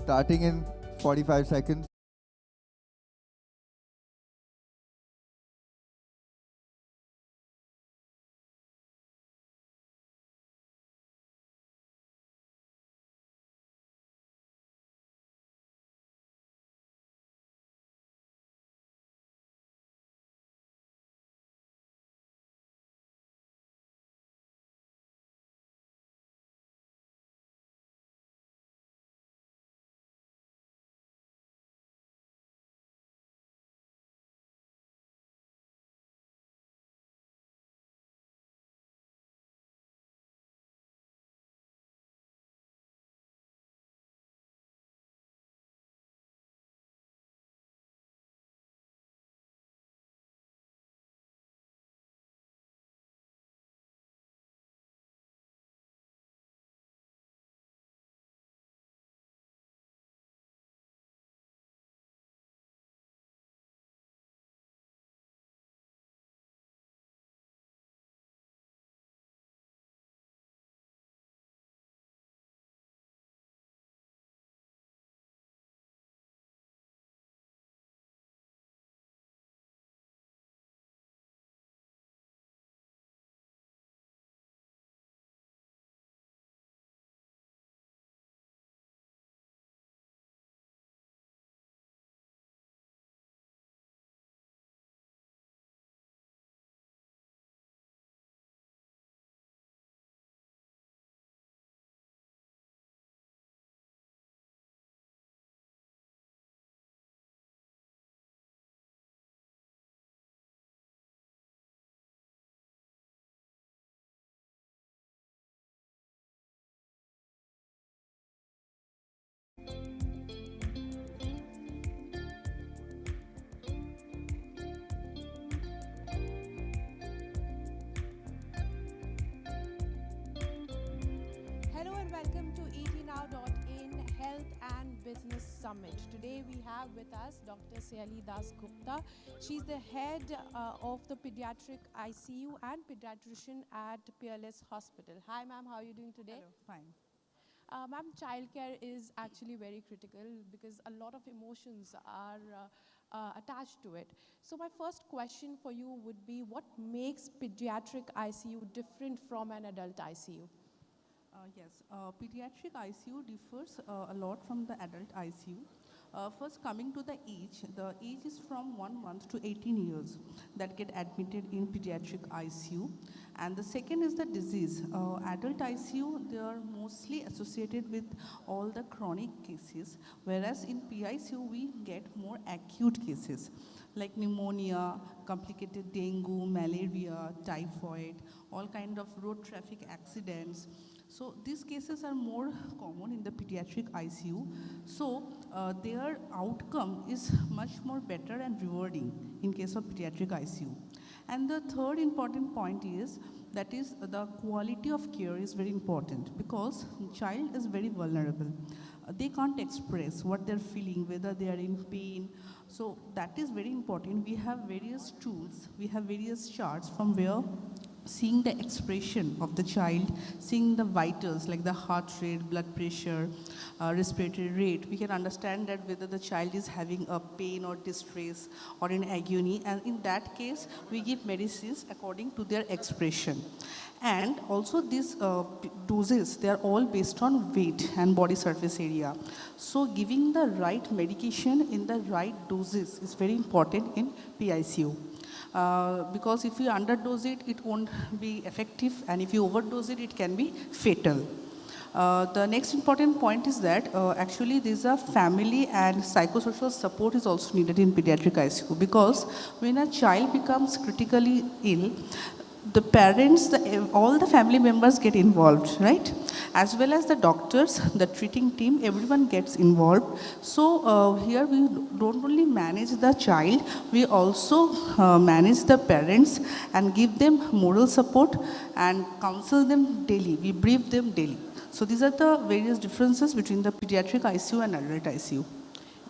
Starting in 45 seconds. Hello and welcome to etnow.in Health and Business Summit. Today we have with us Dr. Sayali Das Gupta. She's the head of the pediatric ICU and pediatrician at Peerless Hospital. Hi ma'am, how are you doing today? Hello, fine. Ma'am, childcare is actually very critical because a lot of emotions are attached to it. So my first question for you would be, what makes pediatric ICU different from an adult ICU? Yes, pediatric ICU differs a lot from the adult ICU. First, coming to the age is from 1 month to 18 years that get admitted in pediatric ICU. And the second is the disease. Adult ICU, they are mostly associated with all the chronic cases, whereas in PICU, we get more acute cases like pneumonia, complicated dengue, malaria, typhoid, all kind of road traffic accidents. So these cases are more common in the pediatric ICU. So their outcome is much more better and rewarding in case of pediatric ICU. And the third important point is that is the quality of care is very important because child is very vulnerable. They can't express what they're feeling, whether they are in pain. So that is very important. We have various tools, we have various charts from where seeing the expression of the child, seeing the vitals like the heart rate, blood pressure, respiratory rate, we can understand that whether the child is having a pain or distress or in agony, and in that case, we give medicines according to their expression. And also these doses, they are all based on weight and body surface area. So giving the right medication in the right doses is very important in PICU. Because if you underdose it, it won't be effective, and if you overdose it, it can be fatal. The next important point is that actually there's a family and psychosocial support is also needed in pediatric ICU, because when a child becomes critically ill, the parents, all the family members get involved, right? As well as the doctors, the treating team, everyone gets involved. So here we don't only manage the child, we also manage the parents and give them moral support and counsel them daily. We brief them daily. So these are the various differences between the pediatric ICU and adult ICU.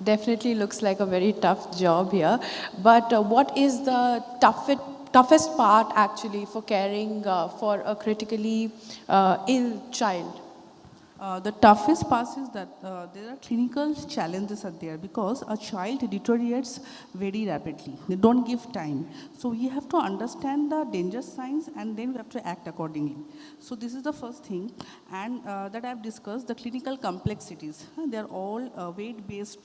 Definitely looks like a very tough job here. But what is the toughest part actually for caring for a critically ill child? The toughest part is that there are clinical challenges are there because a child deteriorates very rapidly. They don't give time. So we have to understand the danger signs and then we have to act accordingly. So this is the first thing. And that I have discussed, the clinical complexities. They are all weight-based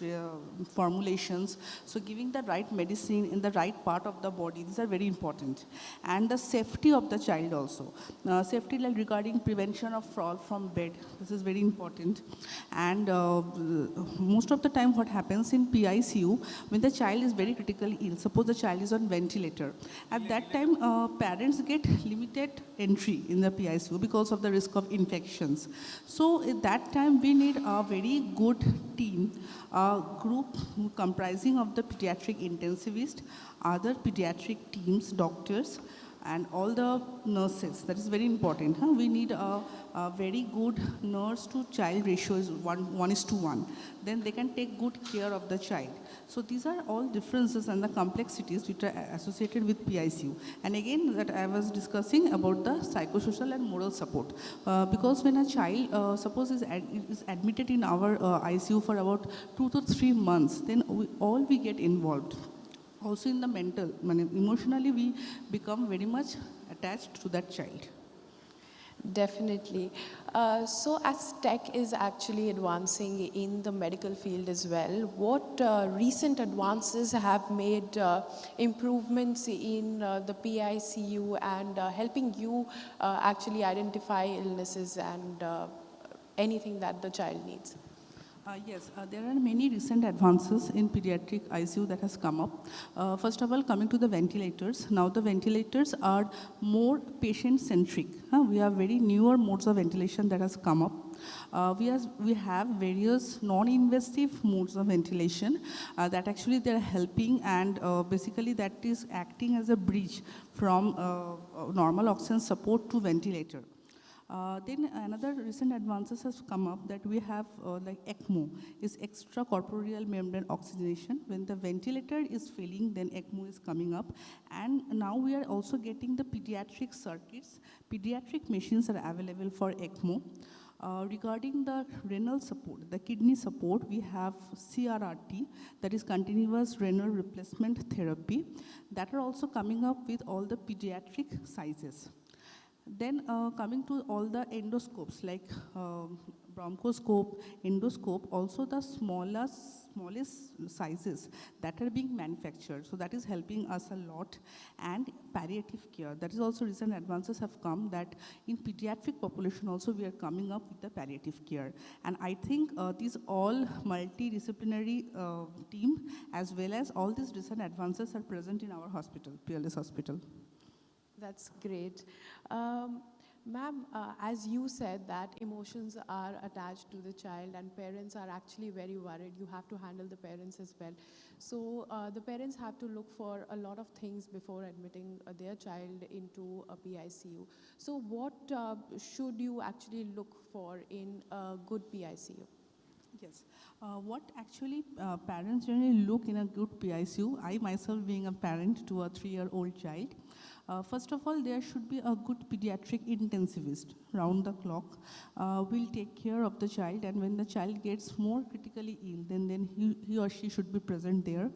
formulations. So giving the right medicine in the right part of the body, these are very important. And the safety of the child also. Safety like regarding prevention of fall from bed. This is very important. And most of the time what happens in PICU, when the child is very critically ill, suppose the child is on ventilator, at that time parents get limited entry in the PICU because of the risk of infections. So at that time we need a very good team, a group comprising of the pediatric intensivist, other pediatric teams, doctors, and all the nurses. That is very important. We need a very good nurse to child ratio is 1:1. Then they can take good care of the child. So these are all differences and the complexities which are associated with PICU. And again, that I was discussing about the psychosocial and moral support. Because when a child, suppose is admitted in our ICU for about 2 to 3 months, then we get involved. Also in the mental, emotionally we become very much attached to that child. Definitely. So as tech is actually advancing in the medical field as well, what recent advances have made improvements in the PICU and helping you actually identify illnesses and anything that the child needs? Yes, there are many recent advances in pediatric ICU that has come up. First of all, coming to the ventilators. Now the ventilators are more patient-centric. We have very newer modes of ventilation that has come up. We have various non-invasive modes of ventilation that actually they're helping, and basically that is acting as a bridge from normal oxygen support to ventilator. Then another recent advances has come up that we have like ECMO, is extracorporeal membrane oxygenation. When the ventilator is failing, then ECMO is coming up. And now we are also getting the pediatric circuits. Pediatric machines are available for ECMO. Regarding the renal support, the kidney support, we have CRRT, that is continuous renal replacement therapy, that are also coming up with all the pediatric sizes. Then coming to all the endoscopes like bronchoscope, endoscope, also the smallest sizes that are being manufactured. So that is helping us a lot. And palliative care, that is also recent advances have come that in pediatric population also we are coming up with the palliative care. And I think these all multidisciplinary team as well as all these recent advances are present in our hospital, PLS hospital. That's great. Ma'am, as you said that emotions are attached to the child and parents are actually very worried. You have to handle the parents as well. So the parents have to look for a lot of things before admitting their child into a PICU. So what should you actually look for in a good PICU? Yes. What actually parents generally look in a good PICU, I myself being a parent to a 3-year-old child, first of all, there should be a good pediatric intensivist round the clock. Will take care of the child, and when the child gets more critically ill, then he or she should be present there.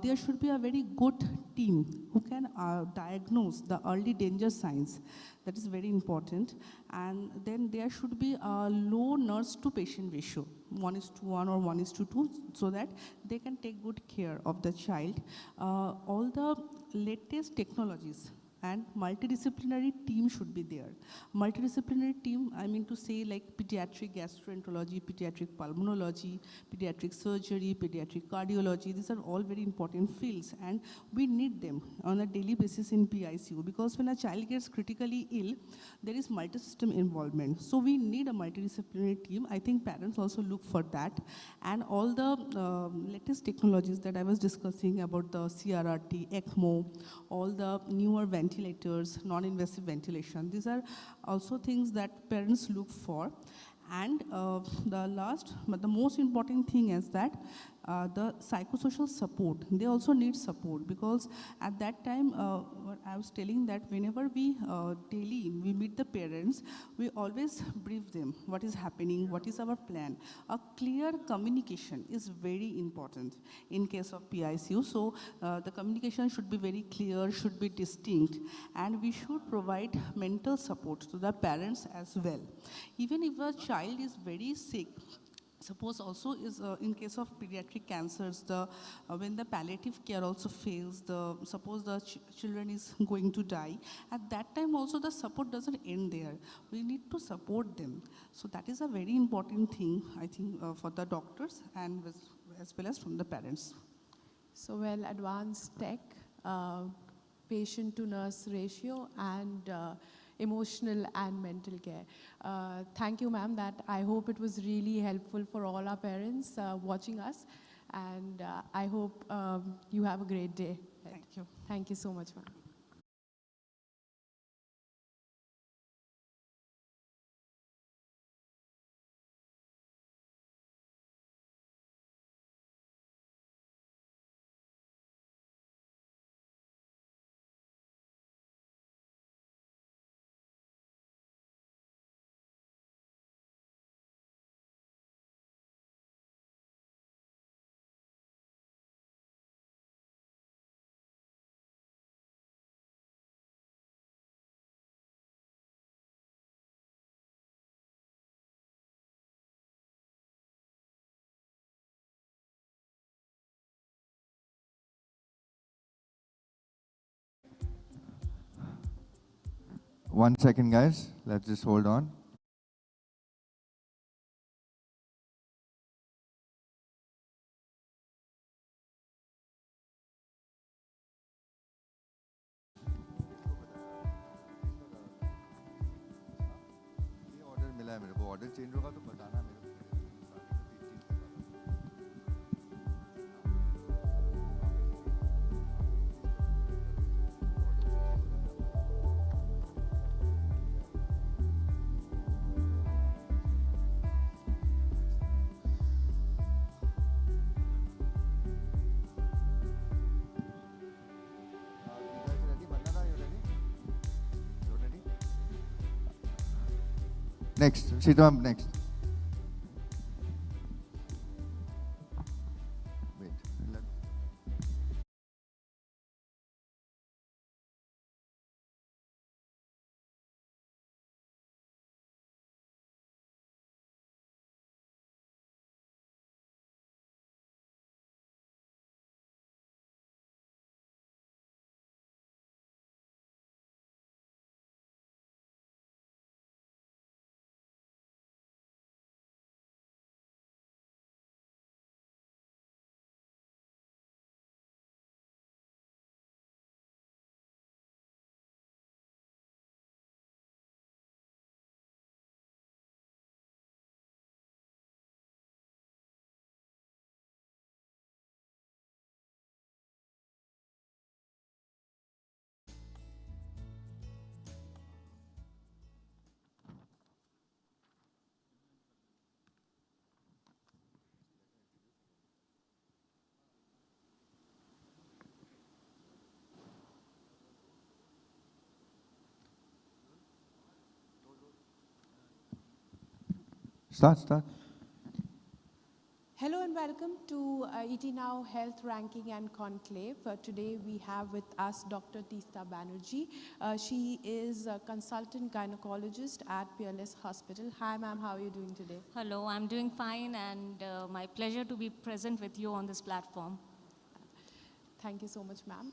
There should be a very good team who can diagnose the early danger signs. That is very important. And then there should be a low nurse to patient ratio, 1:1 or 1:2, so that they can take good care of the child. All the latest technologies and multidisciplinary team should be there. Multidisciplinary team, I mean to say like pediatric gastroenterology, pediatric pulmonology, pediatric surgery, pediatric cardiology. These are all very important fields, and we need them on a daily basis in PICU, because when a child gets critically ill, there is multi-system involvement. So we need a multidisciplinary team. I think parents also look for that. And all the latest technologies that I was discussing about the CRRT, ECMO, all the newer ventilators, non-invasive ventilation. These are also things that parents look for. And the last, but the most important thing is that the psychosocial support, they also need support, because at that time, what I was telling that whenever we daily we meet the parents, we always brief them what is happening, what is our plan. A clear communication is very important in case of PICU. So the communication should be very clear, should be distinct, and we should provide mental support to the parents as well. Even if a child is very sick, suppose also is in case of pediatric cancers, the when the palliative care also fails, the suppose the children is going to die, at that time also the support doesn't end there. We need to support them. So that is a very important thing, I think, for the doctors and as well as from the parents. So well, advanced tech, patient to nurse ratio, and emotional and mental care. Thank you, ma'am. That I hope it was really helpful for all our parents watching us, and I hope you have a great day. Thank you. Thank you so much, ma'am. One second, guys. Let's just hold on. ये order मिला है मेरे को. Order change होगा तो बताना मेरे को. Next, Sita ma'am, next. Wait. Start. Hello and welcome to ET Now Health Ranking and Conclave. Today we have with us Dr. Teesta Banerjee. She is a consultant gynecologist at Peerless Hospital. Hi ma'am, how are you doing today? Hello, I'm doing fine, and my pleasure to be present with you on this platform. Thank you so much, ma'am.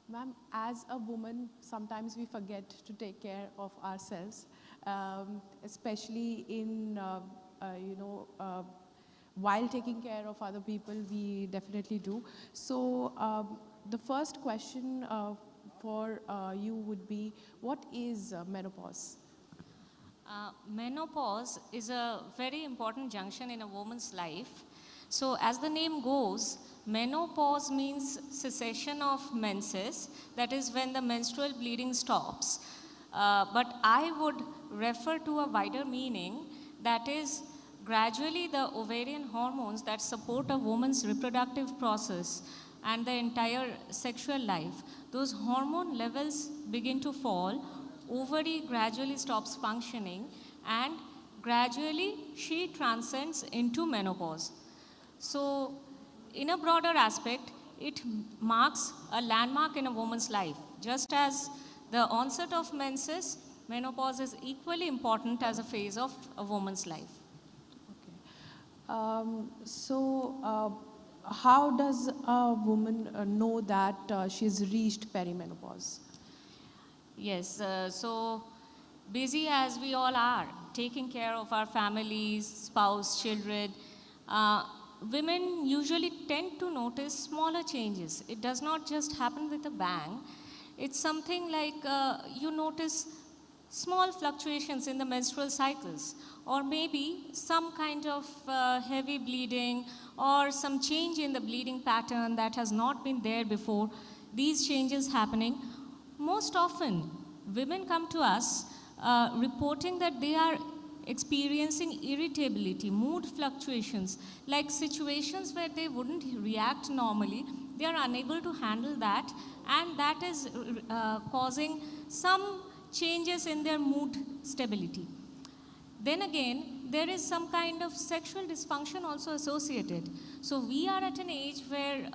Ma'am, as a woman, sometimes we forget to take care of ourselves, especially in, while taking care of other people, we definitely do. So the first question for you would be, what is menopause? Menopause is a very important junction in a woman's life. So as the name goes, menopause means cessation of menses, that is when the menstrual bleeding stops. But I would refer to a wider meaning That is, gradually the ovarian hormones that support a woman's reproductive process and the entire sexual life, those hormone levels begin to fall, ovary gradually stops functioning, and gradually she transcends into menopause. So, in a broader aspect, it marks a landmark in a woman's life. Just as the onset of menses, menopause is equally important as a phase of a woman's life. How does a woman know that she's reached perimenopause? Yes, so busy as we all are, taking care of our families, spouse, children, women usually tend to notice smaller changes. It does not just happen with a bang. It's something like you notice small fluctuations in the menstrual cycles, or maybe some kind of heavy bleeding, or some change in the bleeding pattern that has not been there before. These changes happening. Most often, women come to us reporting that they are experiencing irritability, mood fluctuations, like situations where they wouldn't react normally. They are unable to handle that, and that is causing some changes in their mood stability. Then again, there is some kind of sexual dysfunction also associated. So we are at an age where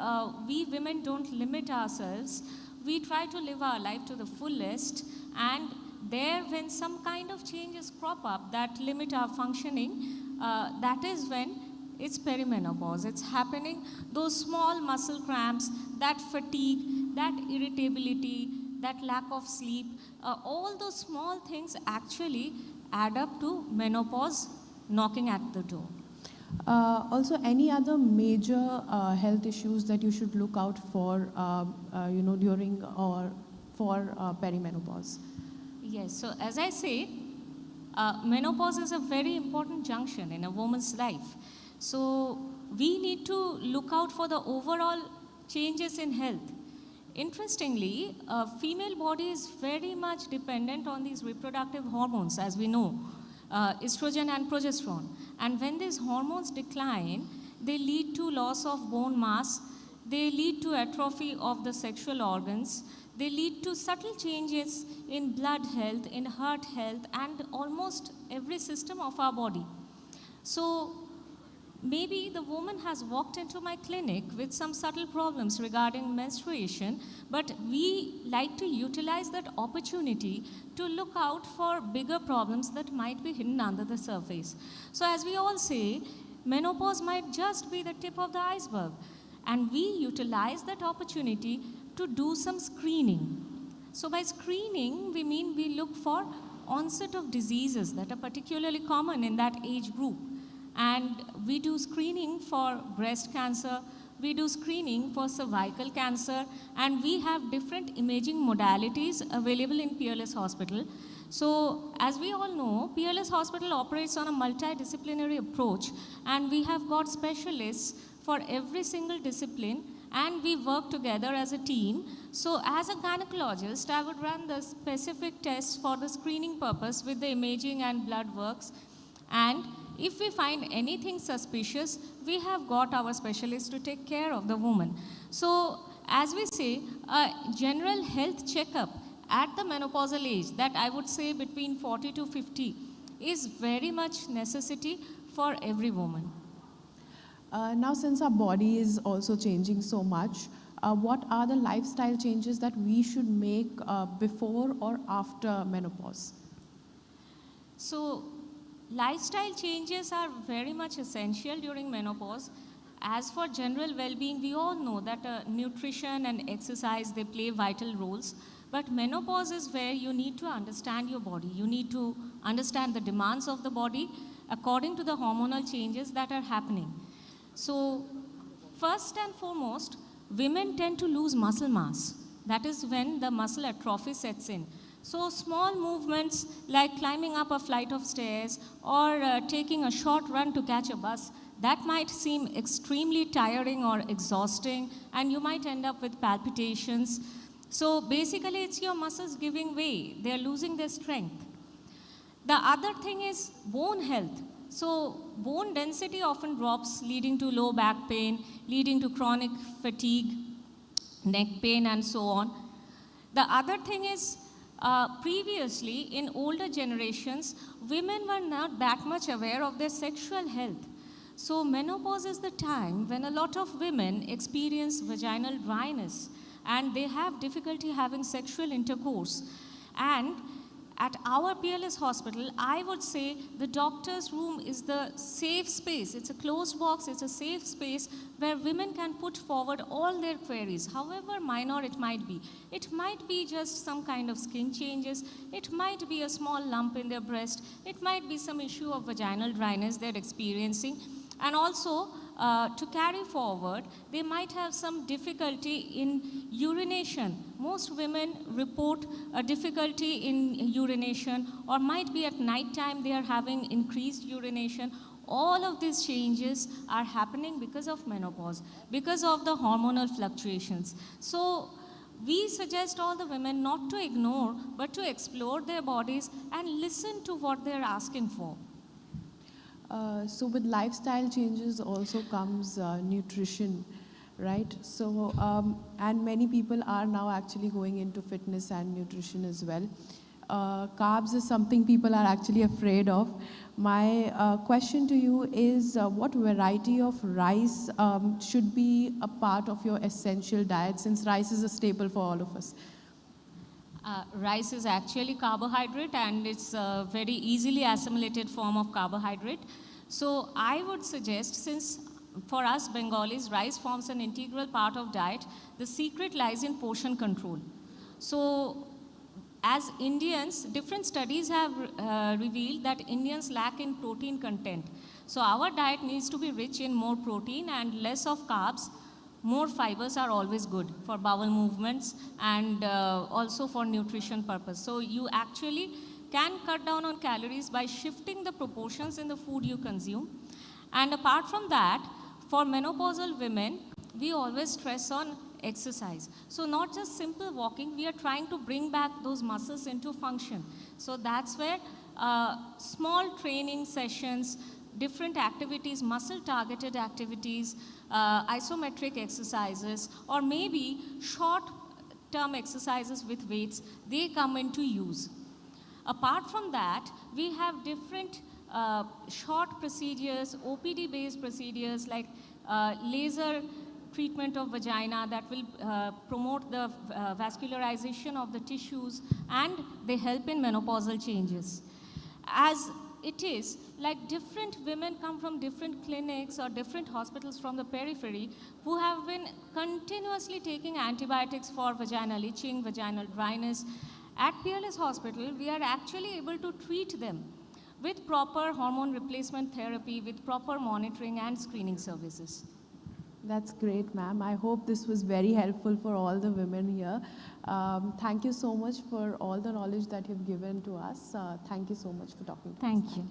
we women don't limit ourselves. We try to live our life to the fullest, and there when some kind of changes crop up that limit our functioning, that is when it's perimenopause. It's happening, those small muscle cramps, that fatigue, that irritability, that lack of sleep, all those small things actually add up to menopause knocking at the door. Also, any other major health issues that you should look out for, during or for perimenopause? Yes, so as I say, menopause is a very important junction in a woman's life. So we need to look out for the overall changes in health. Interestingly, a female body is very much dependent on these reproductive hormones, as we know, estrogen and progesterone. And when these hormones decline, they lead to loss of bone mass, they lead to atrophy of the sexual organs, they lead to subtle changes in blood health, in heart health, and almost every system of our body. So maybe the woman has walked into my clinic with some subtle problems regarding menstruation, but we like to utilize that opportunity to look out for bigger problems that might be hidden under the surface. So as we all say, menopause might just be the tip of the iceberg, and we utilize that opportunity to do some screening. So by screening, we mean we look for onset of diseases that are particularly common in that age group. And we do screening for breast cancer, we do screening for cervical cancer, and we have different imaging modalities available in Peerless Hospital. So as we all know, Peerless Hospital operates on a multidisciplinary approach, and we have got specialists for every single discipline, and we work together as a team. So as a gynecologist, I would run the specific tests for the screening purpose with the imaging and blood works. And if we find anything suspicious, we have got our specialists to take care of the woman. So as we say, a general health checkup at the menopausal age, that I would say between 40 to 50, is very much necessity for every woman. Now, since our body is also changing so much, what are the lifestyle changes that we should make before or after menopause? So lifestyle changes are very much essential during menopause. As for general well-being, we all know that nutrition and exercise, they play vital roles. But menopause is where you need to understand your body. You need to understand the demands of the body according to the hormonal changes that are happening. So first and foremost, women tend to lose muscle mass. That is when the muscle atrophy sets in. So small movements like climbing up a flight of stairs or taking a short run to catch a bus, that might seem extremely tiring or exhausting, and you might end up with palpitations. So basically it's your muscles giving way. They're losing their strength. The other thing is bone health. So bone density often drops, leading to low back pain, leading to chronic fatigue, neck pain, and so on. The other thing is, previously in older generations, women were not that much aware of their sexual health. So menopause is the time when a lot of women experience vaginal dryness and they have difficulty having sexual intercourse. And at our PLS hospital, I would say the doctor's room is the safe space. It's a closed box, it's a safe space where women can put forward all their queries, however minor it might be. It might be just some kind of skin changes, it might be a small lump in their breast, it might be some issue of vaginal dryness they're experiencing. And also, to carry forward, they might have some difficulty in urination. Most women report a difficulty in urination, or might be at night time they are having increased urination. All of these changes are happening because of menopause, because of the hormonal fluctuations. So we suggest all the women not to ignore, but to explore their bodies and listen to what they're asking for. So with lifestyle changes also comes nutrition, right? So, and many people are now actually going into fitness and nutrition as well. Carbs is something people are actually afraid of. My question to you is, what variety of rice should be a part of your essential diet, since rice is a staple for all of us? Rice is actually carbohydrate, and it's a very easily assimilated form of carbohydrate. So I would suggest, since for us Bengalis, rice forms an integral part of diet, the secret lies in portion control. So as Indians, different studies have revealed that Indians lack in protein content. So our diet needs to be rich in more protein and less of carbs. More fibers are always good for bowel movements and also for nutrition purpose. So you actually can cut down on calories by shifting the proportions in the food you consume. And apart from that, for menopausal women, we always stress on exercise. So not just simple walking, we are trying to bring back those muscles into function. So that's where small training sessions, different activities, muscle-targeted activities, isometric exercises, or maybe short-term exercises with weights, they come into use. Apart from that, we have different short procedures, OPD-based procedures like laser treatment of vagina that will promote the vascularization of the tissues, and they help in menopausal changes. As it is, like different women come from different clinics or different hospitals from the periphery who have been continuously taking antibiotics for vaginal itching, vaginal dryness. At PLS Hospital, we are actually able to treat them with proper hormone replacement therapy, with proper monitoring and screening services. That's great, ma'am. I hope this was very helpful for all the women here. Thank you so much for all the knowledge that you've given to us. Thank you so much for talking to us. Thank you.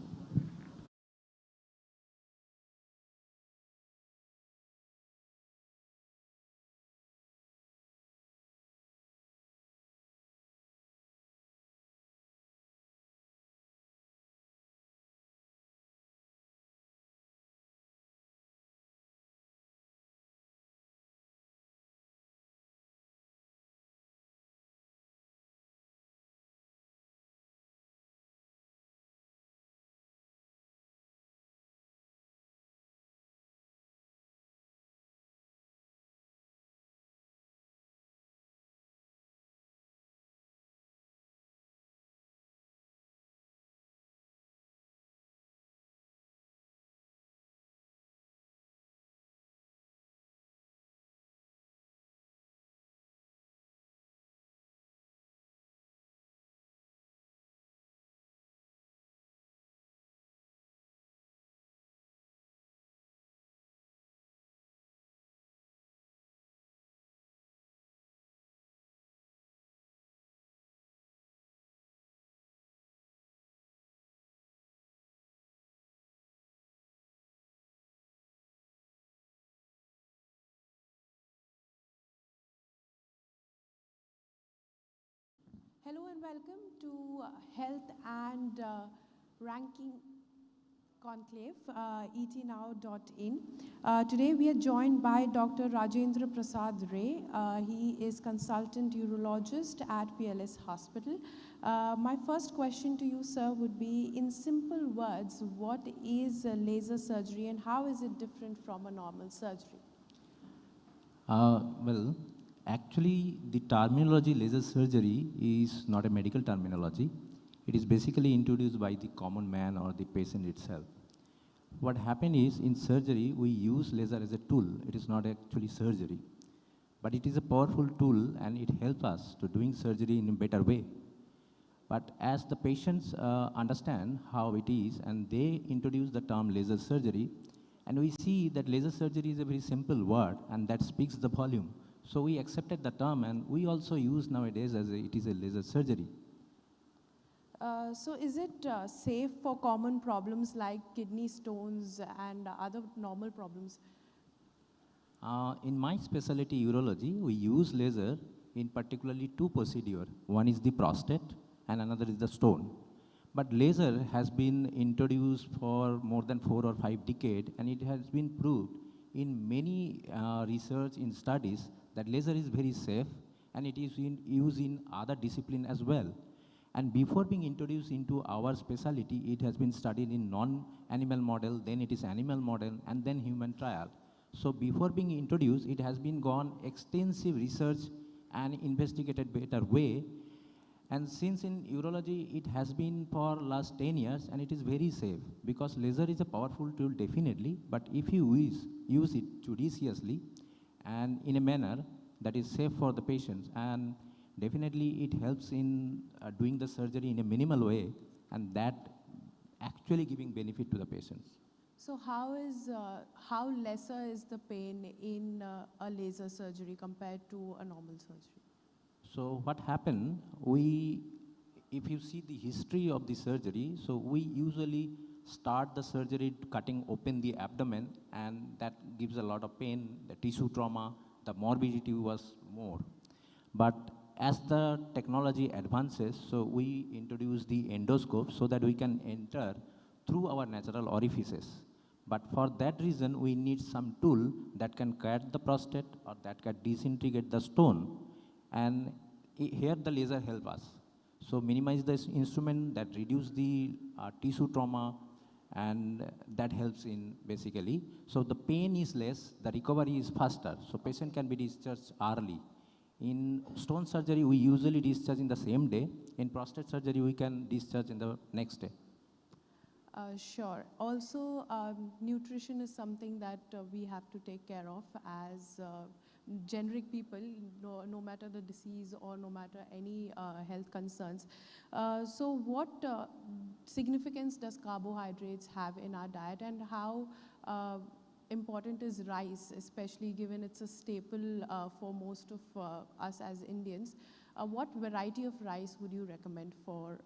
Hello and welcome to Health and Ranking Conclave, etnow.in. Today we are joined by Dr. Rajendra Prasad Ray. He is consultant urologist at PLS Hospital. My first question to you, sir, would be, in simple words, what is laser surgery and how is it different from a normal surgery? Well, actually, the terminology laser surgery is not a medical terminology. It is basically introduced by the common man or the patient itself. What happened is, in surgery, we use laser as a tool. It is not actually surgery. But it is a powerful tool and it helps us to doing surgery in a better way. But as the patients understand how it is and they introduce the term laser surgery, and we see that laser surgery is a very simple word and that speaks the volume. So we accepted the term and we also use nowadays as it is a laser surgery. So is it safe for common problems like kidney stones and other normal problems? In my specialty urology, we use laser in particularly two procedures. One is the prostate and another is the stone. But laser has been introduced for more than 4 or 5 decades and it has been proved in many research in studies that laser is very safe and it is used in other disciplines as well. And before being introduced into our specialty, it has been studied in non-animal model, then it is animal model, and then human trial. So before being introduced, it has been gone extensive research and investigated better way. And since in urology, it has been for last 10 years, and it is very safe, because laser is a powerful tool definitely, but if you use it judiciously and in a manner that is safe for the patients, and definitely it helps in doing the surgery in a minimal way and that actually giving benefit to the patients. So how lesser is the pain in a laser surgery compared to a normal surgery? So what happened, if you see the history of the surgery, so we usually start the surgery cutting open the abdomen and that gives a lot of pain, the tissue trauma, the morbidity was more. But as the technology advances, so we introduce the endoscope so that we can enter through our natural orifices. But for that reason, we need some tool that can cut the prostate or that can disintegrate the stone. And here the laser help us. So minimize the instrument that reduce the tissue trauma and that helps in basically. So the pain is less, the recovery is faster. So patient can be discharged early. In stone surgery, we usually discharge in the same day. In prostate surgery, we can discharge in the next day. Sure. Also, nutrition is something that we have to take care of as generic people, no matter the disease or no matter any health concerns. So what significance does carbohydrates have in our diet, and how important is rice, especially given it's a staple for most of us as Indians? What variety of rice would you recommend for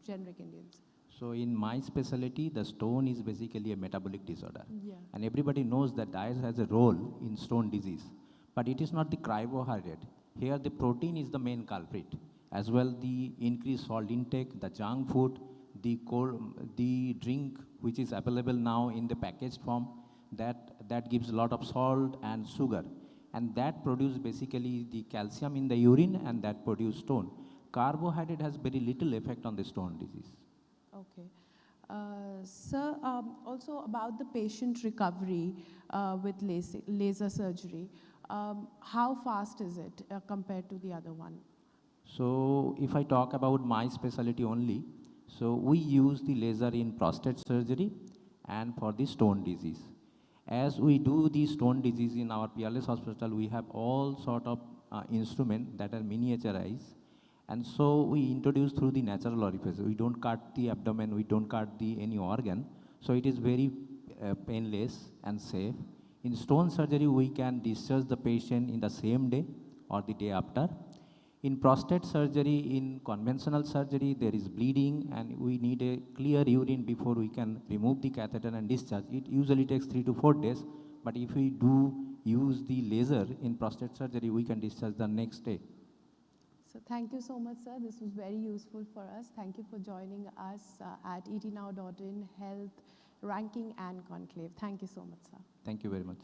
generic Indians? So in my specialty, the stone is basically a metabolic disorder. Yeah. And everybody knows that diet has a role in stone disease. But it is not the carbohydrate. Here the protein is the main culprit. As well the increased salt intake, the junk food, the drink which is available now in the packaged form, that gives a lot of salt and sugar. And that produces basically the calcium in the urine and that produces stone. Carbohydrate has very little effect on the stone disease. Okay. Sir, also about the patient recovery with laser surgery, how fast is it compared to the other one? So if I talk about my specialty only, so we use the laser in prostate surgery and for the stone disease. As we do the stone disease in our PLS hospital, we have all sort of instruments that are miniaturized. And so we introduce through the natural orifice. We don't cut the abdomen, we don't cut any organ. So it is very painless and safe. In stone surgery, we can discharge the patient in the same day or the day after. In prostate surgery, in conventional surgery, there is bleeding and we need a clear urine before we can remove the catheter and discharge. It usually takes 3 to 4 days, but if we do use the laser in prostate surgery, we can discharge the next day. So thank you so much, sir. This was very useful for us. Thank you for joining us at etnow.in Health Ranking and Conclave. Thank you so much, sir. Thank you very much.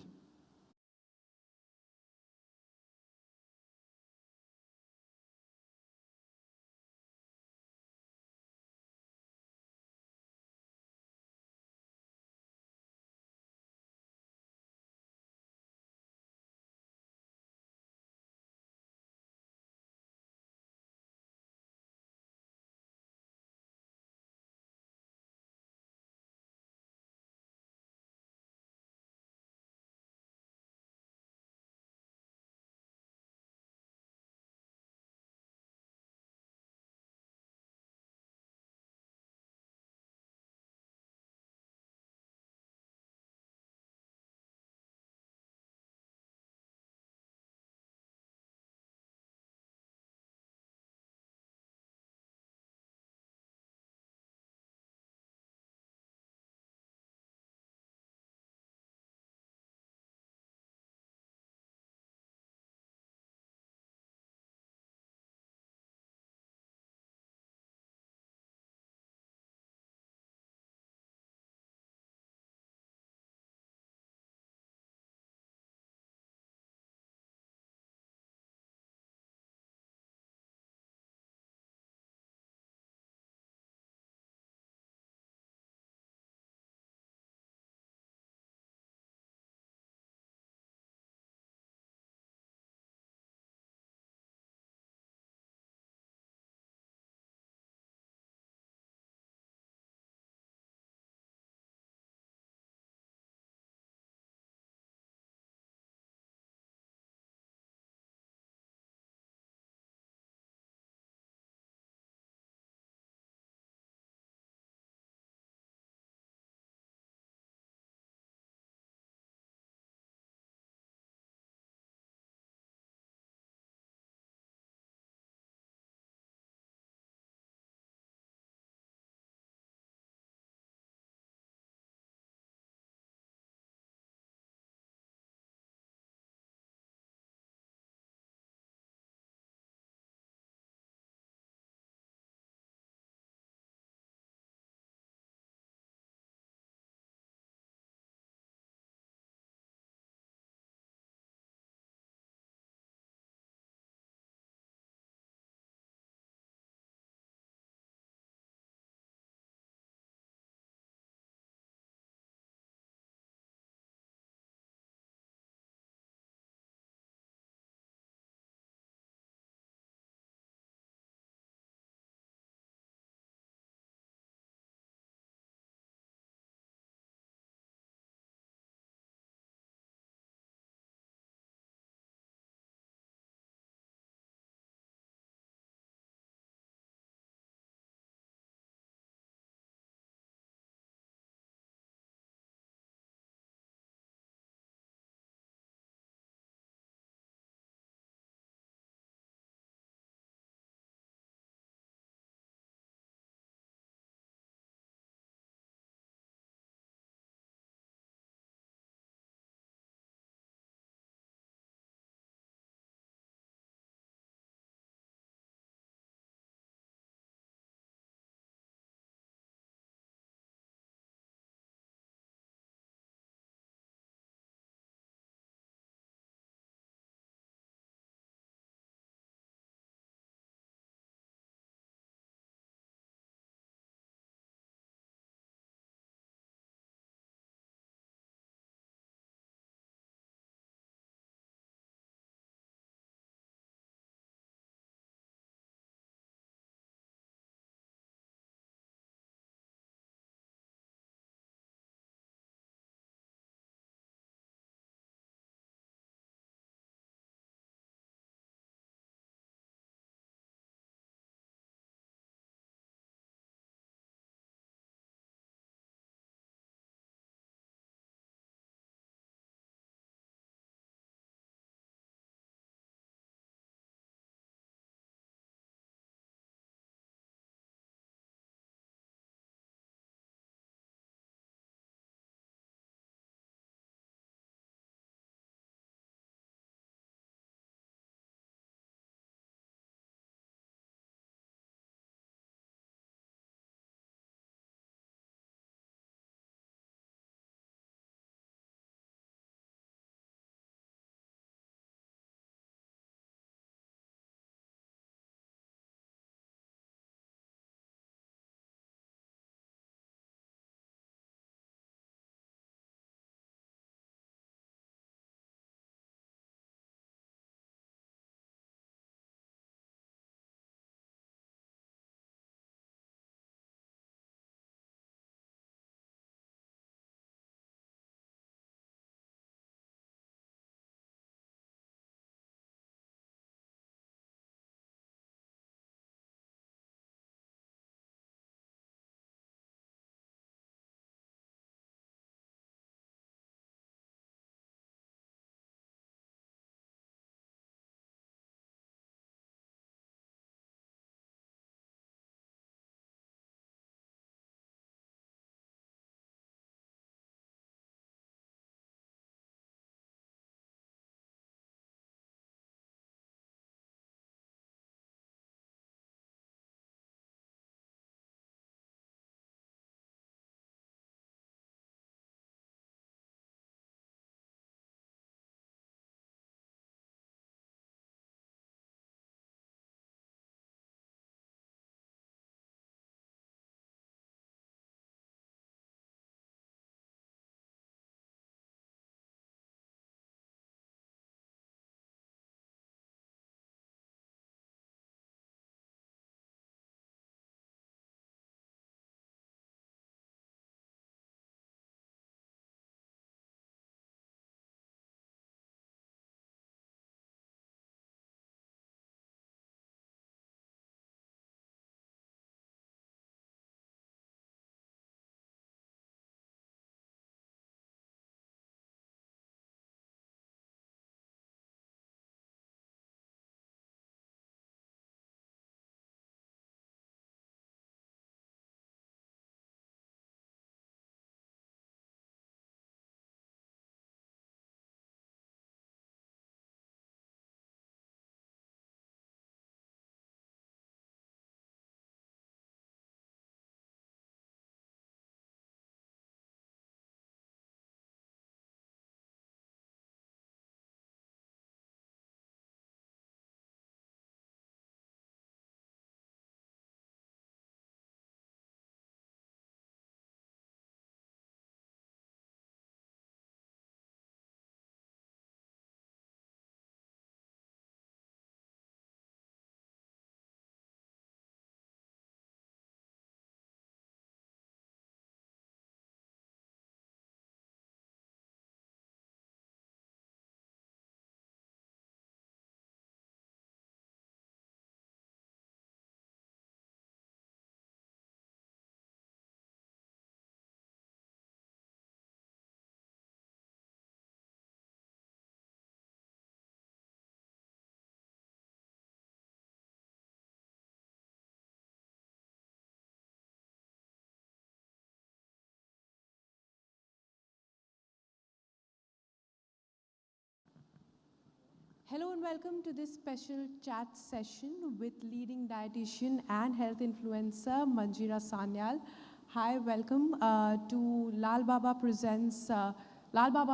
Hello and welcome to this special chat session with leading dietitian and health influencer Manjeera Sanyal. Hi, welcome to Lalbaba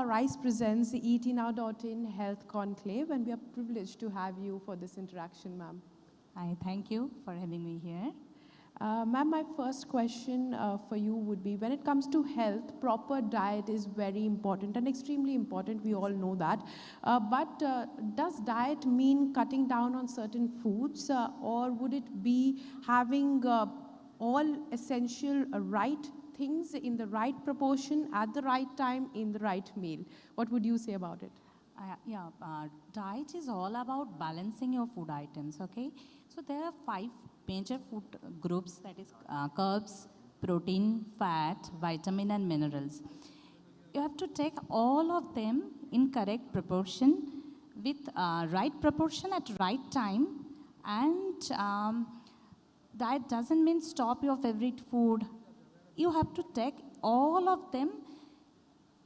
Rice presents the EatNow.in Health Conclave, and we are privileged to have you for this interaction, ma'am. Hi, thank you for having me here. Ma'am, my first question for you would be, when it comes to health, proper diet is very important and extremely important, we all know that. But does diet mean cutting down on certain foods, or would it be having all essential right things in the right proportion, at the right time, in the right meal? What would you say about it? Diet is all about balancing your food items, okay? So there are 5 major food groups, that is carbs, protein, fat, vitamin and minerals. You have to take all of them in correct proportion with right proportion at right time, and diet doesn't mean stop your favorite food. You have to take all of them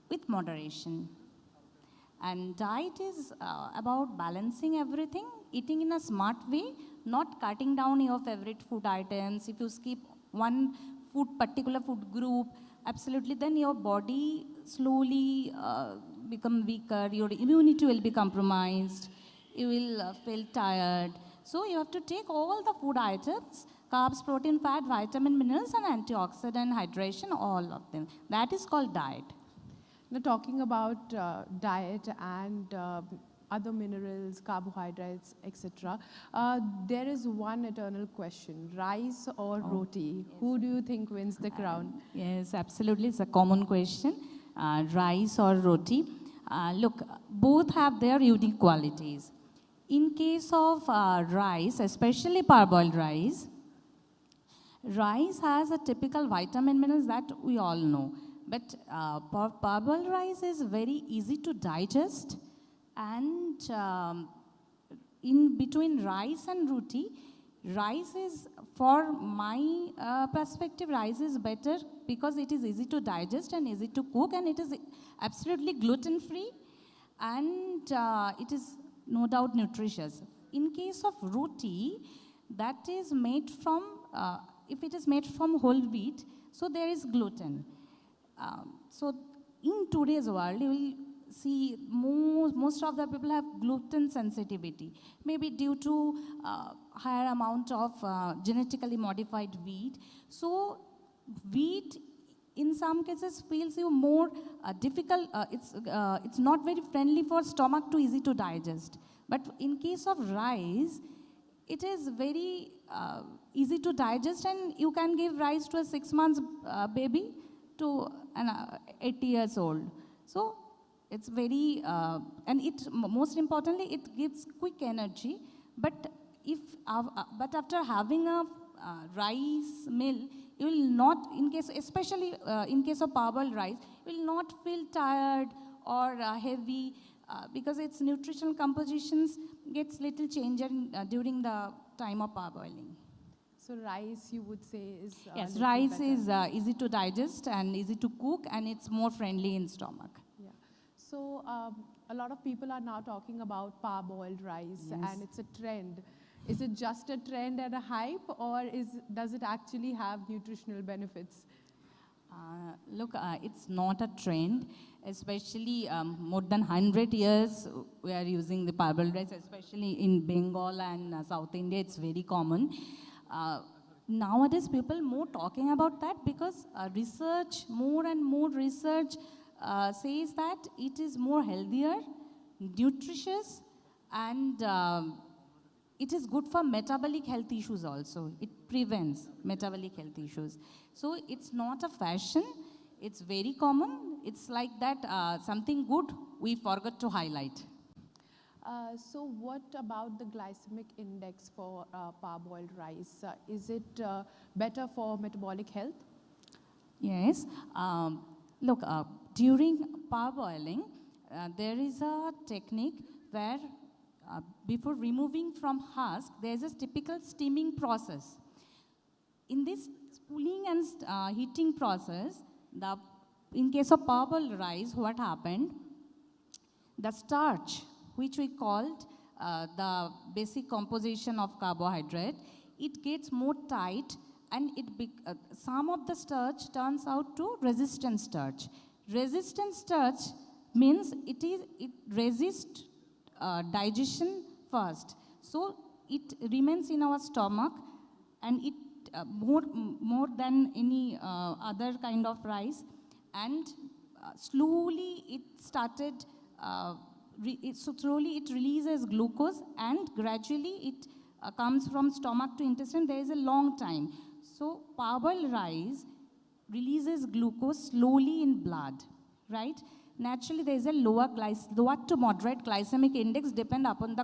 with moderation. And diet is about balancing everything, eating in a smart way, not cutting down your favorite food items. If you skip one particular food group, absolutely, then your body slowly become weaker, your immunity will be compromised, you will feel tired. So you have to take all the food items, carbs, protein, fat, vitamin, minerals and antioxidant, hydration, all of them. That is called diet. Now, talking about diet and other minerals, carbohydrates, etc., there is one eternal question: rice or roti? Yes. Who do you think wins the crown? Yes, absolutely. It's a common question. Rice or roti. Look, both have their unique qualities. In case of rice, especially parboiled rice, rice has a typical vitamin minerals that we all know. But parboiled rice is very easy to digest, and in between rice and roti, rice is, for my perspective, rice is better because it is easy to digest and easy to cook, and it is absolutely gluten-free, and it is no doubt nutritious. In case of roti, that is made from, if it is made from whole wheat, so there is gluten. So in today's world, you will see most of the people have gluten sensitivity, maybe due to higher amount of genetically modified wheat. So wheat in some cases feels you more difficult, it's not very friendly for stomach, too easy to digest. But in case of rice, it is very easy to digest, and you can give rice to a 6 months baby to an 80 years old. So it's very, and it, most importantly, it gives quick energy. But but after having a rice meal, you will not, especially in case of parboiled rice, you will not feel tired or heavy because its nutritional compositions gets little change during the time of parboiling. So rice, you would say, is yes, rice is easy to digest and easy to cook, and it's more friendly in stomach. Yeah. So a lot of people are now talking about parboiled rice, yes, and it's a trend. Is it just a trend and a hype, or does it actually have nutritional benefits? Look, it's not a trend, especially more than 100 years we are using the parboiled rice, especially in Bengal and South India, it's very common. Nowadays, people more talking about that because more and more research says that it is more healthier, nutritious, and it is good for metabolic health issues also. It prevents metabolic health issues. So it's not a fashion, it's very common. It's like that something good we forgot to highlight. So what about the glycemic index for parboiled rice? Is it better for metabolic health? Yes. Look, during parboiling, there is a technique where before removing from husk, there is a typical steaming process. In this cooling and heating process, in case of parboiled rice, what happened? The starch, which we called the basic composition of carbohydrate, it gets more tight, and some of the starch turns out to resistant starch. Resistant starch means it resists digestion first. So it remains in our stomach, and it more than any other kind of rice, and slowly it started so slowly it releases glucose, and gradually it comes from stomach to intestine. There is a long time. So parboiled rice releases glucose slowly in blood, right? Naturally, there is a lower to moderate glycemic index depend upon the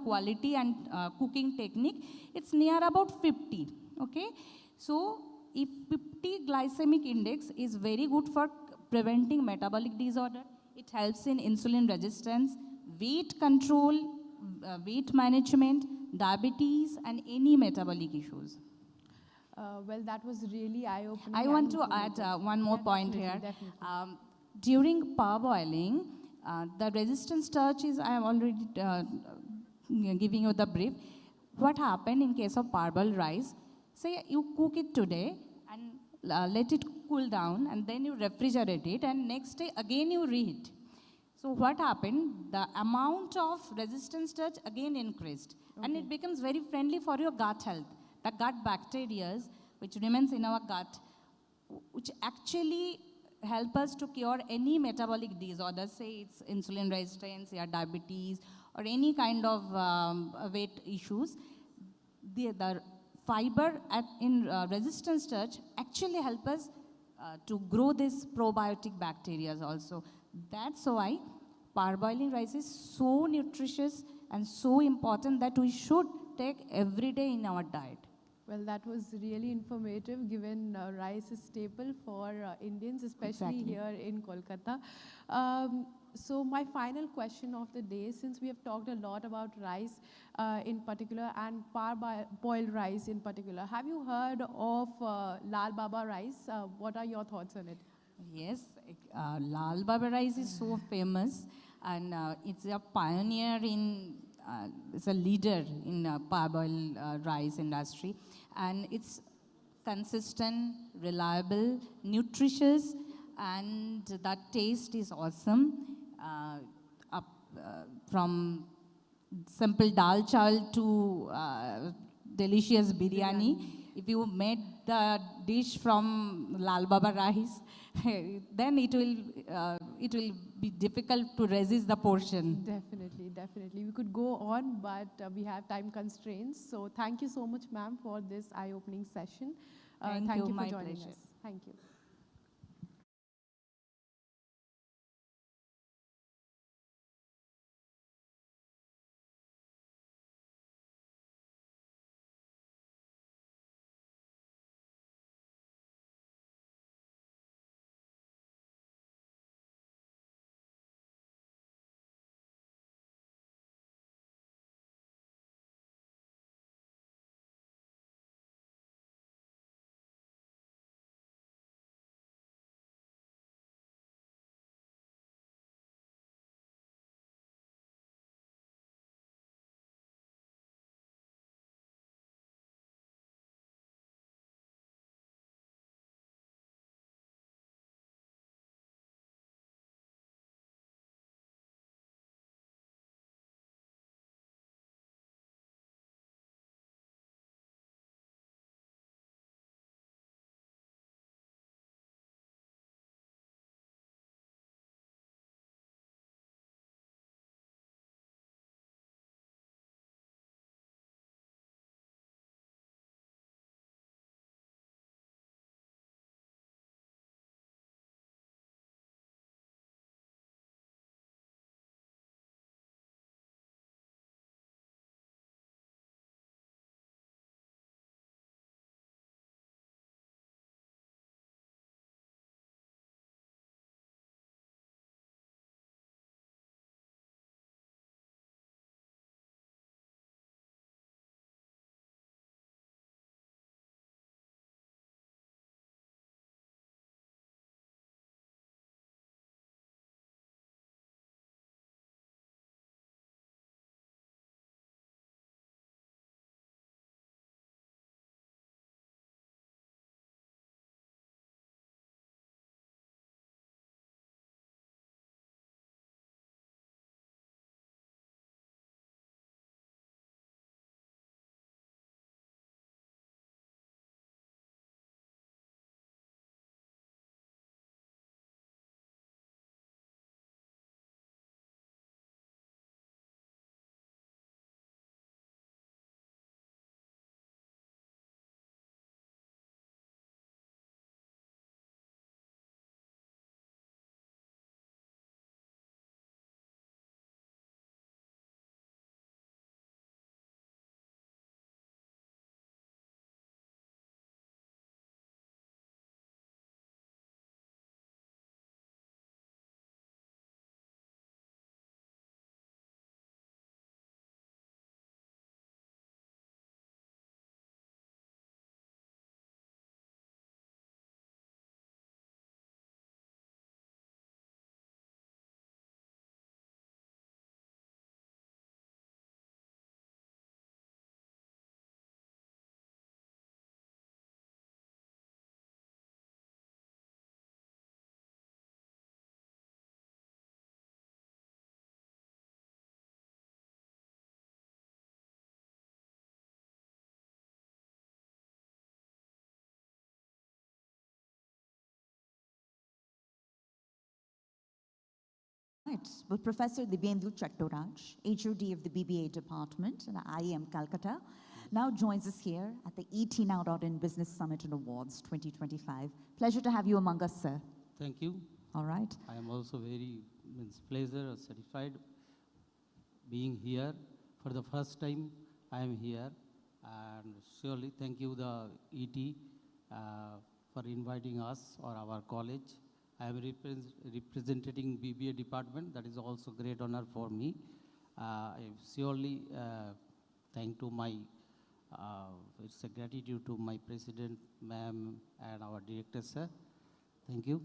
quality and cooking technique. It's near about 50, okay? So if 50 glycemic index is very good for preventing metabolic disorder, it helps in insulin resistance, weight control, weight management, diabetes, and any metabolic issues. Well, that was really eye-opening. I want to add one more point here. Definitely. During parboiling, the resistant starch is, I am already giving you the brief. What happened in case of parboiled rice? Say you cook it today and let it cool down, and then you refrigerate it, and next day again you reheat. So what happened? The amount of resistant starch again increased, and it becomes very friendly for your gut health. The gut bacteria, which remains in our gut, which actually help us to cure any metabolic disorder, say it's insulin resistance, or diabetes, or any kind of weight issues. The fiber in resistant starch actually help us to grow this probiotic bacteria also. That's why parboiling rice is so nutritious and so important that we should take every day in our diet. Well, that was really informative, given rice is staple for Indians, especially here in Kolkata. So my final question of the day, since we have talked a lot about rice in particular and parboiled rice in particular, have you heard of Lalbaba Rice? What are your thoughts on it? Yes, Lalbaba Rice is so famous, and it's a pioneer in it's a leader in parboiled rice industry, and it's consistent, reliable, nutritious, and the taste is awesome. From simple dal chawal to delicious biryani. If you made the dish from Lalbaba rice, then it will be difficult to resist the portion. Definitely. We could go on, but we have time constraints. So thank you so much, ma'am, for this eye-opening session. Thank you for my joining pleasure. us. Thank you. Right. Well, Professor Dibyendu Chattoraj, HOD of the BBA department at IIM Calcutta, now joins us here at the ETNow.in Business Summit and Awards 2025. Pleasure to have you among us, sir. Thank you. All right. I am also very pleasure satisfied being here for the first time. I am here, and surely thank you the ET for inviting us or our college. I am representing BBA department. That is also great honor for me. I surely thank to my, it's a gratitude to my president, ma'am, and our director, sir. Thank you.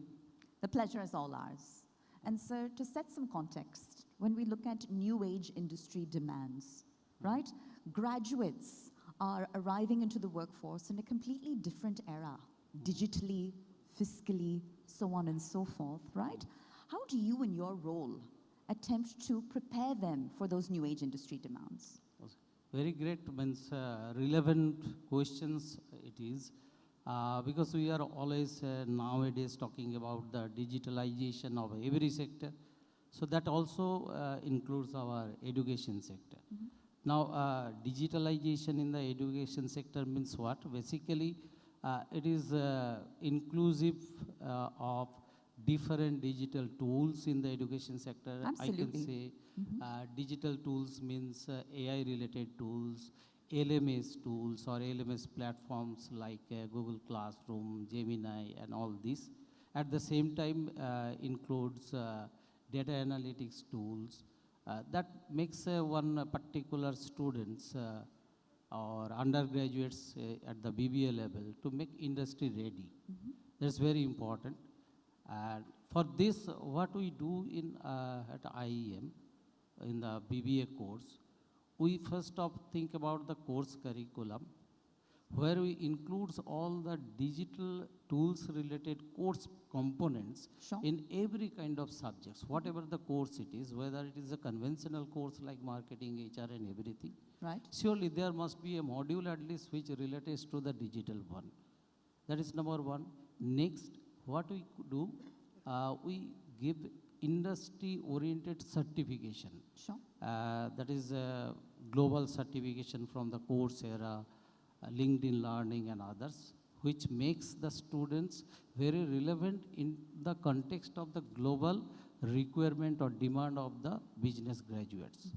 The pleasure is all ours. And sir, to set some context, when we look at new age industry demands, right? Graduates are arriving into the workforce in a completely different era, digitally, fiscally, so on and so forth, right? How do you, in your role, attempt to prepare them for those new age industry demands? Very great, means relevant questions it is, because we are always nowadays talking about the digitalization of every sector. So that also includes our education sector. Now, digitalization in the education sector means what? Basically, it is inclusive of different digital tools in the education sector. Absolutely. I can say digital tools means AI-related tools, LMS tools or LMS platforms like Google Classroom, Gemini, and all this. At the same time, includes data analytics tools. That makes one particular students or undergraduates at the BBA level to make industry ready. That's very important. And for this, what we do in at IEM in the BBA course, we first off think about the course curriculum, where we includes all the digital tools related course components in every kind of subjects, whatever the course it is, whether it is a conventional course like marketing, HR and everything. Right. Surely there must be a module at least which relates to the digital one. That is number one. Next, what we do, we give industry-oriented certification. Sure. That is a global certification from the Coursera, LinkedIn Learning and others, which makes the students very relevant in the context of the global requirement or demand of the business graduates.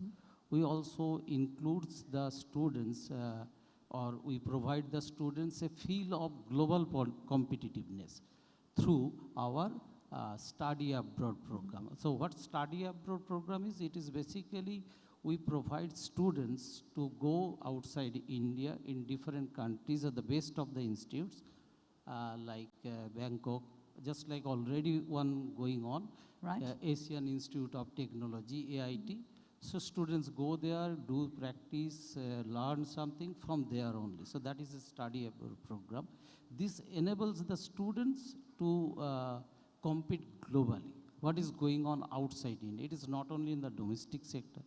We also includes the students or we provide the students a feel of global competitiveness through our study abroad program. So what study abroad program is? It is basically we provide students to go outside India in different countries at the best of the institutes like Bangkok, just like already one going on, Right. Asian Institute of Technology, AIT. So students go there, do practice, learn something from there only. So that is a study abroad program. This enables the students to compete globally. What is going on outside India? It is not only in the domestic sector.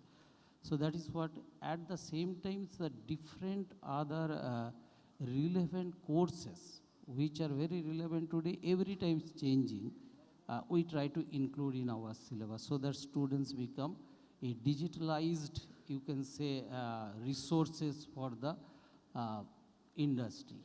So that is what, at the same time, the different other relevant courses, which are very relevant today, every time it's changing, we try to include in our syllabus so that students become a digitalized, you can say, resources for the industry.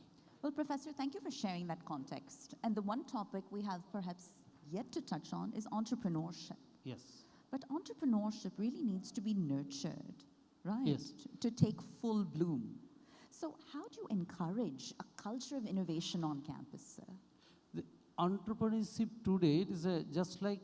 Well, Professor, thank you for sharing that context. And the one topic we have perhaps yet to touch on is entrepreneurship. Yes. But entrepreneurship really needs to be nurtured, right? Yes. To take full bloom. So how do you encourage a culture of innovation on campus, sir? The entrepreneurship today is just like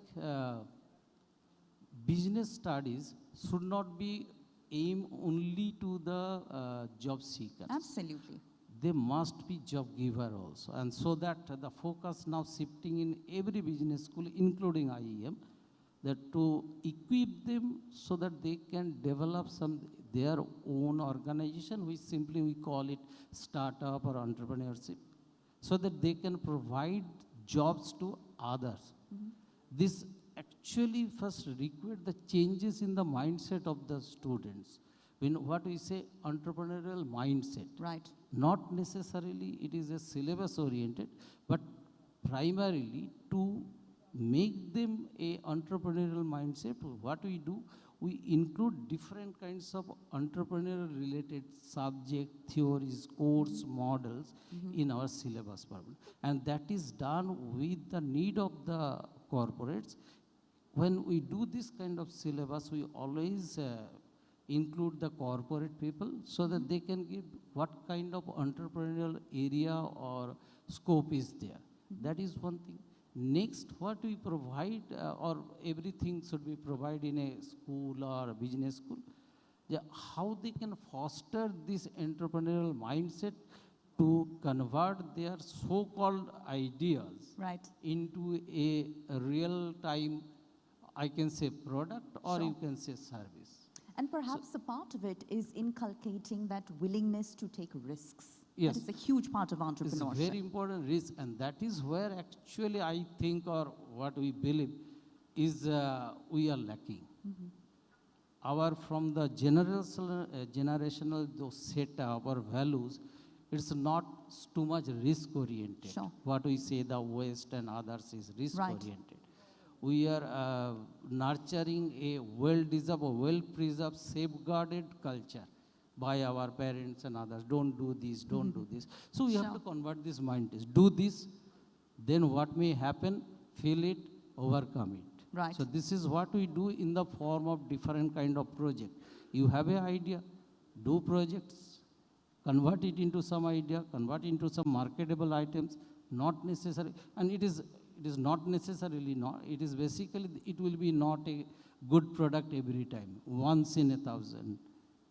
business studies should not be aimed only to the job seekers. Absolutely. They must be job giver also. And so that the focus now shifting in every business school, including IEM, that to equip them so that they can develop their own organization, which simply we call it startup or entrepreneurship, so that they can provide jobs to others. This actually first requires the changes in the mindset of the students. When what we say entrepreneurial mindset. Right. Not necessarily it is a syllabus oriented, but primarily to make them a entrepreneurial mindset. What we do, we include different kinds of entrepreneurial related subject, theories, course, models in our syllabus. And that is done with the need of the corporates. When we do this kind of syllabus, we always include the corporate people so that they can give what kind of entrepreneurial area or scope is there. That is one thing. Next, what we provide, or everything should be provided in a school or a business school, how they can foster this entrepreneurial mindset to convert their so-called ideas into a real-time, I can say, product, or you can say service. And perhaps a part of it is inculcating that willingness to take risks. Yes. That is a huge part of entrepreneurship. It's a very important risk, and that is where actually I think, or what we believe, is we are lacking. From the generational those setup or values, it's not too much risk-oriented. Sure. What we say, the West and others is risk-oriented. We are nurturing a well-deserved, well-preserved, safeguarded culture by our parents and others. Don't do this, don't do this. So we have to convert this mindset. Do this, then what may happen, feel it, overcome it. Right. So this is what we do in the form of different kind of project. You have an idea, do projects, convert it into some idea, convert it into some marketable items, not necessary, and it is not necessarily not, it is basically, it will be not a good product every time, once in 1,000.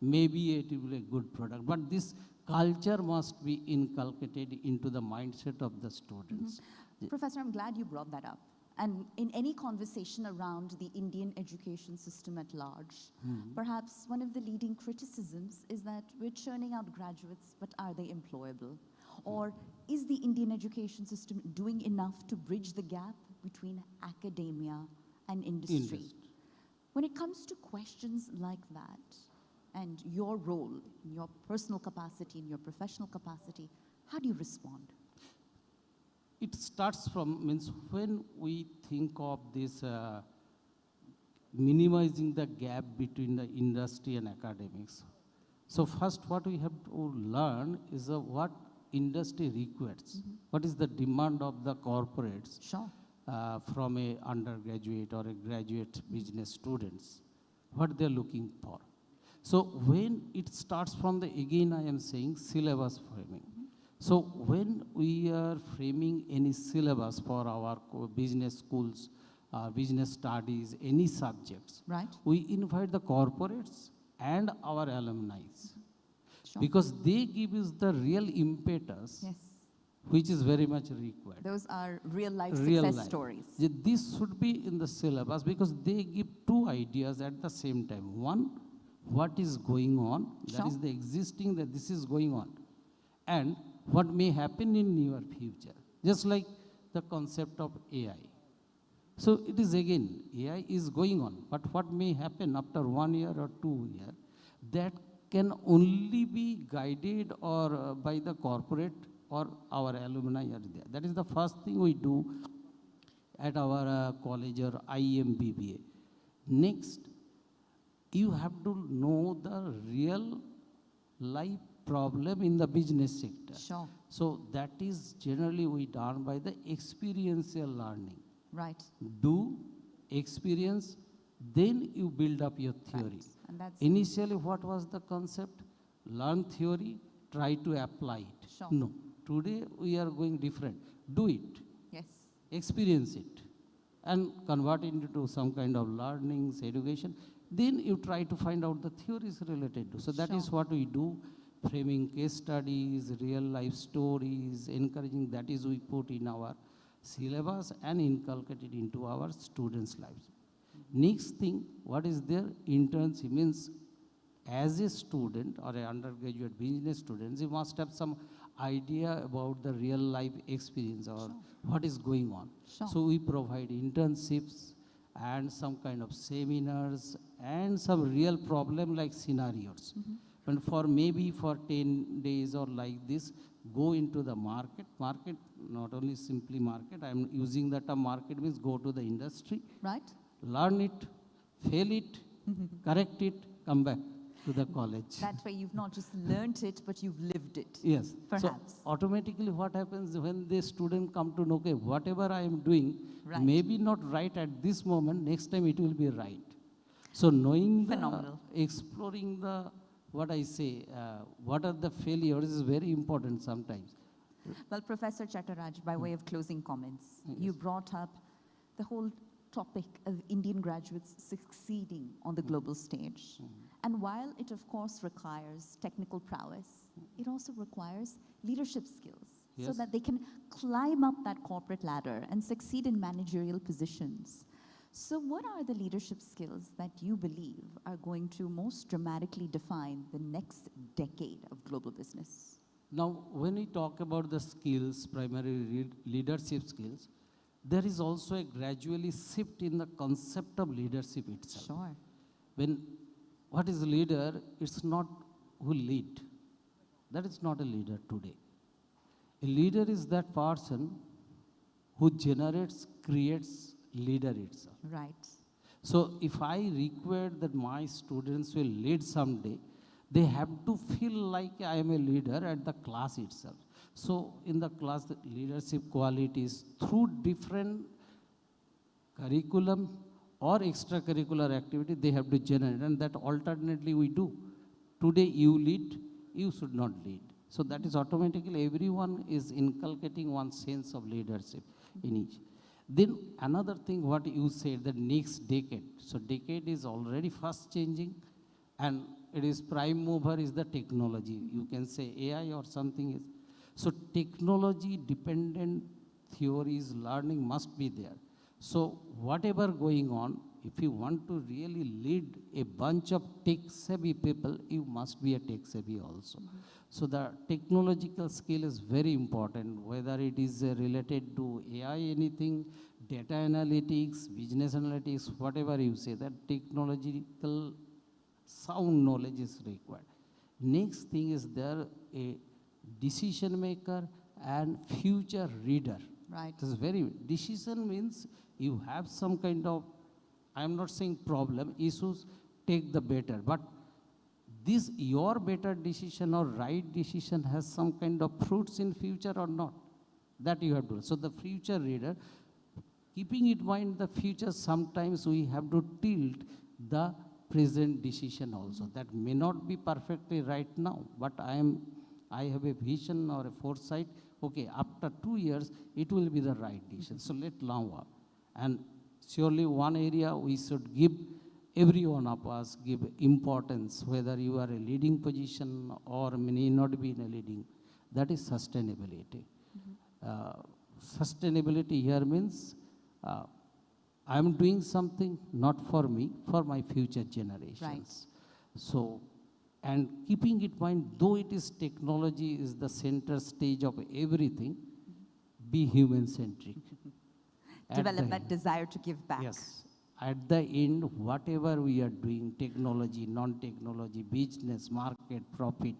Maybe it will be a good product, but this culture must be inculcated into the mindset of the students. Professor, I'm glad you brought that up. And in any conversation around the Indian education system at large, perhaps one of the leading criticisms is that we're churning out graduates, but are they employable? Or is the Indian education system doing enough to bridge the gap between academia and industry? When it comes to questions like that, and your role, in your personal capacity, in your professional capacity, how do you respond? It starts from, means when we think of this minimizing the gap between the industry and academics. So first what we have to learn is what industry requires. What is the demand of the corporates from a undergraduate or a graduate business students, what they're looking for. So when it starts from the, again I am saying, syllabus framing. So when we are framing any syllabus for our business schools, business studies, any subjects, we invite the corporates and our alumni. Because they give us the real impetus, which is very much required. Those are real-life success stories. This should be in the syllabus because they give two ideas at the same time. One, what is going on, that is the existing, that this is going on, and what may happen in near future, just like the concept of AI. So it is again, AI is going on, but what may happen after 1 year or 2 years, that can only be guided or by the corporate or our alumni are there. That is the first thing we do at our college or IMBBA. Next, you have to know the real life problem in the business sector. So that is generally we done by the experiential learning. Do, experience, then you build up your theory. Initially, what was the concept? Learn theory, try to apply it. No. Today, we are going different. Do it. Experience it. And convert it into some kind of learnings, education. Then you try to find out the theories related to. So that is what we do. Framing case studies, real life stories, encouraging, that is we put in our syllabus and inculcated into our students' lives. Next thing, what is there? Internship means as a student or an undergraduate business student, you must have some idea about the real life experience or what is going on. So we provide internships and some kind of seminars and some real problem like scenarios. And for maybe for 10 days or like this, go into the market. Market, not only simply market, I'm using the term market means go to the industry, Right? learn it, fail it, correct it, come back to the college. That way you've not just learnt it, but you've lived it. Yes. Perhaps. So automatically what happens when the student come to know, okay, whatever I am doing, Right. maybe not right at this moment, next time it will be right. So knowing Phenomenal. exploring the, what I say, what are the failures is very important sometimes. Well, Professor Chattaraj, by way of closing comments, you brought up the whole topic of Indian graduates succeeding on the global stage. And while it, of course, requires technical prowess, it also requires leadership skills so Yes. that they can climb up that corporate ladder and succeed in managerial positions. So what are the leadership skills that you believe are going to most dramatically define the next decade of global business? Now, when we talk about the skills, primary leadership skills, there is also a gradually shift in the concept of leadership itself. Sure. When what is a leader, it's not who lead. That is not a leader today. A leader is that person who generates, creates leader itself. Right. So if I require that my students will lead someday, they have to feel like I am a leader at the class itself. So in the class, the leadership qualities through different curriculum or extracurricular activity, they have to generate, and that alternately we do. Today you lead, you should not lead. So that is automatically everyone is inculcating one sense of leadership in each. Then another thing what you said, the next decade. So decade is already fast changing, and it is prime mover is the technology. You can say AI or something is. So technology dependent theories, learning must be there. So whatever going on, if you want to really lead a bunch of tech-savvy people, you must be a tech-savvy also. So the technological skill is very important, whether it is related to AI, anything, data analytics, business analytics, whatever you say, that technological sound knowledge is required. Next thing is there a decision maker and future reader. Right. This is very, decision means you have some kind of, I'm not saying problem, issues, take the better. But this, your better decision or right decision has some kind of fruits in future or not. That you have to do. So the future reader, keeping in mind the future, sometimes we have to tilt the present decision also. That may not be perfectly right now, but I have a vision or a foresight, okay, after 2 years, it will be the right decision. So let now up. And surely one area we should give, every one of us give importance, whether you are a leading position or may not be in a leading, that is sustainability. Sustainability here means I am doing something not for me, for my future generations. Right. So, and keeping in mind, though it is technology is the center stage of everything, be human-centric. Develop that desire to give back. Yes. At the end, whatever we are doing, technology, non-technology, business, market, profit,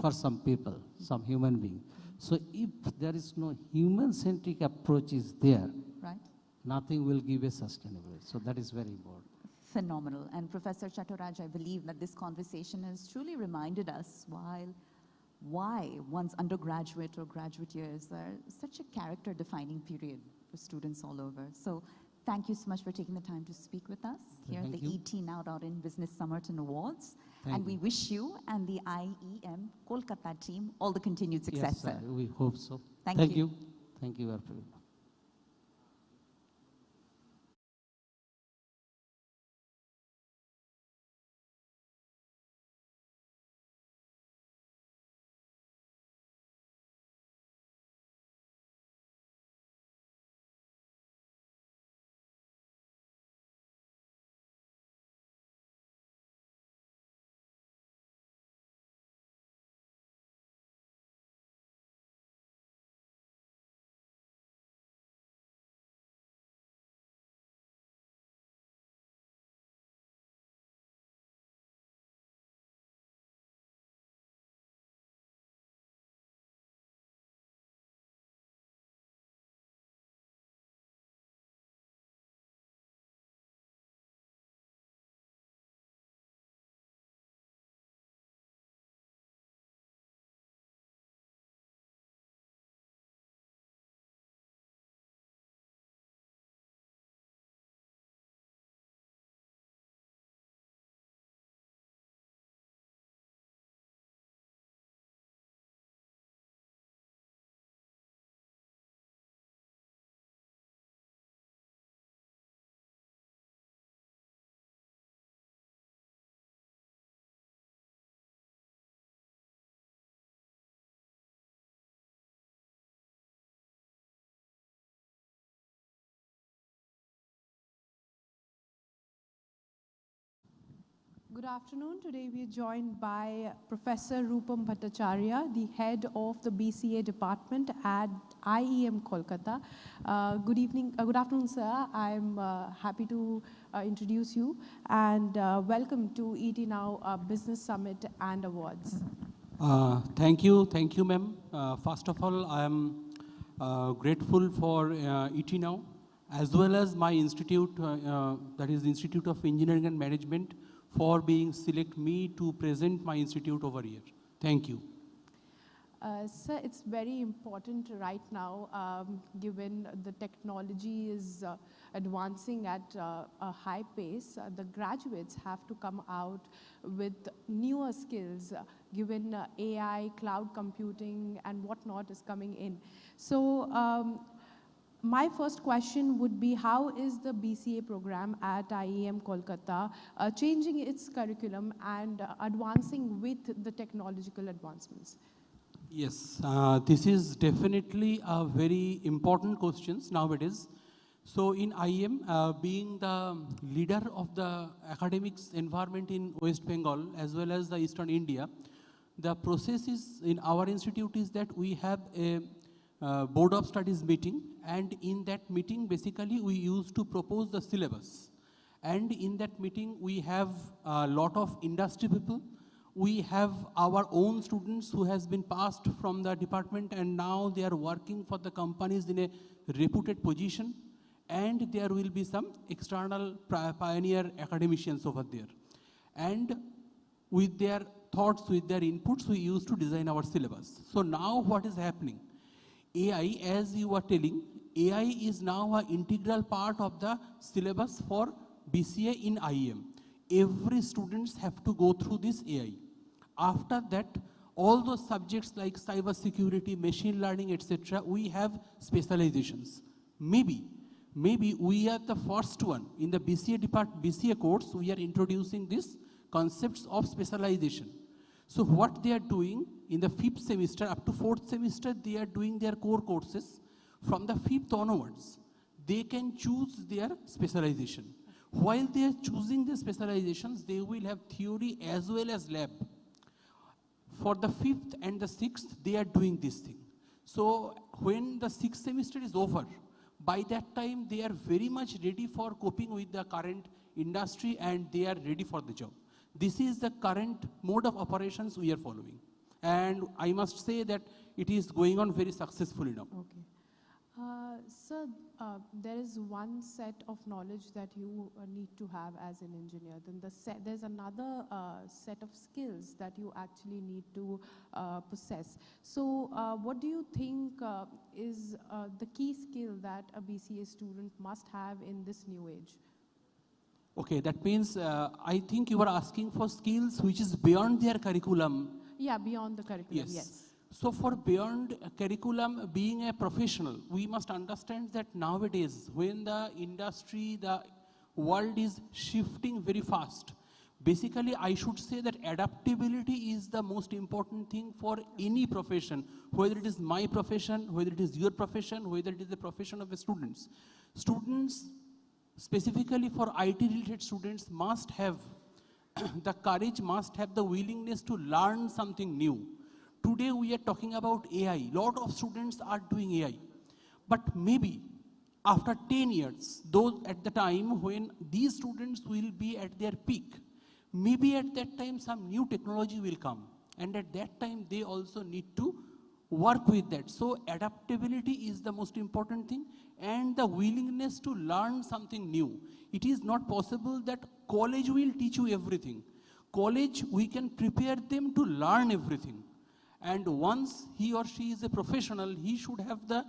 for some people, some human being. So if there is no human-centric approach is there, Right. nothing will give a sustainability. So that is very important. Phenomenal. And Professor Chattaraj, I believe that this conversation has truly reminded us why one's undergraduate or graduate years are such a character-defining period for students all over. So thank you so much for taking the time to speak with us here at Thank the you. ET Now.in Business Summit and Awards. Thank And we you. wish you and the IEM Kolkata team all the continued success, Yes, sir. we hope so. Thank Thank you. you. Thank you, everyone. Good afternoon. Today we are joined by Professor Rupam Bhattacharya, the head of the BCA department at IEM Kolkata. Good afternoon, sir. I'm happy to introduce you and welcome to ET Now Business Summit and Awards. Thank you, ma'am. First of all, I am grateful for ET Now, as well as my institute, that is the Institute of Engineering and Management, for being select me to present my institute over here. Thank you. Sir, it's very important right now, given the technology is advancing at a high pace. The graduates have to come out with newer skills, given AI, cloud computing, and whatnot is coming in. So, my first question would be, how is the BCA program at IEM Kolkata changing its curriculum and advancing with the technological advancements? Yes, this is definitely a very important question nowadays. So in IEM, being the leader of the academics environment in West Bengal as well as the Eastern India, the process is in our institute is that we have a board of studies meeting, and in that meeting basically we used to propose the syllabus, and in that meeting we have a lot of industry people. We have our own students who has been passed from the department and now they are working for the companies in a reputed position, and there will be some external pioneer academicians over there, and with their thoughts, with their inputs, we used to design our syllabus. So now what is happening? AI, as you were telling, AI is now an integral part of the syllabus for BCA in IEM. Every students have to go through this AI. After that, all those subjects like cyber security, machine learning, etc., we have specializations. Maybe we are the first one in the BCA course, we are introducing these concepts of specialization. So what they are doing in the 5th semester up to 4th semester, they are doing their core courses. From the 5th onwards, they can choose their specialization. While they are choosing their specializations, they will have theory as well as lab. For the 5th and the 6th, they are doing this thing. So when the 6th semester is over, by that time, they are very much ready for coping with the current industry and they are ready for the job. This is the current mode of operations we are following. And I must say that it is going on very successfully now. Okay. Sir, there is one set of knowledge that you need to have as an engineer. Then there's another set of skills that you actually need to possess. So what do you think is the key skill that a BCA student must have in this new age? Okay, that means I think you are asking for skills which is beyond their curriculum. Yeah, beyond the curriculum, yes. So for beyond curriculum, being a professional, we must understand that nowadays, when the industry, the world is shifting very fast, basically I should say that adaptability is the most important thing for any profession, whether it is my profession, whether it is your profession, whether it is the profession of the students. Students, specifically for IT-related students, must have the courage, must have the willingness to learn something new. Today we are talking about AI. Lot of students are doing AI. But maybe after 10 years, those at the time when these students will be at their peak, maybe at that time some new technology will come. And at that time they also need to work with that. So adaptability is the most important thing, and the willingness to learn something new. It is not possible that college will teach you everything. College, we can prepare them to learn everything. And once he or she is a professional, he should have the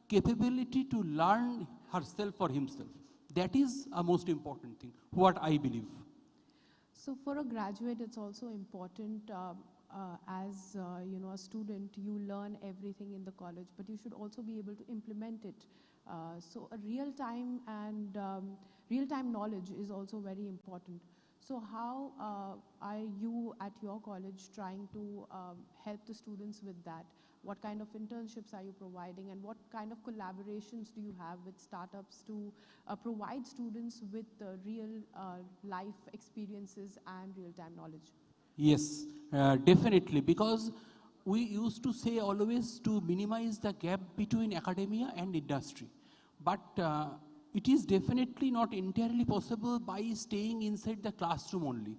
capability to learn herself or himself. That is a most important thing, what I believe. So for a graduate, it's also important as a student, you learn everything in the college, but you should also be able to implement it. So a real-time and real-time knowledge is also very important. So how are you at your college trying to help the students with that? What kind of internships are you providing, and what kind of collaborations do you have with startups to provide students with real life experiences and real-time knowledge? Yes, definitely, because we used to say always to minimize the gap between academia and industry. But it is definitely not entirely possible by staying inside the classroom only.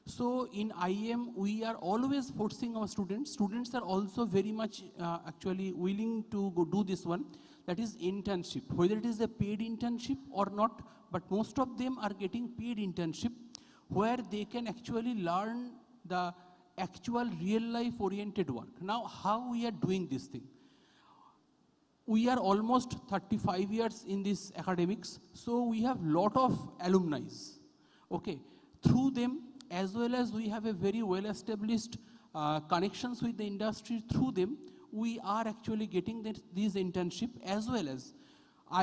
So in IM, we are always forcing our students. Students are also very much actually willing to go do this one. That is internship, whether it is a paid internship or not, but most of them are getting paid internship where they can actually learn the actual real life oriented work. Now, how we are doing this thing? We are almost 35 years in this academics, so we have lot of alumni. Okay, through them, as well as we have a very well established connections with the industry through them, we are actually getting these internship, as well as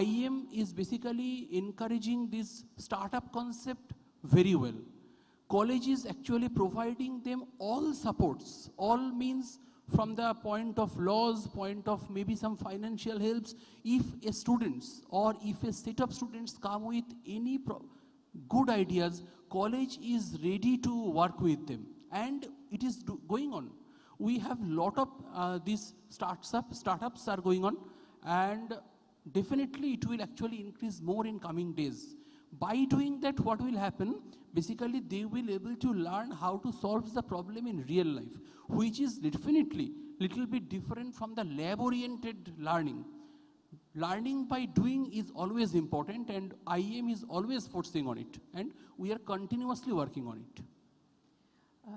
IM is basically encouraging this startup concept very well. College is actually providing them all supports, all means from the point of laws, point of maybe some financial helps. If a students or if a set of students come with any good ideas, college is ready to work with them, and it is going on. We have lot of these startups are going on, and definitely it will actually increase more in coming days. By doing that, what will happen? Basically, they will able to learn how to solve the problem in real life, which is definitely little bit different from the lab-oriented learning. Learning by doing is always important, and IM is always forcing on it, and we are continuously working on it.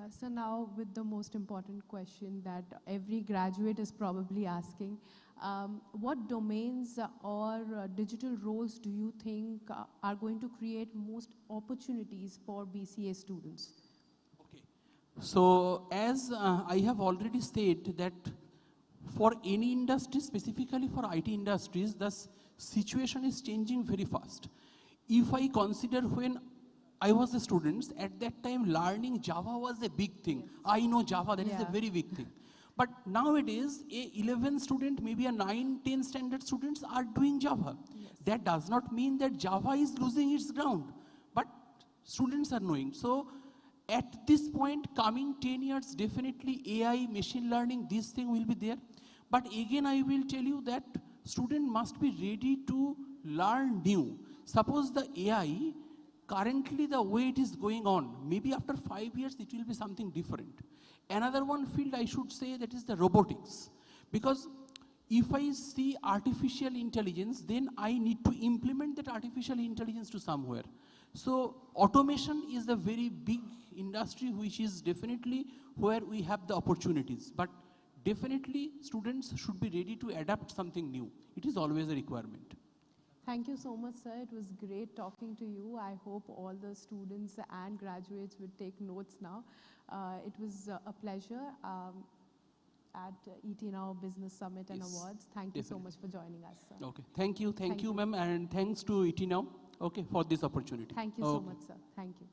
So now with the most important question that every graduate is probably asking, what domains or digital roles do you think are going to create most opportunities for BCA students? Okay. So as I have already said that for any industry, specifically for IT industries, the situation is changing very fast. If I consider when I was a student, at that time learning Java was a big thing. Yes. I know Java, that is a very big thing. But nowadays, a 11 student, maybe a 9, 10 standard students are doing Java. Yes. That does not mean that Java is losing its ground, but students are knowing. So at this point, coming 10 years, definitely AI, machine learning, this thing will be there. But again, I will tell you that student must be ready to learn new. Suppose the AI, currently the way it is going on, maybe after 5 years, it will be something different. Another one field I should say, that is the robotics. Because if I see artificial intelligence, then I need to implement that artificial intelligence to somewhere. So automation is a very big industry, which is definitely where we have the opportunities. But definitely students should be ready to adapt something new. It is always a requirement. Thank you so much, sir. It was great talking to you. I hope all the students and graduates will take notes now. It was a pleasure at ET Now Business Summit and Awards. Thank you so much for joining us, sir. Okay. Thank you, ma'am, and thanks to ET Now, for this opportunity. Thank you so much, sir. Thank you.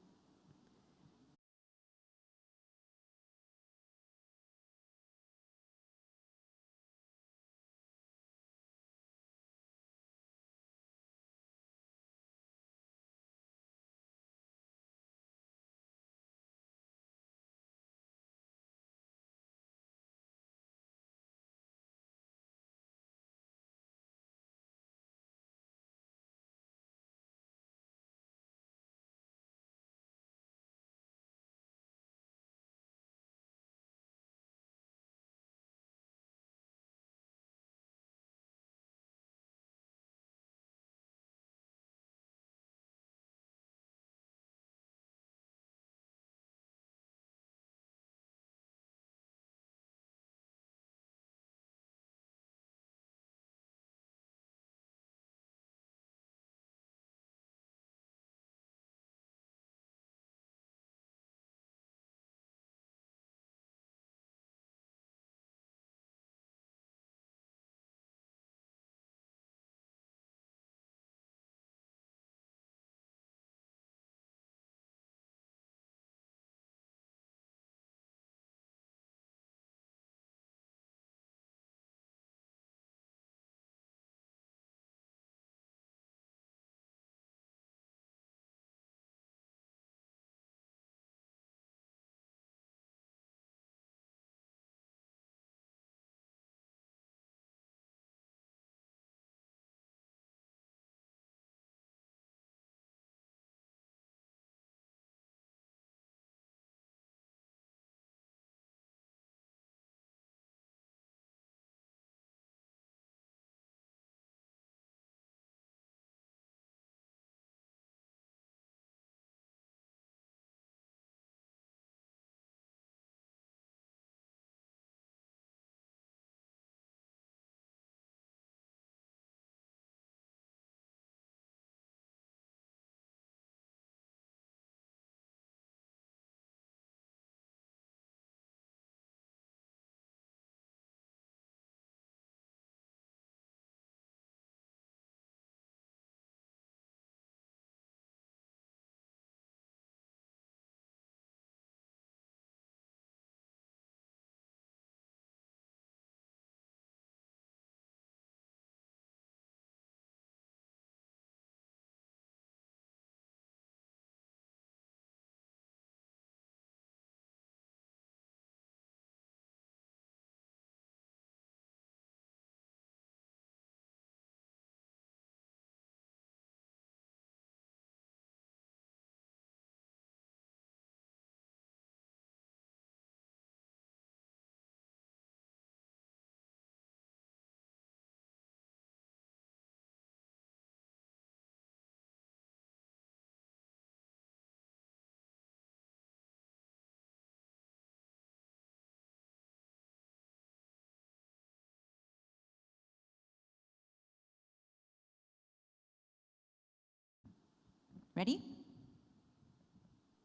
Ready?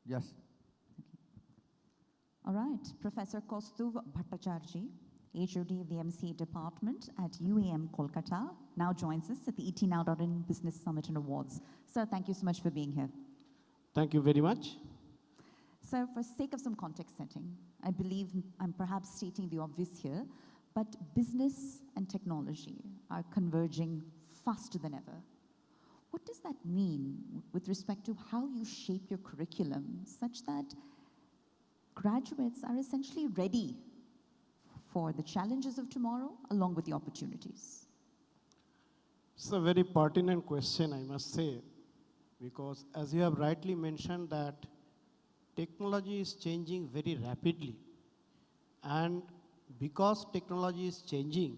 Yes. All right. Professor Kaustuv Bhattacharjee, HOD of the MCA department at UAM Kolkata, now joins us at the ETNow.in Business Summit and Awards. Sir, thank you so much for being here. Thank you very much. So for sake of some context setting, I believe I'm perhaps stating the obvious here, but business and technology are converging faster than ever. What does that mean with respect to how you shape your curriculum such that graduates are essentially ready for the challenges of tomorrow along with the opportunities? It's a very pertinent question, I must say, because as you have rightly mentioned that technology is changing very rapidly, and because technology is changing,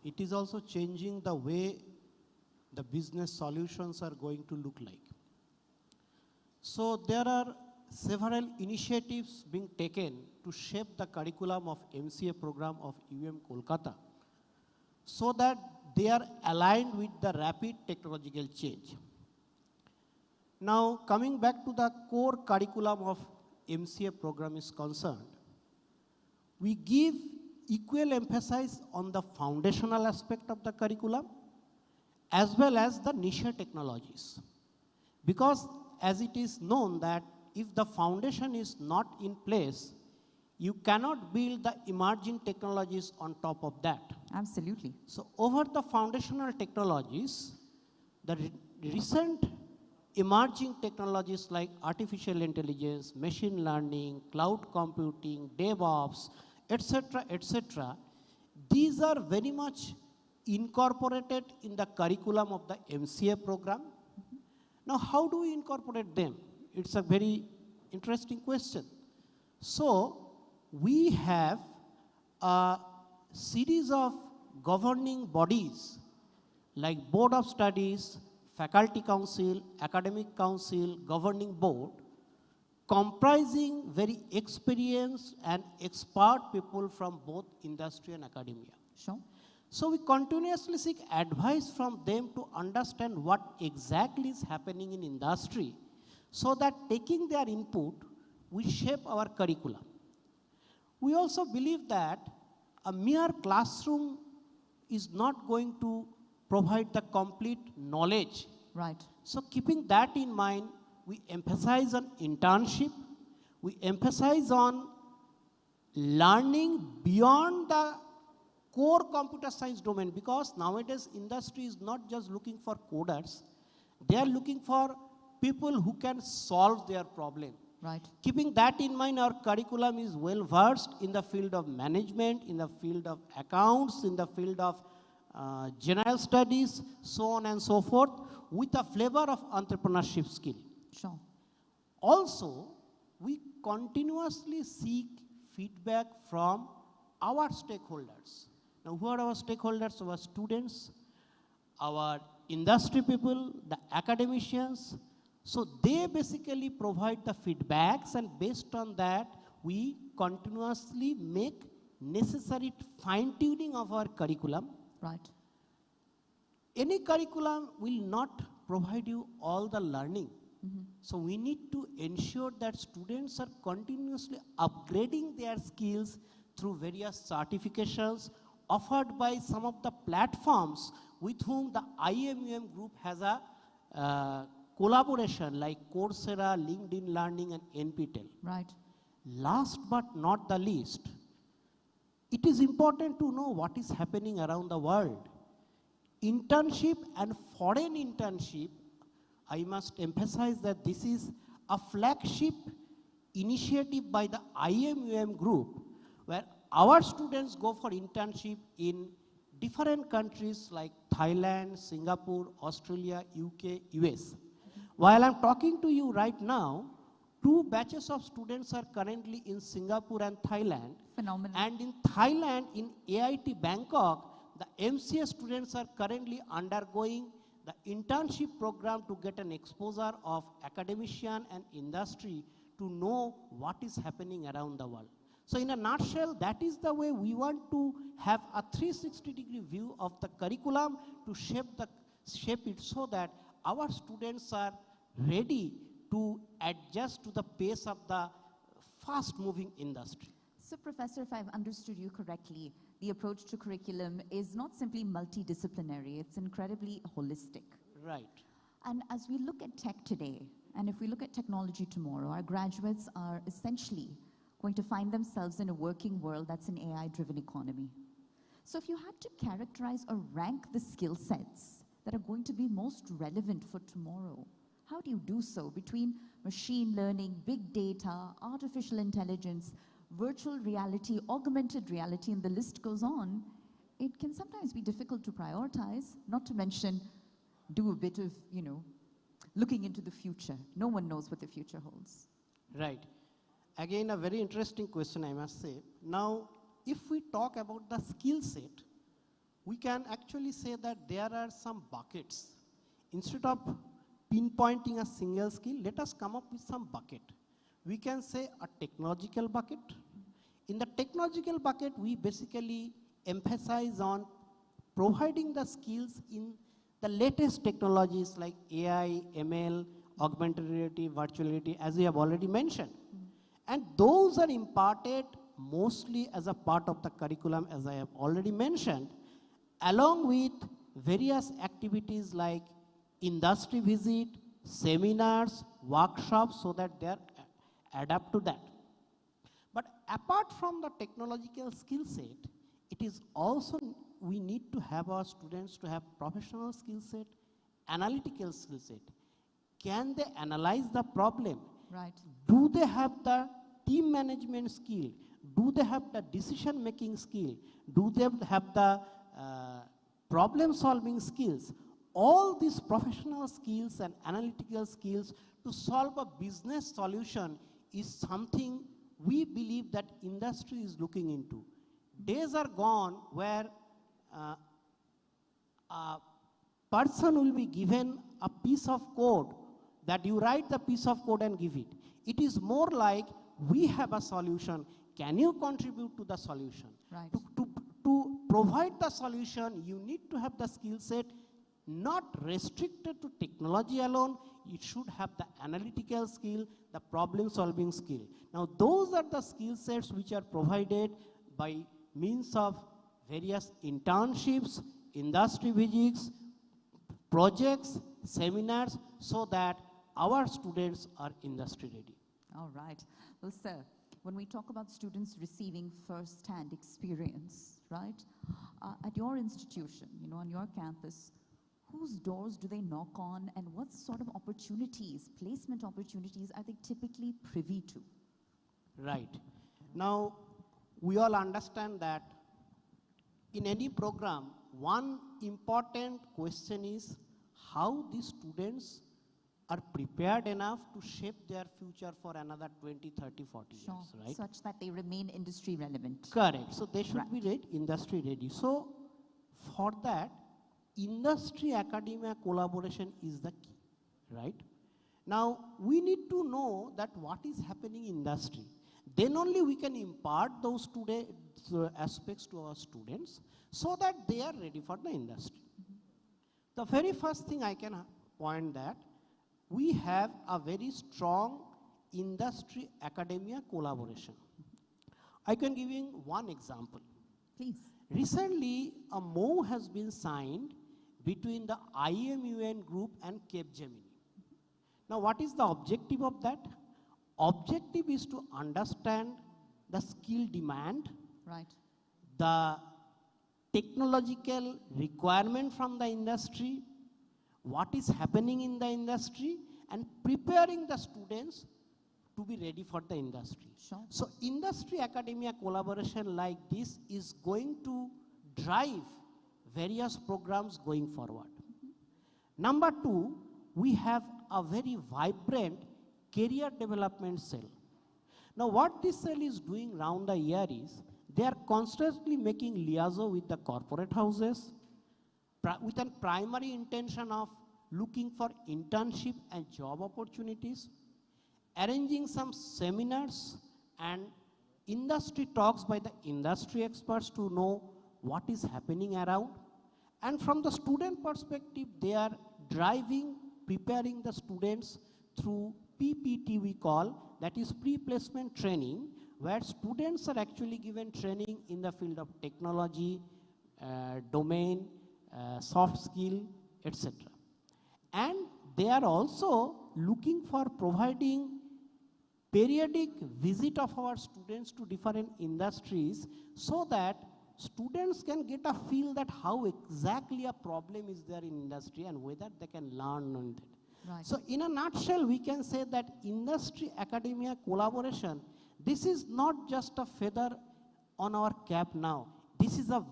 it is also changing the way the business solutions are going to look like. So there are several initiatives being taken to shape the curriculum of MCA program of UM Kolkata so that they are aligned with the rapid technological change. Now, coming back to the core curriculum of MCA program is concerned, we give equal emphasis on the foundational aspect of the curriculum as well as the niche technologies. Because as it is known that if the foundation is not in place, you cannot build the emerging technologies on top of that. Absolutely. So over the foundational technologies, the recent emerging technologies like artificial intelligence, machine learning, cloud computing, DevOps, etc., these are very much incorporated in the curriculum of the MCA program. Now, how do we incorporate them? It's a very interesting question. So, we have a series of governing bodies like Board of Studies, Faculty Council, Academic Council, Governing Board, comprising very experienced and expert people from both industry and academia. Sure. So we continuously seek advice from them to understand what exactly is happening in industry, so that taking their input, we shape our curriculum. We also believe that a mere classroom is not going to provide the complete knowledge. Right. So keeping that in mind, we emphasize on internship, we emphasize on learning beyond the core computer science domain, because nowadays industry is not just looking for coders, they are looking for people who can solve their problem. Right. Keeping that in mind, our curriculum is well versed in the field of management, in the field of accounts, in the field of general studies, so on and so forth, with a flavor of entrepreneurship skill. Sure. Also, we continuously seek feedback from our stakeholders. Now, who are our stakeholders? Our students, our industry people, the academicians. So they basically provide the feedbacks, and based on that, we continuously make necessary fine-tuning of our curriculum. Right. Any curriculum will not provide you all the learning. So we need to ensure that students are continuously upgrading their skills through various certifications offered by some of the platforms with whom the IMUM group has a collaboration, like Coursera, LinkedIn Learning, and NPTEL. Right. Last but not the least, it is important to know what is happening around the world. Internship and foreign internship, I must emphasize that this is a flagship initiative by the IMUM group, where our students go for internship in different countries like Thailand, Singapore, Australia, UK, US. While I'm talking to you right now, 2 batches of students are currently in Singapore and Thailand. Phenomenal. And in Thailand, in AIT Bangkok, the MCA students are currently undergoing the internship program to get an exposure of academician and industry to know what is happening around the world. So in a nutshell, that is the way we want to have a 360-degree view of the curriculum to shape it so that our students are ready to adjust to the pace of the fast-moving industry. So, Professor, if I've understood you correctly, the approach to curriculum is not simply multidisciplinary, it's incredibly holistic. Right. And as we look at tech today, and if we look at technology tomorrow, our graduates are essentially going to find themselves in a working world that's an AI-driven economy. So if you had to characterize or rank the skill sets that are going to be most relevant for tomorrow, how do you do so between machine learning, big data, artificial intelligence, virtual reality, augmented reality, and the list goes on? It can sometimes be difficult to prioritize, not to mention do a bit of, looking into the future. No one knows what the future holds. Right. Again, a very interesting question, I must say. Now, if we talk about the skill set, we can actually say that there are some buckets. Instead of pinpointing a single skill, let us come up with some bucket. We can say a technological bucket. In the technological bucket, we basically emphasize on providing the skills in the latest technologies like AI, ML, augmented reality, virtual reality, as we have already mentioned. And those are imparted mostly as a part of the curriculum, as I have already mentioned, along with various activities like industry visit, seminars, workshops, so that they are adapt to that. But apart from the technological skill set, it is also, we need to have our students to have professional skill set, analytical skill set. Can they analyze the problem? Right. Do they have the team management skill? Do they have the decision making skill? Do they have the problem solving skills? All these professional skills and analytical skills to solve a business solution is something we believe that industry is looking into. Days are gone where a person will be given a piece of code that you write the piece of code and give it. It is more like we have a solution. Can you contribute to the solution? Right. To provide the solution, you need to have the skill set not restricted to technology alone. It should have the analytical skill, the problem solving skill. Now those are the skill sets which are provided by means of various internships, industry visits, projects, seminars, so that our students are industry ready. All right. Well, sir, when we talk about students receiving first-hand experience, right, at your institution, on your campus, whose doors do they knock on, and what sort of opportunities, placement opportunities, are they typically privy to? Right. Now, we all understand that in any program, one important question is how the students are prepared enough to shape their future for another 20, 30, 40 Sure. years, right? Such that they remain industry relevant. Correct. So they should be industry ready. So for that, industry academia collaboration is the key, right? Now we need to know that what is happening in industry. Then only we can impart those aspects to our students so that they are ready for the industry. The very first thing I can point that we have a very strong industry academia collaboration. I can give you one example. Please. Recently, a MOU has been signed between the IMUN group and Capgemini. Now, what is the objective of that? Objective is to understand the skill demand, right, the technological requirement from the industry, what is happening in the industry, and preparing the students to be ready for the industry. Sure. So industry academia collaboration like this is going to drive various programs going forward. Number two, we have a very vibrant career development cell. Now what this cell is doing round the year is, they are constantly making liaison with the corporate houses with a primary intention of looking for internship and job opportunities, arranging some seminars and industry talks by the industry experts to know what is happening around. And from the student perspective, they are driving preparing the students through PPT we call, that is pre-placement training, where students are actually given training in the field of technology, domain, soft skill, etc. And they are also looking for providing periodic visit of our students to different industries so that students can get a feel that how exactly a problem is there in industry and whether they can learn on that. Right. So in a nutshell, we can say that industry academia collaboration, this is not just a feather on our cap now. This is a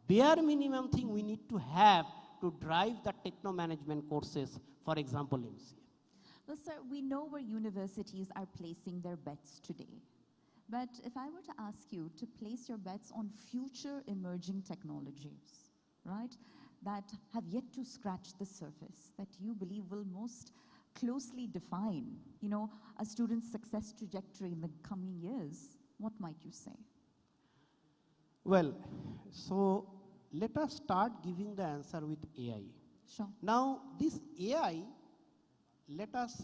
bare minimum thing we need to have to drive the techno management courses, for example, MCA. Well, sir, we know where universities are placing their bets today. But if I were to ask you to place your bets on future emerging technologies, right, that have yet to scratch the surface, that you believe will most closely define, a student's success trajectory in the coming years, what might you say? Well, so let us start giving the answer with AI. Sure. Now, this AI, let us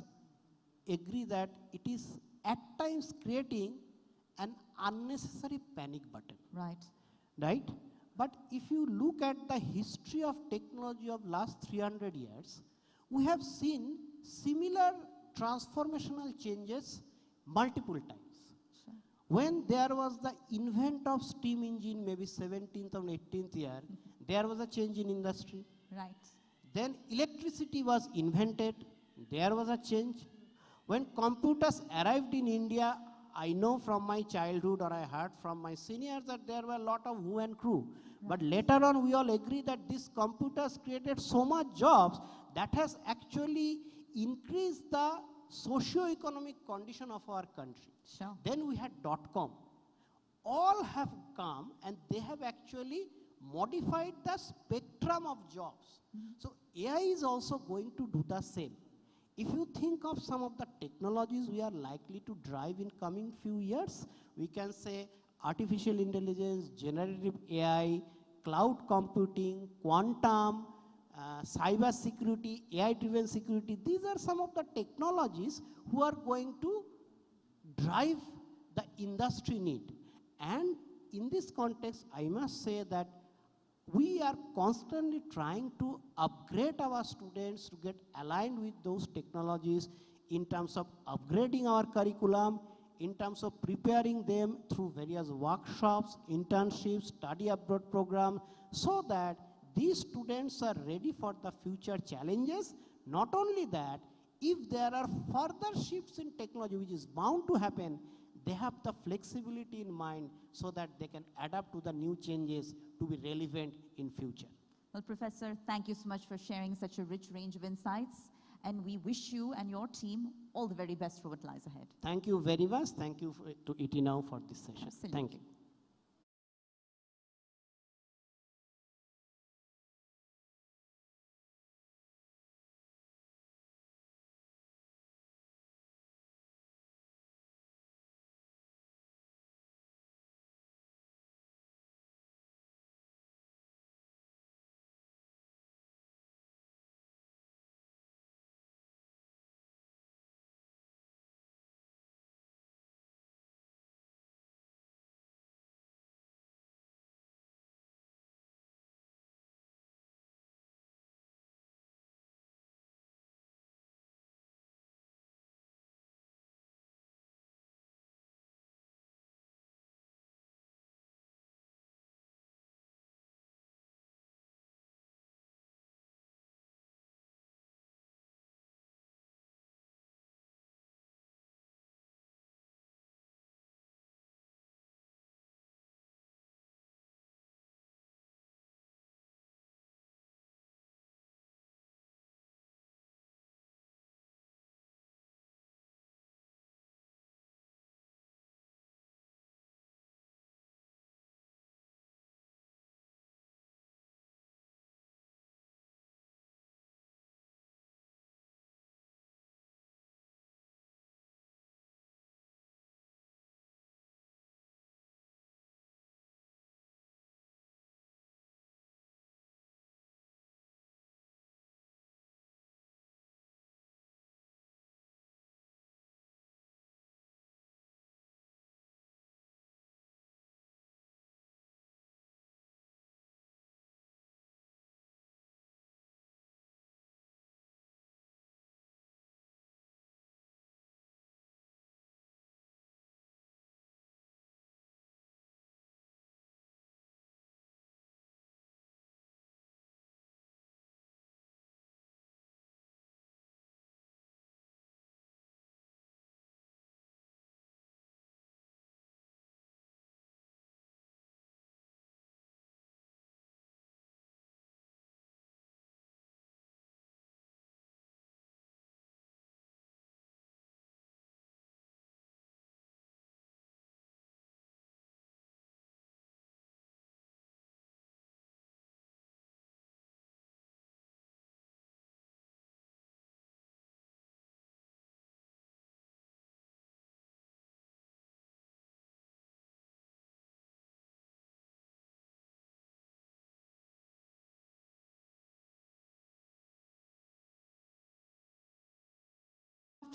agree that it is at times creating an unnecessary panic button. Right. Right? But if you look at the history of technology of last 300 years, we have seen similar transformational changes multiple times. Sure. When there was the invent of steam engine, maybe 17th or 18th year, there was a change in industry. Right. Then electricity was invented, there was a change. When computers arrived in India, I know from my childhood or I heard from my seniors that there were a lot of who and crew. But later on we all agree that these computers created so much jobs that has actually increased the socio-economic condition of our country. Sure. Then we had .com. All have come and they have actually modified the spectrum of jobs. So AI is also going to do the same. If you think of some of the technologies we are likely to drive in coming few years, we can say artificial intelligence, generative AI, cloud computing, quantum, cyber security, AI-driven security. These are some of the technologies who are going to drive the industry need. And in this context, I must say that we are constantly trying to upgrade our students to get aligned with those technologies in terms of upgrading our curriculum, in terms of preparing them through various workshops, internships, study abroad program, so that these students are ready for the future challenges. Not only that, if there are further shifts in technology which is bound to happen, they have the flexibility in mind so that they can adapt to the new changes to be relevant in future. Well, Professor, thank you so much for sharing such a rich range of insights. And we wish you and your team all the very best for what lies ahead. Thank you very much. Thank you to ET Now for this session. Absolutely. Thank you.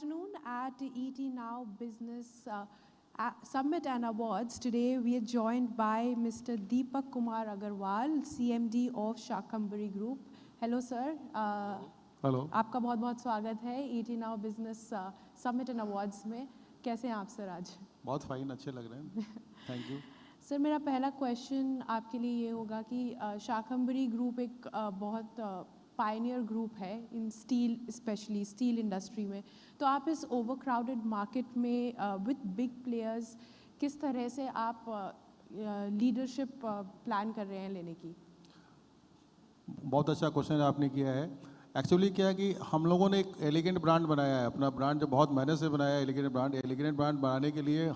afternoon at ET Now Business Summit and Awards. Today we are joined by Mr. Deepak Kumar Agarwal, CMD of Shakambari Group. Hello sir. Hello आपका बहुत बहुत स्वागत है ET Now Business Summit and Awards में. कैसे हैं आप sir आज? बहुत फाइन, अच्छे लग रहे हैं, थैंक यू। सर मेरा पहला क्वेश्चन आपके लिए ये होगा कि शाकंभरी ग्रुप एक बहुत पायनियर ग्रुप है इन स्टील, स्पेशली स्टील इंडस्ट्री में. तो आप इस ओवरक्राउडेड मार्केट में विद बिग प्लेयर्स किस तरह से आप लीडरशिप प्लान कर रहे हैं लेने की? बहुत अच्छा क्वेश्चन आपने किया है। एक्चुअली क्या है कि हम लोगों ने एक एलिगेंट ब्रांड बनाया है, अपना ब्रांड जो बहुत मेहनत से बनाया है। एलिगेंट ब्रांड बनाने के लिए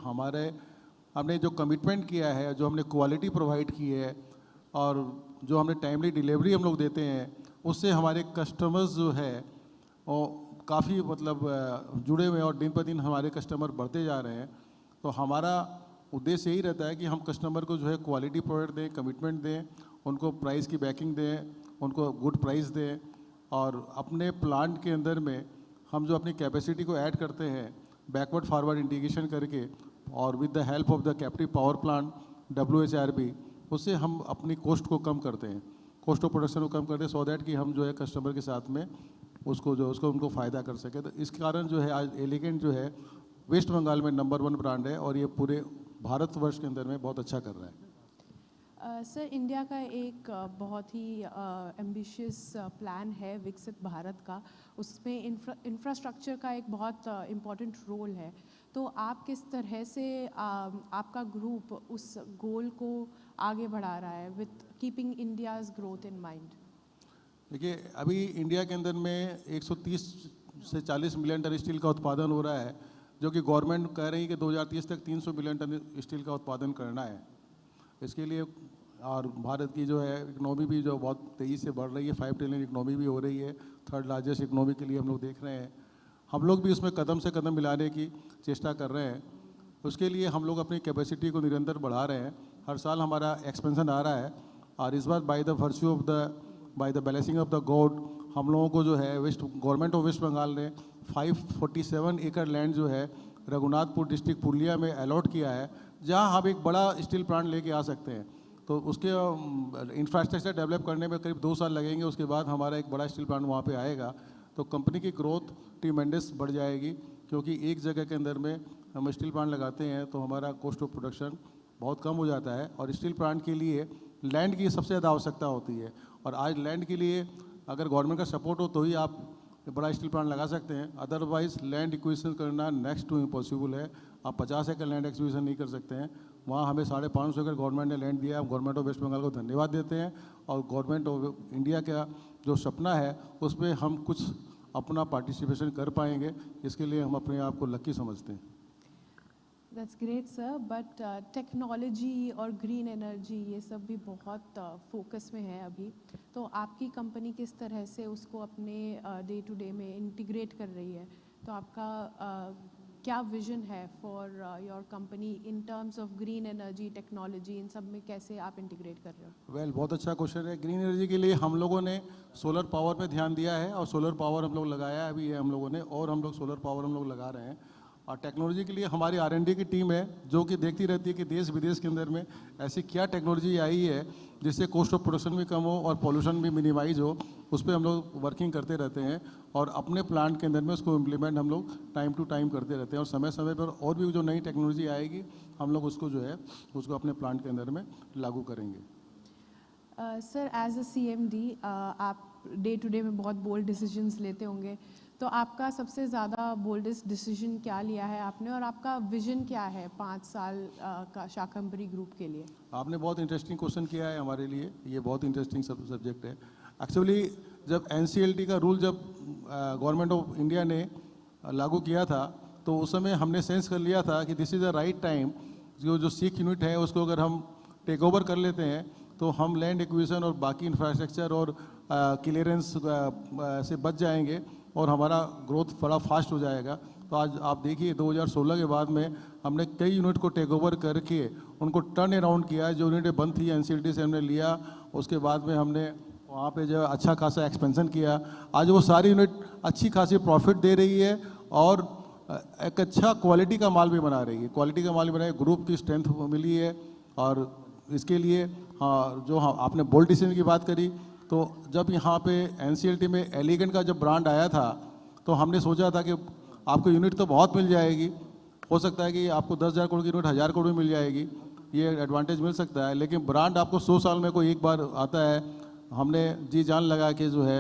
हमने जो कमिटमेंट किया है, जो हमने क्वालिटी प्रोवाइड की है और जो हमने टाइमली डिलीवरी हम लोग देते हैं, उससे हमारे कस्टमर्स जो है वो काफ़ी मतलब जुड़े हुए हैं और दिन पर दिन हमारे कस्टमर बढ़ते जा रहे हैं। तो हमारा उद्देश्य यही रहता है कि हम कस्टमर को जो है क्वालिटी प्रोवाइड दें, कमिटमेंट दें, उनको प्राइस की बैकिंग दें, उनको गुड प्राइस दें और अपने प्लांट के अंदर में हम जो अपनी कैपेसिटी को ऐड करते हैं बैकवर्ड फॉरवर्ड इंटीग्रेशन करके और with the help of the captive power plant WHRB, उससे हम अपनी कॉस्ट को कम करते हैं, कॉस्ट ऑफ प्रोडक्शन को कम करते हैं, सो दैट कि हम जो है कस्टमर के साथ में उसको उनको फ़ायदा कर सके। तो इस कारण जो है आज एलिगेंट जो है वेस्ट बंगाल में नंबर 1 ब्रांड है और ये पूरे भारतवर्ष के अंदर में बहुत अच्छा कर रहा है। सर इंडिया का एक बहुत ही एम्बिशियस प्लान है विकसित भारत का, उसमें इंफ्रास्ट्रक्चर का एक बहुत इम्पोर्टेंट रोल है. तो आप किस तरह से आपका ग्रुप उस गोल को आगे बढ़ा रहा है with keeping India's growth in mind? देखिए अभी इंडिया के अंदर में 130 से 40 मिलियन टन स्टील का उत्पादन हो रहा है, जो कि गवर्नमेंट कह रही है कि 2030 तक 300 मिलियन टन स्टील का उत्पादन करना है। इसके लिए और भारत की जो है इकनॉमी भी जो बहुत तेज़ी से बढ़ रही है, 5 ट्रिलियन इकनॉमी भी हो रही है, 3rd लार्जेस्ट इकनॉमी के लिए हम लोग देख रहे हैं। हम लोग भी उसमें कदम से कदम मिलाने की चेष्टा कर रहे हैं। उसके लिए हम लोग अपनी कैपेसिटी को निरंतर बढ़ा रहे हैं। हर साल हमारा एक्सपेंशन आ रहा है और इस बार by the blessing of the God हम लोगों को जो है गवर्नमेंट ऑफ वेस्ट बंगाल ने 547 एकड़ लैंड जो है रघुनाथपुर डिस्ट्रिक्ट पुरुलिया में अलॉट किया है, जहां हम एक बड़ा स्टील प्लांट लेके आ सकते हैं। तो उसके इंफ्रास्ट्रक्चर डेवलप करने में करीब 2 साल लगेंगे, उसके बाद हमारा एक बड़ा स्टील प्लांट वहाँ पे आएगा। तो कंपनी की ग्रोथ ट्रिमेंडस बढ़ जाएगी, क्योंकि एक जगह के अंदर में हम स्टील प्लांट लगाते हैं तो हमारा कॉस्ट ऑफ प्रोडक्शन बहुत कम हो जाता है। और स्टील प्लांट के लिए लैंड की सबसे ज़्यादा आवश्यकता होती है और आज लैंड के लिए अगर गवर्नमेंट का सपोर्ट हो तो ही आप बड़ा स्टील प्लांट लगा सकते हैं, अदरवाइज लैंड एक्विजिशन करना नेक्स्ट टू इम्पॉसिबल है। आप 50 एकड़ लैंड एक्विजिशन नहीं कर सकते हैं। वहाँ हमें 550 एकड़ गवर्नमेंट ने लैंड दिया है। हम गवर्नमेंट ऑफ वेस्ट बंगाल को धन्यवाद देते हैं और गवर्नमेंट ऑफ इंडिया का जो सपना है उसमें हम कुछ अपना पार्टिसिपेशन कर पाएंगे, इसके लिए हम अपने आप को लकी समझते हैं। That's great sir, but technology और ग्रीन एनर्जी ये सब भी बहुत फोकस में है अभी, तो आपकी कंपनी किस तरह से उसको अपने डे टू डे में इंटीग्रेट कर रही है? तो आपका क्या विजन है for your company in terms of green energy, technology, इन सब में कैसे आप इंटीग्रेट कर रहे हो? वेल बहुत अच्छा क्वेश्चन है। ग्रीन एनर्जी के लिए हम लोगों ने सोलर पावर पे ध्यान दिया है और सोलर पावर हम लोग लगाया है अभी हम लोगों ने, और हम लोग सोलर पावर हम लोग लगा रहे हैं। और टेक्नोलॉजी के लिए हमारी R&D की टीम है जो कि देखती रहती है कि देश विदेश के अंदर में ऐसी क्या टेक्नोलॉजी आई है जिससे कॉस्ट ऑफ प्रोडक्शन भी कम हो और पॉल्यूशन भी मिनिमाइज हो। उस पर हम लोग वर्किंग करते रहते हैं और अपने प्लांट के अंदर में उसको इम्प्लीमेंट हम लोग टाइम टू टाइम करते रहते हैं और समय समय पर और भी जो नई टेक्नोलॉजी आएगी हम लोग उसको जो है उसको अपने प्लांट के अंदर में लागू करेंगे। सर एज अ CMD आप डे टू डे में बहुत बोल्ड डिसीजंस लेते होंगे, तो आपका सबसे ज़्यादा बोल्डेस्ट डिसीजन क्या लिया है आपने और आपका विजन क्या है 5 साल का शाकंभरी ग्रुप के लिए? आपने बहुत इंटरेस्टिंग क्वेश्चन किया है हमारे लिए, ये बहुत इंटरेस्टिंग सब्जेक्ट है। एक्चुअली जब NCLT का रूल जब गवर्नमेंट ऑफ इंडिया ने लागू किया था तो उस समय हमने सेंस कर लिया था कि this is the right time, जो सिख यूनिट है उसको अगर हम टेक ओवर कर लेते हैं तो हम लैंड एक्विजिशन और बाकी इंफ्रास्ट्रक्चर और क्लियरेंस से बच जाएंगे और हमारा ग्रोथ बड़ा फास्ट हो जाएगा। तो आज आप देखिए 2016 के बाद में हमने कई यूनिट को टेक ओवर करके उनको टर्न अराउंड किया। जो यूनिटें बंद थी NCLT से हमने लिया, उसके बाद में हमने वहाँ पे जो अच्छा खासा एक्सपेंशन किया। आज वो सारी यूनिट अच्छी खासी प्रॉफिट दे रही है और एक अच्छा क्वालिटी का माल भी बना रही है। क्वालिटी का माल भी बना, ग्रुप की स्ट्रेंथ मिली है। और इसके लिए जो आपने बोल्ड डिसीजन की बात करी, तो जब यहाँ पे NCLT में एलिगेंट का जब ब्रांड आया था, तो हमने सोचा था कि आपको यूनिट तो बहुत मिल जाएगी, हो सकता है कि आपको 10,000 करोड़ की यूनिट 1,000 करोड़ में मिल जाएगी, ये एडवांटेज मिल सकता है। लेकिन ब्रांड आपको 100 साल में कोई एक बार आता है। हमने जी जान लगा के जो है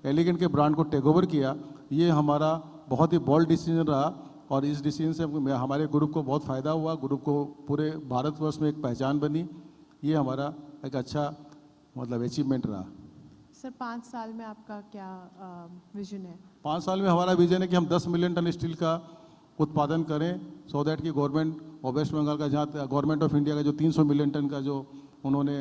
एलिगेंट के ब्रांड को टेक ओवर किया। ये हमारा बहुत ही बोल्ड डिसीजन रहा, और इस डिसीजन से हमारे ग्रुप को बहुत फ़ायदा हुआ। ग्रुप को पूरे भारतवर्ष में एक पहचान बनी। ये हमारा एक अच्छा मतलब अचीवमेंट रहा। सर 5 साल में आपका क्या विजन है? 5 साल में हमारा विजन है कि हम 10 मिलियन टन स्टील का उत्पादन करें, सो दैट कि गवर्नमेंट और वेस्ट बंगाल का, जहाँ गवर्नमेंट ऑफ इंडिया का जो 300 मिलियन टन का जो उन्होंने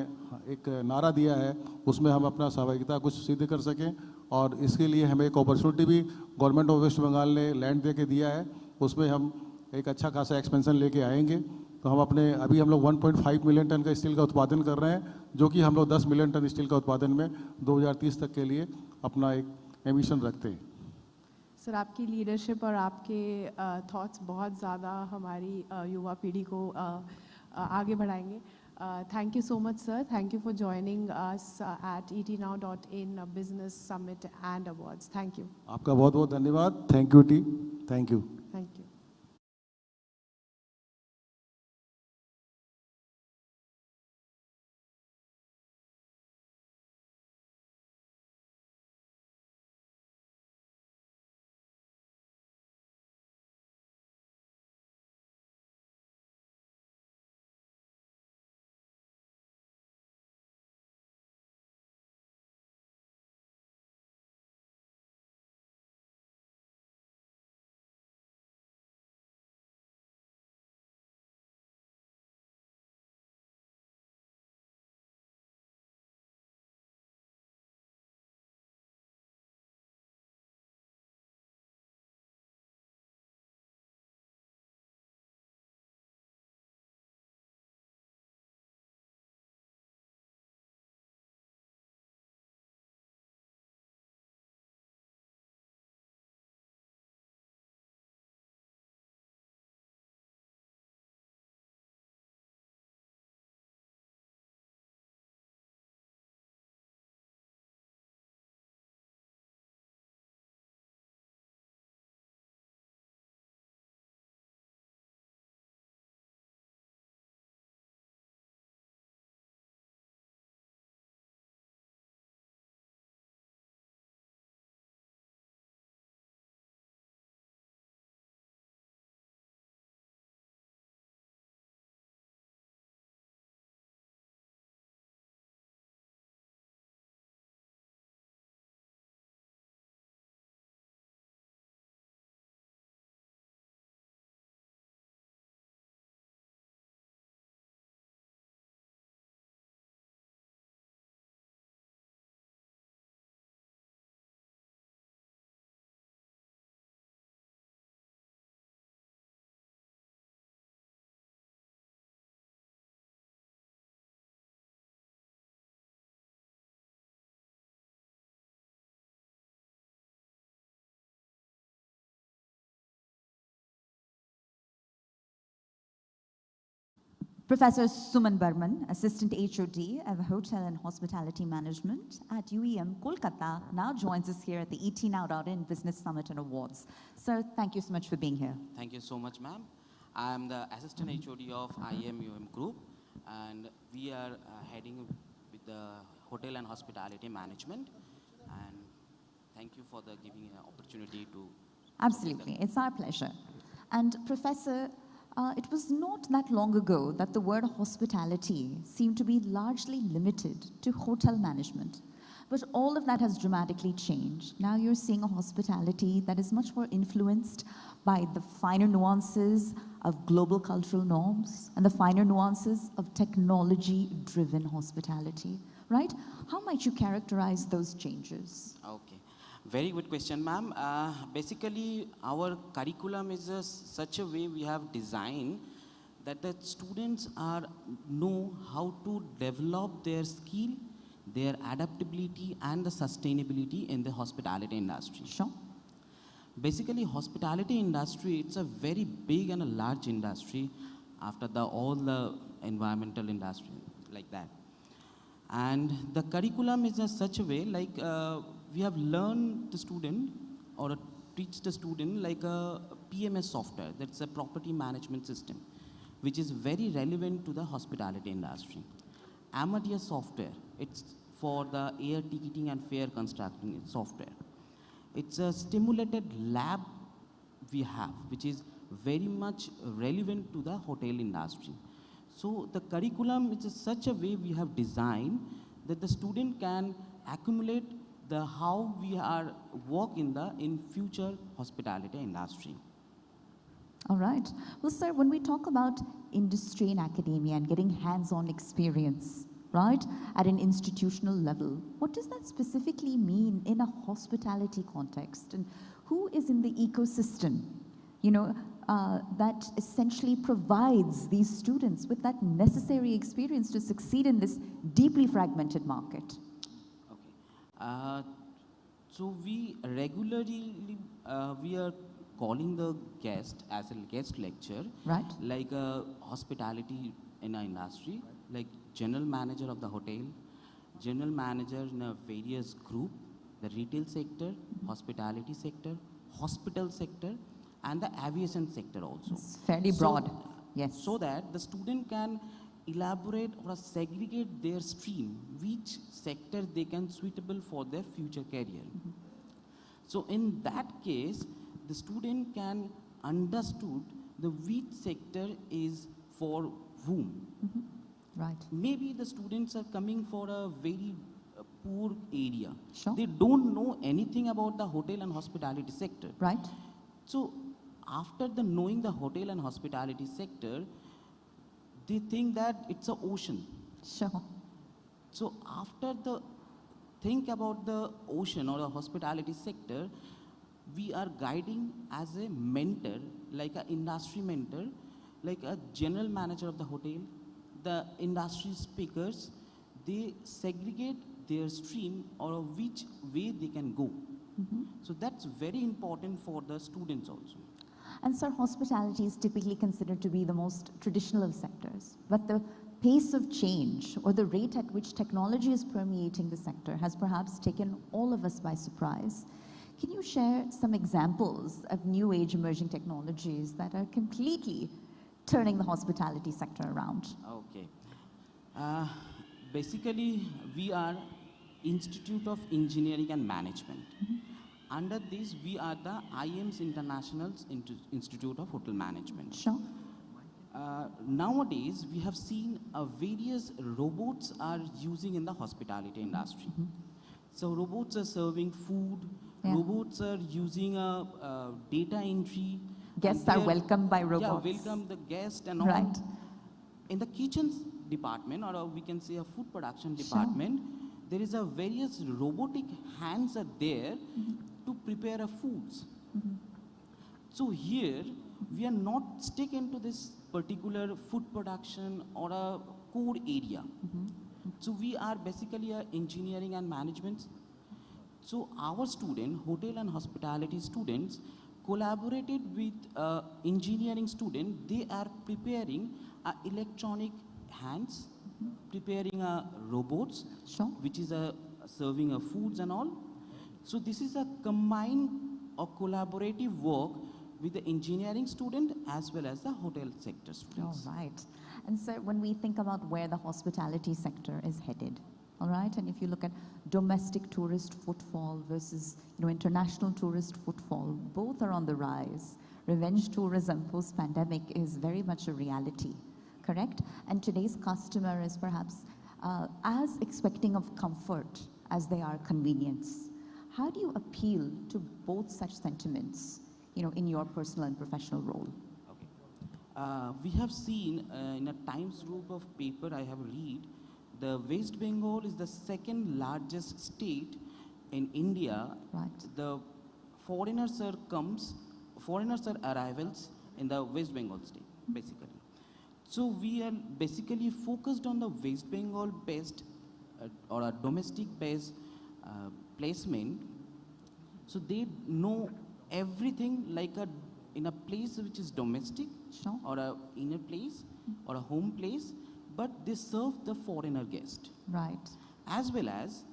एक नारा दिया है, उसमें हम अपना सहभागिता कुछ सिद्ध कर सकें। और इसके लिए हमें एक अपॉर्चुनिटी भी गवर्नमेंट ऑफ वेस्ट बंगाल ने लैंड दे के दिया है, उसमें हम एक अच्छा खासा एक्सपेंशन लेके आएंगे। तो हम अभी हम लोग 1.5 मिलियन टन का स्टील का उत्पादन कर रहे हैं, जो कि हम लोग 10 मिलियन टन स्टील का उत्पादन में 2030 तक के लिए अपना एक एमिशन रखते हैं। सर आपकी लीडरशिप और आपके थॉट्स बहुत ज़्यादा हमारी युवा पीढ़ी को आगे बढ़ाएंगे। Thank you so much, sir. Thank you for joining us at etnow.in Business Summit and Awards. Thank you. आपका बहुत बहुत धन्यवाद। Thank U T, thank you. Thank you. Professor Suman Burman, Assistant HOD of Hotel and Hospitality Management at UEM Kolkata, now joins us here at the etnow.in Business Summit and Awards. Sir, thank you so much for being here. Thank you so much, ma'am. I am the Assistant HOD of IEM UM Group, and we are heading with the Hotel and Hospitality Management. And thank you for giving an opportunity to... Absolutely, it's our pleasure. And Professor, it was not that long ago that the word hospitality seemed to be largely limited to hotel management. But all of that has dramatically changed. Now you're seeing a hospitality that is much more influenced by the finer nuances of global cultural norms and the finer nuances of technology-driven hospitality, right? How might you characterize those changes? Okay. Very good question, ma'am. Basically, our curriculum is such a way we have designed that the students know how to develop their skill, their adaptability, and the sustainability in the hospitality industry. Sure. Basically, hospitality industry, it's a very big and a large industry after all the environmental industry like that. And the curriculum is in such a way, like we have learned the student or teach the student like a PMS software, that's a property management system, which is very relevant to the hospitality industry. Amadeus software, it's for the air ticketing and fare constructing software. It's a stimulated lab we have, which is very much relevant to the hotel industry. So the curriculum is such a way we have designed that the student can accumulate the how we are work in future hospitality industry. All right. Well, sir, when we talk about industry and academia and getting hands-on experience, right, at an institutional level, what does that specifically mean in a hospitality context? And who is in the ecosystem, that essentially provides these students with that necessary experience to succeed in this deeply fragmented market? Okay. So we regularly, we are calling the guest as a guest lecture, right? Like a hospitality in our industry, like general manager of the hotel, general manager in a various group, the retail sector, hospitality sector, hospital sector, and the aviation sector also. It's fairly broad, yes. So that the student can elaborate or segregate their stream, which sector they can suitable for their future career. So in that case, the student can understood the which sector is for whom. Right. Maybe the students are coming for a very poor area. Sure. They don't know anything about the hotel and hospitality sector. Right. So after the knowing the hotel and hospitality sector, they think that it's an ocean. Sure. So after the think about the ocean or the hospitality sector, we are guiding as a mentor, like an industry mentor, like a general manager of the hotel, the industry speakers, they segregate their stream or which way they can go. So that's very important for the students also. And sir, hospitality is typically considered to be the most traditional of sectors, but the pace of change or the rate at which technology is permeating the sector has perhaps taken all of us by surprise. Can you share some examples of new age emerging technologies that are completely turning the hospitality sector around? Okay. Basically, we are Institute of Engineering and Management. Under this, we are the IM's International Institute of Hotel Management. Sure. Nowadays, we have seen various robots are using in the hospitality industry. So robots are serving food, robots are using data entry. Guests are welcomed by robots. Yeah, welcome the guest and all. Right. In the kitchen department, or we can say a food production department, there is a various robotic hands are there to prepare foods. So here, we are not stick into this particular food production or a core area. So we are basically a engineering and management. So our student, hotel and hospitality students, collaborated with engineering student. They are preparing electronic hands, preparing robots, which is serving foods and all. So this is a combined or collaborative work with the engineering student as well as the hotel sector students. All right. And so when we think about where the hospitality sector is headed, all right, and if you look at domestic tourist footfall versus international tourist footfall, both are on the rise. Revenge tourism post-pandemic is very much a reality, correct? And today's customer is perhaps as expecting of comfort as they are convenience. How do you appeal to both such sentiments, in your personal and professional role? We have seen in a Times group of paper I have read, the West Bengal is the second largest state in India. Right. The foreigners are arrivals in the West Bengal state, basically. So we are basically focused on the West Bengal based or a domestic based placement. So they know everything like in a place which is domestic, Sure. or a inner place, or a home place, but they serve the foreigner guest. Right. As well as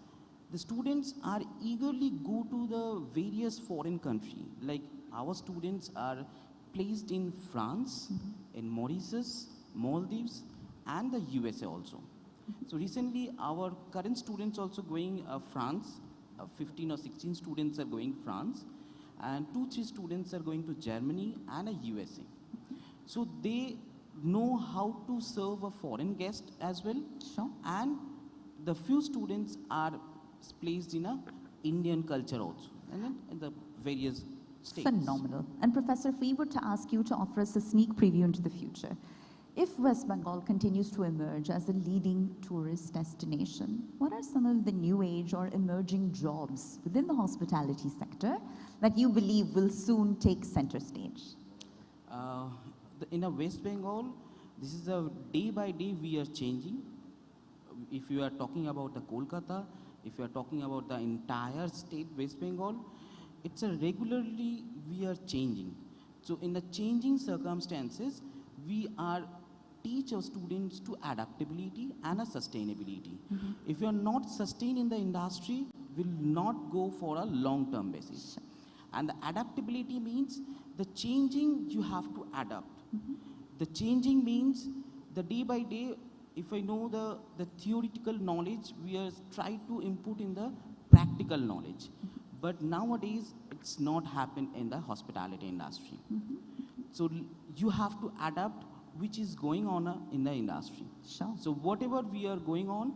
the students are eagerly go to the various foreign country. Like our students are placed in France, in Mauritius, Maldives, and the USA also. So recently, our current students also going France. 15 or 16 students are going France, and 2-3 students are going to Germany and a USA. So they know how to serve a foreign guest as well. Sure. And the few students are placed in a Indian culture also, and then in the various states. Phenomenal. And Professor, if we were to ask you to offer us a sneak preview into the future, if West Bengal continues to emerge as a leading tourist destination, what are some of the new age or emerging jobs within the hospitality sector that you believe will soon take center stage? In a West Bengal, this is a day by day we are changing. If you are talking about the Kolkata, if you are talking about the entire state West Bengal, it's a regularly we are changing. So in the changing circumstances, we are teach our students to adaptability and a sustainability. If you are not sustained in the industry, will not go for a long-term basis. And the adaptability means the changing you have to adapt. The changing means the day by day, if I know the theoretical knowledge, we are try to input in the practical knowledge. But nowadays, it's not happen in the hospitality industry. So you have to adapt which is going on in the industry. Sure. So whatever we are going on,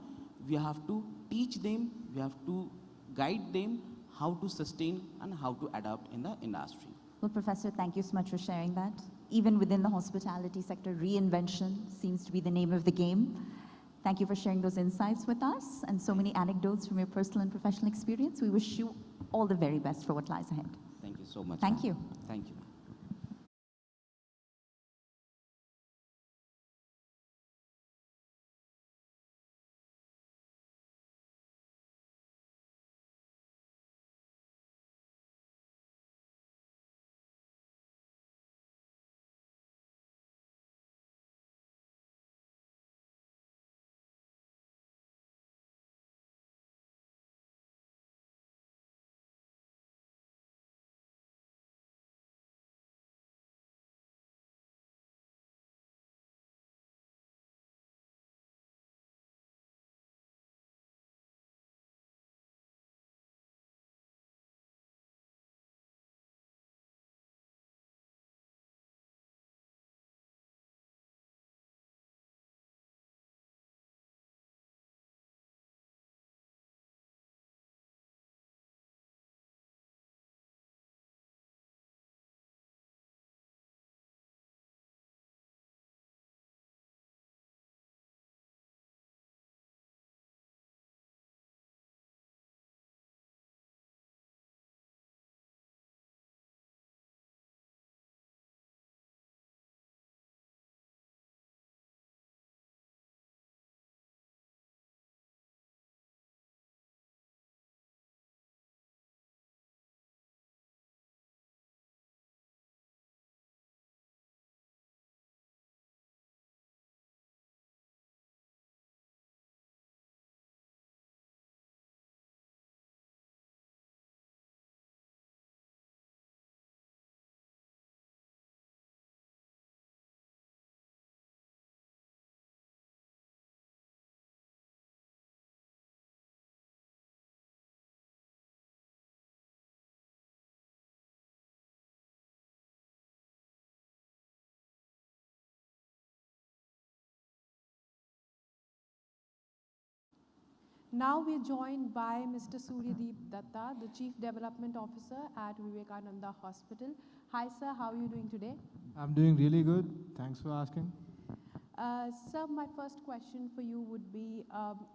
we have to teach them, we have to guide them how to sustain and how to adapt in the industry. Well, Professor, thank you so much for sharing that. Even within the hospitality sector, reinvention seems to be the name of the game. Thank you for sharing those insights with us and so many anecdotes from your personal and professional experience. We wish you all the very best for what lies ahead. Thank you so much. Thank ma'am. you. Thank you. Now we're joined by Mr. Suryadeep Datta, the Chief Development Officer at Vivekananda Hospital. Hi sir, how are you doing today? I'm doing really good. Thanks for asking. Sir, my first question for you would be,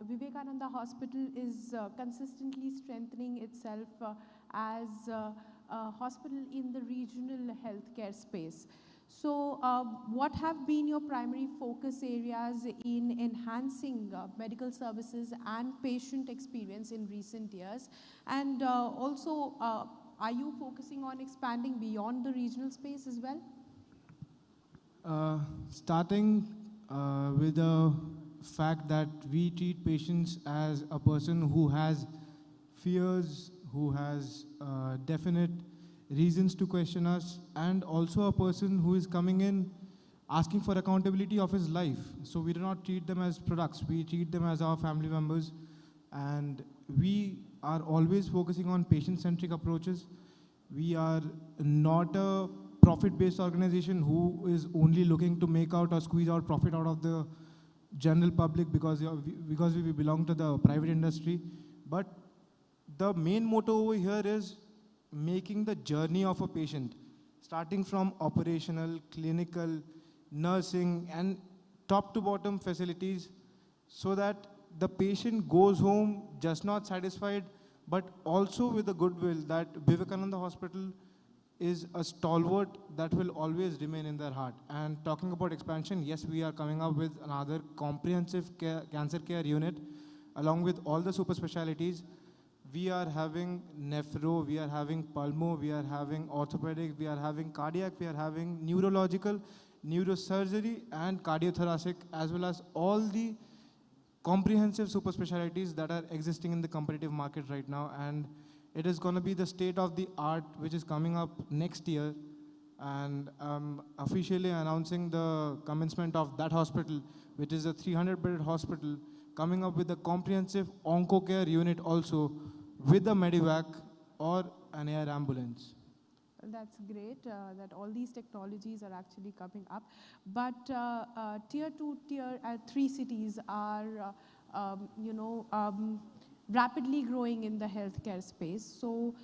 Vivekananda Hospital is consistently strengthening itself as a hospital in the regional healthcare space. So what have been your primary focus areas in enhancing medical services and patient experience in recent years? And also, are you focusing on expanding beyond the regional space as well? Starting with the fact that we treat patients as a person who has fears, who has definite reasons to question us, and also a person who is coming in asking for accountability of his life. So we do not treat them as products, we treat them as our family members, and we are always focusing on patient-centric approaches. We are not a profit-based organization who is only looking to make out or squeeze out profit out of the general public because we belong to the private industry. But the main motto over here is making the journey of a patient, starting from operational, clinical, nursing, and top to bottom facilities, so that the patient goes home just not satisfied, but also with the goodwill that Vivekananda Hospital is a stalwart that will always remain in their heart. And talking about expansion, yes, we are coming up with another comprehensive cancer care unit, along with all the super specialties. We are having nephro, we are having pulmo, we are having orthopedic, we are having cardiac, we are having neurological, neurosurgery, and cardiothoracic, as well as all the comprehensive super specialties that are existing in the competitive market right now. And it is going to be the state of the art which is coming up next year, and officially announcing the commencement of that hospital, which is a 300-bedded hospital, coming up with a comprehensive onco care unit also, with a medivac or an air ambulance. Well, that's great that all these technologies are actually coming up. But tier 2, tier 3 cities are, rapidly growing in the healthcare space. So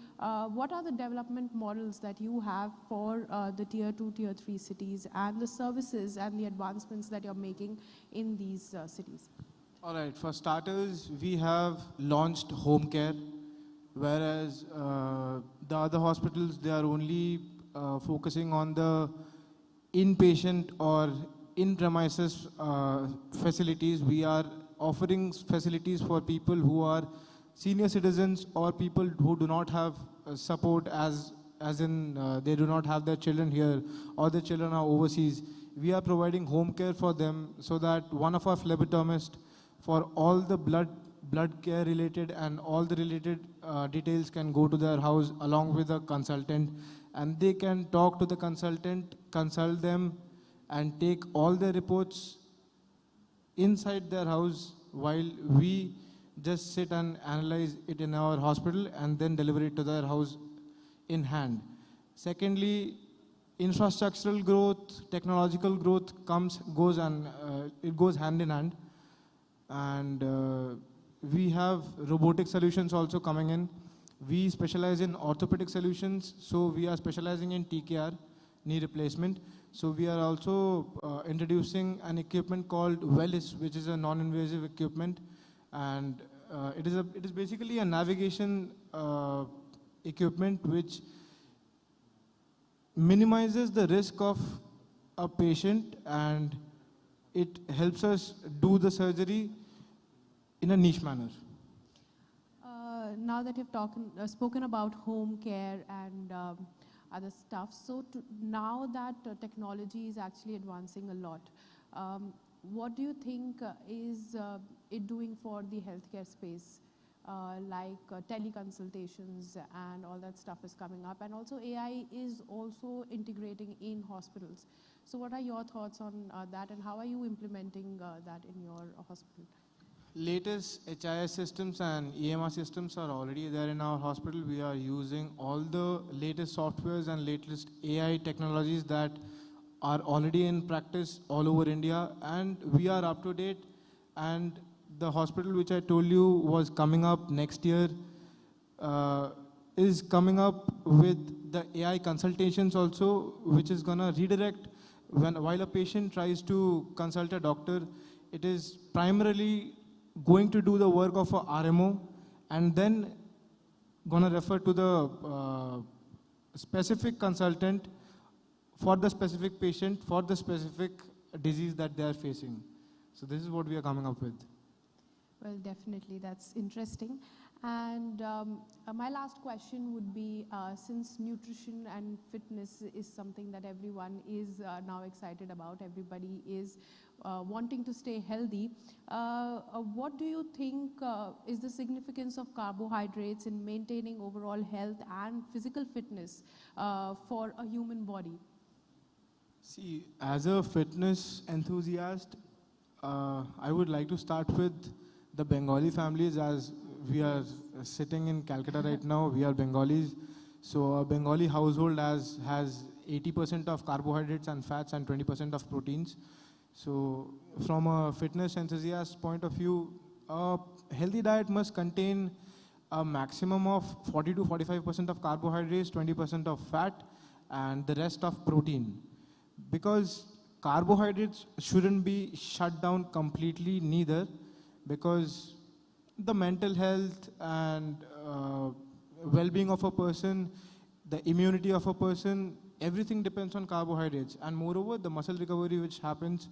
what are the development models that you have for the tier 2, tier 3 cities, and the services and the advancements that you're making in these cities? All right, for starters, we have launched home care, whereas the other hospitals, they are only focusing on the inpatient or in-premises facilities. We are offering facilities for people who are senior citizens or people who do not have support, as in they do not have their children here or their children are overseas. We are providing home care for them, so that one of our phlebotomists, for all the blood care related and all the related details, can go to their house along with a consultant, and they can talk to the consultant, consult them, and take all their reports inside their house, while we just sit and analyze it in our hospital and then deliver it to their house in hand. Secondly, infrastructural growth, technological growth goes hand in hand. And we have robotic solutions also coming in. We specialize in orthopedic solutions, so we are specializing in TKR, knee replacement. So we are also introducing an equipment called Wellness, which is a non-invasive equipment, and it is basically a navigation equipment which minimizes the risk of a patient, and it helps us do the surgery in a niche manner. Now that you've spoken about home care and other stuff, so now that technology is actually advancing a lot, what do you think is it doing for the healthcare space? Like teleconsultations and all that stuff is coming up, and also AI is also integrating in hospitals. So what are your thoughts on that, and how are you implementing that in your hospital? Latest HIS systems and EMR systems are already there in our hospital. We are using all the latest softwares and latest AI technologies that are already in practice all over India, and we are up to date. And the hospital which I told you was coming up next year is coming up with the AI consultations also, which is gonna redirect while a patient tries to consult a doctor. It is primarily going to do the work of a RMO, and then gonna refer to the specific consultant for the specific patient, for the specific disease that they are facing. So this is what we are coming up with. Well, definitely, that's interesting. And my last question would be, since nutrition and fitness is something that everyone is now excited about, everybody is wanting to stay healthy, what do you think is the significance of carbohydrates in maintaining overall health and physical fitness for a human body? See, as a fitness enthusiast, I would like to start with the Bengali families, as we are sitting in Calcutta right now. We are Bengalis. So a Bengali household has 80% of carbohydrates and fats and 20% of proteins. So from a fitness enthusiast point of view, a healthy diet must contain a maximum of 40 to 45% of carbohydrates, 20% of fat, and the rest of protein. Because carbohydrates shouldn't be shut down completely neither, because the mental health and well-being of a person, the immunity of a person, everything depends on carbohydrates. And moreover, the muscle recovery which happens,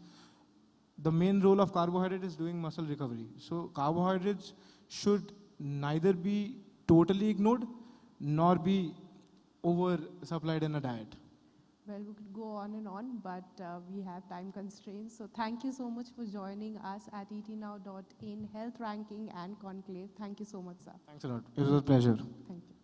the main role of carbohydrate is doing muscle recovery. So carbohydrates should neither be totally ignored nor be over supplied in a diet. Well, we could go on, but we have time constraints. So thank you so much for joining us at etnow.in Health Ranking and Conclave. Thank you so much, sir. Thanks a lot. It was a pleasure. Thank you.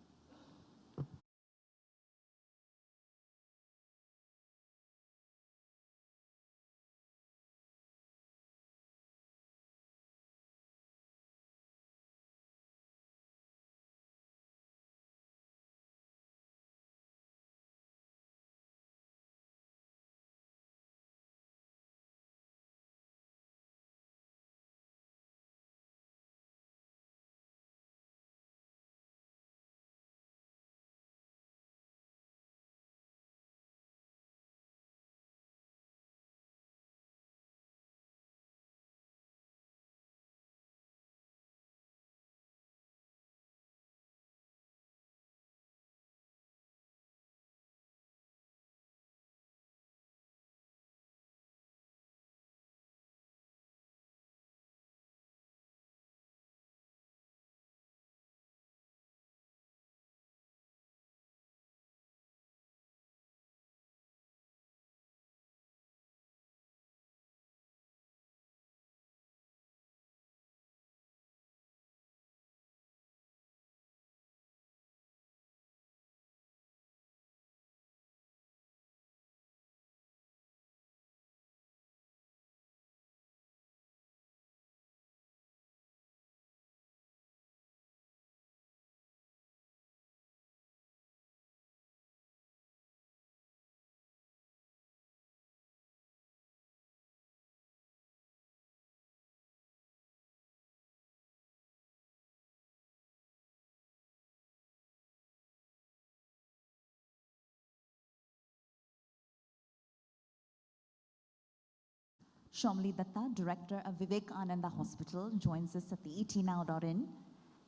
Shamli Datta, Director of Vivekananda Hospital, joins us at the etnow.in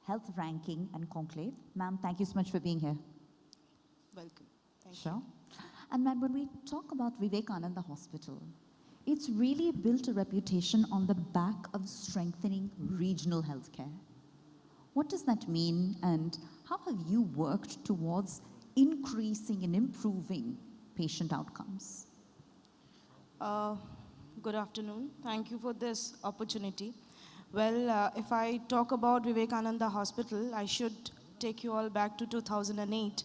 Health Ranking and Conclave. Ma'am, thank you so much for being here. Welcome. Thank Sure. you. And ma'am, when we talk about Vivekananda Hospital, it's really built a reputation on the back of strengthening regional healthcare. What does that mean, and how have you worked towards increasing and improving patient outcomes? Good afternoon. Thank you for this opportunity. Well, if I talk about Vivekananda Hospital, I should take you all back to 2008,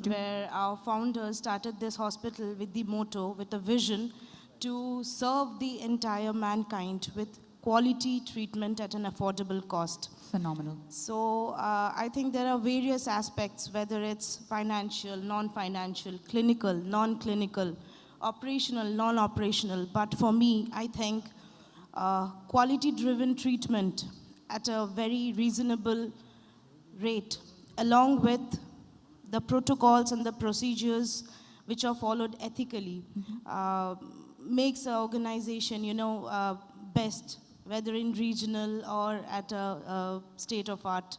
where our founders started this hospital with the motto, with a vision to serve the entire mankind with quality treatment at an affordable cost. Phenomenal. So I think there are various aspects, whether it's financial, non-financial, clinical, non-clinical, operational, non-operational. But for me, I think quality-driven treatment at a very reasonable rate, along with the protocols and the procedures which are followed ethically, makes an organization, best, whether in regional or at a state of art.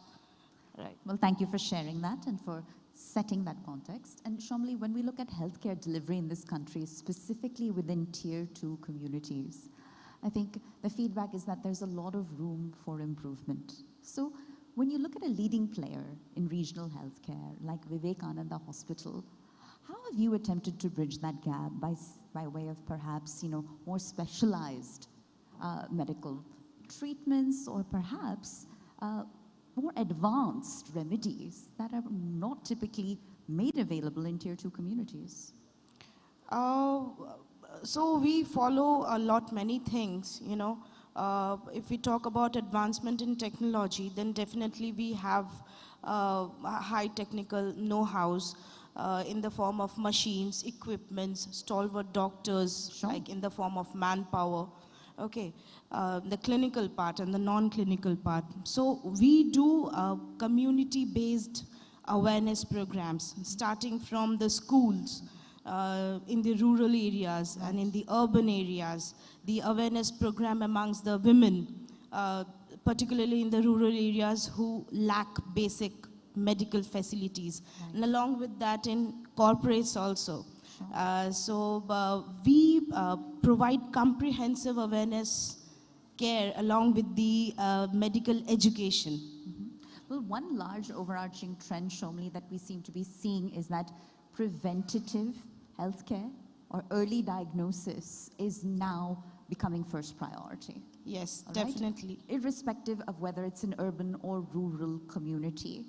Right. Well, thank you for sharing that and for setting that context. And Shamli, when we look at healthcare delivery in this country, specifically within Tier 2 communities, I think the feedback is that there's a lot of room for improvement. So When you look at a leading player in regional healthcare, like Vivekananda Hospital, how have you attempted to bridge that gap by way of perhaps, more specialized medical treatments, or perhaps more advanced remedies that are not typically made available in tier 2 communities? So we follow many things, if we talk about advancement in technology, then definitely we have high technical know-hows in the form of machines, equipments, stalwart doctors, like in the form of manpower. Okay, the clinical part and the non-clinical part. So we do community-based awareness programs, starting from the schools, in the rural areas and in the urban areas, the awareness program amongst the women, particularly in the rural areas who lack basic medical facilities, and along with that in corporates also. We provide comprehensive awareness care along with the medical education. Well, one large overarching trend, Shomli, that we seem to be seeing is that preventative healthcare or early diagnosis is now becoming first priority. Yes, All right? definitely. Irrespective of whether it's an urban or rural community.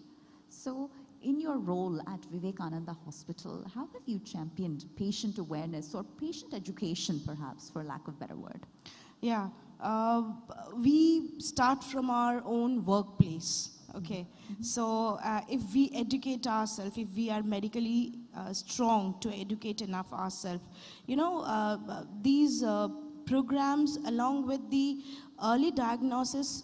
So in your role at Vivekananda Hospital, how have you championed patient awareness or patient education, perhaps, for lack of a better word? Yeah, we start from our own workplace. Okay, so if we educate ourselves, if we are medically strong to educate enough ourselves, these programs along with the early diagnosis,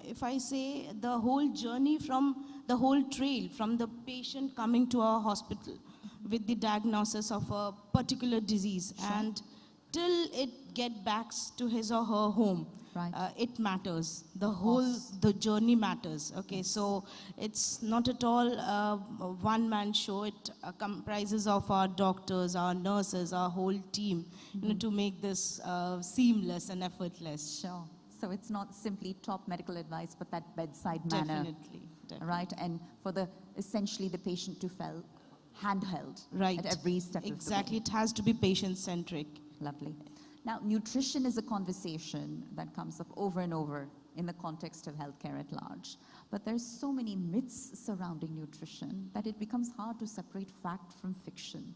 if I say the whole journey from the whole trail, from the patient coming to our hospital with the diagnosis of a particular disease, and till it get back to his or her home. Right. It matters. The journey matters. Okay, yes. So it's not at all a one-man show. It comprises of our doctors, our nurses, our whole team, to make this seamless and effortless. Sure. So it's not simply top medical advice, but that bedside manner. Definitely. Right, and for essentially the patient to feel handheld right. at every step Exactly. of the way. It has to be patient-centric. Lovely. Now, nutrition is a conversation that comes up over and over in the context of healthcare at large. But there's so many myths surrounding nutrition that it becomes hard to separate fact from fiction.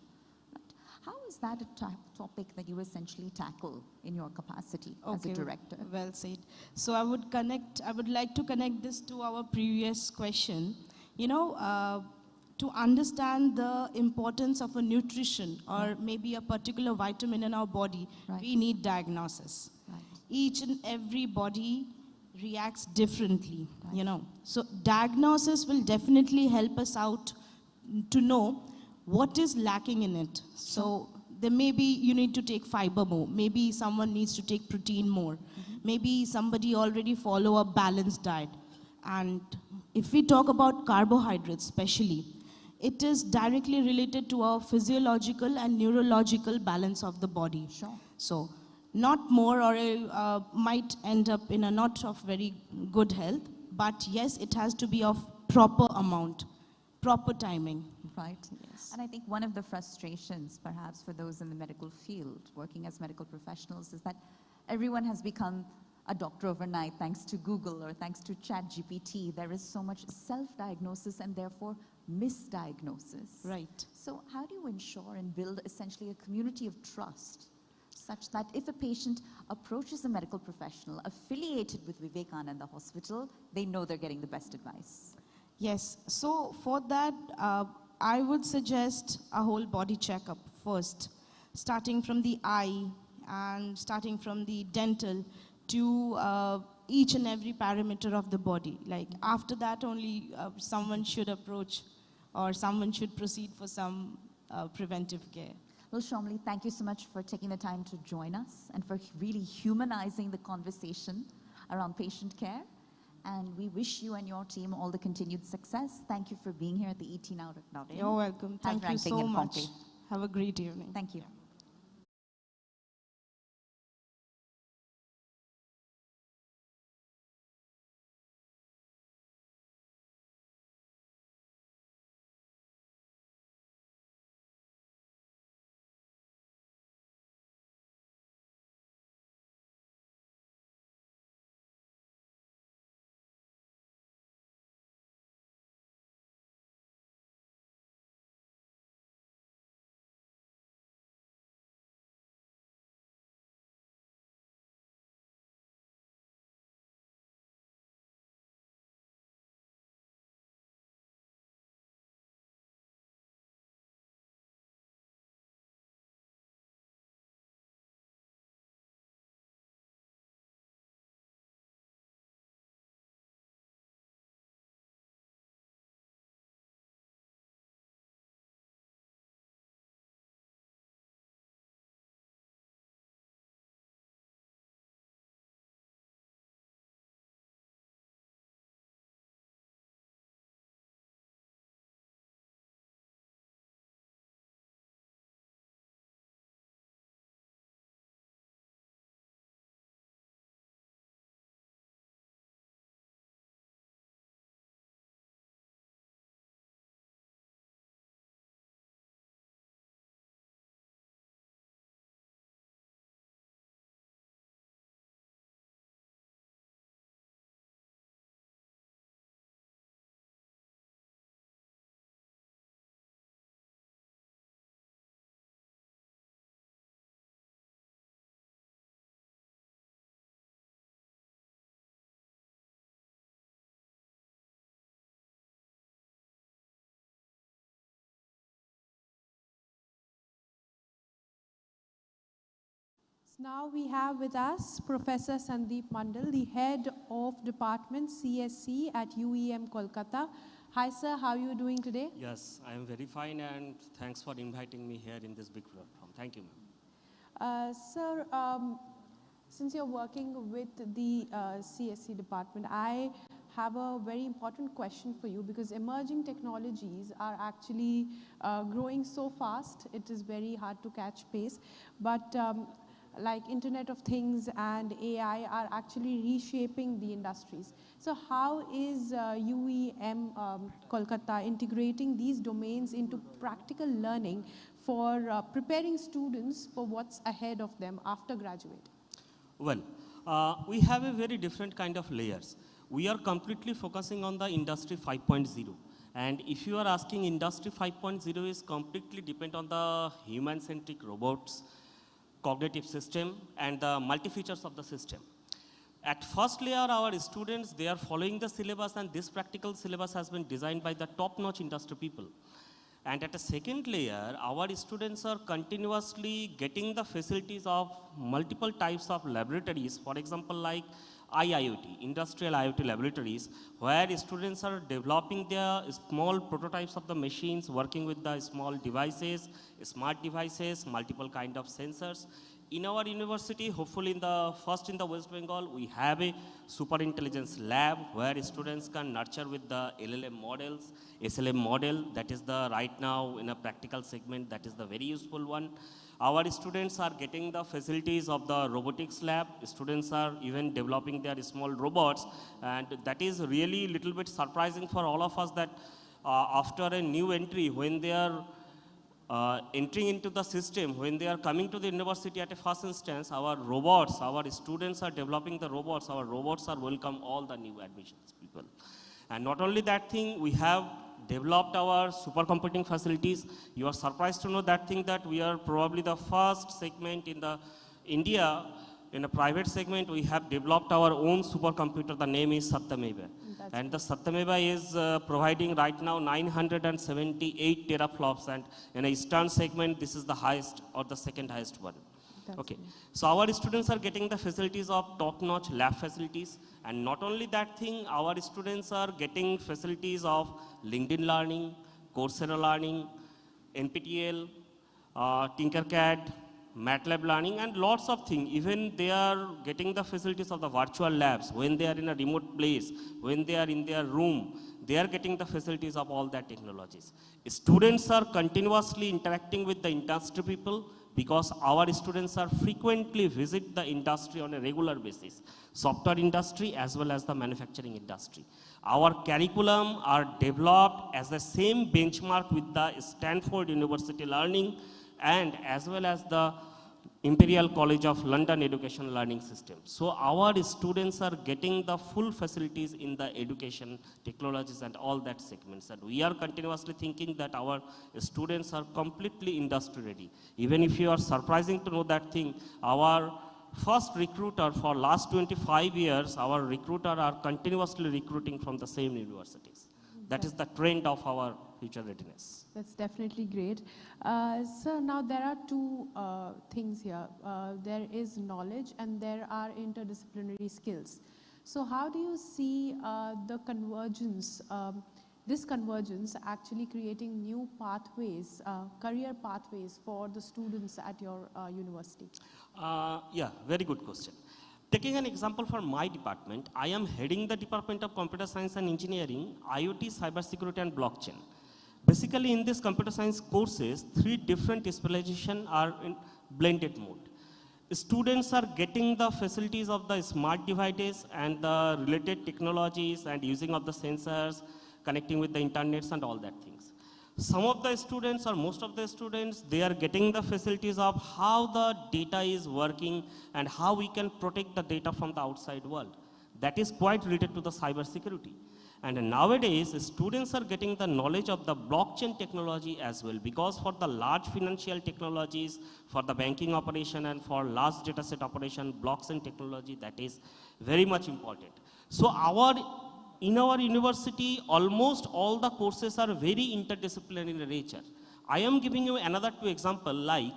Right? How is that a topic that you essentially tackle in your capacity as a director? Well said. So I would like to connect this to our previous question. To understand the importance of a nutrition or maybe a particular vitamin in our body, we need diagnosis. Right. Each and every body reacts differently, So diagnosis will definitely help us out to know what is lacking in it. So there may be you need to take fiber more. Maybe someone needs to take protein more. Maybe somebody already follow a balanced diet. And if we talk about carbohydrates especially, it is directly related to our physiological and neurological balance of the body. Sure. So, not more or might end up in a not of very good health, but yes, it has to be of proper amount, proper timing. Right. Yes. And I think one of the frustrations, perhaps, for those in the medical field, working as medical professionals, is that everyone has become a doctor overnight thanks to Google or thanks to ChatGPT. There is so much self-diagnosis and therefore misdiagnosis. Right. So how do you ensure and build essentially a community of trust such that if a patient approaches a medical professional affiliated with Vivekananda Hospital, they know they're getting the best advice? Yes. So for that, I would suggest a whole body checkup first, starting from the eye and starting from the dental to each and every parameter of the body. Like after that only someone should approach or someone should proceed for some preventive care. Well, Shomli, thank you so much for taking the time to join us and for really humanizing the conversation around patient care. And we wish you and your team all the continued success. Thank you for being here at the ET Now. You're welcome. Thank you so much. Have a great evening. Thank you. Now we have with us Professor Sandeep Mandal, the head of Department CSC at UEM Kolkata. Hi sir, how are you doing today? Yes, I am very fine and thanks for inviting me here in this big platform. Thank you, ma'am. Sir, since you're working with the CSC department, I have a very important question for you because emerging technologies are actually growing so fast, it is very hard to catch pace. But like Internet of Things and AI are actually reshaping the industries. So how is UEM Kolkata integrating these domains into practical learning for preparing students for what's ahead of them after graduating? Well, we have a very different kind of layers. We are completely focusing on the Industry 5.0. And if you are asking, Industry 5.0 is completely depend on the human-centric robots, cognitive system, and the multi-features of the system. At first layer, our students, they are following the syllabus, and this practical syllabus has been designed by the top-notch industry people. And at a second layer, our students are continuously getting the facilities of multiple types of laboratories, for example, like IIoT, industrial IoT laboratories, where students are developing their small prototypes of the machines, working with the small devices, smart devices, multiple kind of sensors. In our university, hopefully in the West Bengal, we have a super intelligence lab where students can nurture with the LLM models, SLM model, that is the right now in a practical segment, that is the very useful one. Our students are getting the facilities of the robotics lab. Students are even developing their small robots, and that is really a little bit surprising for all of us that after a new entry, when they are entering into the system, when they are coming to the university at a first instance, our robots, our students are developing the robots, our robots are welcome all the new admissions people. And not only that thing, we have developed our supercomputing facilities. You are surprised to know that thing that we are probably the first segment in the India, in a private segment, we have developed our own supercomputer. The name is Satyameva. And the Satyameva is providing right now 978 teraflops, and in a Eastern segment, this is the highest or the second highest one. Okay, so our students are getting the facilities of top-notch lab facilities, and not only that thing, our students are getting facilities of LinkedIn Learning, Coursera Learning, NPTEL, Tinkercad, MATLAB Learning, and lots of things. Even they are getting the facilities of the virtual labs. When they are in a remote place, when they are in their room, they are getting the facilities of all that technologies. Students are continuously interacting with the industry people, because our students are frequently visit the industry on a regular basis, software industry as well as the manufacturing industry. Our curriculum are developed as the same benchmark with the Stanford University learning and as well as the Imperial College of London education learning system. So our students are getting the full facilities in the education, technologies and all that segments. And we are continuously thinking that our students are completely industry ready. Even if you are surprising to know that thing, our first recruiter for last 25 years, our recruiter are continuously recruiting from the same universities. That is the trend of our future readiness. That's definitely great. So now there are two things here. There is knowledge and there are interdisciplinary skills. So how do you see the convergence, this convergence actually creating new pathways, career pathways for the students at your university? Yeah, very good question. Taking an example for my department, I am heading the Department of Computer Science and Engineering, IoT, Cybersecurity and Blockchain. Basically, in this computer science courses, 3 different specializations are in blended mode. Students are getting the facilities of the smart devices and the related technologies and using of the sensors, connecting with the internets and all that things. Some of the students or most of the students, they are getting the facilities of how the data is working and how we can protect the data from the outside world. That is quite related to the cyber security. And nowadays, students are getting the knowledge of the blockchain technology as well, because for the large financial technologies, for the banking operation and for large data set operation, blockchain technology, that is very much important. So in our university, almost all the courses are very interdisciplinary in nature. I am giving you another 2 examples like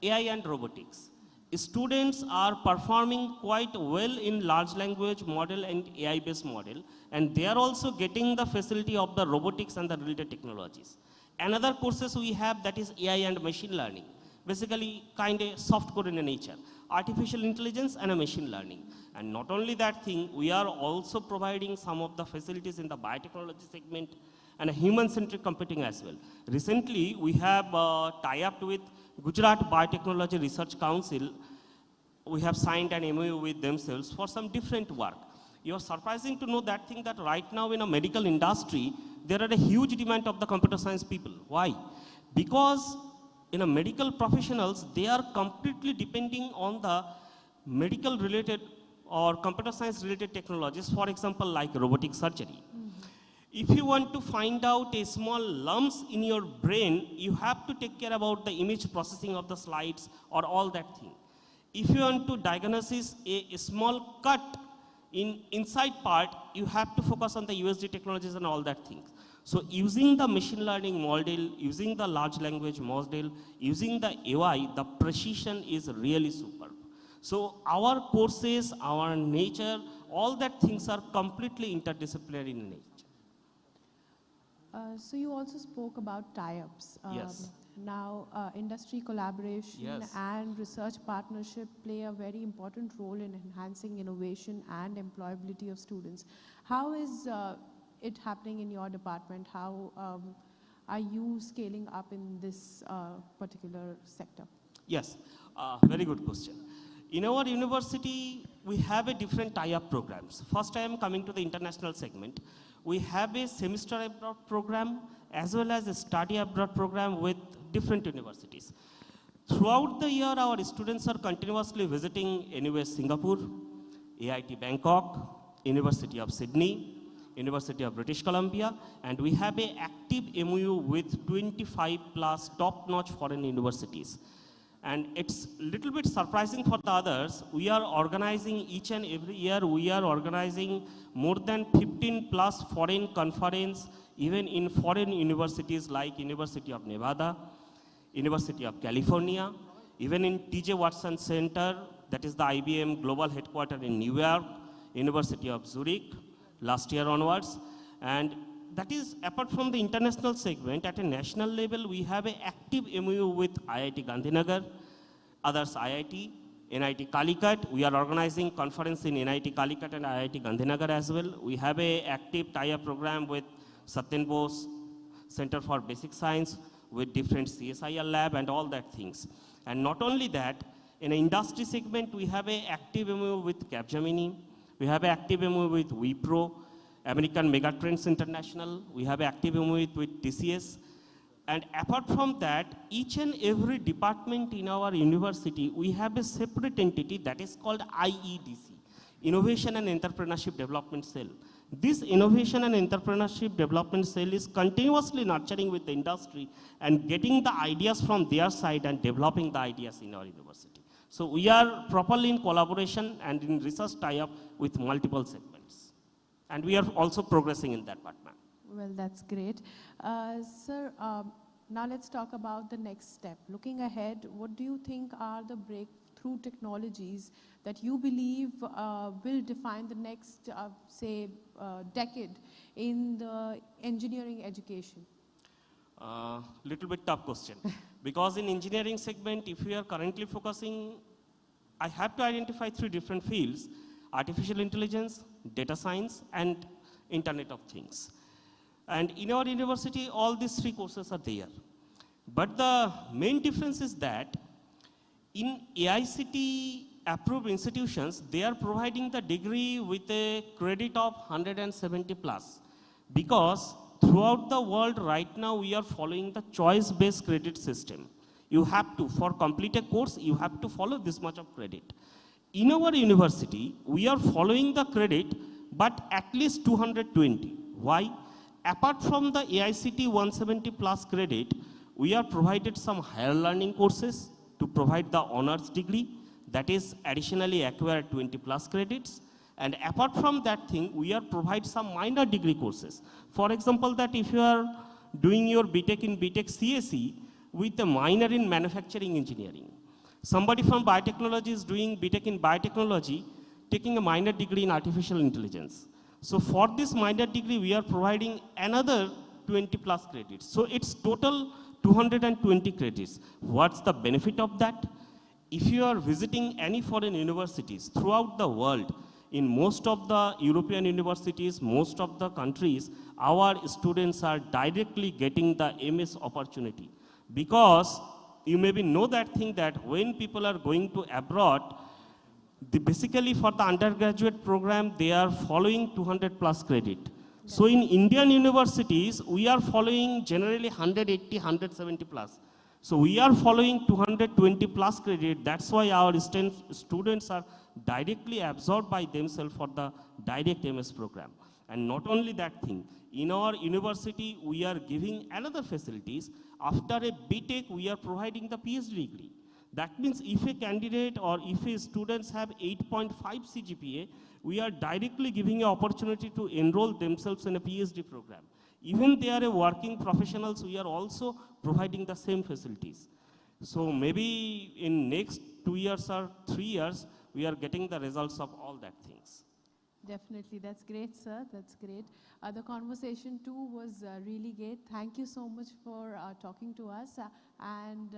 AI and robotics. students are performing quite well in large language model and AI-based model, and they are also getting the facility of the robotics and the related technologies. Another courses we have, that is AI and machine learning, basically kind of soft core in nature, artificial intelligence and a machine learning. And not only that thing, we are also providing some of the facilities in the biotechnology segment and a human-centric computing as well. Recently, we have tie-up with Gujarat Biotechnology Research Council. We have signed an MOU with themselves for some different work. You are surprising to know that thing, that right now in a medical industry, there are a huge demand of the computer science people. Why? Because in a medical professionals, they are completely depending on the medical related or computer science related technologies, for example, like robotic surgery. If you want to find out a small lumps in your brain, you have to take care about the image processing of the slides or all that thing. If you want to diagnose a small cut in inside part, you have to focus on the USD technologies and all that things. So using the machine learning model, using the large language model, using the AI, the precision is really superb. So our courses, our nature, all that things are completely interdisciplinary in nature. So you also spoke about tie-ups. Yes. Now, industry collaboration Yes. and research partnership play a very important role in enhancing innovation and employability of students. How is it happening in your department? How are you scaling up in this particular sector? Yes, very good question. In our university, we have a different tie-up programs. First, I am coming to the international segment. We have a semester abroad program as well as a study abroad program with different universities. Throughout the year, our students are continuously visiting NUS Singapore, AIT Bangkok, University of Sydney, University of British Columbia, and we have an active MOU with 25 plus top-notch foreign universities. And it's a little bit surprising for the others. We are organizing each and every year, we are organizing more than 15 plus foreign conference, even in foreign universities like University of Nevada, University of California, even in TJ Watson Center, that is the IBM global headquarters in New York, University of Zurich, last year onwards. And that is, apart from the international segment, at a national level, we have an active MOU with IIT Gandhinagar, others IIT, NIT Calicut. We are organizing conference in NIT Calicut and IIT Gandhinagar as well. We have an active tie-up program with Satyen Bose Center for Basic Science, with different CSIR lab and all that things. And not only that, in the industry segment, we have an active MOU with Capgemini. We have an active MOU with Wipro, American Megatrends International. We have an active MOU with TCS. And apart from that, each and every department in our university, we have a separate entity that is called IEDC, Innovation and Entrepreneurship Development Cell. This Innovation and Entrepreneurship Development Cell is continuously nurturing with the industry and getting the ideas from their side and developing the ideas in our university. So we are properly in collaboration and in research tie-up with multiple segments. And we are also progressing in that part, ma'am. Well, that's great. Sir, now let's talk about the next step. Looking ahead, what do you think are the breakthrough technologies that you believe will define the next, decade in the engineering education? Little bit tough question. Because in engineering segment, if we are currently focusing, I have to identify 3 different fields: artificial intelligence, data science, and Internet of Things. And in our university, all these 3 courses are there. But the main difference is that in AICTE approved institutions, they are providing the degree with a credit of 170 plus. Because throughout the world right now, we are following the choice-based credit system. You have to, for complete a course, you have to follow this much of credit. In our university, we are following the credit, but at least 220. Why? Apart from the AICTE 170 plus credit, we are provided some higher learning courses to provide the honors degree, that is additionally acquired 20 plus credits. And apart from that thing, we are provide some minor degree courses. For example, that if you are doing your BTech in BTech CSE with a minor in manufacturing engineering, Somebody from biotechnology is doing BTech in biotechnology, taking a minor degree in artificial intelligence. So for this minor degree, we are providing another 20 plus credits. So it's total 220 credits. What's the benefit of that? If you are visiting any foreign universities throughout the world, in most of the European universities, most of the countries, our students are directly getting the MS opportunity. Because you maybe know that thing that when people are going to abroad, basically for the undergraduate program, they are following 200 plus credit. So in Indian universities, we are following generally 180, 170 plus. So we are following 220 plus credit. That's why our students are directly absorbed by themselves for the direct MS program. And not only that thing, in our university, we are giving another facilities. After a BTech, we are providing the PhD degree. That means if a candidate or if a students have 8.5 CGPA, we are directly giving an opportunity to enroll themselves in a PhD program. Even they are a working professionals, we are also providing the same facilities. So maybe in next 2 years or 3 years, we are getting the results of all that things. Definitely, that's great, sir. That's great. The conversation too was really great. Thank you so much for talking to us, and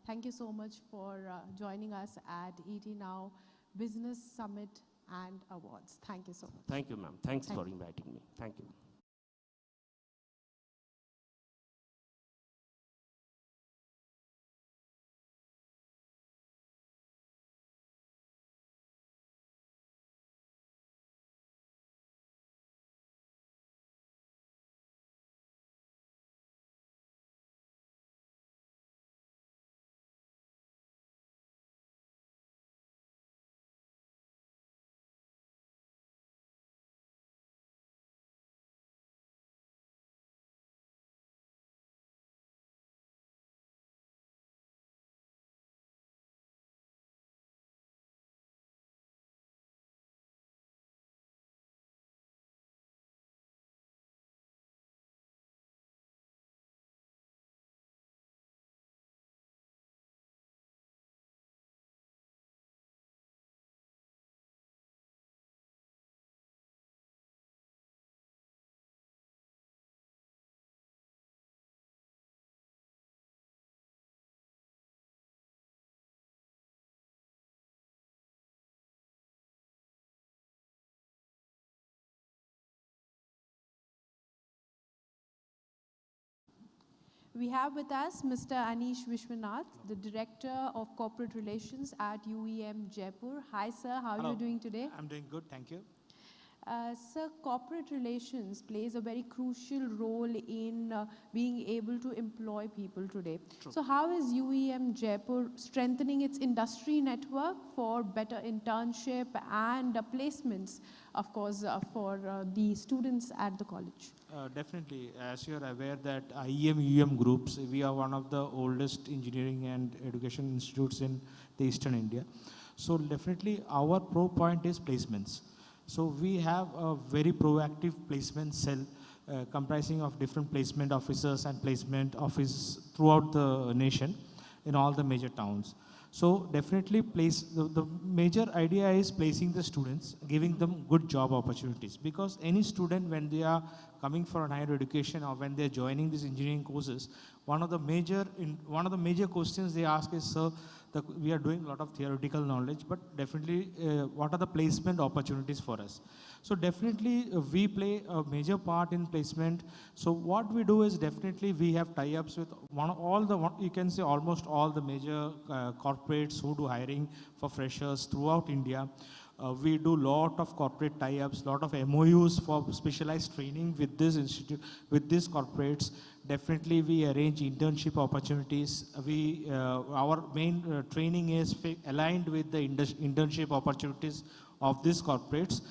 thank you so much for joining us at ET Now Business Summit and Awards. Thank you so much. Thank you, ma'am. Thanks for inviting me. Thank you. We have with us Mr. Anish Vishwanath, the Director of Corporate Relations at UEM Jaipur. Hi, sir. How are you doing today? I'm doing good, thank you. Sir, corporate relations plays a very crucial role in being able to employ people today. True. So how is UEM Jaipur strengthening its industry network for better internship and placements, of course, for the students at the college? Definitely, as you're aware that IEM, UEM groups, we are one of the oldest engineering and education institutes in the Eastern India. So definitely our pro point is placements. So we have a very proactive placement cell comprising of different placement officers and placement offices throughout the nation in all the major towns. So definitely the major idea is placing the students, giving them good job opportunities, because any student when they are coming for an higher education or when they're joining these engineering courses, one of the major questions they ask is, sir, we are doing a lot of theoretical knowledge, but definitely what are the placement opportunities for us? So definitely we play a major part in placement. So what we do is definitely we have tie-ups with you can say almost all the major corporates who do hiring for freshers throughout India. We do lot of corporate tie-ups, lot of MOUs for specialized training with this institute, with these corporates. Definitely we arrange internship opportunities. Our main training is aligned with the internship opportunities of these corporates.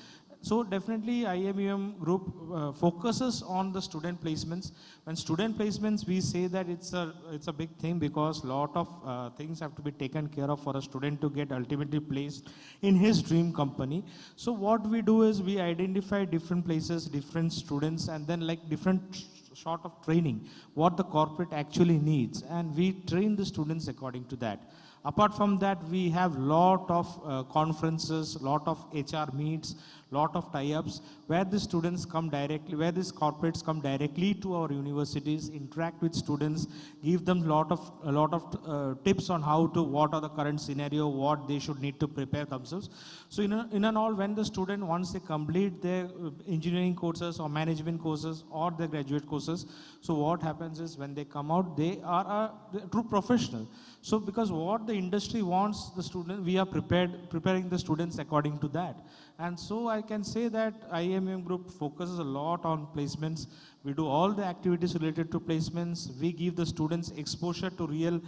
So definitely IMUM group focuses on the student placements. When student placements, we say that it's a big thing, because lot of things have to be taken care of for a student to get ultimately placed in his dream company. So what we do is we identify different places, different students, and then like different sort of training, what the corporate actually needs, and we train the students according to that. Apart from that, we have lot of conferences, lot of HR meets, lot of tie-ups where the students come directly, where these corporates come directly to our universities, interact with students, give them a lot of tips on how to, what are the current scenario, what they should need to prepare themselves. So in and all, when the student, once they complete their engineering courses or management courses or their graduate courses, so what happens is when they come out, they are a true professional. So because what the industry wants the student, we are preparing the students according to that. And so I can say that IMM Group focuses a lot on placements. We do all the activities related to placements. We give the students exposure to real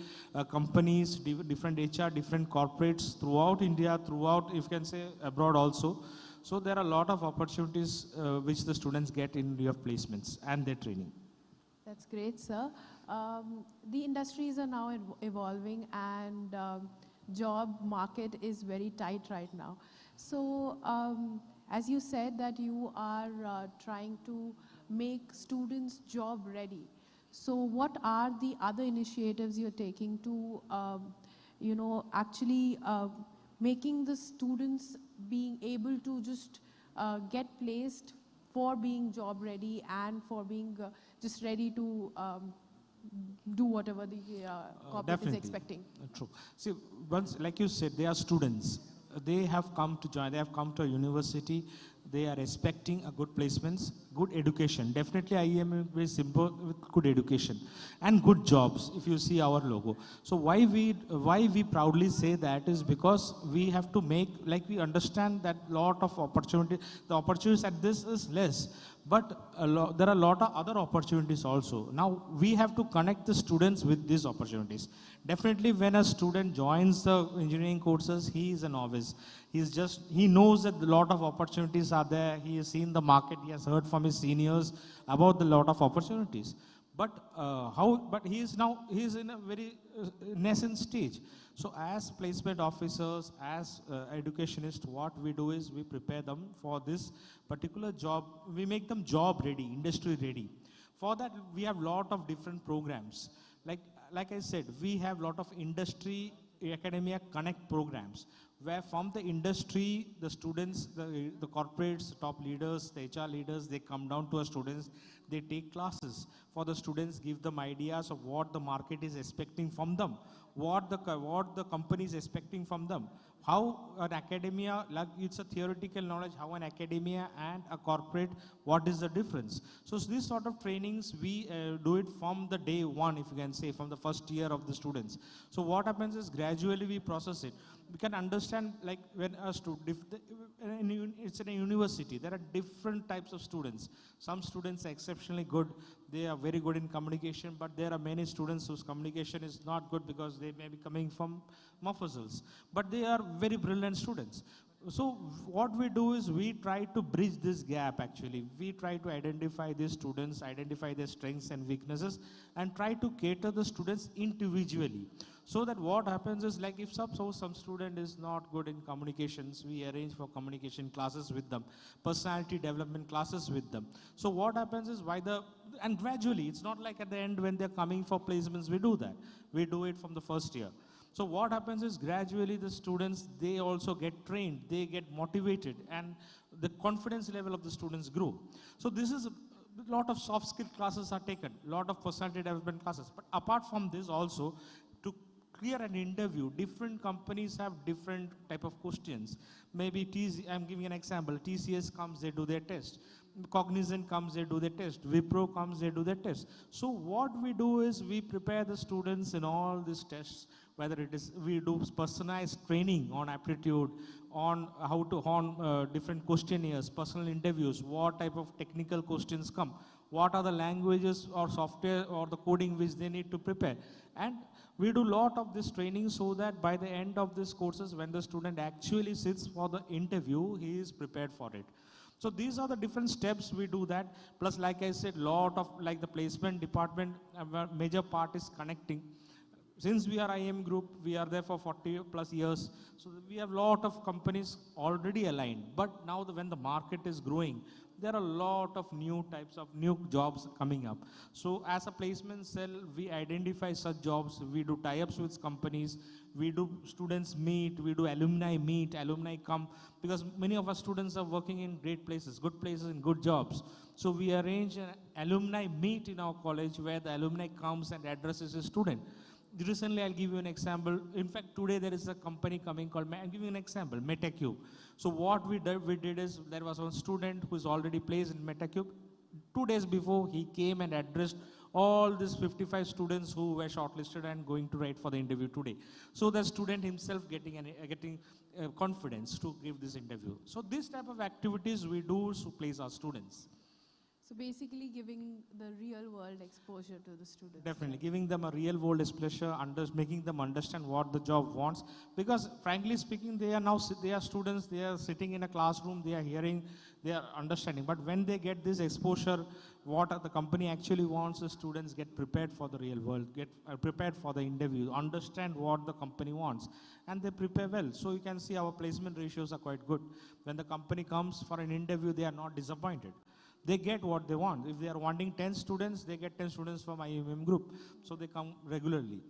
companies, different HR, different corporates throughout India, throughout, if you can say, abroad also. So there are a lot of opportunities which the students get in lieu of placements and their training. That's great, sir. The industries are now evolving, and job market is very tight right now. So as you said that you are trying to make students job ready. So what are the other initiatives you're taking to, actually making the students being able to just get placed for being job ready and for being just ready to do whatever the corporate is expecting? True. See, once, like you said, they are students. They have come to join, they have come to a university, they are expecting a good placements, good education. Definitely IEM is simple with good education and good jobs, if you see our logo. So why we proudly say that is because we have to make, like we understand that lot of opportunity, the opportunities at this is less, but there are a lot of other opportunities also. Now we have to connect the students with these opportunities. Definitely when a student joins the engineering courses, he is a novice. He knows that a lot of opportunities are there. He has seen the market. He has heard from his seniors about the lot of opportunities. But he is in a very nascent stage. So as placement officers, as educationists, what we do is we prepare them for this particular job. We make them job ready, industry ready. For that, we have lot of different programs. Like I said, we have lot of industry academia connect programs, where from the industry, the students, the corporates, the top leaders, the HR leaders, they come down to our students, they take classes for the students, give them ideas of what the market is expecting from them, what the company is expecting from them, how an academia, like it's a theoretical knowledge, how an academia and a corporate, what is the difference. So these sort of trainings, we do it from the day one, if you can say, from the first year of the students. So what happens is gradually we process it. We can understand, like when a student, it's in a university, there are different types of students. Some students are exceptionally good, they are very good in communication, but there are many students whose communication is not good because they may be coming from mofusils, but they are very brilliant students. So what we do is we try to bridge this gap actually. We try to identify these students, identify their strengths and weaknesses, and try to cater the students individually. So that what happens is, like if suppose some student is not good in communications, we arrange for communication classes with them, personality development classes with them. So what happens is and gradually, it's not like at the end when they're coming for placements, we do that. We do it from the first year. So what happens is gradually the students, they also get trained, they get motivated, and the confidence level of the students grow. So this is a lot of soft skill classes are taken, a lot of personality development classes. But apart from this also, to clear an interview, different companies have different type of questions. Maybe I'm giving an example, TCS comes, they do their test. Cognizant comes, they do their test. Wipro comes, they do their test. So what we do is we prepare the students in all these tests, whether it is, we do personalized training on aptitude, on how to, on different questionnaires, personal interviews, what type of technical questions come, what are the languages or software or the coding which they need to prepare. And we do a lot of this training so that by the end of these courses, when the student actually sits for the interview, he is prepared for it. So these are the different steps we do that. Plus, like I said, lot of, like the placement department, major part is connecting. since we are IM group, we are there for 40 plus years. So we have a lot of companies already aligned. But now when the market is growing, there are a lot of new types of new jobs coming up. So as a placement cell, we identify such jobs. We do tie-ups with companies. We do students meet. We do alumni meet. Alumni come because many of our students are working in great places, good places, and good jobs. So we arrange an alumni meet in our college where the alumni comes and addresses a student. Recently, I'll give you an example. In fact, today there is a company coming called, I'll give you an example, MetaCube. So what we did is, there was one student who is already placed in MetaCube. 2 days before, he came and addressed all these 55 students who were shortlisted and going to write for the interview today. So the student himself getting confidence to give this interview. So this type of activities we do to place our students. So basically giving the real world exposure to the students. Definitely, giving them a real world exposure, making them understand what the job wants. Because frankly speaking, they are students, they are sitting in a classroom, they are hearing, they are understanding. But when they get this exposure, what the company actually wants, the students get prepared for the real world, get prepared for the interview, understand what the company wants, and they prepare well. So you can see our placement ratios are quite good. When the company comes for an interview, they are not disappointed. They get what they want. If they are wanting 10 students, they get 10 students from IMM group. So they come regularly.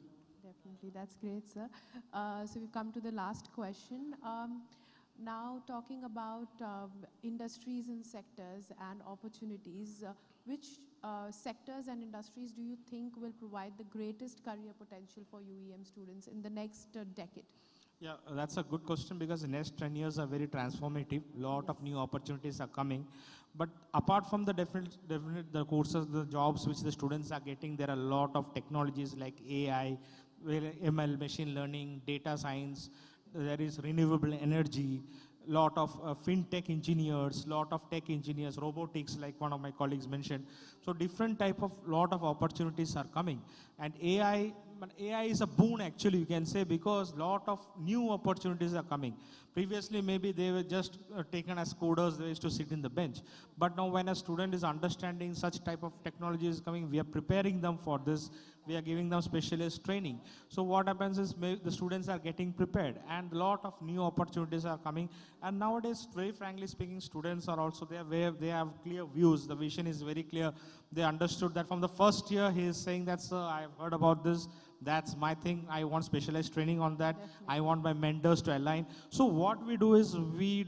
Definitely, that's great, sir. So we come to the last question. Now talking about industries and sectors and opportunities, which sectors and industries do you think will provide the greatest career potential for UEM students in the next decade? Yeah, that's a good question because the next 10 years are very transformative. Lot of new opportunities are coming. But apart from the definite the courses, the jobs which the students are getting, there are a lot of technologies like AI, ML, machine learning, data science. There is renewable energy, lot of fintech engineers, lot of tech engineers, robotics, like one of my colleagues mentioned. So different type of lot of opportunities are coming. And AI is a boon actually, you can say, because lot of new opportunities are coming. Previously, maybe they were just taken as coders, they used to sit in the bench. But now when a student is understanding such type of technology is coming, we are preparing them for this. We are giving them specialist training. So what happens is the students are getting prepared and a lot of new opportunities are coming. And nowadays, very frankly speaking, students are also there where they have clear views. The vision is very clear. They understood that from the first year, he is saying that, sir, I've heard about this. That's my thing. I want specialized training on that. Definitely. I want my mentors to align. So what we do is we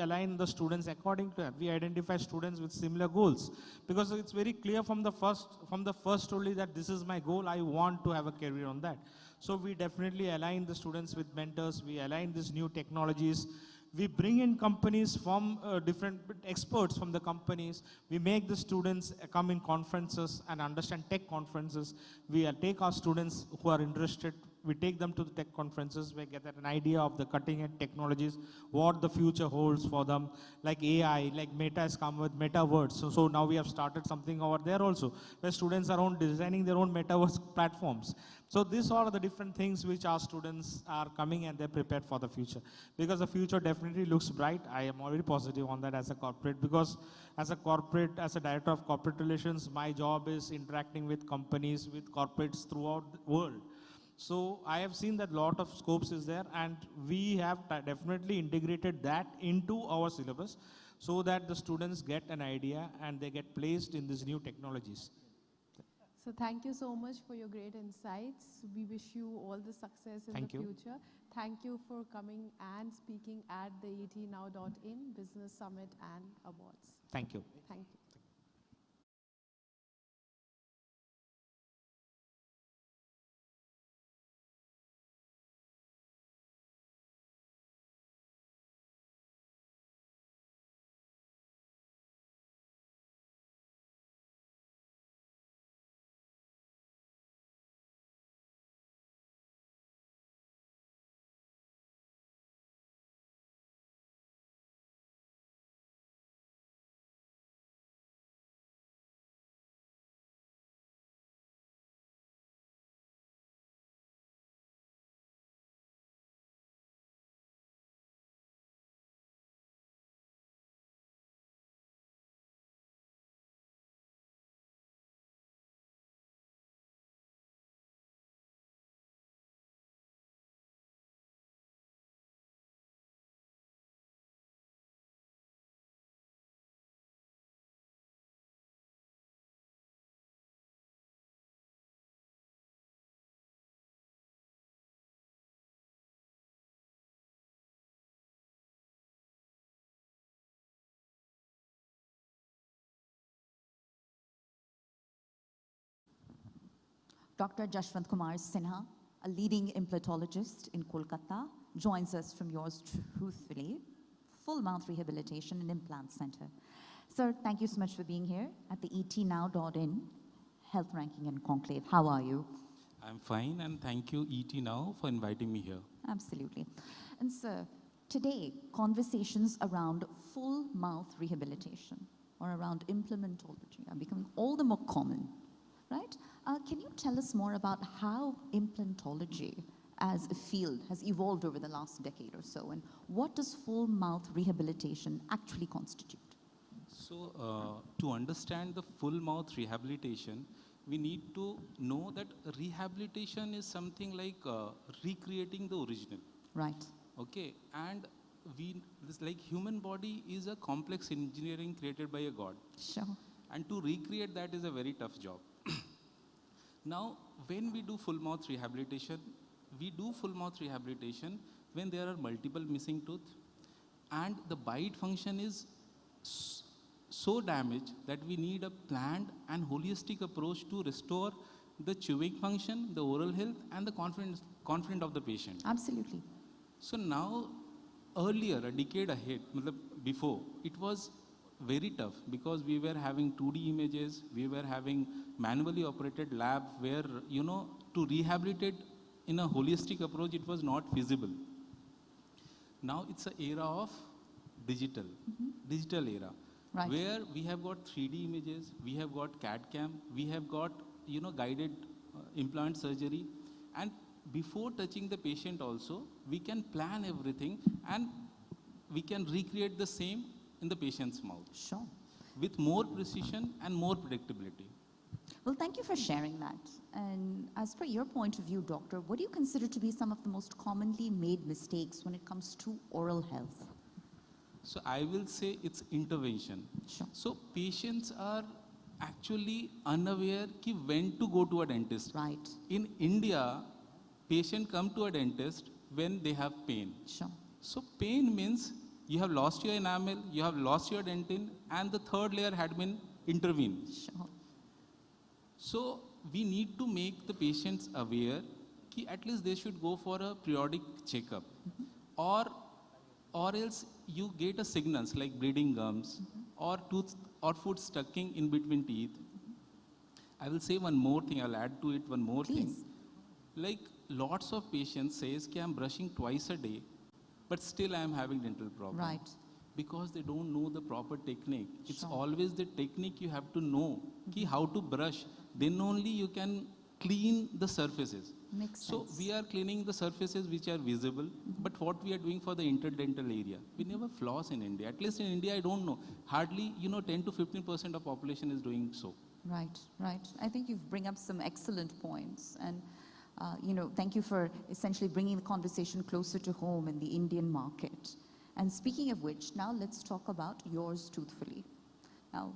align the students according to that. We identify students with similar goals because it's very clear from the first only that this is my goal. I want to have a career on that. So we definitely align the students with mentors. We align these new technologies. We bring in companies from different experts from the companies. We make the students come in conferences and understand tech conferences. We take our students who are interested. We take them to the tech conferences. We get an idea of the cutting edge technologies, what the future holds for them, like AI, like Meta has come with metaverse. So now we have started something over there also, where students are designing their own metaverse platforms. So these are the different things which our students are coming and they're prepared for the future. Because the future definitely looks bright. I am already positive on that as a corporate, because as a director of corporate relations, my job is interacting with companies, with corporates throughout the world. So I have seen that lot of scopes is there, and we have definitely integrated that into our syllabus so that the students get an idea and they get placed in these new technologies. So thank you so much for your great insights. We wish you all the success in the future. Thank you for coming and speaking at the etnow.in Business Summit and Awards. Thank you. Thank you. Dr. Jashwant Kumar Sinha, a leading implantologist in Kolkata, joins us from yours truthfully, Full Mouth Rehabilitation and Implant Center. Sir, thank you so much for being here at the etnow.in Health Ranking and Conclave. How are you? I'm fine, and thank you, ET Now, for inviting me here. Absolutely. And sir, today, conversations around full mouth rehabilitation or around implantology are becoming all the more common, right? Can you tell us more about how implantology as a field has evolved over the last decade or so, and what does full mouth rehabilitation actually constitute? So, to understand the full mouth rehabilitation, we need to know that rehabilitation is something like recreating the original. Right. Okay, and this like human body is a complex engineering created by a god. Sure. And to recreate that is a very tough job. Now, when we do full mouth rehabilitation, we do full mouth rehabilitation when there are multiple missing teeth and the bite function is so damaged that we need a planned and holistic approach to restore the chewing function, the oral health, and the confidence of the patient. Absolutely. So now, earlier, a decade ahead, before, it was very tough because we were having 2D images, we were having manually operated lab where, to rehabilitate in a holistic approach, it was not feasible. Now it's an era of digital era. Right. Where we have got 3D images, we have got CAD/CAM, we have got guided implant surgery, and before touching the patient also, we can plan everything and we can recreate the same in the patient's mouth. Sure. With more precision and more predictability. Well, thank you for sharing that. And as per your point of view, doctor, what do you consider to be some of the most commonly made mistakes when it comes to oral health? So I will say it's intervention. Sure. So patients are actually unaware ki when to go to a dentist. Right. In India, patient come to a dentist when they have pain. Sure. So pain means you have lost your enamel, you have lost your dentin, and the third layer had been intervened. Sure. So we need to make the patients aware ki at least they should go for a periodic checkup, or else you get a signals like bleeding gums or tooth or food stucking in between teeth. I will say one more thing. I'll add to it one more thing. Like lots of patients says ki I'm brushing twice a day, but still I am having dental problems. Right. Because they don't know the proper technique. It's always the technique you have to know ki how to brush. Then only you can clean the surfaces. Makes So sense. we are cleaning the surfaces which are visible, but what we are doing for the interdental area, we never floss in India. At least in India, I don't know. Hardly, 10 to 15% of population is doing so. Right, right. I think you bring up some excellent points. And, thank you for essentially bringing the conversation closer to home in the Indian market. And speaking of which, now let's talk about Yours Truthfully. Now,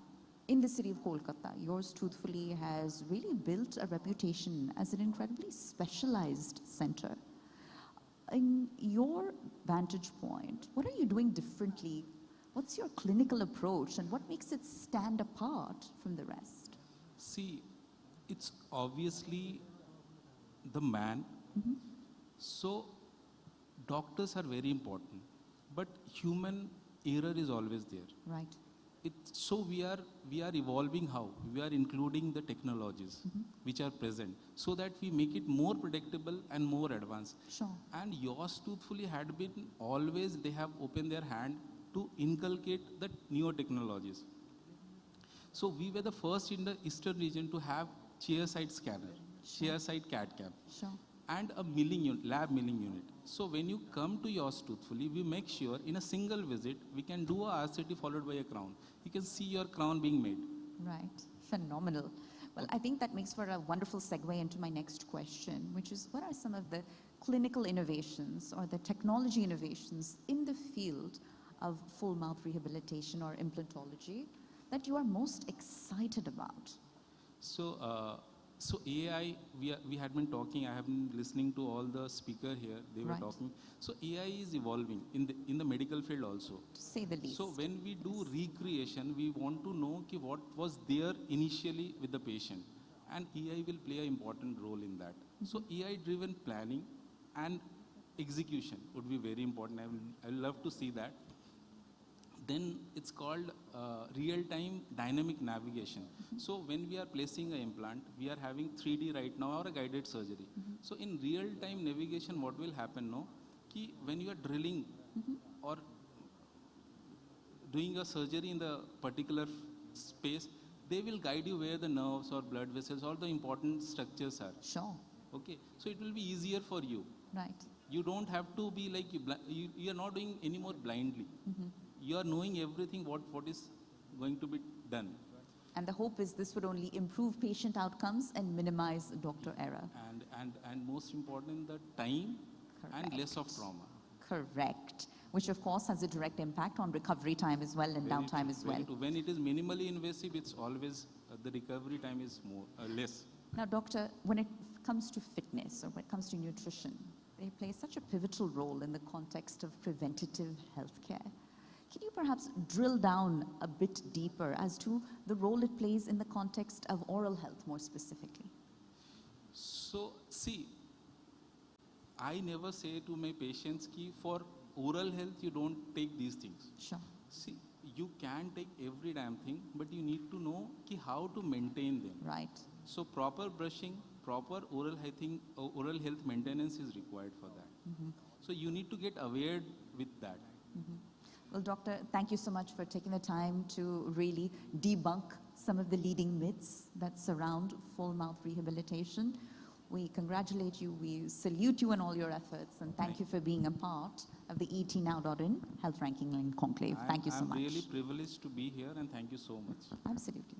in the city of Kolkata, Yours Truthfully has really built a reputation as an incredibly specialized center. In your vantage point, what are you doing differently? What's your clinical approach and what makes it stand apart from the rest? See, it's obviously the man. So doctors are very important, but human error is always there. Right. So we are evolving how? We are including the technologies which are present so that we make it more predictable and more advanced. Sure. And Yours Truthfully had been always, they have opened their hand to inculcate the newer technologies. So we were the first in the eastern region to have chair-side scanner, chair-side CAD/CAM, and a milling unit, lab milling unit. So when you come to Yours Truthfully, we make sure in a single visit, we can do a RCT followed by a crown. You can see your crown being made. Right. Phenomenal. Well, I think that makes for a wonderful segue into my next question, which is what are some of the clinical innovations or the technology innovations in the field of full mouth rehabilitation or implantology that you are most excited about? So AI, we had been talking, I have been listening to all the speaker here, they were talking. So AI is evolving in the medical field also. To say the least. So when we do recreation, we want to know ki what was there initially with the patient. and AI will play an important role in that. So AI-driven planning and execution would be very important. I will love to see that. Then it's called real-time dynamic navigation. So when we are placing an implant, we are having 3D right now or a guided surgery. So in real-time navigation, what will happen now? Ki when you are drilling or doing a surgery in the particular space, they will guide you where the nerves or blood vessels, all the important structures are. Sure. Okay, so it will be easier for you. Right. You don't have to be like, you are not doing any more blindly. You are knowing everything what is going to be done. And the hope is this would only improve patient outcomes and minimize doctor error. And most important, the time and less of trauma. Correct. Which of course has a direct impact on recovery time as well and downtime as well. When it is minimally invasive, it's always the recovery time is more less. Now, doctor, when it comes to fitness or when it comes to nutrition, they play such a pivotal role in the context of preventative healthcare. Can you perhaps drill down a bit deeper as to the role it plays in the context of oral health more specifically? So, see, I never say to my patients ki for oral health, you don't take these things. Sure. See, you can take every damn thing, but you need to know ki how to maintain them. Right. So proper brushing, proper oral health maintenance is required for that. So you need to get aware with that. Well, doctor, thank you so much for taking the time to really debunk some of the leading myths that surround full mouth rehabilitation. We congratulate you, we salute you in all your efforts, and thank you for being a part of the etnow.in Health Ranking in Conclave. Thank you so much. I'm really privileged to be here, and thank you so much. Absolutely.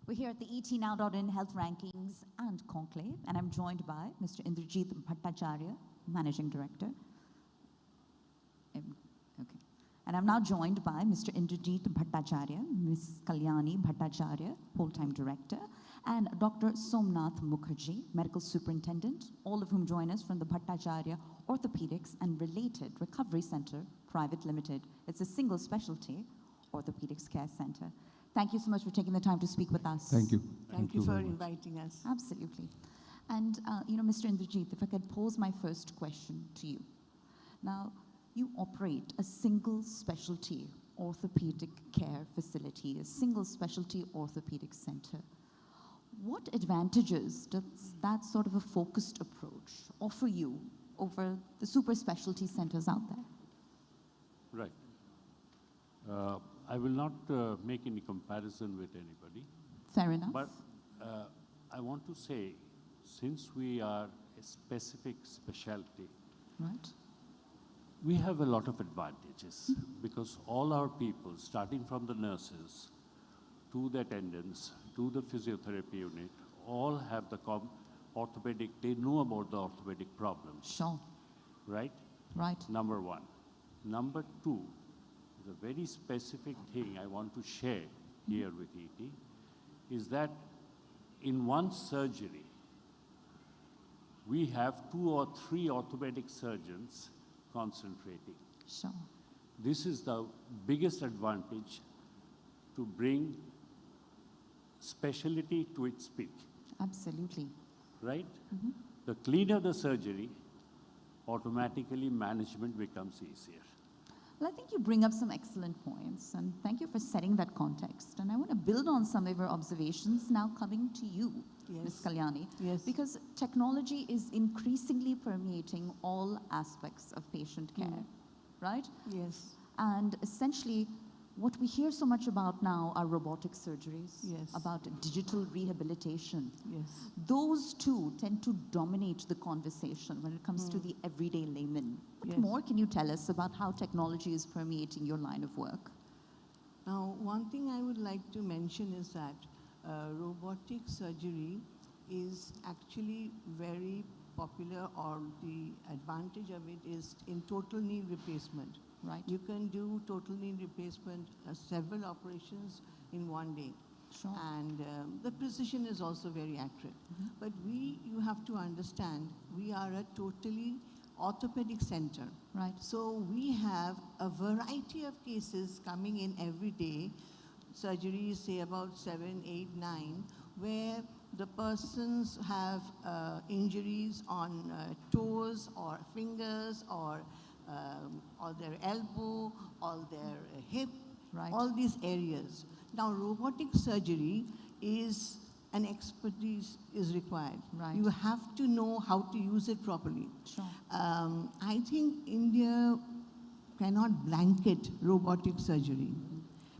We're here at the ETNow.in Health Rankings and Conclave, and I'm joined by Mr. Indrajit Bhattacharya, Managing Director. Okay. And I'm now joined by Mr. Indrajit Bhattacharya, Ms. Kalyani Bhattacharya, Full-Time Director, and Dr. Somnath Mukherjee, Medical Superintendent, all of whom join us from the Bhattacharya Orthopedics and Related Recovery Center, Private Limited. It's a single specialty orthopedics care center. Thank you so much for taking the time to speak with us. Thank you. Thank you for inviting us. Absolutely. And, Mr. Indrajit, if I could pose my first question to you. Now, you operate a single specialty orthopedic care facility, a single specialty orthopedic center. What advantages does that sort of a focused approach offer you over the super specialty centers out there? Right. I will not make any comparison with anybody. Fair enough. But I want to say, since we are a specific specialty, right, we have a lot of advantages because all our people, starting from the nurses to the attendants, to the physiotherapy unit, all have the orthopedic, they know about the orthopedic problems. Sure. Right? Right. Number one. Number two, the very specific thing I want to share here with ET is that in one surgery, we have 2 or 3 orthopedic surgeons concentrating. Sure. This is the biggest advantage to bring specialty to its peak. Absolutely. Right? The cleaner the surgery, automatically management becomes easier. Well, I think you bring up some excellent points, and thank you for setting that context. And I want to build on some of your observations now coming to you, Ms. Kalyani. Yes. Because technology is increasingly permeating all aspects of patient care, right? Yes. And essentially, what we hear so much about now are robotic surgeries, about digital rehabilitation. Yes. Those two tend to dominate the conversation when it comes to the everyday layman. What more can you tell us about how technology is permeating your line of work? Now, one thing I would like to mention is that robotic surgery is actually very popular, or the advantage of it is in total knee replacement. Right. You can do total knee replacement, several operations in one day. Sure. And the precision is also very accurate. But you have to understand, we are a totally orthopedic center. Right. So we have a variety of cases coming in every day, surgeries say about 7, 8, 9, where the persons have injuries on toes or fingers or their elbow, or their hip, all these areas. Now, robotic surgery is an expertise is required. Right. You have to know how to use it properly. Sure. I think India cannot blanket robotic surgery.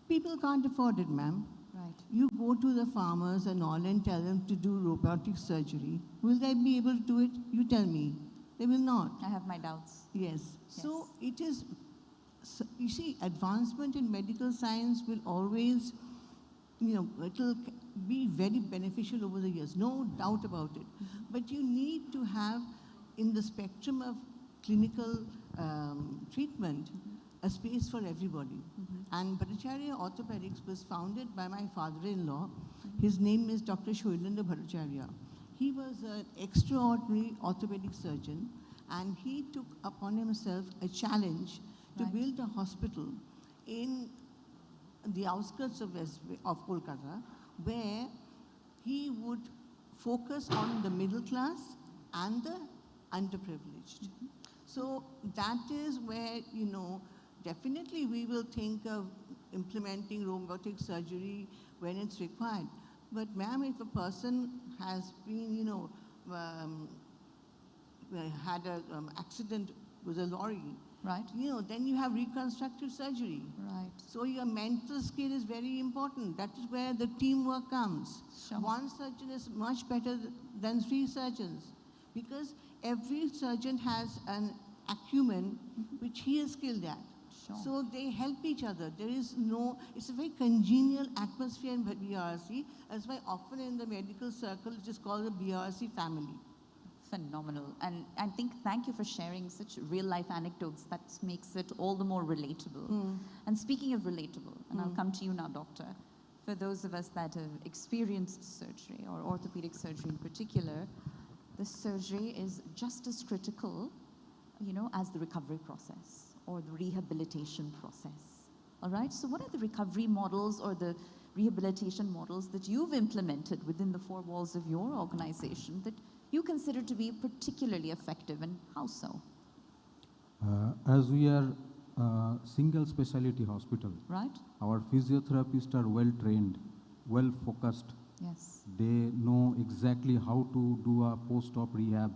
People can't afford it, ma'am. Right. You go to the farmers and all and tell them to do robotic surgery. Will they be able to do it? You tell me. They will not. I have my doubts. Yes. So it is, you see, advancement in medical science will always, it'll be very beneficial over the years, no doubt about it. But you need to have, in the spectrum of clinical treatment, a space for everybody. And Bhattacharya Orthopedics was founded by my father-in-law. His name is Dr. Shoilendra Bhattacharya. He was an extraordinary orthopedic surgeon, and he took upon himself a challenge to build a hospital in the outskirts of Kolkata, where he would focus on the middle class and the underprivileged. So that is where, definitely we will think of implementing robotic surgery when it's required. But ma'am, if a person has been, had an accident with a lorry, right? Then you have reconstructive surgery. Right. So your mental skill is very important. That is where the teamwork comes. Sure. One surgeon is much better than 3 surgeons, because every surgeon has an acumen which he is skilled at. So they help each other. There is no, it's a very congenial atmosphere in BRC. That's why often in the medical circle it is called the BRC family. Phenomenal. And I think thank you for sharing such real life anecdotes. That makes it all the more relatable. And speaking of relatable, and I'll come to you now, doctor, for those of us that have experienced surgery or orthopedic surgery in particular, the surgery is just as critical, you know, as the recovery process or the rehabilitation process. All right, so what are the recovery models or the rehabilitation models that you've implemented within the four walls of your organization that you consider to be particularly effective, and how so? As we are a single specialty hospital, right? Our physiotherapists are well trained, well focused. Yes. They know exactly how to do a post-op rehab.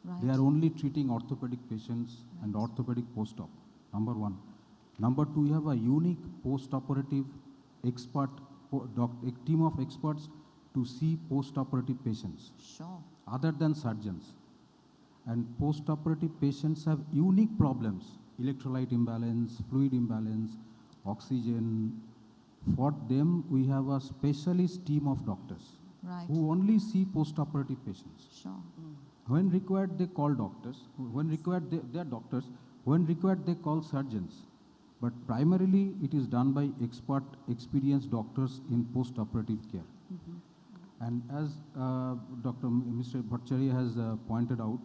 Right. They are only treating orthopedic patients and orthopedic post-op, number one. Number two, you have a unique post-operative expert, a team of experts to see post-operative patients. Sure. Other than surgeons. And post-operative patients have unique problems, electrolyte imbalance, fluid imbalance, oxygen. For them, we have a specialist team of doctors who only see post-operative patients. Sure. When required, they call doctors. When required, they are doctors. When required, they call surgeons. But primarily, it is done by expert, experienced doctors in post-operative care. And as Mr. Bhattacharya has pointed out,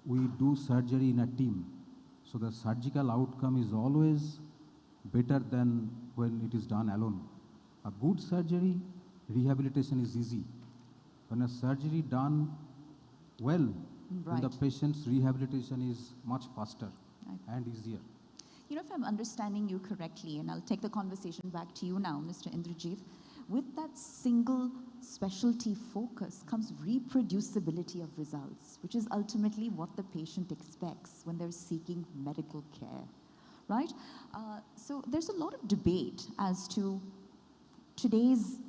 we do surgery in a team. So the surgical outcome is always better than when it is done alone. A good surgery, rehabilitation is easy. When a surgery done well, then the patient's rehabilitation is much faster and easier. You know, if I'm understanding you correctly, and I'll take the conversation back to you now, Mr. Indrajit, with that single specialty focus comes reproducibility of results, which is ultimately what the patient expects when they're seeking medical care, right? So there's a lot of debate as to today's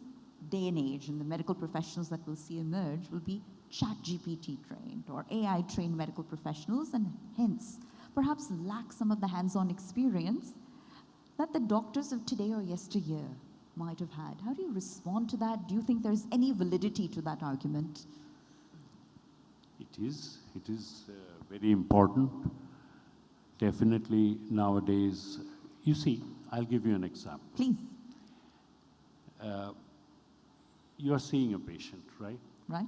day and age, and the medical professionals that we'll see emerge will be ChatGPT trained or AI trained medical professionals, and hence perhaps lack some of the hands-on experience that the doctors of today or yesteryear might have had. How do you respond to that? Do you think there's any validity to that argument? It is very important. Definitely nowadays, you see, I'll give you an example. Please. You are seeing a patient, right? Right.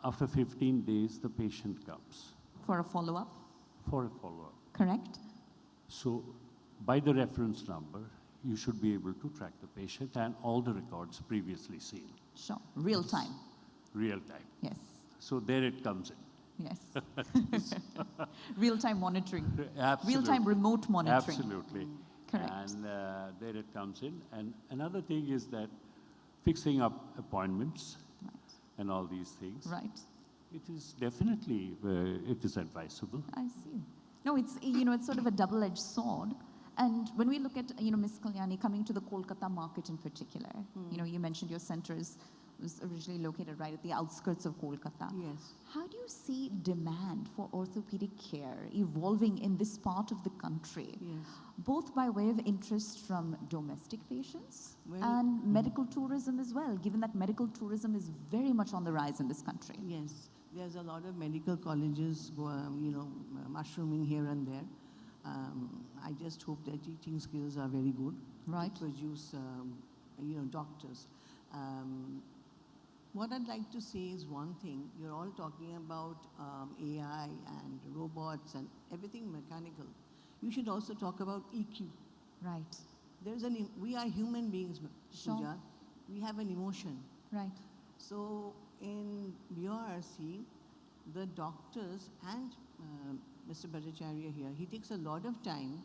After 15 days, the patient comes. For a follow-up? For a follow-up. Correct. So, by the reference number, you should be able to track the patient and all the records previously seen. Sure. Real time. Real time. Yes. So there it comes in. Yes. Real-time monitoring. Absolutely. Real-time remote monitoring. Absolutely. Correct. And there it comes in. And another thing is that fixing up appointments and all these things. Right. It is definitely, it is advisable. I see. No, it's, you know, it's sort of a double-edged sword. And when we look at, you know, Ms. Kalyani, coming to the Kolkata market in particular, you know, you mentioned your center was originally located right at the outskirts of Kolkata. Yes. How do you see demand for orthopedic care evolving in this part of the country, both by way of interest from domestic patients and medical tourism as well, given that medical tourism is very much on the rise in this country? Yes. There's a lot of medical colleges, you know, mushrooming here and there. I just hope their teaching skills are very good. Right. To produce, you know, doctors. What I'd like to say is one thing. You're all talking about AI and robots and everything mechanical. You should also talk about EQ. Right. We are human beings, Sure. Pooja. We have an emotion. Right. So in BRC, the doctors and Mr. Bhattacharya here, he takes a lot of time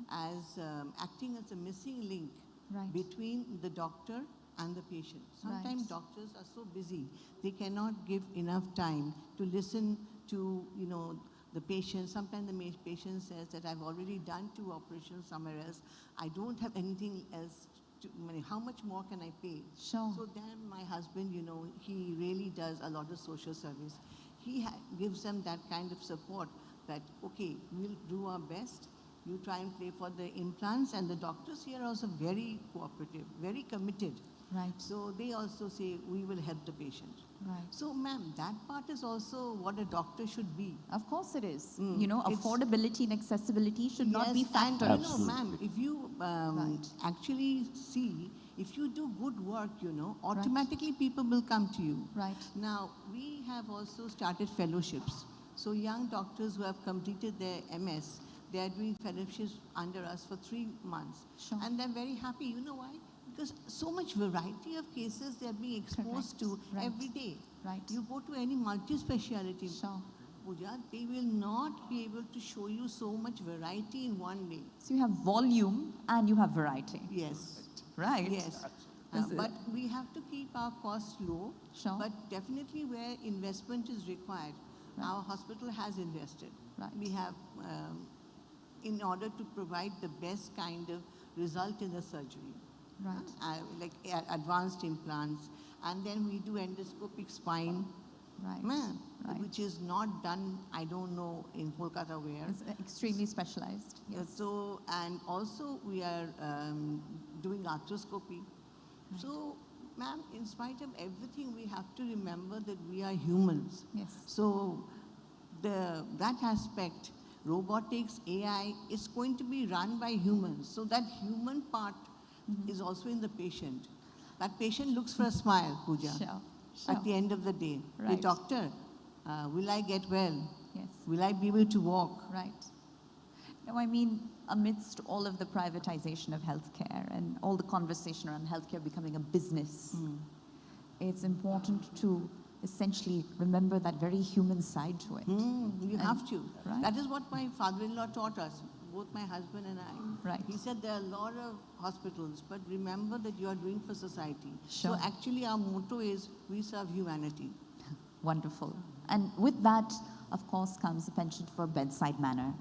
as acting as a missing link between the doctor and the patient. Sometimes doctors are so busy, they cannot give enough time to listen to, you know, the patient. Sometimes the patient says that I've already done 2 operations somewhere else. I don't have anything else to, I mean, how much more can I pay? Sure. So then my husband, you know, he really does a lot of social service. He gives them that kind of support that, okay, we'll do our best, You try and play for the implants, and the doctors here are also very cooperative, very committed. Right. So they also say, we will help the patient. Right. So, ma'am, that part is also what a doctor should be. Of course it is. Mm. You know, It's- affordability and accessibility should not be Yes, factors. and, you know, ma'am, if you actually see, if you do good work, you know, automatically people will come to you. Right. Now, we have also started fellowships. So young doctors who have completed their MS, they are doing fellowships under us for 3 months. Sure. And they're very happy. You know why? Because so much variety of cases they're being exposed to every day. Right. You go to any multi-speciality, Pooja, they will not be able to show you so much variety in one day. So you have volume and you have variety. Yes. Right. Yes. But we have to keep our costs low. Sure. But definitely where investment is required, our hospital has invested. Right. We have, in order to provide the best kind of result in the surgery. Right. Like advanced implants. And then we do endoscopic spine. Right. Ma'am, Right. which is not done, I don't know, in Kolkata where. It's extremely specialized. Yes. So, and also we are doing arthroscopy. So, ma'am, in spite of everything, we have to remember that we are humans. Yes. So, that aspect, robotics, AI, is going to be run by humans. So that human part is also in the patient. That patient looks for a smile, Pooja. Sure. At the end of the day. Hey, Right. doctor, will I get well? Yes. Will I be able to walk? Right. No, I mean, amidst all of the privatization of healthcare and all the conversation around healthcare becoming a business, it's important to essentially remember that very human side to it. You have to. Right. That is what my father-in-law taught us, both my husband and I. Right. He said there are a lot of hospitals, but remember that you are doing for society. Sure. So actually our motto is, we serve humanity. Wonderful. And with that, of course, comes the penchant for bedside manner.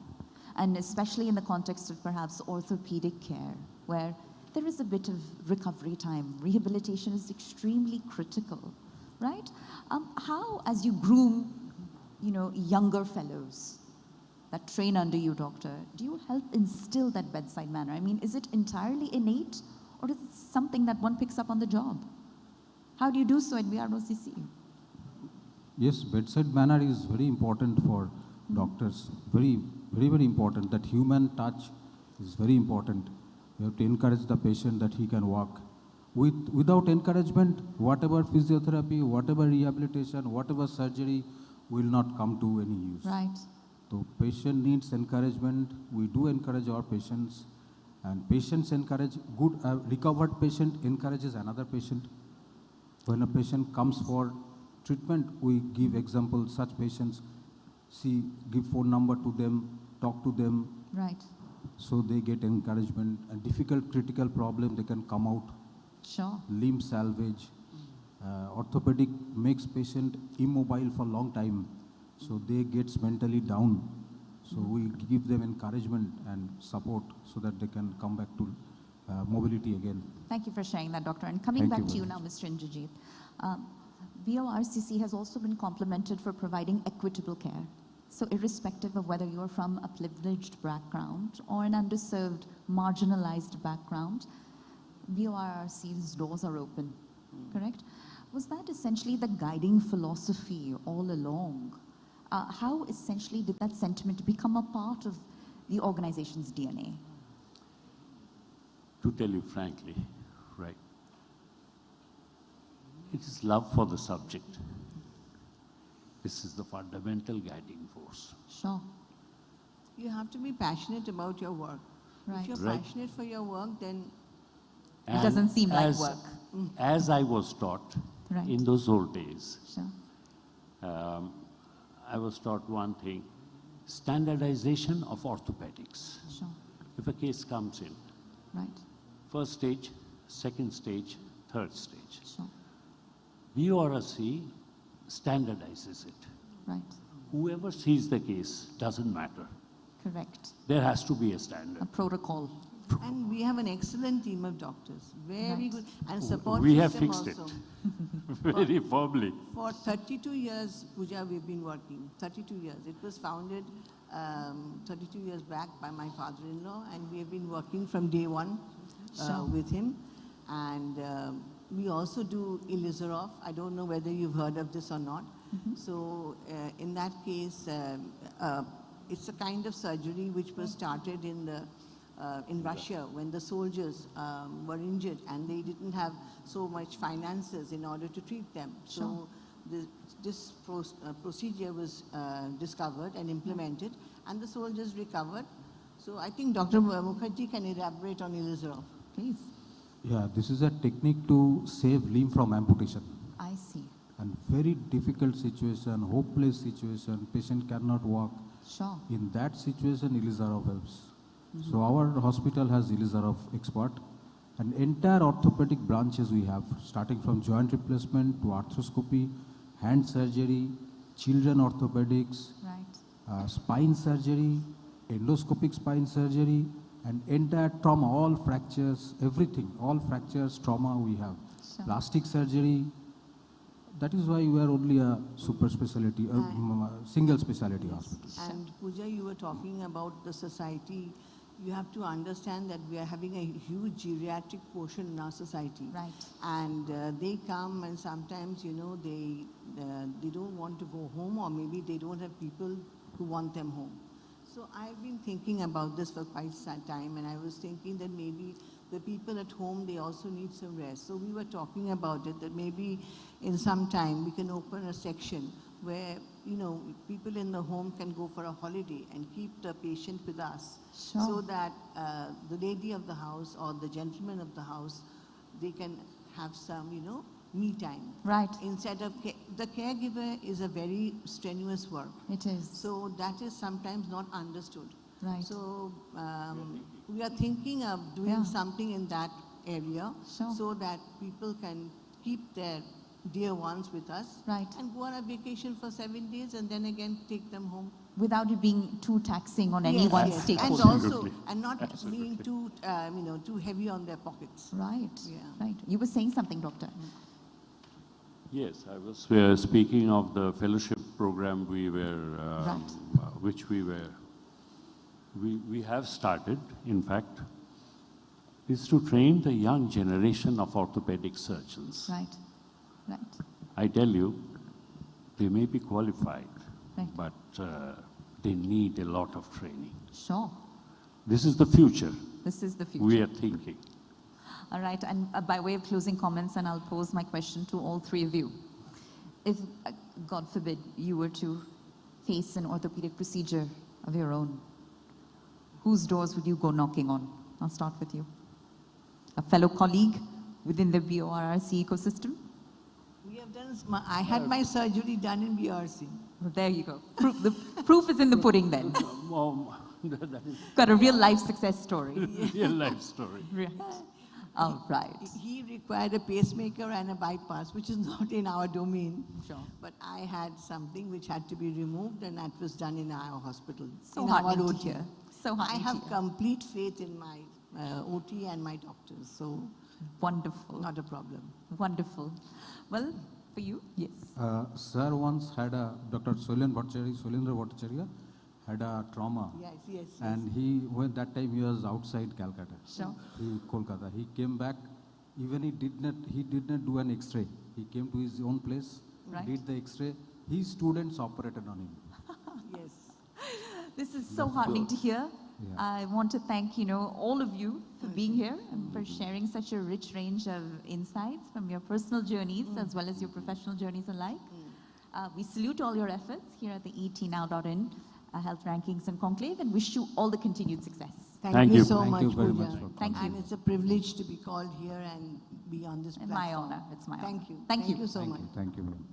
And especially in the context of perhaps orthopedic care, where there is a bit of recovery time. Rehabilitation is extremely critical, right? How, as you groom, younger fellows that train under you, doctor, do you help instill that bedside manner? I mean, is it entirely innate, or is it something that one picks up on the job? How do you do so in VROCC? Yes, bedside manner is very important for doctors. Very, very, very important. That human touch is very important. You have to encourage the patient that he can walk. Without encouragement, whatever physiotherapy, whatever rehabilitation, whatever surgery will not come to any use. Right. So patient needs encouragement. We do encourage our patients, and patients encourage good. Recovered patient encourages another patient. When a patient comes for treatment, we give examples. Such patients, give phone number to them, talk to them. Right. So they get encouragement. A difficult critical problem, they can come out. Sure. Limb salvage. Orthopedic makes patient immobile for a long time. So they get mentally down. So we give them encouragement and support so that they can come back to mobility again. Thank you for sharing that, doctor. And coming back to you now, Mr. Indrajit. VORCC has also been complimented for providing equitable care. So irrespective of whether you're from a privileged background or an underserved, marginalized background, VORCC's doors are open, correct? Was that essentially the guiding philosophy all along? How essentially did that sentiment become a part of the organization's DNA? To tell you frankly, right, it is love for the subject. This is the fundamental guiding force. Sure. You have to be passionate about your work. Right. If you're Right. passionate for your work, then And doesn't seem like as, work. As I was taught Right. in those old days, Sure. I was taught one thing, standardization of orthopedics. Sure. If a case comes in, Right. first stage, second stage, third stage. Sure. VORC standardizes it. Right. Whoever sees the case doesn't matter. Correct. There has to be a standard. A protocol. And we have an excellent team of doctors, very Right. good, and support We have system fixed it also. very firmly. For 32 years, Pooja, we've been working, 32 years. It was founded 32 years back by my father-in-law, and we have been working from day one Sure. with him. And we also do Ilizarov. I don't know whether you've heard of this or not. So in that case, it's a kind of surgery which was started in Russia when the soldiers were injured and they didn't have so much finances in order to treat them. So this procedure was discovered and implemented, and the soldiers recovered. So I think Dr. Mukherjee can elaborate on Ilizarov, please. Yeah, this is a technique to save limb from amputation. I see. And very difficult situation, hopeless situation, patient cannot walk. Sure. In that situation, Ilizarov helps. So our hospital has Ilizarov expert, and entire orthopedic branches we have, starting from joint replacement to arthroscopy, hand surgery, children orthopedics, spine surgery, endoscopic spine surgery, and entire trauma, all fractures, everything, all fractures, trauma we have. Sure. Plastic surgery. That is why we are only a super specialty, single specialty hospital. And Pooja, you were talking about the society. You have to understand that we are having a huge geriatric portion in our society. Right. And they come, and sometimes, you know, they don't want to go home, or maybe they don't have people who want them home. So I've been thinking about this for quite some time, and I was thinking that maybe the people at home, they also need some rest. So we were talking about it, that maybe in some time we can open a section where, you know, people in the home can go for a holiday and keep the patient with us. Sure. So that the lady of the house or the gentleman of the house, they can have some, you know, me time. Right. Instead of, the caregiver is a very strenuous work. It is. So that is sometimes not understood. Right. So we are thinking of doing something in that area, so that people can keep their dear ones with us, and go on a vacation for 7 days and then again take them home. Without it being too taxing on Yes, anyone's yes. stakeholder. And also, and not being too, you know, too heavy on their pockets. Right, Yeah. right. You were saying something, Doctor. Yes, I was speaking of the fellowship program we were, which we have started, in fact, is to train the young generation of orthopedic surgeons. Right, right. I tell you, they may be qualified, Right. but they need a lot of training. Sure. This is the future. This is the future. We are thinking. All right, and by way of closing comments, and I'll pose my question to all three of you. If, God forbid, you were to face an orthopedic procedure of your own, whose doors would you go knocking on? I'll start with you. A fellow colleague within the BORRC ecosystem? We have done, I had my surgery done in BRC. Well, there you go. The proof is in the pudding then. That is Got a real life success story. real life story. Right. All right. He required a pacemaker and a bypass, which is not in our domain. Sure. But I had something which had to be removed, and that was done in our hospital. So in our heartening to OT. hear. So I heartening to have hear. complete faith in my OT and my doctors. So wonderful. Not a problem. Wonderful. Well, for you, yes. Sir once had Dr. Soilendra Bhattacharya had a trauma. Yes, yes, yes. And when that time he was outside Calcutta. Sure. Kolkata. He came back, even he did not do an X-ray. He came to his own place, Right. did the X-ray. His students operated on him. Yes. This is so heartening to hear. Yeah. I want to thank, all of you for being here and for sharing such a rich range of insights from your personal journeys as well as your professional journeys alike. We salute all your efforts here at the etnow.in Health Rankings and Conclave and wish you all the continued success. Thank you so Thank much, you very Pooja. much for Thank you. And it's a privilege to be called here and be on this platform. My honor. It's my honor. Thank you. Thank you. so much. Thank you, ma'am.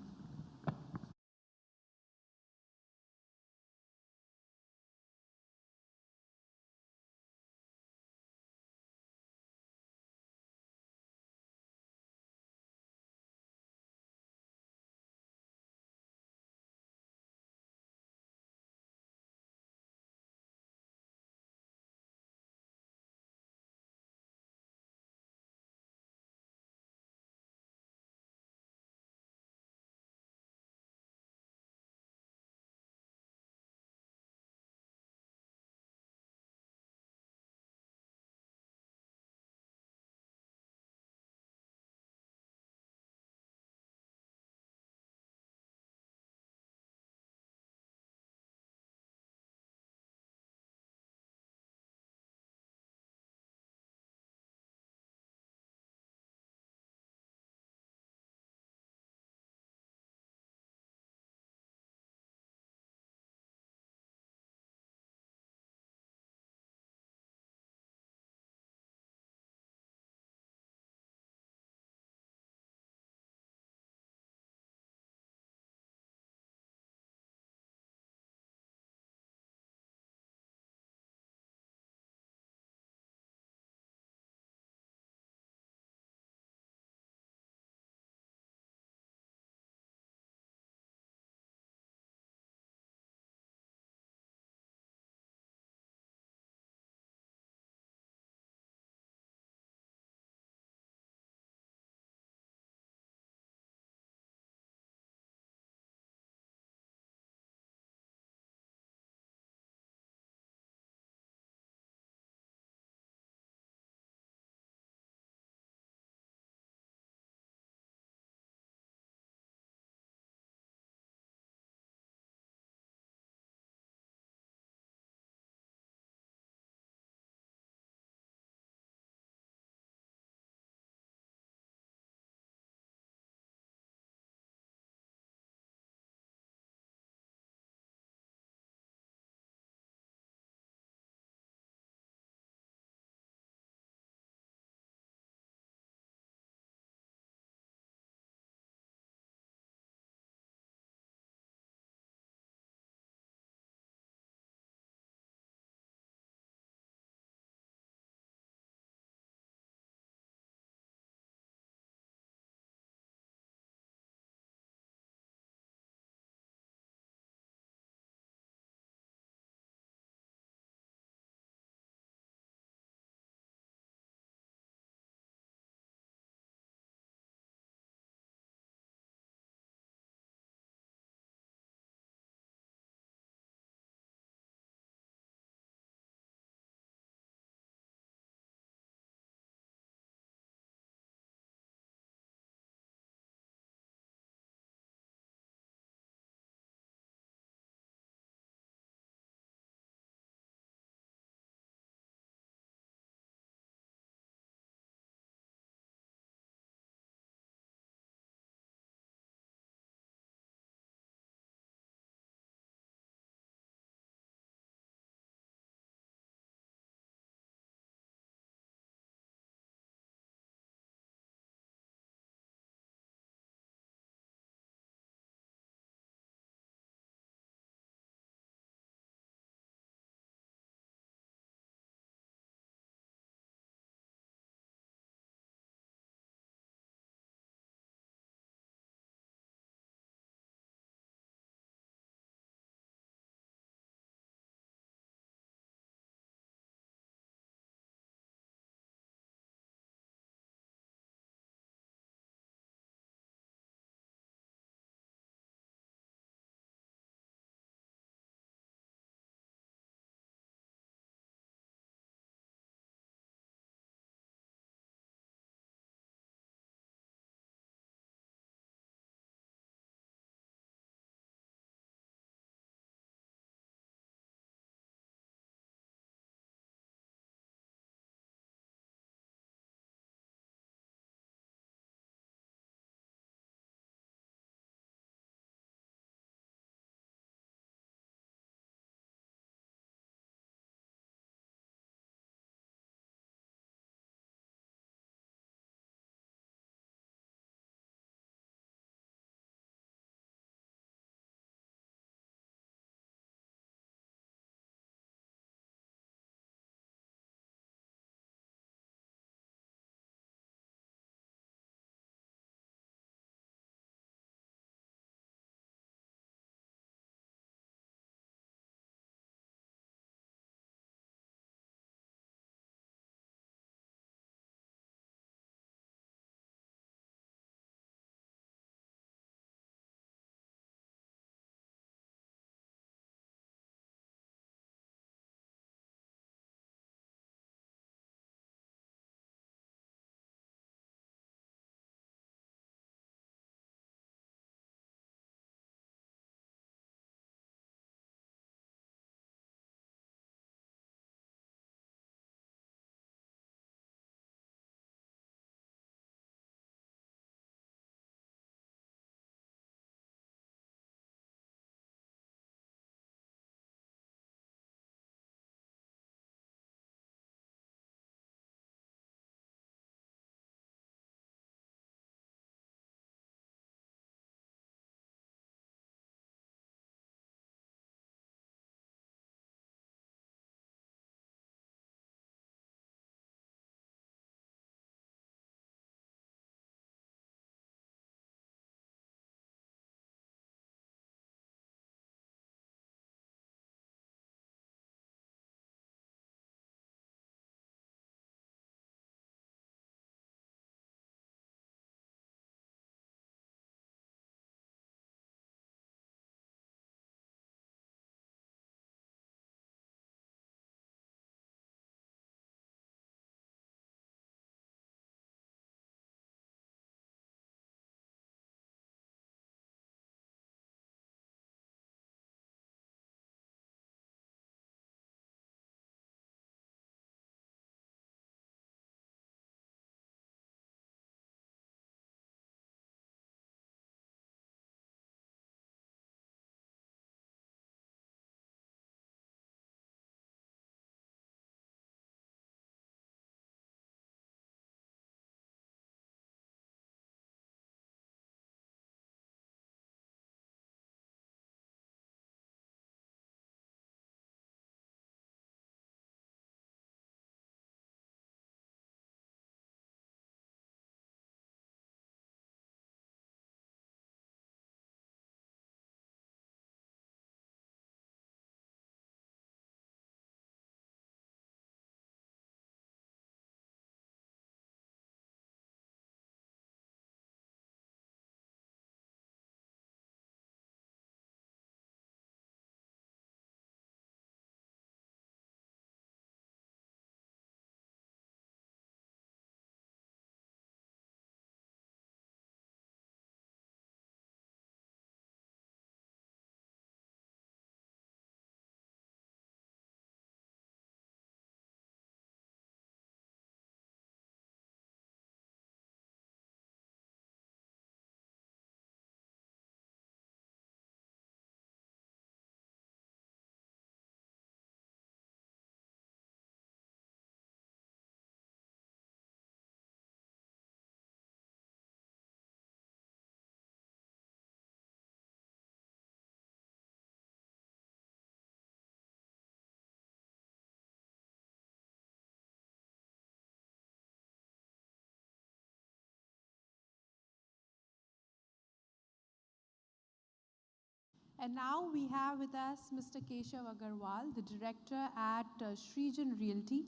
And now we have with us Mr. Keshav Agarwal, the director at Srijan Realty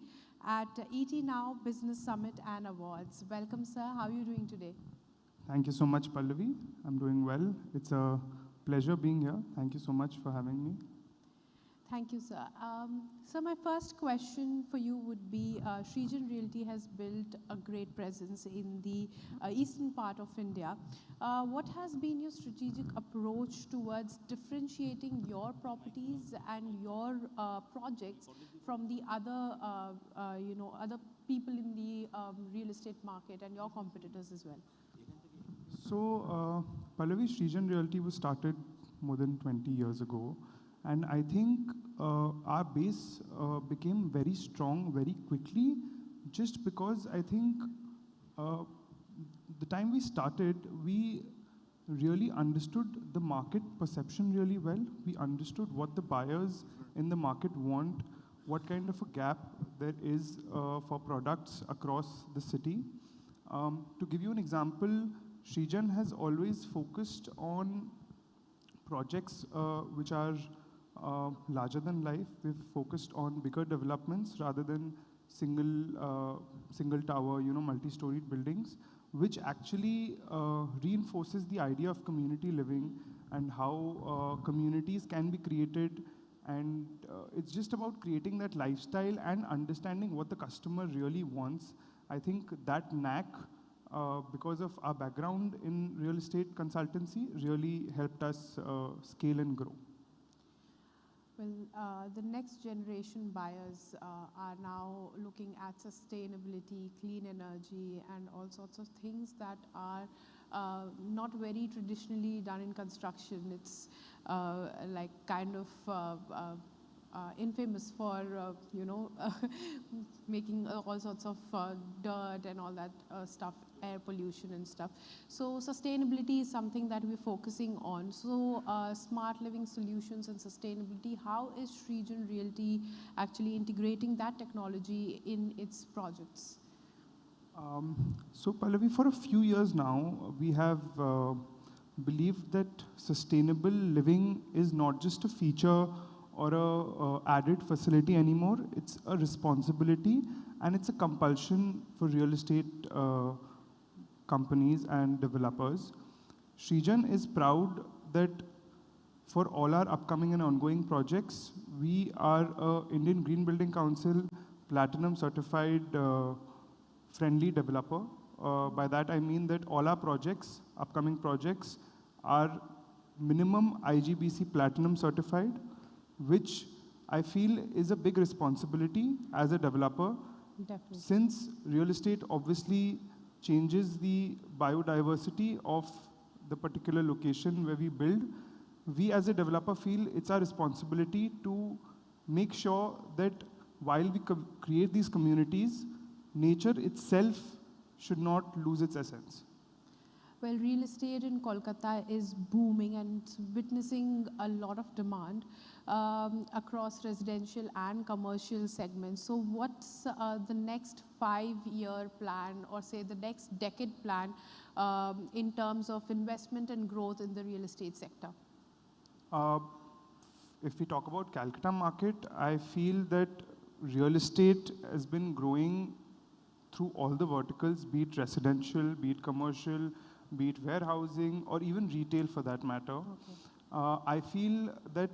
at ET Now Business Summit and Awards. Welcome, sir. How are you doing today? Thank you so much, Pallavi. I'm doing well. It's a pleasure being here. Thank you so much for having me. Thank you, sir. So my first question for you would be, Srijan Realty has built a great presence in the eastern part of India. What has been your strategic approach towards differentiating your properties and your projects from the other, other people in the real estate market and your competitors as well? So, Pallavi, Srijan Realty was started more than 20 years ago. And I think our base became very strong very quickly, just because I think the time we started, we really understood the market perception really well. We understood what the buyers in the market want, what kind of a gap there is for products across the city. To give you an example, Srijan has always focused on projects which are larger than life. We've focused on bigger developments rather than single tower, multi-storied buildings, which actually reinforces the idea of community living and how communities can be created. And it's just about creating that lifestyle and understanding what the customer really wants. I think that knack, because of our background in real estate consultancy, really helped us scale and grow. Well, the next generation buyers are now looking at sustainability, clean energy, and all sorts of things that are not very traditionally done in construction. It's like kind of infamous for, making all sorts of dirt and all that stuff, air pollution and stuff. So sustainability is something that we're focusing on. So smart living solutions and sustainability, how is Srijan Realty actually integrating that technology in its projects? So Pallavi, for a few years now, we have believed that sustainable living is not just a feature or a added facility anymore. It's a responsibility and it's a compulsion for real estate companies and developers. Srijan is proud that for all our upcoming and ongoing projects, we are a Indian Green Building Council Platinum certified friendly developer. By that I mean that all our projects, upcoming projects, are minimum IGBC Platinum certified, which I feel is a big responsibility as a developer. Definitely. Since real estate obviously changes the biodiversity of the particular location where we build, we as a developer feel it's our responsibility to make sure that while we create these communities, nature itself should not lose its essence. Well, real estate in Kolkata is booming and it's witnessing a lot of demand across residential and commercial segments. So what's the next 5-year plan, or say the next decade plan, in terms of investment and growth in the real estate sector? If we talk about Calcutta market, I feel that real estate has been growing through all the verticals, be it residential, be it commercial, be it warehousing, or even retail for that matter. Okay. I feel that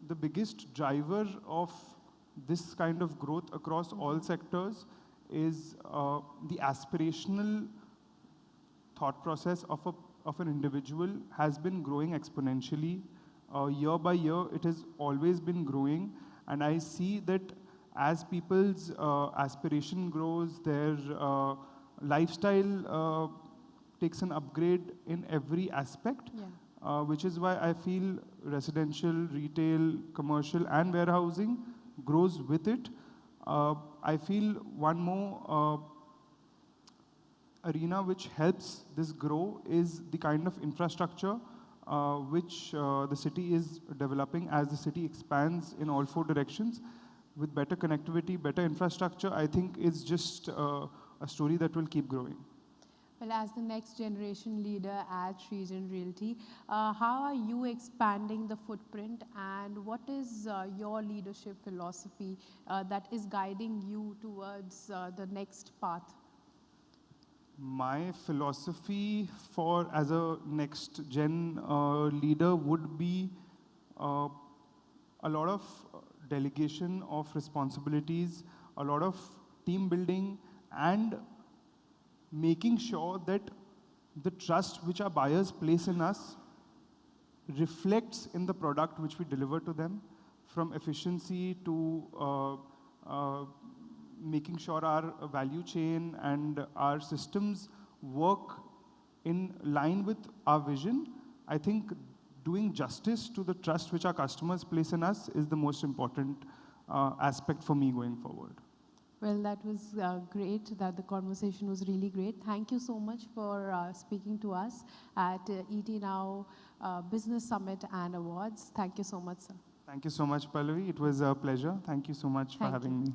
the biggest driver of this kind of growth across all sectors is the aspirational thought process of an individual has been growing exponentially. Year by year, it has always been growing. And I see that as people's aspiration grows, their lifestyle takes an upgrade in every aspect, which is why I feel residential, retail, commercial, and warehousing grows with it. I feel one more arena which helps this grow is the kind of infrastructure which the city is developing as the city expands in all 4 directions. With better connectivity, better infrastructure, I think it's just a story that will keep growing. Well, as the next generation leader at Region Realty, how are you expanding the footprint, and what is your leadership philosophy that is guiding you towards the next path? My philosophy for as a next gen leader would be a lot of delegation of responsibilities, a lot of team building, and making sure that the trust which our buyers place in us reflects in the product which we deliver to them, from efficiency to making sure our value chain and our systems work in line with our vision. I think doing justice to the trust which our customers place in us is the most important aspect for me going forward. Well, that was great. That the conversation was really great. Thank you so much for speaking to us at ET Now Business Summit and Awards. Thank you so much, sir. Thank you so much, Pallavi. It was a pleasure. Thank you so much for having me.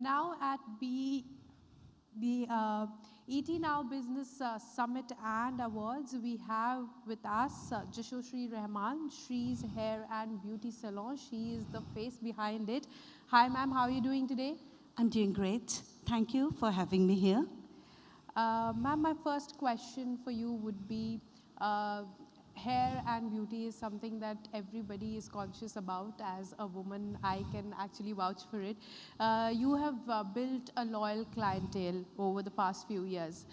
Now at the ET Now Business Summit and Awards, we have with us Jashoshri Rahman. Shree's Hair and Beauty Salon. She is the face behind it. Hi, ma'am. How are you doing today? I'm doing great. Thank you for having me here. Ma'am, my first question for you would be, hair and beauty is something that everybody is conscious about. As a woman, I can actually vouch for it. You have built a loyal clientele over the past few years.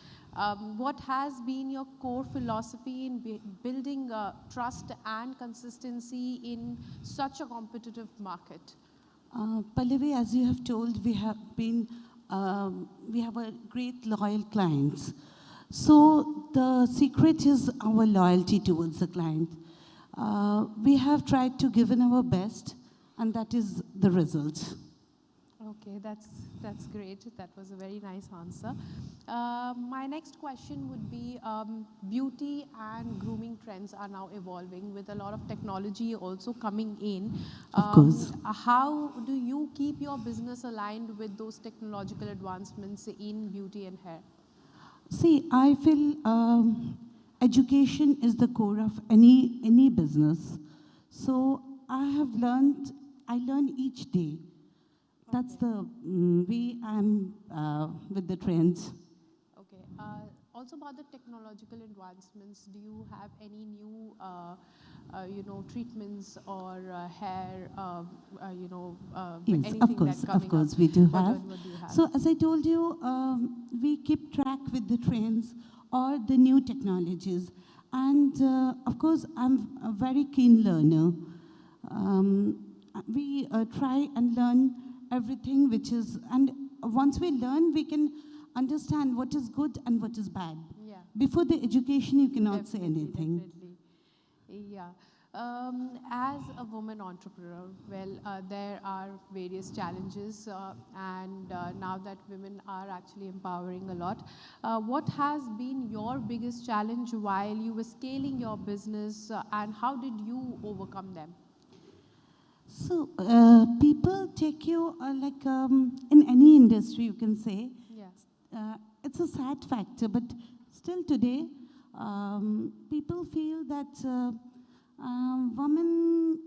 What has been your core philosophy in building trust and consistency in such a competitive market? Pallavi, as you have told, we have a great loyal clients. So the secret is our loyalty towards the client. We have tried to give in our best, and that is the result. Okay, that's great. That was a very nice answer. My next question would be, beauty and grooming trends are now evolving with a lot of technology also coming in. Of course. How do you keep your business aligned with those technological advancements in beauty and hair? See, I feel education is the core of any business. So I learn each day. That's the way I'm with the trends. Okay. Also about the technological advancements, do you have any new, treatments or hair, Yes, anything of course, we do have. What do you have? So as I told you, we keep track with the trends or the new technologies. And of course, I'm a very keen learner. We try and learn everything which is, and once we learn, we can understand what is good and what is bad. Yeah. Before the education, you cannot say anything. Definitely. Yeah. As a woman entrepreneur, well, there are various challenges, and now that women are actually empowering a lot, what has been your biggest challenge while you were scaling your business, and how did you overcome them? So people take you like in any industry, you can say. Yeah. It's a sad factor, but still today, people feel that women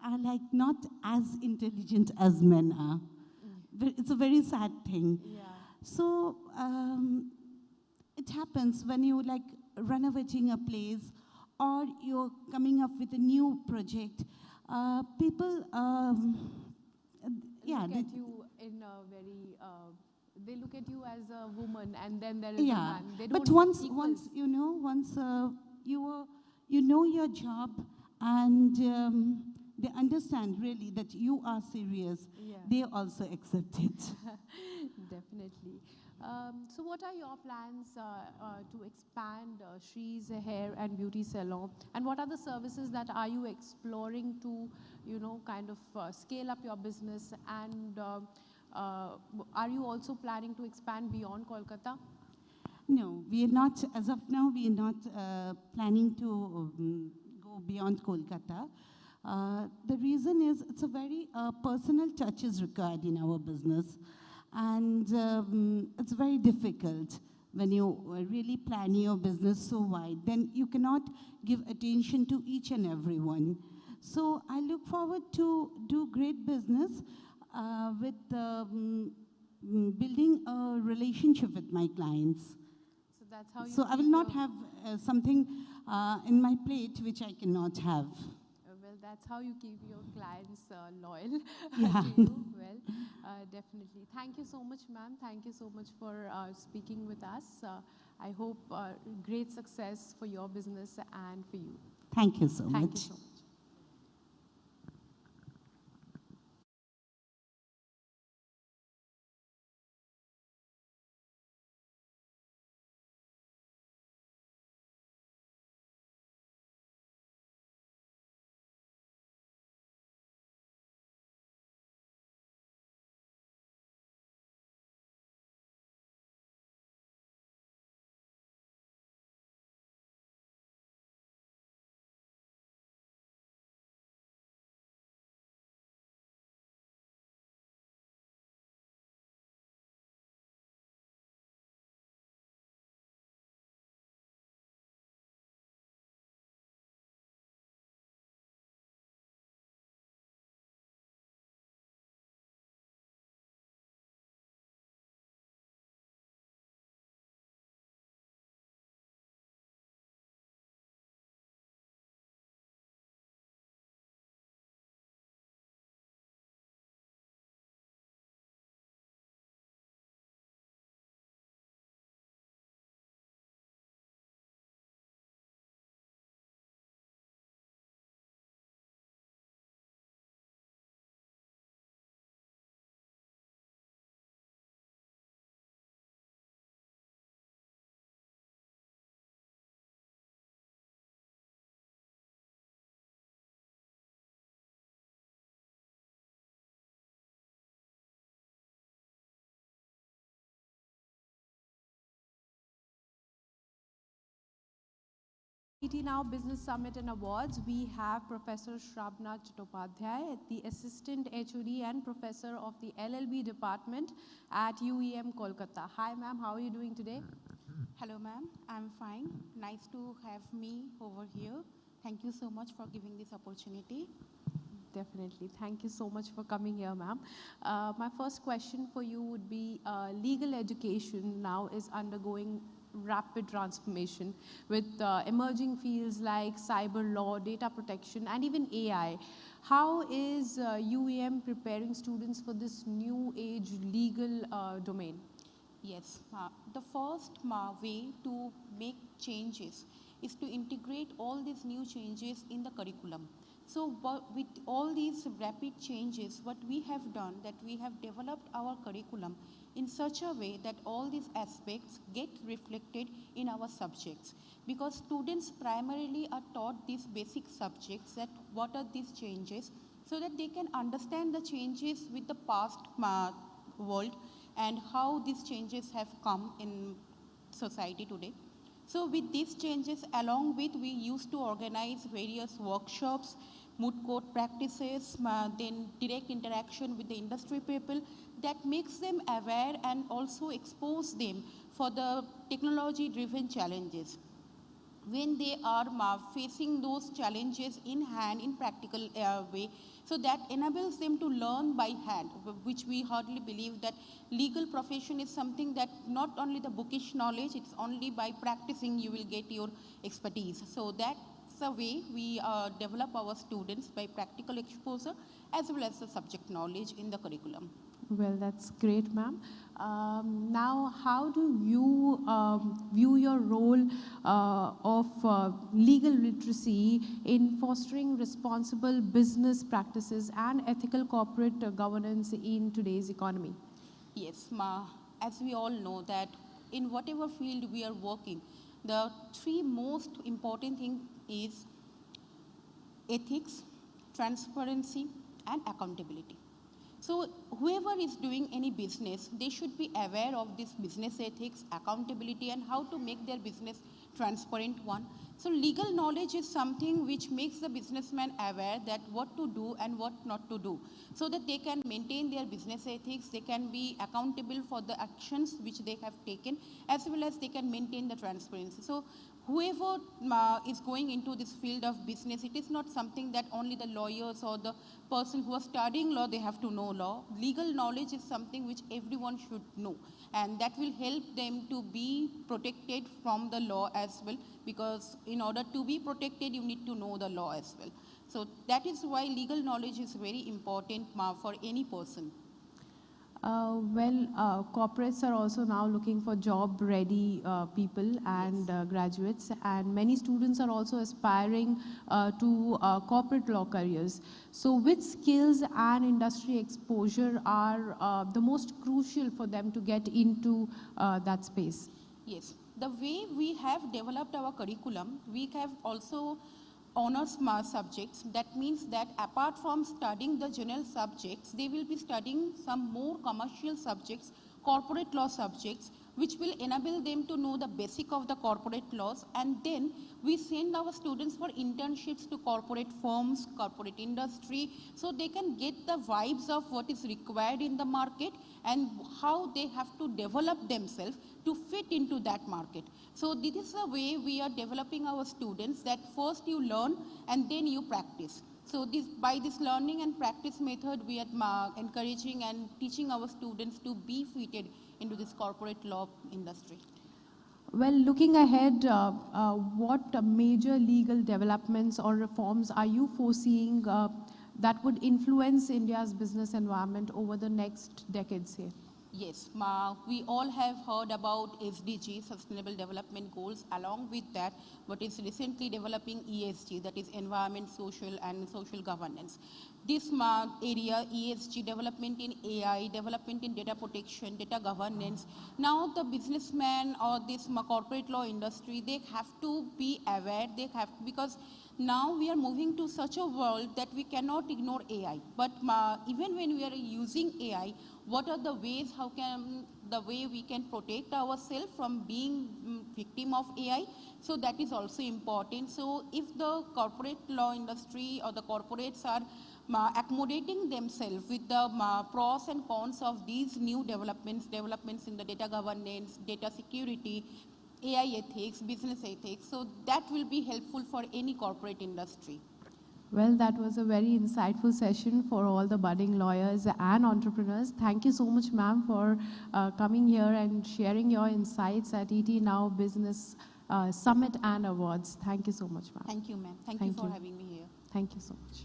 are like not as intelligent as men are. It's a very sad thing. Yeah. So it happens when you like renovating a place or you're coming up with a new project. People, yeah, look at you in a very, they look at you as a woman, and then there is a yeah. man. They But don't once equals. you know, once you know your job, and they understand really that you are serious, Yeah. they also accept it. Definitely. So what are your plans to expand Shree's hair and beauty salon? And what are the services that are you exploring to, kind of scale up your business? And are you also planning to expand beyond Kolkata? No, we are not, as of now, we are not planning to go beyond Kolkata. The reason is it's a very personal touch is required in our business. And it's very difficult when you really plan your business so wide. Then you cannot give attention to each and everyone. So I look forward to do great business with building a relationship with my clients. So that's how you. So I will not have something in my plate which I cannot have. Well, that's how you keep your clients loyal Yeah. to you. Well, definitely. Thank you so much, ma'am. Thank you so much for speaking with us. I hope great success for your business and for you. Thank you so Thank much. you so much. ET Now Business Summit and Awards, we have Professor Shrabna Chattopadhyay, the Assistant HOD and Professor of the LLB Department at UEM Kolkata. Hi ma'am, how are you doing today? Hello ma'am, I'm fine. Nice to have me over here. Thank you so much for giving this opportunity. Definitely. Thank you so much for coming here, ma'am. My first question for you would be, legal education now is undergoing rapid transformation with emerging fields like cyber law, data protection, and even AI. How is UEM preparing students for this new age legal domain? Yes, the first way to make changes is to integrate accommodate all these new changes in the curriculum. So with all these rapid changes, what we have done, that we have developed our curriculum in such a way that all these aspects get reflected in our subjects. Because students primarily are taught these basic subjects, that what are these changes, so that they can understand the changes with the past world and how these changes have come in society today. So with these changes, along with, we used to organize various workshops, moot court practices, then direct interaction with the industry people, that makes them aware and also expose them for the technology-driven challenges. When they are facing those challenges in hand, in practical way, so that enables them to learn by hand, which we hardly believe that legal profession is something that not only the bookish knowledge, it's only by practicing you will get your expertise. So that's the way we develop our students, by practical exposure as well as the subject knowledge in the curriculum. Well, that's great, ma'am. Now, how do you view your role of legal literacy in fostering responsible business practices and ethical corporate governance in today's economy? Yes, as we all know that in whatever field we are working, the three most important things is ethics, transparency, and accountability. So whoever is doing any business, they should be aware of this business ethics, accountability, and how to make their business transparent one. So legal knowledge is something which makes the businessman aware that what to do and what not to do, so that they can maintain their business ethics, they can be accountable for the actions which they have taken, as well as they can maintain the transparency. So whoever is going into this field of business, it is not something that only the lawyers or the person who are studying law, they have to know law. Legal knowledge is something which everyone should know, and that will help them to be protected from the law as well, because in order to be protected, you need to know the law as well. So that is why legal knowledge is very important for any person. Corporates are also now looking for job-ready people and graduates, and many students are also aspiring to corporate law careers. So which skills and industry exposure are the most crucial for them to get into that space? Yes, the way we have developed our curriculum, we have also honors subjects. That means that apart from studying the general subjects, they will be studying some more commercial subjects, corporate law subjects, which will enable them to know the basic of the corporate laws. And then we send our students for internships to corporate firms, corporate industry, so they can get the vibes of what is required in the market and how they have to develop themselves to fit into that market. So this is the way we are developing our students, that first you learn and then you practice. So by this learning and practice method, we are encouraging and teaching our students to be fitted into this corporate law industry. Well, looking ahead, what major legal developments or reforms are you foreseeing that would influence India's business environment over the next decades here? Yes, we all have heard about SDG, Sustainable Development Goals. Along with that, what is recently developing ESG, that is Environment, Social and Social Governance. This area, ESG, development in AI, development in data protection, data governance. Now the businessman or this corporate law industry, they have to be aware, because now we are moving to such a world that we cannot ignore AI. But even when we are using AI, what are the ways, the way we can protect ourselves from being victim of AI? So that is also important. So if the corporate law industry or the corporates are accommodating themselves with the pros and cons of these new developments in the data governance, data security, AI ethics, business ethics, so that will be helpful for any corporate industry. Well, that was a very insightful session for all the budding lawyers and entrepreneurs. Thank you so much, ma'am, for coming here and sharing your insights at ET Now Business Summit and Awards. Thank you so much, ma'am. Thank you, ma'am. Thank you for having me here. Thank you so much.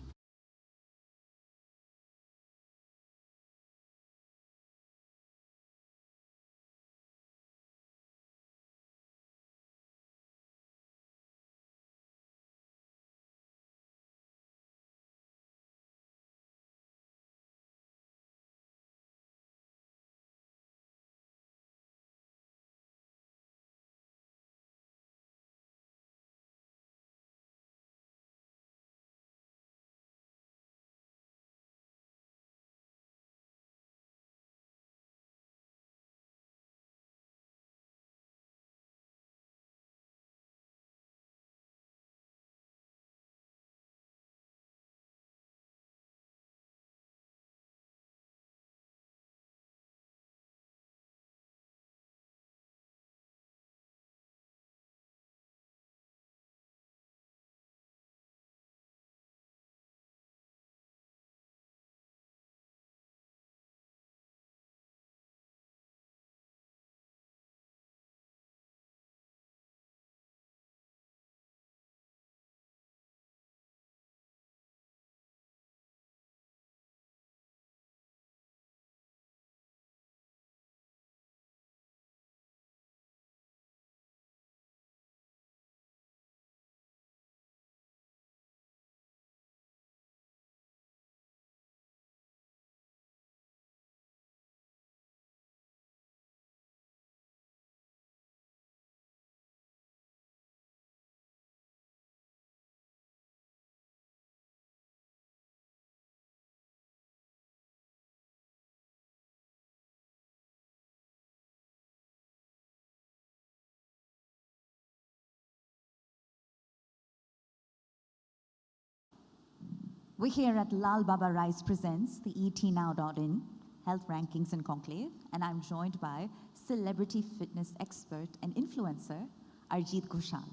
We're here at Lalbaba Rice presents the etnow.in Health Rankings and Conclave, and I'm joined by celebrity fitness expert and influencer, Arjit Ghoshal.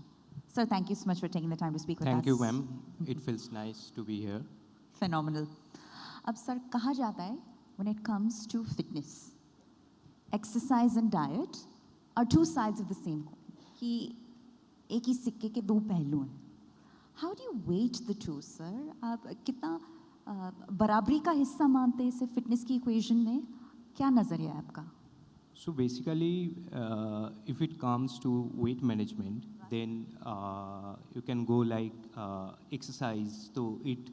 Sir, thank you so much for taking the time to speak with us. Thank you, ma'am. It feels nice to be here. Phenomenal. अब sir कहा जाता है when it comes to fitness, exercise and diet are two sides of the same coin. कि एक ही सिक्के के दो पहलू हैं. How do you weight the two, sir? आप कितना बराबरी का हिस्सा मानते हैं इसे फिटनेस की इक्वेशन में? क्या नजरिया है आपका? So basically, if it comes to weight management, then you can go like exercise. तो it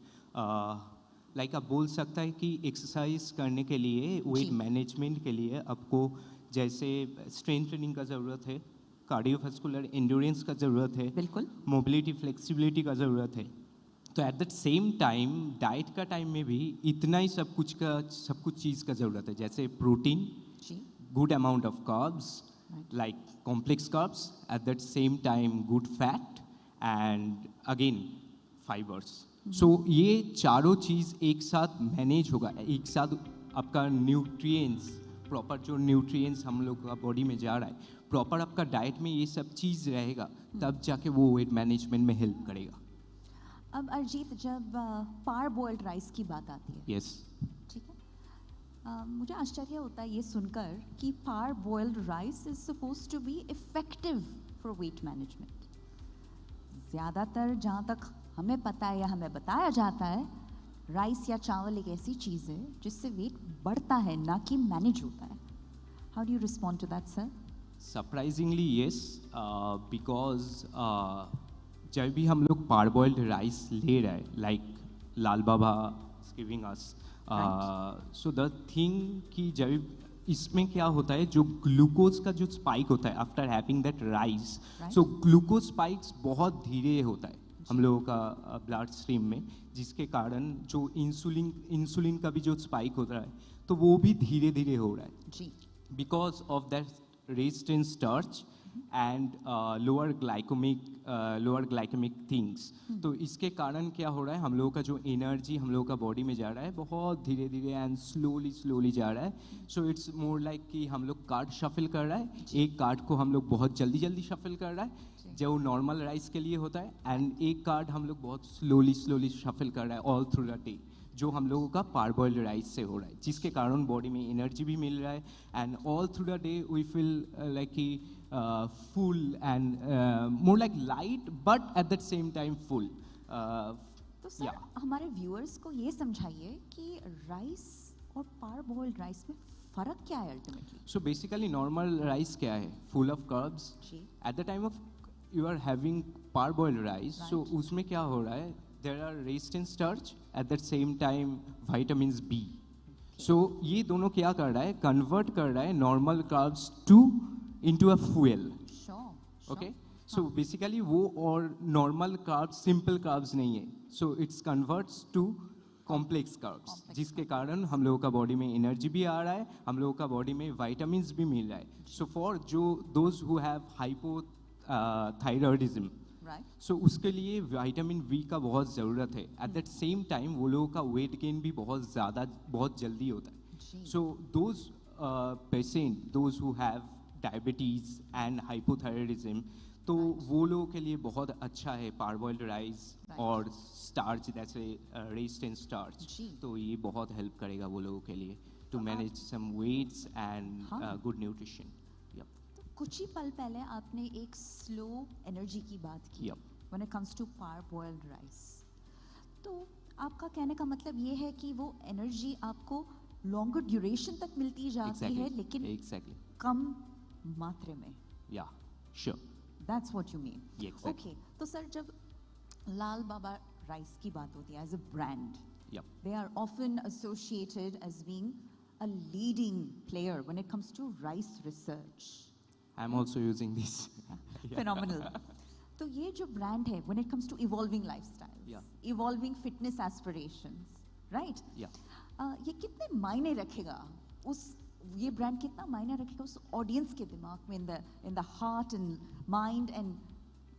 like आप बोल सकता है कि एक्सरसाइज करने के लिए वेट मैनेजमेंट के लिए आपको जैसे स्ट्रेंथ ट्रेनिंग का ज़रूरत है, कार्डियोवास्कुलर एंड्योरेंस का ज़रूरत है, बिल्कुल, मोबिलिटी फ्लेक्सिबिलिटी का ज़रूरत है. तो eight that same time diet का टाइम में भी इतना ही सब कुछ चीज़ का ज़रूरत है, जैसे protein, good amount of carbs, like complex carbs, at that same time good fat, and again fibers. So ये चारों चीज़ एक साथ मैनेज होगा, एक साथ आपका न्यूट्रिएंट्स, प्रॉपर जो न्यूट्रिएंट्स हम लोग का बॉडी में जा रहा है, प्रॉपर आपका डाइट में ये सब चीज़ रहेगा, तब जाके वो वेट मैनेजमेंट में हेल्प करेगा. अब अरजीत, जब पार बॉइल्ड राइस की बात आती है, Yes. ठीक है, मुझे आश्चर्य होता है ये सुनकर कि parboiled rice is supposed to be effective for weight management. ज़्यादातर जहाँ तक हमें पता है या हमें बताया जाता है, राइस या चावल एक ऐसी चीज़ है जिससे वेट बढ़ता है, ना कि मैनेज होता है. How do you respond to that, sir? Surprisingly, yes, because जब भी हम लोग पार बॉइल्ड राइस ले रहे हैं, like Lal Baba is giving us, so the thing कि जब इसमें क्या होता है, जो ग्लूकोज का जो स्पाइक होता है after having that rice, so glucose spikes बहुत धीरे होता है हम लोगों का ब्लड स्ट्रीम में, जिसके कारण जो इंसुलिन का भी जो स्पाइक होता है तो वो भी धीरे धीरे हो रहा है, because of that rest in starch and lower glycemic things. तो इसके कारण क्या हो रहा है, हम लोगों का जो एनर्जी हम लोगों का बॉडी में जा रहा है बहुत धीरे धीरे एंड स्लोली जा रहा है. सो इट्स मोर लाइक कि हम लोग कार्ड शफल कर रहा है, एक कार्ड को हम लोग बहुत जल्दी शफल कर रहा है जो नॉर्मल राइस के लिए होता है, एंड एक कार्ड हम लोग बहुत स्लोली शफल कर रहा है ऑल थ्रू द डे, जो हम लोगों का पार बॉइल्ड राइस से हो रहा है, जिसके कारण बॉडी में एनर्जी भी मिल रहा है and all through the day we feel like कि full and more like light but at that same time full. तो सर हमारे व्यूअर्स को ये समझाइए कि राइस और पार बॉइल्ड राइस में फ़र्क क्या है ultimately? So basically normal rice क्या है, full of carbs. At the time of you are having par boiled rice, so उसमें क्या हो रहा है, there are raised in starch, at that same time vitamins B. So ये दोनों क्या कर रहा है, convert कर रहा है normal carbs into a fuel. Okay, so basically वो और normal carbs simple carbs नहीं है, so it converts to complex carbs, जिसके कारण हम लोगों का बॉडी में एनर्जी भी आ रहा है, हम लोगों का बॉडी में vitamins भी मिल रहा है. So for जो those who have hypothyroidism, so उसके लिए विटामिन वी का बहुत ज़रूरत है. एट दैट सेम टाइम वो लोगों का वेट गेन भी बहुत जल्दी होता है. So those patient, those who have diabetes and hypothyroidism, तो वो लोगों के लिए बहुत अच्छा है पार बॉइल्ड राइस और स्टार्च, जैसे रेस्ट इन स्टार्च. तो ये बहुत हेल्प करेगा वो लोगों के लिए to manage some weights and good nutrition. कुछ ही पल पहले आपने एक स्लो एनर्जी की बात की when it comes to parboiled rice. तो आपका कहने का मतलब ये है कि वो एनर्जी आपको लॉन्गर ड्यूरेशन तक मिलती जाती है, लेकिन कम मात्रा में. Yeah sure, that's what you mean. Okay, तो सर जब लाल बाबा राइस की बात होती है as a brand, they are often associated as being a leading player when it comes to rice research. I'm also using this. Phenomenal. तो ये जो brand है, when it comes to evolving lifestyles, evolving fitness aspirations, right? ये कितने मायने रखेगा ये brand कितना मायने रखेगा उस ऑडियंस के दिमाग में, in the heart and mind and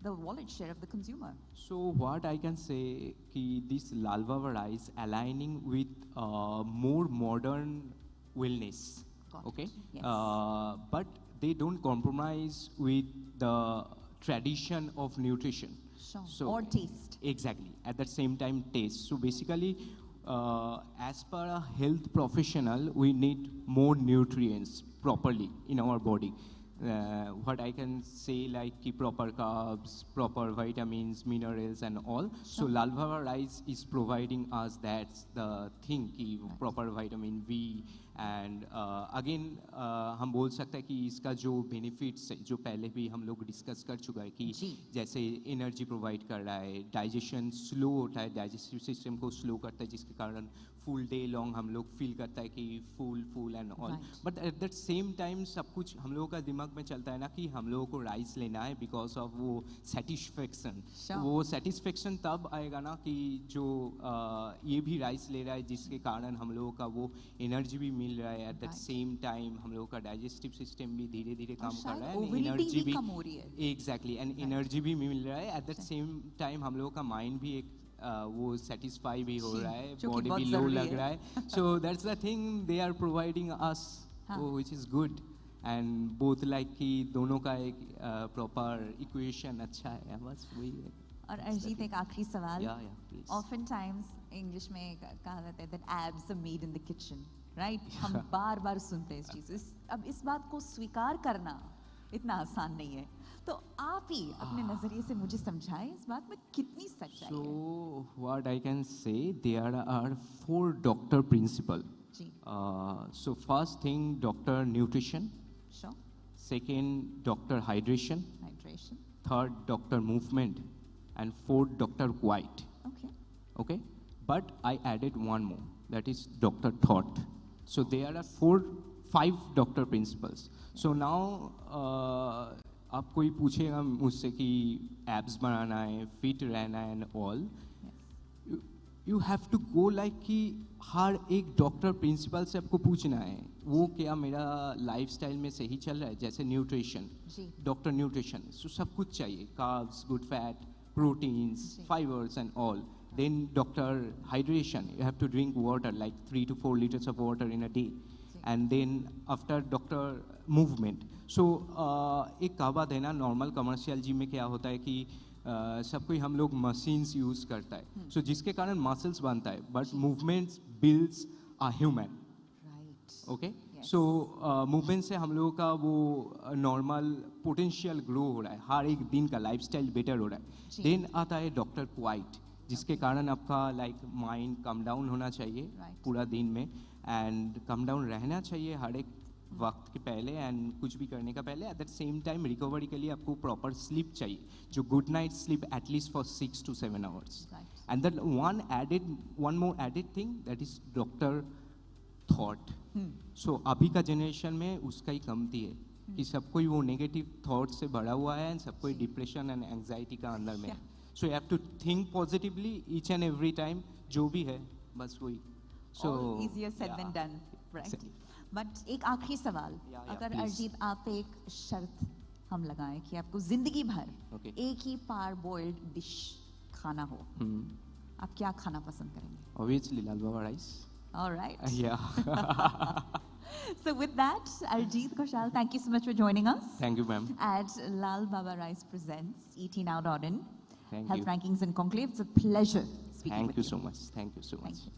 the wallet share of the consumer. So what I can say, ki this Lalbaba Rice aligning with more modern wellness, okay? Yes. But they don't compromise with the tradition of nutrition. Sure. Or taste. Exactly. At the same time, taste. So basically, as per a health professional, we need more nutrients properly in our body. What I can say, like proper carbs, proper vitamins, minerals and all. So Lalbaba Rice is providing us that's the thing, ki proper vitamin B and again हम बोल सकते हैं कि इसका जो benefits है जो पहले भी हम लोग डिस्कस कर चुका है कि जैसे एनर्जी प्रोवाइड कर रहा है, डाइजेशन स्लो होता है, डाइजेस्टिव सिस्टम को स्लो करता है जिसके कारण फुल डे लॉन्ग हम लोग फील करता है कि full and all. But at that same time सब कुछ हम लोगों का दिमाग में चलता है ना कि हम लोगों को राइस लेना है बिकॉज ऑफ वो सेटिस्फेक्शन. वो सेटिस्फेक्शन तब आएगा ना कि जो ये भी राइस ले रहा है जिसके कारण हम लोगों का वो एनर्जी भी मिल रहा है, एट दैट सेम टाइम हम लोगों का डाइजेस्टिव सिस्टम भी धीरे धीरे काम कर रहा है, एनर्जी भी कम हो रही है. एग्जैक्टली. एंड एनर्जी भी मिल रहा है, एट दैट सेम टाइम हम लोगों का माइंड भी एक वो सेटिस्फाई भी हो रहा है, बॉडी भी लो लग रहा है. So that's the thing they are providing us, which is good. And both like कि दोनों का एक प्रॉपर इक्वेशन अच्छा है, बस वही है. और अरजीत एक आखिरी सवाल. प्लीज. ऑफन टाइम्स इंग्लिश में कहा जाता है that abs are made in the kitchen, right? हम बार बार सुनते हैं इस चीज़. अब इस बात को स्वीकार करना इतना आसान नहीं है, तो आप ही अपने नजरिए से मुझे समझाएं इस बात में कितनी सच्चाई है. So what I can say, there are 4 doctor principle. So first thing, doctor nutrition. Sure. Second, doctor hydration. Third, doctor movement, and fourth, doctor quiet. Okay. But I added one more, that is doctor thought. So there are 5 doctor principles. So now आप कोई पूछेगा मुझसे कि abs बनाना है, fit रहना है and all, you have to go like कि हर एक डॉक्टर प्रिंसिपल से आपको पूछना है वो क्या मेरा लाइफस्टाइल में सही चल रहा है. जैसे न्यूट्रिशन, डॉक्टर न्यूट्रिशन, सो सब कुछ चाहिए, carbs, good fat, proteins, fibres and all. Then doctor hydration, you have to drink water like 3 to 4 liters of water in a day. And then after doctor movement, so एक कहावत है ना normal commercial gym में क्या होता है कि सब कोई हम लोग मशीन्स यूज़ करता है, so जिसके कारण मसल्स बनता है, but movements builds a human. Okay. So movement से हम लोगों का वो नॉर्मल पोटेंशियल ग्रो हो रहा है, हर एक दिन का लाइफस्टाइल बेटर हो रहा है. देन आता है डॉक्टर क्वाइट, जिसके कारण आपका लाइक माइंड कम डाउन होना चाहिए पूरा दिन में, एंड कम डाउन रहना चाहिए हर एक वक्त के पहले एंड कुछ भी करने का पहले. At that same time recovery के लिए आपको प्रॉपर स्लीप चाहिए, जो good night sleep at least for 6 to 7 hours. And that one more added thing, that is doctor thought. So अभी का जनरेशन में उसका ही कमती है कि सब कोई वो नेगेटिव थॉट से भरा हुआ है एंड सब कोई डिप्रेशन एंड एंग्जाइटी का अंदर में है. So you have to think positively each and every time, जो भी है बस वही. So all easier said than done, right? But एक आखिरी सवाल, अगर अरजीत आप पे एक शर्त हम लगाएं कि आपको जिंदगी भर एक ही पार बॉइल्ड डिश खाना हो, आप क्या खाना पसंद करेंगे? Obviously Lalbaba Rice. All right. Yeah. So with that, Arjeet Kaushal, thank you so much for joining us. Thank you, ma'am. At Lalbaba Rice presents EatNow.in. Thank Health you. Rankings and Conclave. It's a pleasure speaking Thank with you so much. Thank you so much. Thank you.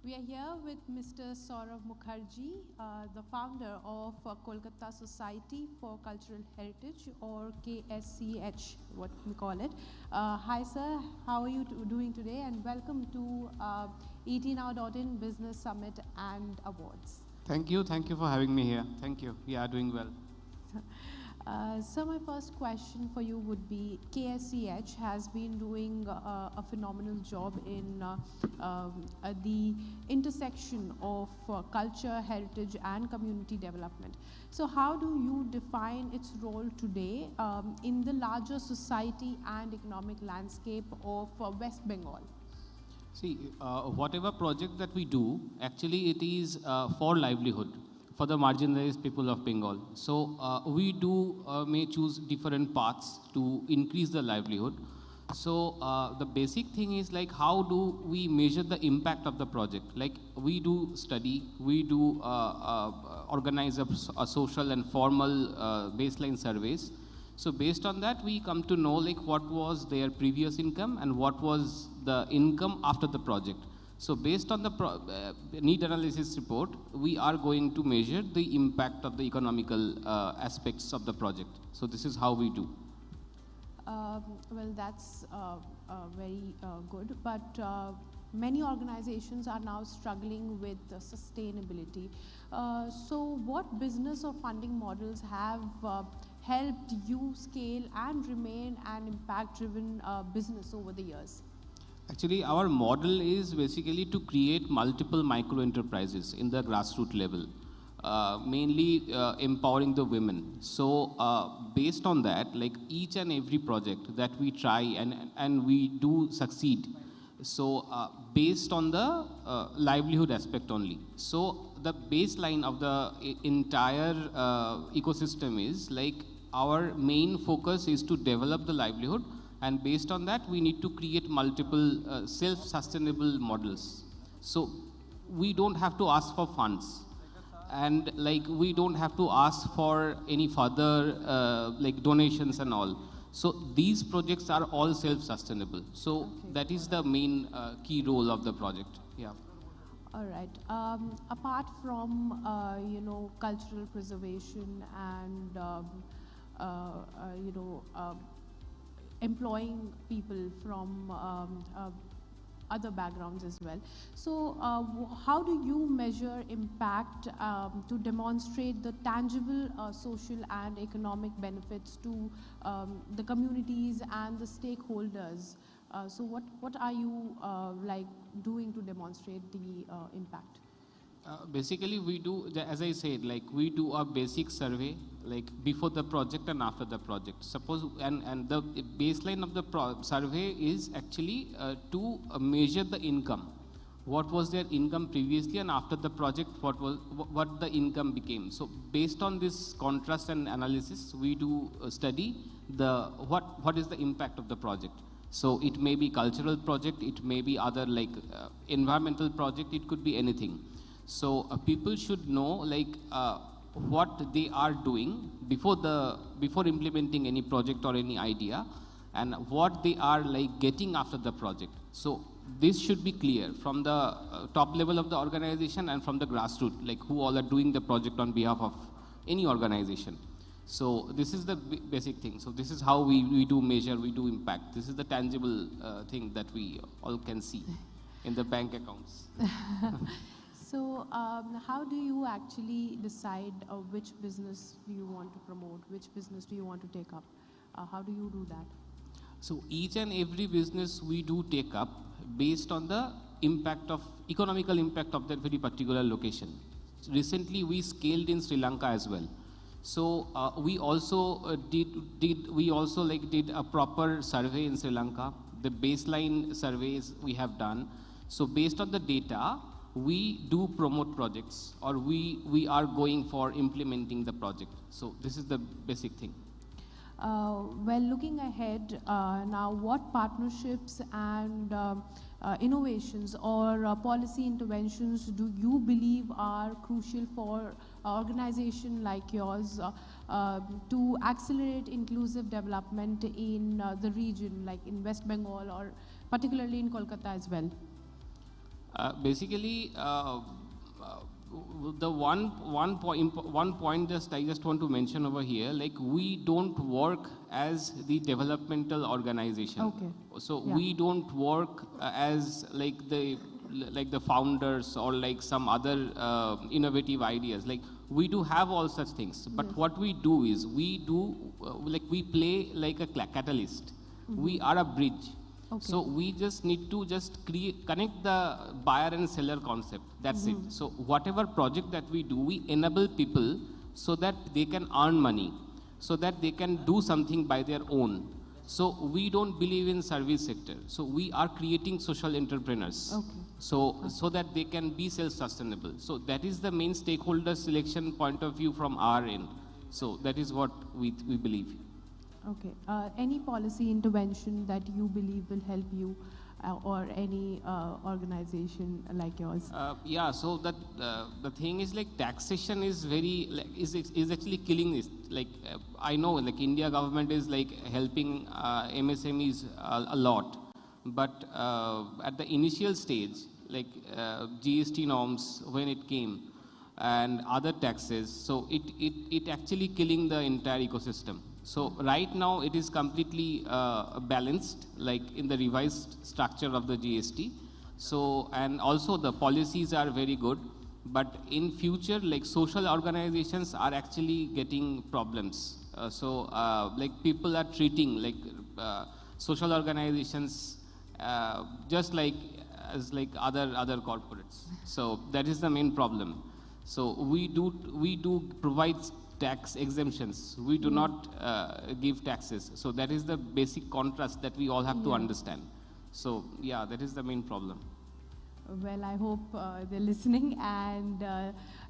We are here with Mr. Saurav Mukherjee, the founder of Kolkata Society for Cultural Heritage, or KSCH, what we call it. Hi sir, how are you doing today? And welcome to ETnow.in Business Summit and Awards. Thank you for having me here. Thank you. Yeah, doing well. So my first question for you would be, KSCH has been doing a phenomenal job in the intersection of culture, heritage and community development. So how do you define its role today in the larger society and economic landscape of West Bengal? See, whatever project that we do, actually it is for livelihood, for the marginalized people of Bengal. So we may choose different paths to increase the livelihood. So the basic thing is like, how do we measure the impact of the project? Like, we do study, we do organize a social and formal baseline surveys. So based on that, we come to know like what was their previous income and what was the income after the project. So based on the need analysis report, we are going to measure the impact of the economical aspects of the project. So this is how we do. Well, that's very good, but many organizations are now struggling with sustainability. So what business or funding models have helped you scale and remain an impact-driven business over the years? Actually, our model is basically to create multiple micro enterprises in the grassroots level, mainly empowering the women. So based on that, like each and every project that we try and we do succeed. So based on the livelihood aspect only. So the baseline of the entire ecosystem is like, our main focus is to develop the livelihood, and based on that we need to create multiple self-sustainable models. So we don't have to ask for funds, and like we don't have to ask for any further like donations and all. So these projects are all self-sustainable. So that is the main key role of the project. Yeah. All right. Apart from cultural preservation and employing people from other backgrounds as well. So how do you measure impact to demonstrate the tangible social and economic benefits to the communities and the stakeholders? So what are you like doing to demonstrate the impact? Basically, we do, as I said, like we do a basic survey, like before the project and after the project. Suppose, and the baseline of the survey is actually to measure the income. What was their income previously, and after the project, what the income became. So based on this contrast and analysis, we do study what is the impact of the project. So it may be cultural project, it may be other like environmental project, it could be anything. So people should know like what they are doing before implementing any project or any idea, and what they are like getting after the project. So this should be clear from the top level of the organization and from the grassroots, like who all are doing the project on behalf of any organization. So this is the basic thing. So this is how we do measure, we do impact. This is the tangible thing that we all can see in the bank accounts. So how do you actually decide which business do you want to promote, which business do you want to take up? How do you do that? So each and every business we do take up based on the economical impact of that very particular location. So recently we scaled in Sri Lanka as well. So we also did a proper survey in Sri Lanka. The baseline surveys we have done. So based on the data, we do promote projects, or we are going for implementing the project. So this is the basic thing. Well, looking ahead now, what partnerships and innovations or policy interventions do you believe are crucial for an organization like yours to accelerate inclusive development in the region, like in West Bengal or particularly in Kolkata as well? Basically, the one point I just want to mention over here, like we don't work as the developmental organization. Okay. So Yeah. we don't work as like the founders or like some other innovative ideas. Like we do have all such things, but Yes. what we do is we do like we play like a catalyst. We are a bridge. Okay. So we just need to just connect the buyer and seller concept. That's it. So whatever project that we do, we enable people so that they can earn money, so that they can do something by their own. So we don't believe in service sector. So we are creating social entrepreneurs. Okay. So that they can be self-sustainable. So that is the main stakeholder selection point of view from our end. So that is what we believe. Okay. Any policy intervention that you believe will help you or any organization like yours? Yeah, so that the thing is like taxation is very like, is actually killing this. Like I know like India government is like helping MSMEs a lot, but at the initial stage, like GST norms when it came and other taxes, so it actually killing the entire ecosystem. So right now it is completely balanced, like in the revised structure of the GST. So, and also the policies are very good, but in future, like social organizations are actually getting problems. Like people are treating like social organizations just like as like other corporates. So that is the main problem. So we do provide tax exemptions. We do not give taxes. So that is the basic contrast that we all have to understand. So yeah, that is the main problem. Well, I hope they're listening, and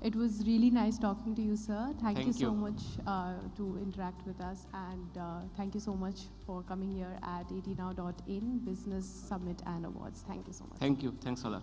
it was really nice talking to you, sir. Thank you Thank so you. much to interact with us, and thank you so much for coming here at 80now.in Business Summit and Awards. Thank you so much. Thank you. Thanks a lot.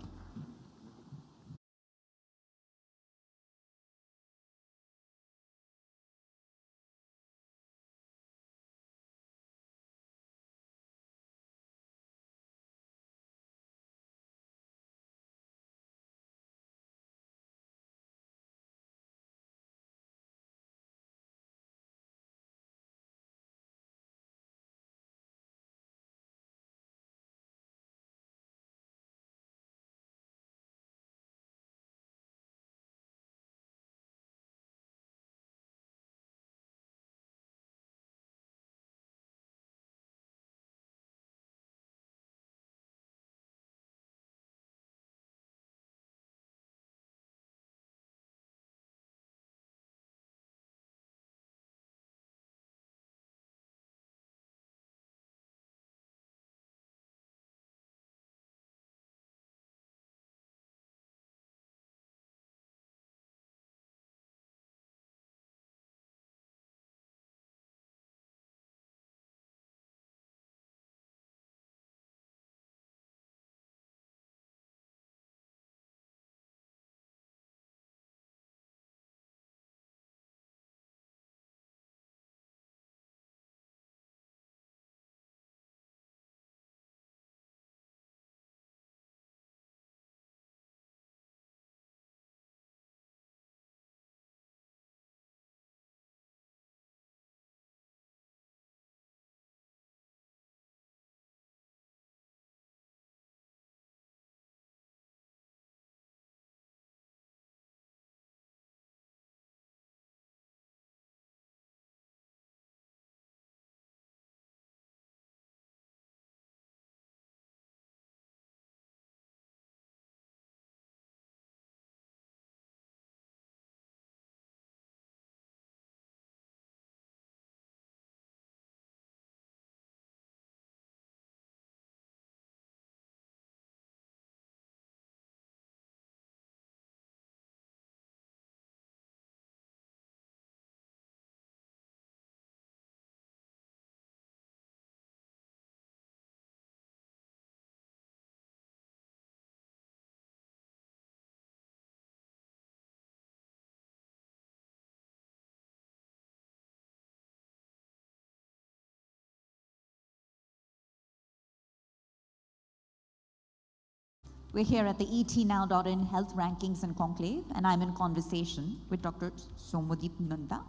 We're here at the etnow.in Health Rankings and Conclave, and I'm in conversation with Dr. Somadip Nanda.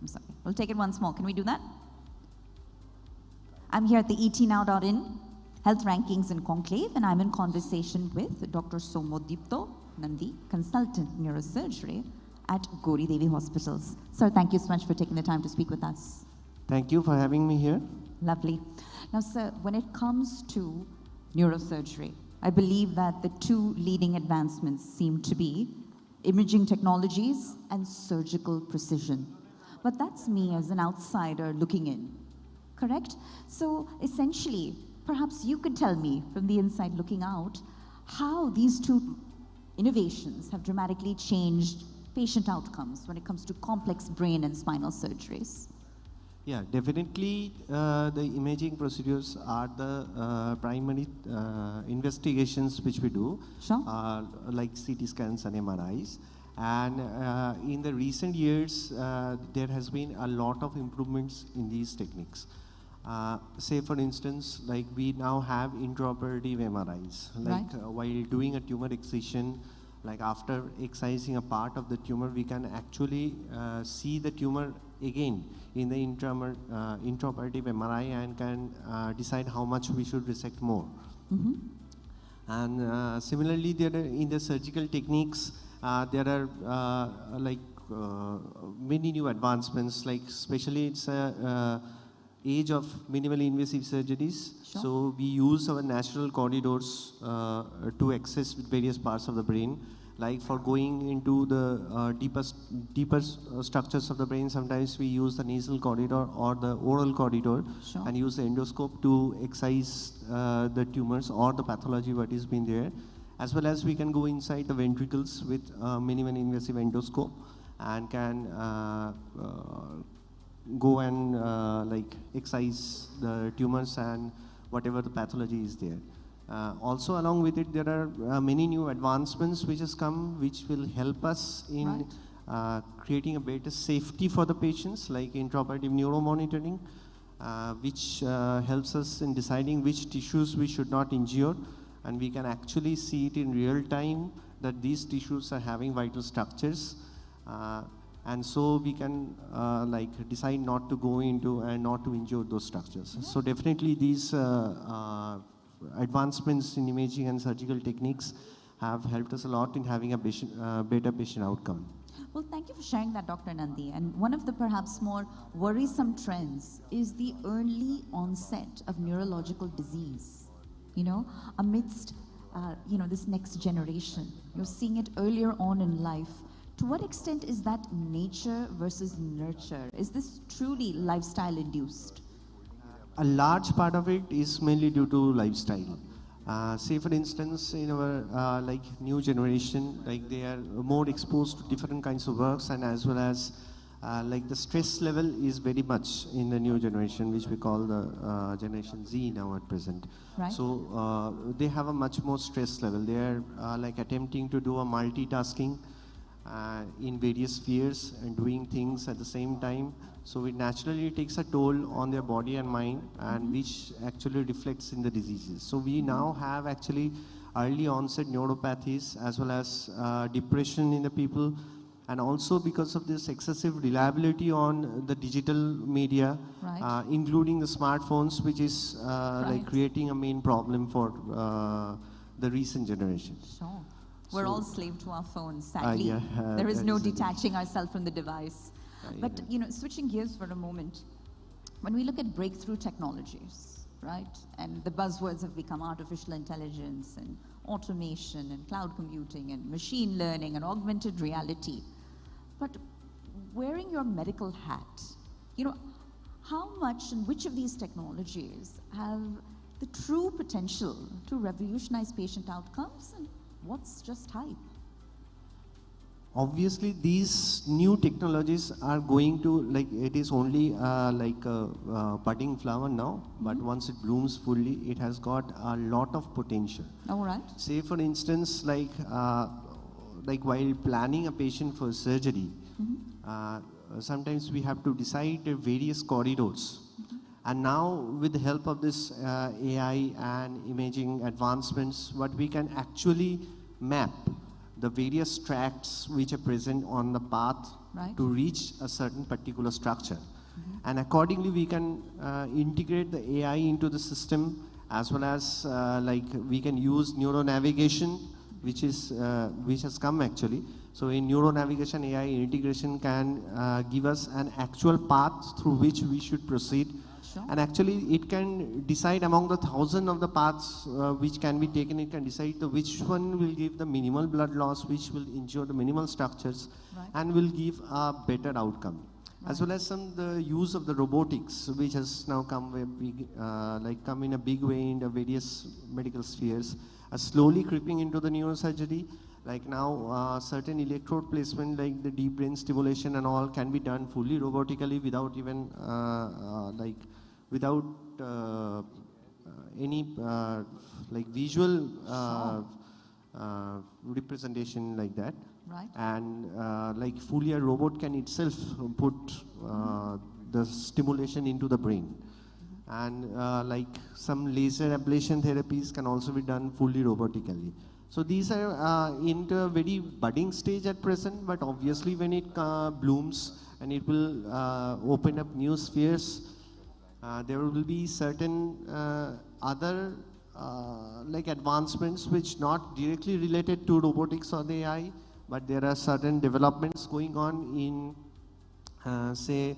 I'm sorry, we'll take it once more. Can we do that? I'm here at the etnow.in Health Rankings and Conclave, and I'm in conversation with Dr. Somodipto Nandi, consultant neurosurgery at Gauri Devi Hospitals. Sir, thank you so much for taking the time to speak with us. Thank you for having me here. Lovely. Now, sir, when it comes to neurosurgery, I believe that the two leading advancements seem to be imaging technologies and surgical precision. But that's me as an outsider looking in, correct? So essentially, perhaps you could tell me from the inside looking out how these two innovations have dramatically changed patient outcomes when it comes to complex brain and spinal surgeries. Yeah, definitely the imaging procedures are the primary investigations which we do, like CT scans and MRIs. And in the recent years, there has been a lot of improvements in these techniques. Say for instance, like we now have intraoperative MRIs. Like while doing a tumor excision, like after excising a part of the tumor, we can actually see the tumor again in the intraoperative MRI and can decide how much we should resect more. Mm-hmm. And similarly, there are, in the surgical techniques, there are many new advancements, like especially it's age of minimally invasive surgeries. Sure. So we use our natural corridors to access various parts of the brain. Like for going into the deeper structures of the brain, sometimes we use the nasal corridor or the oral corridor and use the endoscope to excise the tumors or the pathology what is been there. As well as we can go inside the ventricles with minimally invasive endoscope and can go and like excise the tumors and whatever the pathology is there. Also along with it, there are many new advancements which has come which will help us in creating a better safety for the patients, like intraoperative neuromonitoring, which helps us in deciding which tissues we should not injure, and we can actually see it in real time that these tissues are having vital structures. And so we can like decide not to go into and not to injure those structures. So definitely these advancements in imaging and surgical techniques have helped us a lot in having a better patient outcome. Well, thank you for sharing that, Dr. Nandi. And one of the perhaps more worrisome trends is the early onset of neurological disease. You know, amidst this next generation, you're seeing it earlier on in life. To what extent is that nature versus nurture? Is this truly lifestyle induced? A large part of it is mainly due to lifestyle. Say for instance, in our like new generation, like they are more exposed to different kinds of works, and as well as like the stress level is very much in the new generation, which we call the Generation Z now at present. Right. So they have a much more stress level. They are like attempting to do a multitasking in various spheres and doing things at the same time. So it naturally takes a toll on their body and mind, and which actually reflects in the diseases. So we now have actually early onset neuropathies as well as depression in the people, and also because of this excessive reliability on the digital media, including the smartphones, which is like creating a main problem for the recent generation. Sure. We're all slave to our phones, sadly. Yeah, there is no detaching ourselves from the device. But switching gears for a moment, when we look at breakthrough technologies, right, and the buzzwords have become artificial intelligence and automation and cloud computing and machine learning and augmented reality. But wearing your medical hat, how much and which of these technologies have the true potential to revolutionize patient outcomes, and what's just hype? Obviously, these new technologies are going to, like, it is only like a budding flower now, but once it blooms fully, it has got a lot of potential. All right. Say, for instance, like while planning a patient for surgery, sometimes we have to decide the various corridors. And now, with the help of this AI and imaging advancements, what we can actually map the various tracts which are present on the path to reach a certain particular structure. And accordingly, we can integrate the AI into the system, as well as like we can use neuro navigation, which has come actually. So in neuro navigation, AI integration can give us an actual path through which we should proceed. And actually, it can decide among the thousand of the paths which can be taken. It can decide which one will give the minimal blood loss, which will ensure the minimal structures, and will give a better outcome. As well as the use of the robotics, which has now come come in a big way in the various medical spheres, are slowly creeping into the neurosurgery. Like now, certain electrode placement, like the deep brain stimulation and all, can be done fully robotically without even without any visual representation like that. Right. And like fully a robot can itself put the stimulation into the brain. And like some laser ablation therapies can also be done fully robotically. So these are in the very budding stage at present, but obviously when it blooms and it will open up new spheres, there will be certain other like advancements which not directly related to robotics or the AI, but there are certain developments going on in say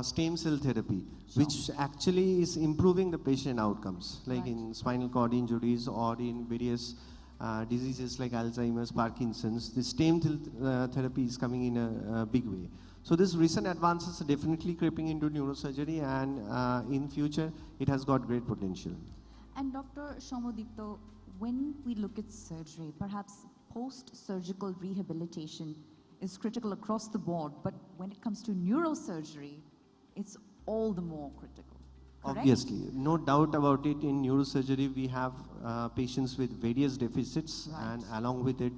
stem cell therapy, which actually is improving the patient outcomes, like in spinal cord injuries or in various diseases like Alzheimer's, Parkinson's. The stem cell therapy is coming in a big way. So these recent advances are definitely creeping into neurosurgery, and in future it has got great potential. And Dr. Shomodipto, when we look at surgery, perhaps post-surgical rehabilitation is critical across the board, but when it comes to neurosurgery, it's all the more critical. Correct? Obviously, no doubt about it. In neurosurgery, we have patients with various deficits, and along with it,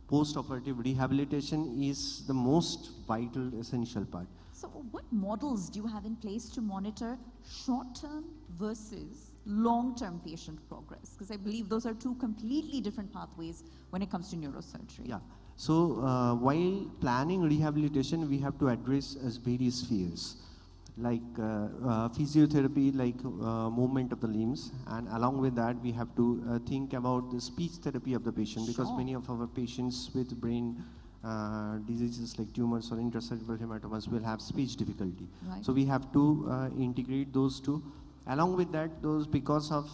post-operative rehabilitation is the most vital, essential part. So what models do you have in place to monitor short-term versus long-term patient progress? Because I believe those are two completely different pathways when it comes to neurosurgery. Yeah. So while planning rehabilitation, we have to address as various spheres, like physiotherapy, like movement of the limbs, and along with that, we have to think about the speech therapy of the patient, because many of our patients with brain diseases like tumors or intracerebral hematomas will have speech difficulty. So we have to integrate those two. Along with that, because of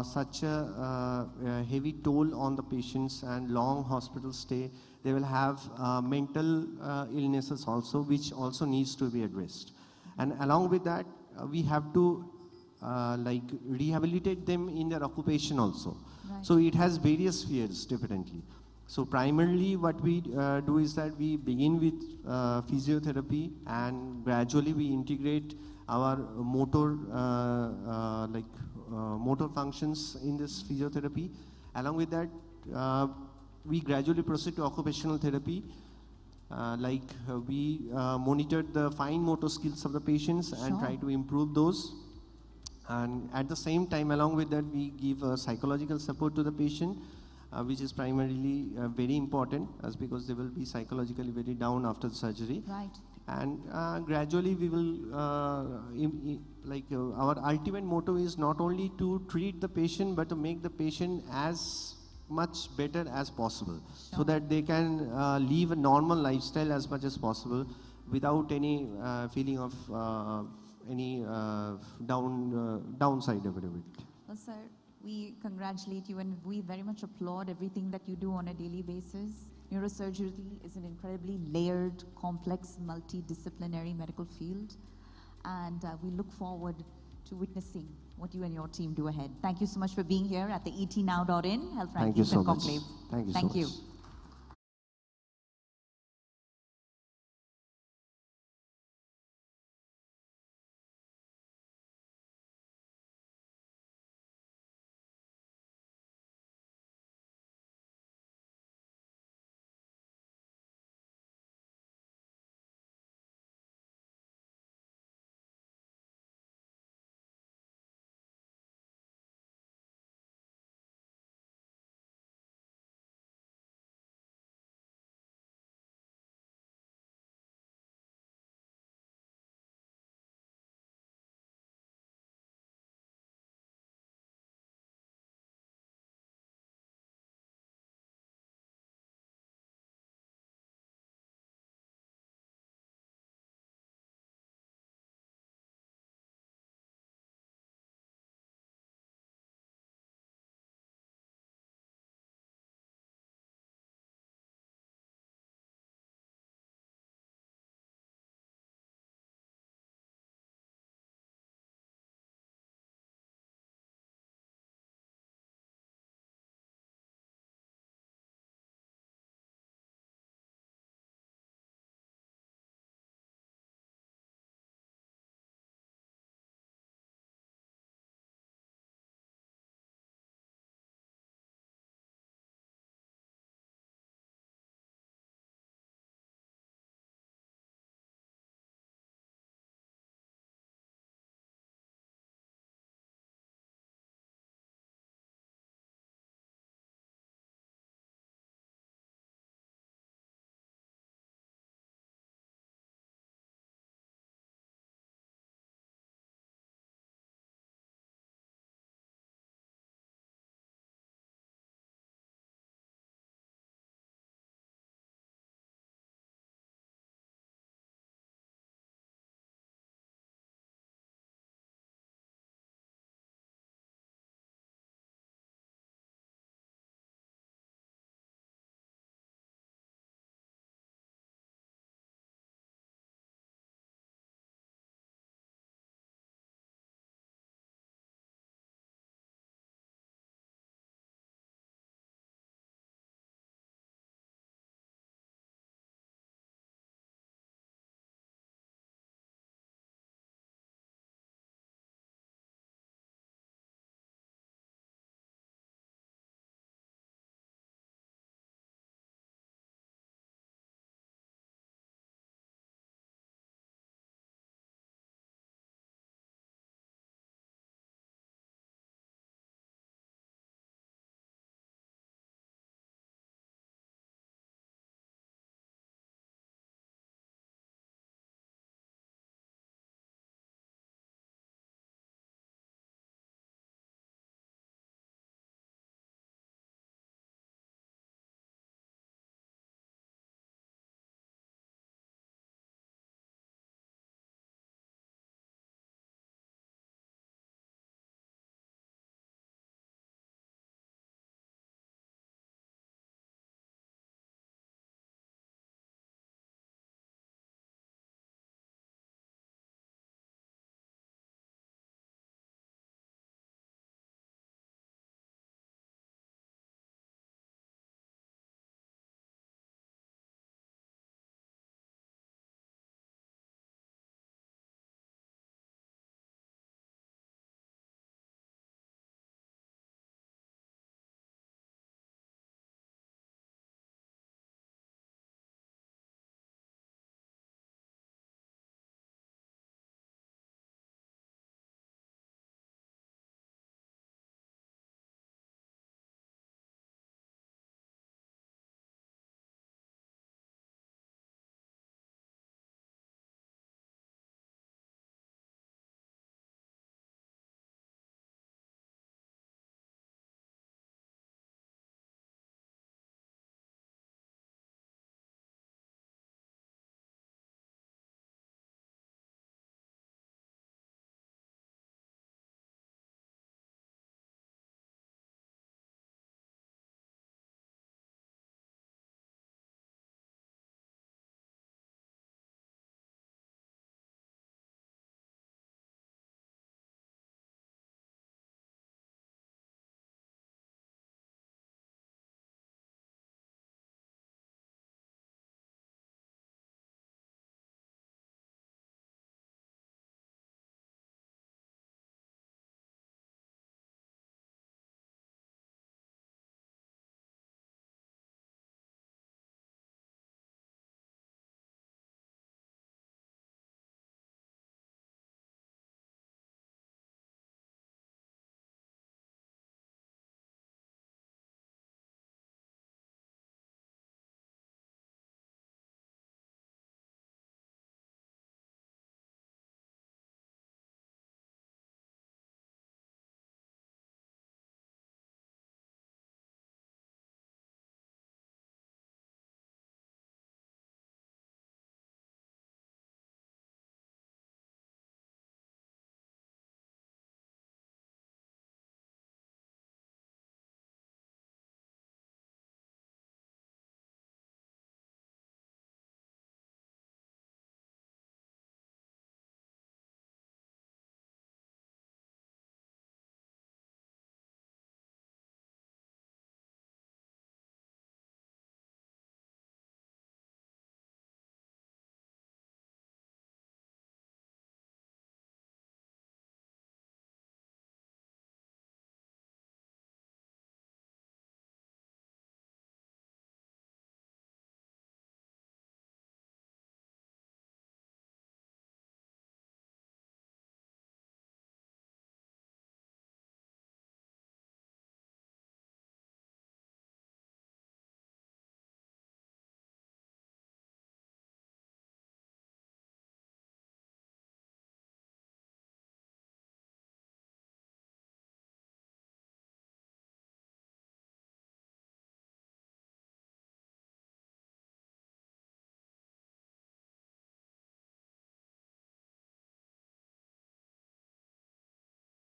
such a heavy toll on the patients and long hospital stay, they will have mental illnesses also, which also needs to be addressed. And along with that, we have to rehabilitate them in their occupation also. So it has various spheres, definitely. So primarily what we do is that we begin with physiotherapy, and gradually we integrate our motor motor functions in this physiotherapy. Along with that, we gradually proceed to occupational therapy. We monitor the fine motor skills of the patients and try to improve those. And at the same time, along with that, we give psychological support to the patient, which is primarily very important, as because they will be psychologically very down after the surgery. And gradually we will, our ultimate motto is not only to treat the patient, but to make the patient as much better as possible, so that they can live a normal lifestyle as much as possible without any feeling of any downside of it. Well, sir, we congratulate you, and we very much applaud everything that you do on a daily basis. Neurosurgery is an incredibly layered, complex, multidisciplinary medical field, and we look forward to witnessing what you and your team do ahead. Thank you so much for being here at the etnow.in Health Rankings and Conclave. Thank you so much.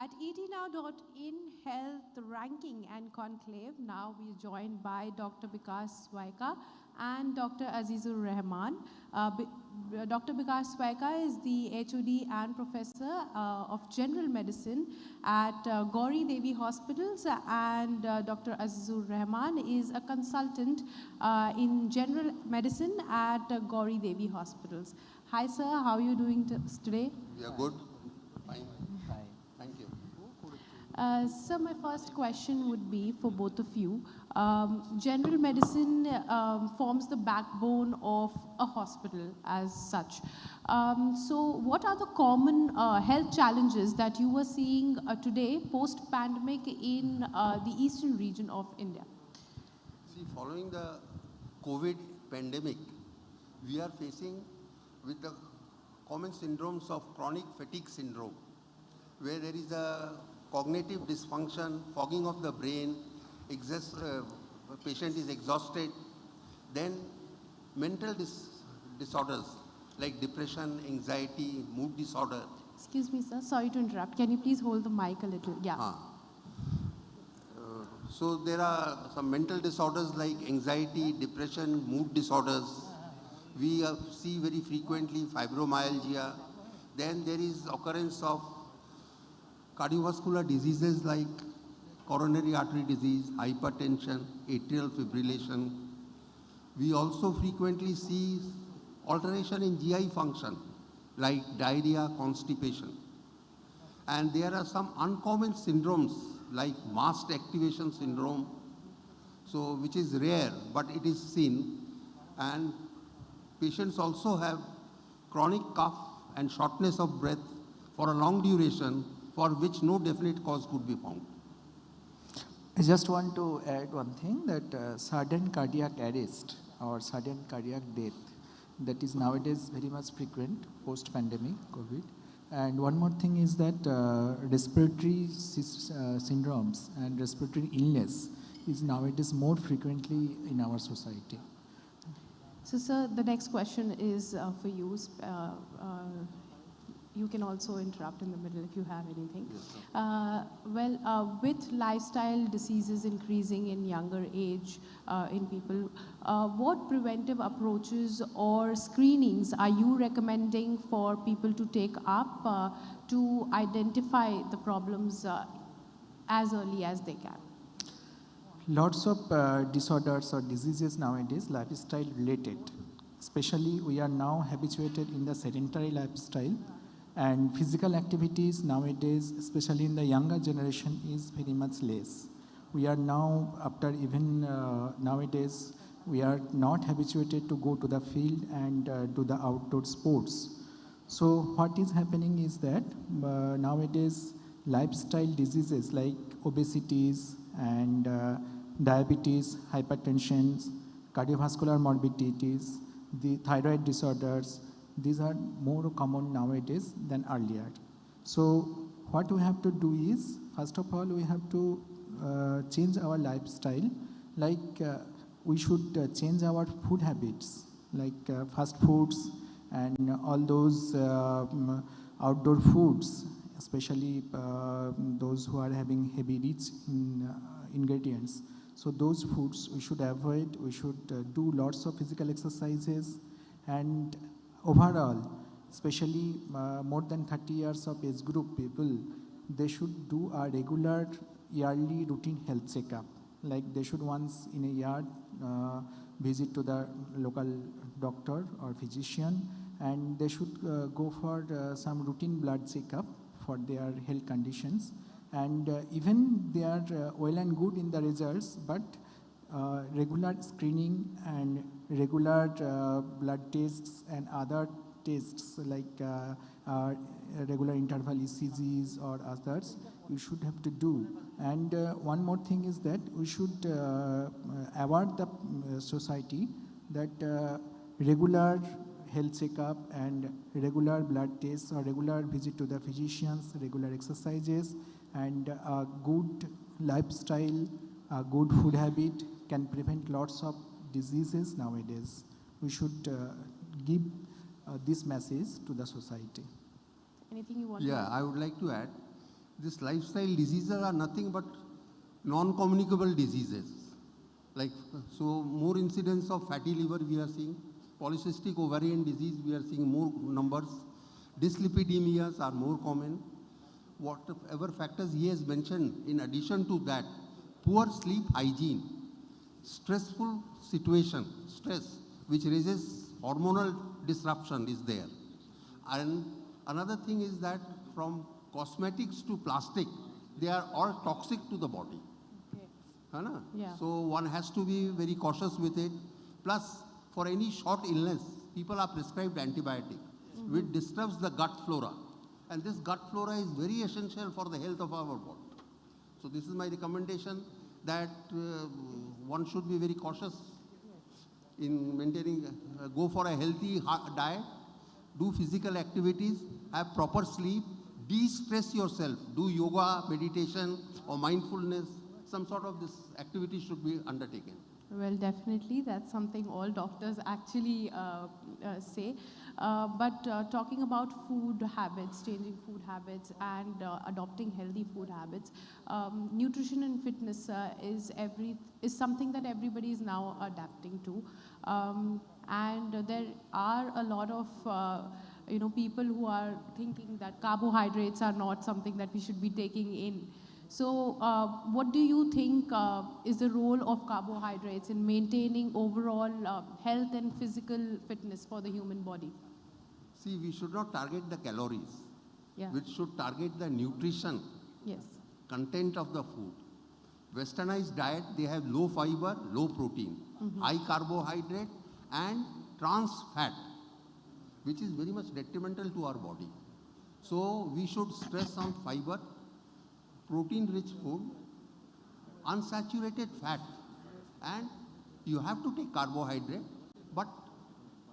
At etnow.in Health Ranking and Conclave, now we are joined by Dr. Vikas Swaika and Dr. Azizur Rahman. Dr. Vikas Swaika is the HOD and Professor of General Medicine at Gauri Devi Hospitals, and Dr. Azizur Rahman is a consultant in General Medicine at Gauri Devi Hospitals. Hi sir, how are you doing today? We are good. Fine. Thank you. So my first question would be for both of you. General medicine forms the backbone of a hospital as such. So what are the common health challenges that you were seeing today post-pandemic in the eastern region of India? See, following the COVID pandemic, we are facing with the common syndromes of chronic fatigue syndrome, where there is a cognitive dysfunction, fogging of the brain, patient is exhausted, then mental disorders like depression, anxiety, mood disorder. Excuse me, sir. Sorry to interrupt. Can you please hold the mic a little? Yeah. So there are some mental disorders like anxiety, depression, mood disorders. We see very frequently fibromyalgia. Then there is occurrence of cardiovascular diseases like coronary artery disease, hypertension, atrial fibrillation. We also frequently see alteration in GI function like diarrhea, constipation. And there are some uncommon syndromes like mast activation syndrome, so which is rare, but it is seen. And patients also have chronic cough and shortness of breath for a long duration, for which no definite cause could be found. I just want to add one thing, that sudden cardiac arrest or sudden cardiac death, that is nowadays very much frequent post-pandemic COVID. And one more thing is that respiratory syndromes and respiratory illness is nowadays more frequently in our society. So sir, the next question is for you. You can also interrupt in the middle if you have anything. With lifestyle diseases increasing in younger age in people, what preventive approaches or screenings are you recommending for people to take up to identify the problems as early as they can? Lots of disorders or diseases nowadays, lifestyle related. Especially we are now habituated in the sedentary lifestyle. And physical activities nowadays, especially in the younger generation, is very much less. We are now, after even nowadays, we are not habituated to go to the field and do the outdoor sports. So what is happening is that nowadays, lifestyle diseases like obesities and diabetes, hypertension, cardiovascular morbidities, the thyroid disorders, these are more common nowadays than earlier. So what we have to do is, first of all, we have to change our lifestyle. Like we should change our food habits, like fast foods and all those outdoor foods, especially those who are having heavy rich ingredients. So those foods we should avoid. We should do lots of physical exercises, and overall, especially more than 30 years of age group people, they should do a regular yearly routine health checkup. Like they should once in a year visit to the local doctor or physician, and they should go for some routine blood checkup for their health conditions. And even they are well and good in the results, but regular screening and regular blood tests and other tests like regular interval ECGs or others, you should have to do. And one more thing is that we should award the society that regular health checkup and regular blood tests or regular visit to the physicians, regular exercises, and a good lifestyle, a good food habit can prevent lots of diseases nowadays. We should give this message to the society. Anything you want Yeah, to add? I would like to add These lifestyle diseases are nothing but non-communicable diseases. Like, so more incidence of fatty liver we are seeing, polycystic ovarian disease we are seeing more numbers, dyslipidemias are more common. Whatever factors he has mentioned, in addition to that, poor sleep hygiene, stressful situation, stress, which raises hormonal disruption is there. And another thing is that from cosmetics to plastic, they are all toxic to the body. Okay. Yeah. So one has to be very cautious with it. Plus, for any short illness, people are prescribed antibiotic, which disturbs the gut flora. And this gut flora is very essential for the health of our body. So this is my recommendation, that one should be very cautious in maintaining, go for a healthy diet, do physical activities, have proper sleep, de-stress yourself, do yoga, meditation or mindfulness, some sort of this activity should be undertaken. Well, definitely, that's something all doctors actually say. But talking about food habits, changing food habits and adopting healthy food habits, nutrition and fitness is something that everybody is now adapting to. And there are a lot of people who are thinking that carbohydrates are not something that we should be taking in. So what do you think is the role of carbohydrates in maintaining overall health and physical fitness for the human body? See, we should not target the calories. Yeah. We should target the nutrition content of the food. Westernized diet, they have low fiber, low protein, high carbohydrate and trans fat, which is very much detrimental to our body. So we should stress on fiber, protein-rich food, unsaturated fat, and you have to take carbohydrate, but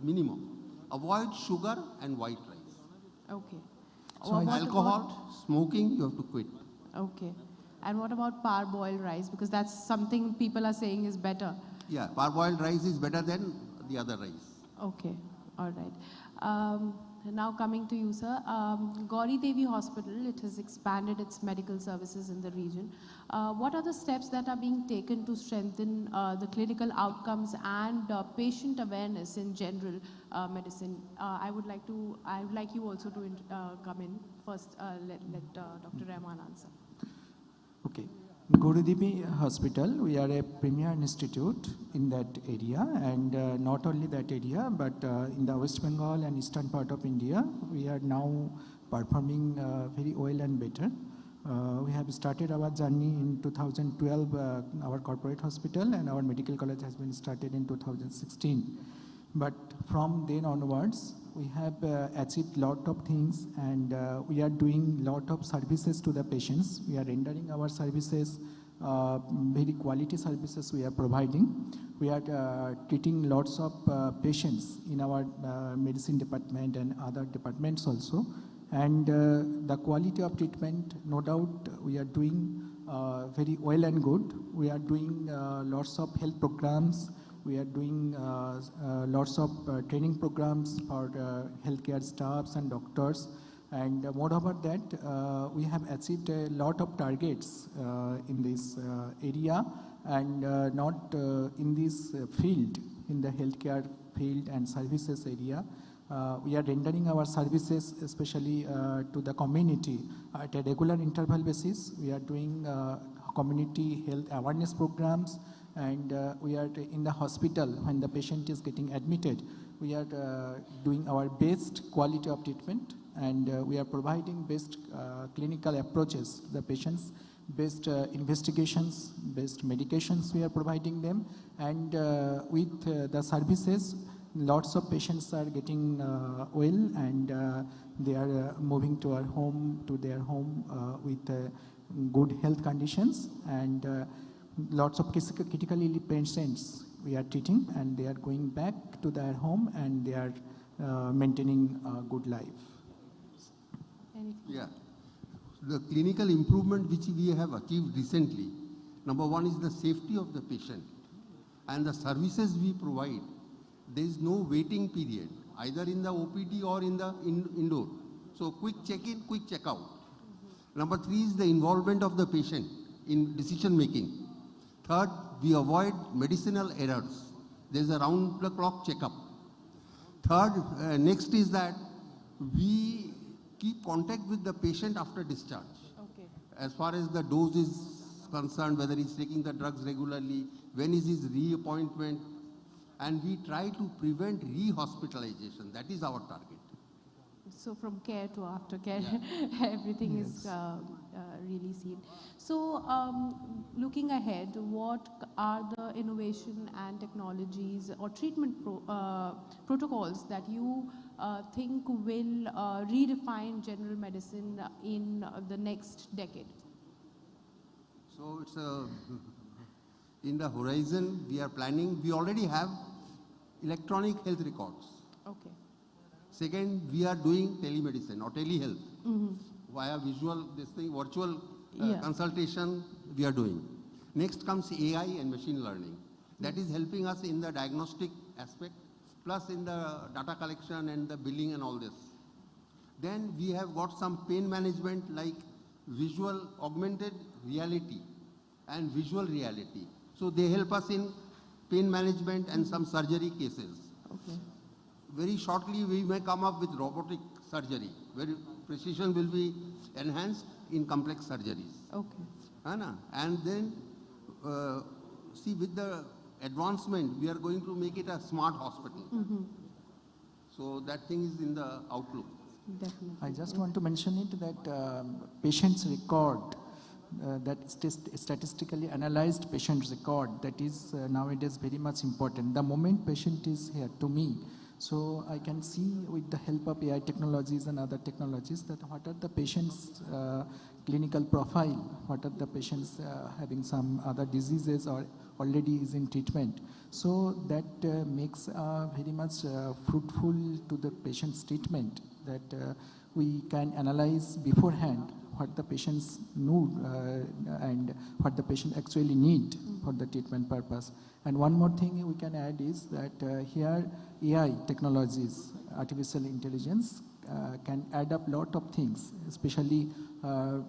minimum. Avoid sugar and white rice. Okay. So alcohol, smoking, you have to quit. Okay. And what about parboiled rice? Because that's something people are saying is better. Yeah, parboiled rice is better than the other rice. Okay. All right. Now coming to you, sir. Gauri Devi Hospital, it has expanded its medical services in the region. What are the steps that are being taken to strengthen the clinical outcomes and patient awareness in general medicine? I would like you also to come in first. Let Dr. Rahman answer. Okay. Gauri Devi Hospital, we are a premier institute in that area, and not only that area, but in the West Bengal and eastern part of India, we are now performing very well and better. We have started our journey in 2012, our corporate hospital, and our medical college has been started in 2016. But from then onwards, we have achieved lot of things, and we are doing lot of services to the patients. We are rendering our services, very quality services we are providing. We are treating lots of patients in our medicine department and other departments also. And the quality of treatment, no doubt, we are doing very well and good. We are doing lots of health programs. We are doing lots of training programs for healthcare staffs and doctors. And moreover that, we have achieved a lot of targets in this area, and not in this field, in the healthcare field and services area. We are rendering our services especially to the community at a regular interval basis. We are doing community health awareness programs, and we are in the hospital when the patient is getting admitted. We are doing our best quality of treatment, and we are providing best clinical approaches to the patients, best investigations, best medications we are providing them, and with the services, lots of patients are getting well, and they are moving to their home with good health conditions, and lots of critically ill patients we are treating, and they are going back to their home, and they are maintaining a good life. Yeah. The clinical improvement which we have achieved recently, number one is the safety of the patient, and the services we provide. There is no waiting period, either in the OPD or in the indoor. So quick check-in, quick check-out. Number 3 is the involvement of the patient in decision making. Third, we avoid medicinal errors. There's a round-the-clock checkup. Third, next is that we keep contact with the patient after discharge. Okay. As far as the dose is concerned, whether he's taking the drugs regularly, when is his reappointment, and we try to prevent rehospitalization. That is our target. So from care to aftercare, everything is really seen. So looking ahead, what are the innovation and technologies or treatment protocols that you think will redefine general medicine in the next decade? So it's in the horizon we are planning. We already have electronic health records. Okay. Second, we are doing telemedicine or telehealth via visual, virtual consultation we are doing. Next comes AI and machine learning. That is helping us in the diagnostic aspect, plus in the data collection and the billing and all this. Then we have got some pain management like visual augmented reality and visual reality. So they help us in pain management and some surgery cases. Okay. Very shortly, we may come up with robotic surgery, where precision will be enhanced in complex surgeries. Okay. And then, see, with the advancement, we are going to make it a smart hospital. So that thing is in the outlook. Definitely. I just want to mention it that patient's record, that statistically analyzed patient's record, that is nowadays very much important. The moment patient is here to me, so I can see with the help of AI technologies and other technologies that what are the patient's clinical profile, what are the patients having some other diseases or already is in treatment. So that makes very much fruitful to the patient's treatment, that we can analyze beforehand what the patients need and what the patient actually need for the treatment purpose. And one more thing we can add is that here AI technologies, artificial intelligence, can add up lot of things, especially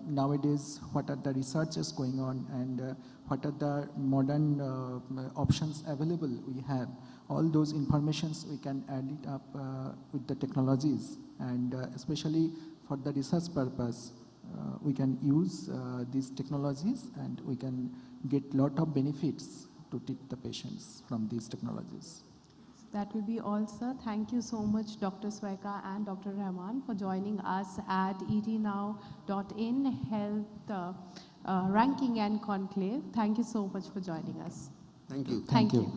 nowadays what are the researches going on and what are the modern options available we have. All those informations we can add it up with the technologies, and especially for the research purpose we can use these technologies and we can get lot of benefits to treat the patients from these technologies. That will be all, sir. Thank you so much, Dr. Sweka and Dr. Rahman, for joining us at etnow.in Health Ranking and Conclave. Thank you so much for joining us. Thank you. Thank you.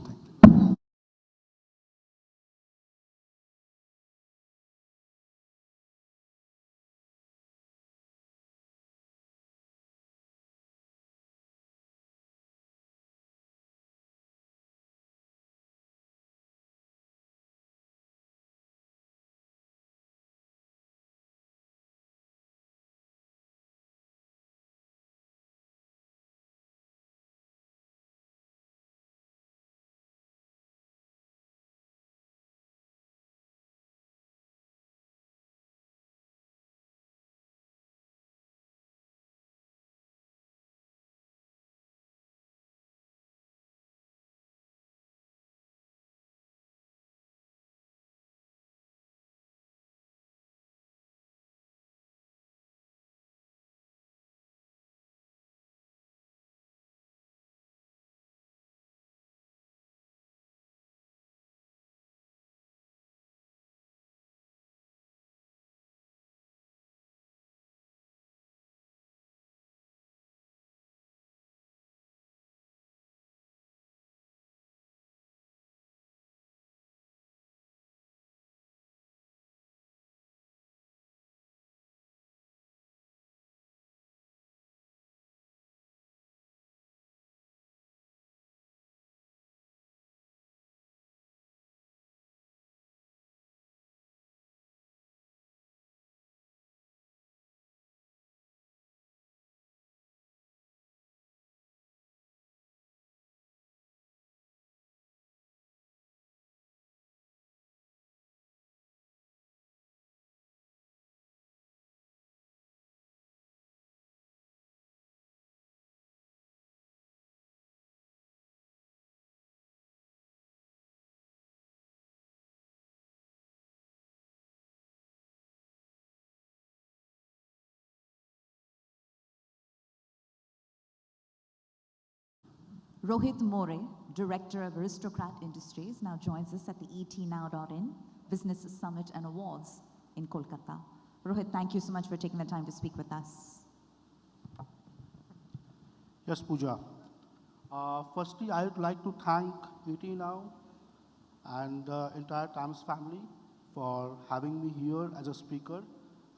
Rohit More, Director of Aristocrat Industries, now joins us at the etnow.in Business Summit and Awards in Kolkata. Rohit, thank you so much for taking the time to speak with us. Yes, Pooja. Firstly, I would like to thank etnow and the entire Times family for having me here as a speaker.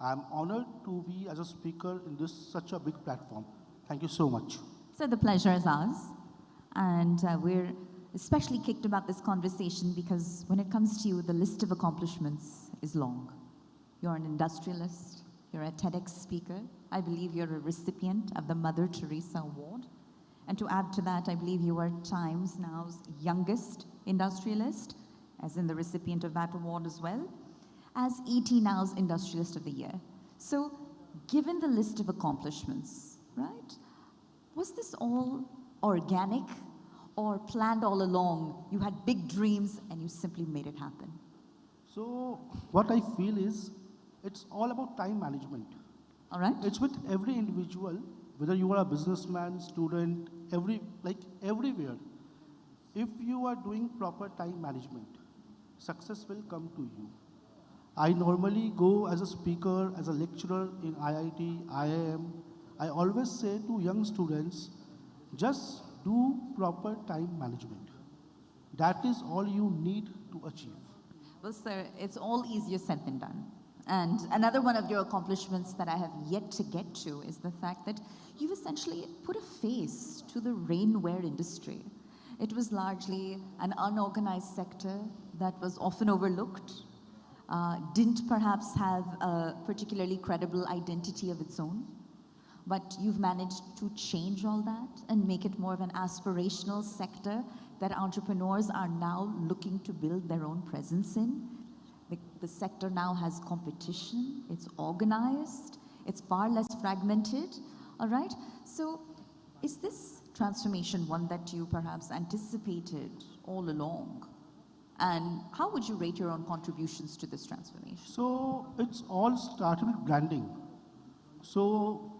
I'm honored to be as a speaker in this such a big platform. Thank you so much. So the pleasure is ours. And we're especially kicked about this conversation because when it comes to you, the list of accomplishments is long. You're an industrialist, you're a TEDx speaker. I believe you're a recipient of the Mother Teresa Award. And to add to that, I believe you are Times Now's youngest industrialist, as in the recipient of that award as well, as ET Now's Industrialist of the Year. So given the list of accomplishments, right, was this all organic or planned all along? You had big dreams and you simply made it happen. So what I feel is it's all about time management. All right. It's with every individual, whether you are a businessman, student, everywhere. If you are doing proper time management, success will come to you. I normally go as a speaker, as a lecturer in IIT, IIM. I always say to young students, just do proper time management. That is all you need to achieve. Well, sir, it's all easier said than done. And another one of your accomplishments that I have yet to get to is the fact that you've essentially put a face to the rainwear industry. It was largely an unorganized sector that was often overlooked, didn't perhaps have a particularly credible identity of its own. But you've managed to change all that and make it more of an aspirational sector that entrepreneurs are now looking to build their own presence in. The sector now has competition, it's organized, it's far less fragmented, all right? So is this transformation one that you perhaps anticipated all along? And how would you rate your own contributions to this transformation? So it's all started with branding. So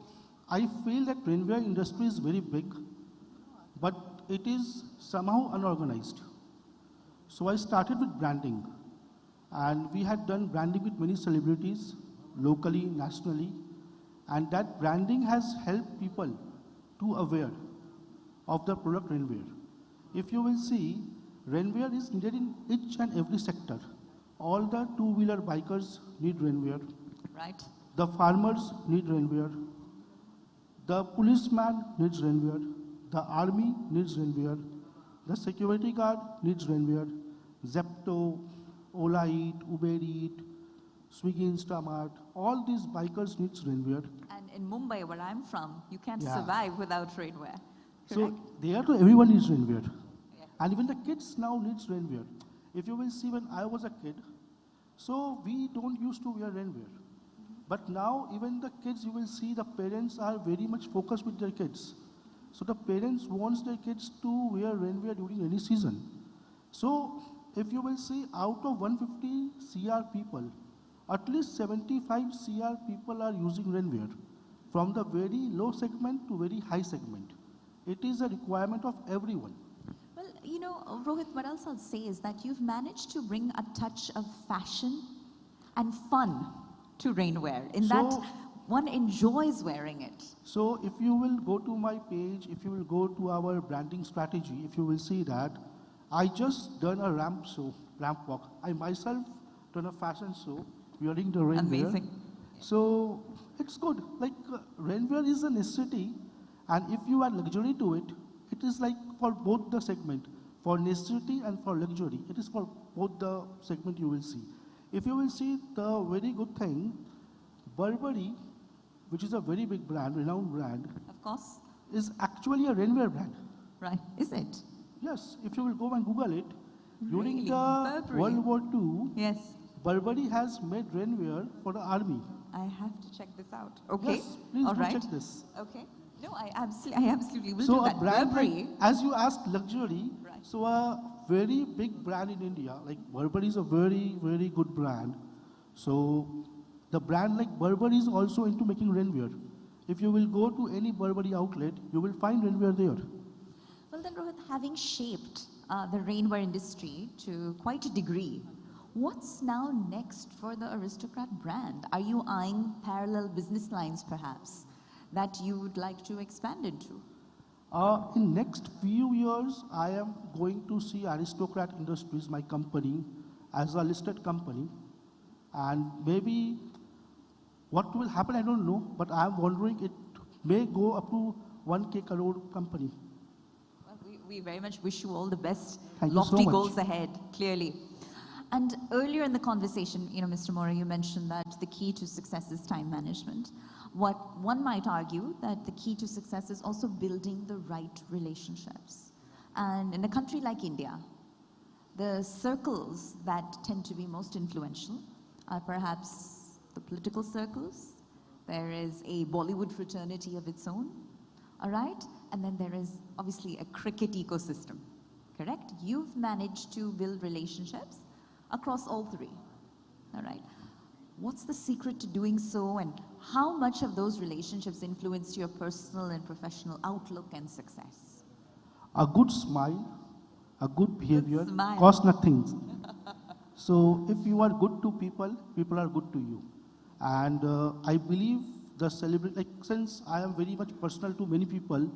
I feel that rainwear industry is very big, but it is somehow unorganized. So I started with branding. And we had done branding with many celebrities, locally, nationally. And that branding has helped people to aware of the product rainwear. If you will see, rainwear is needed in each and every sector. All the two-wheeler bikers need rainwear. Right. The farmers need rainwear. The policeman needs rainwear. The army needs rainwear. The security guard needs rainwear. Zepto, Ola Eat, Uber Eat, Swiggy Instamart, all these bikers need rainwear. And in Mumbai, where I'm from, you can't survive without rainwear. So there too, everyone needs rainwear. Yeah. And even the kids now needs rainwear. If you will see, when I was a kid, so we don't used to wear rainwear. But now even the kids, you will see the parents are very much focused with their kids. So the parents wants their kids to wear rainwear during any season. So if you will see, out of 150 CR people, at least 75 CR people are using rainwear, from the very low segment to very high segment. It is a requirement of everyone. Well, you know, Rohit, what else I'll say is that you've managed to bring a touch of fashion and fun to rainwear, in that one enjoys wearing it. So if you will go to my page, if you will go to our branding strategy, if you will see that, I just done a ramp walk. I myself done a fashion show wearing the rainwear. Amazing. So it's good. Like rainwear is a necessity, and if you add luxury to it, it is like for both the segment, for necessity and for luxury. It is for both the segment you will see. If you will see the very good thing, Burberry, which is a very big brand, renowned brand, of course, is actually a rainwear brand. Right? Is it? Yes, if you will go and Google it, during Really? the Burberry? World War II, yes, Burberry has made rainwear for the army. I have to check this out. Okay. Yes, please All do right. check this. Okay. No, I absolutely will So do a that. brand Burberry. like, as you asked luxury, so a very big brand in India, like Burberry is a very, very good brand. So the brand like Burberry is also into making rainwear. If you will go to any Burberry outlet, you will find rainwear there. Well then, Rohit, having shaped the rainwear industry to quite a degree, what's now next for the Aristocrat brand? Are you eyeing parallel business lines, perhaps, that you would like to expand into? In next few years, I am going to see Aristocrat Industries, my company, as a listed company. And maybe what will happen, I don't know, but I am wondering it may go up to 1K crore company. Well, we very much wish you all the best. Thank you so Lofty much. goals ahead, clearly. And earlier in the conversation, Mr. Mora, you mentioned that the key to success is time management. What one might argue that the key to success is also building the right relationships. And in a country like India, the circles that tend to be most influential are perhaps the political circles. There is a Bollywood fraternity of its own, all right? And then there is obviously a cricket ecosystem, correct? You've managed to build relationships across all three, all right? What's the secret to doing so, and how much of those relationships influenced your personal and professional outlook and success? A good smile, a good behavior smile. costs nothing. So if you are good to people, people are good to you. And I believe the celebrity, like since I am very much personal to many people,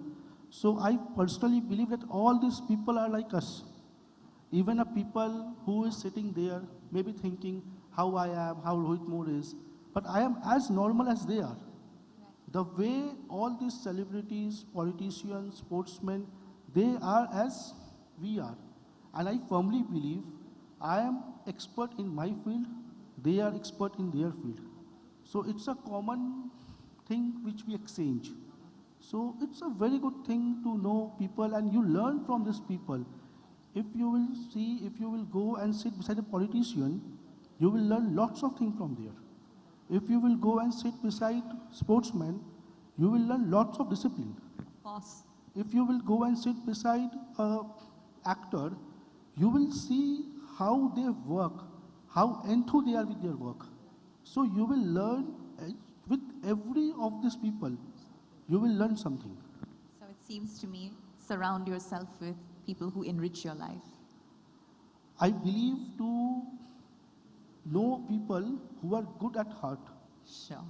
so I personally believe that all these people are like us. Even a people who is sitting there, maybe thinking how I am, how Rohit Moore is, but I am as normal as they are. The way all these celebrities, politicians, sportsmen, they are as we are. And I firmly believe I am expert in my field, they are expert in their field. So it's a common thing which we exchange. So it's a very good thing to know people, and you learn from these people. If you will see, if you will go and sit beside a politician, you will learn lots of things from there. If you will go and sit beside sportsmen, you will learn lots of discipline. Boss. If you will go and sit beside an actor, you will see how they work, how enthused they are with their work. So you will learn with every of these people, you will learn something. So it seems to me, surround yourself with people who enrich your life. I believe to know people who are good at heart. Sure.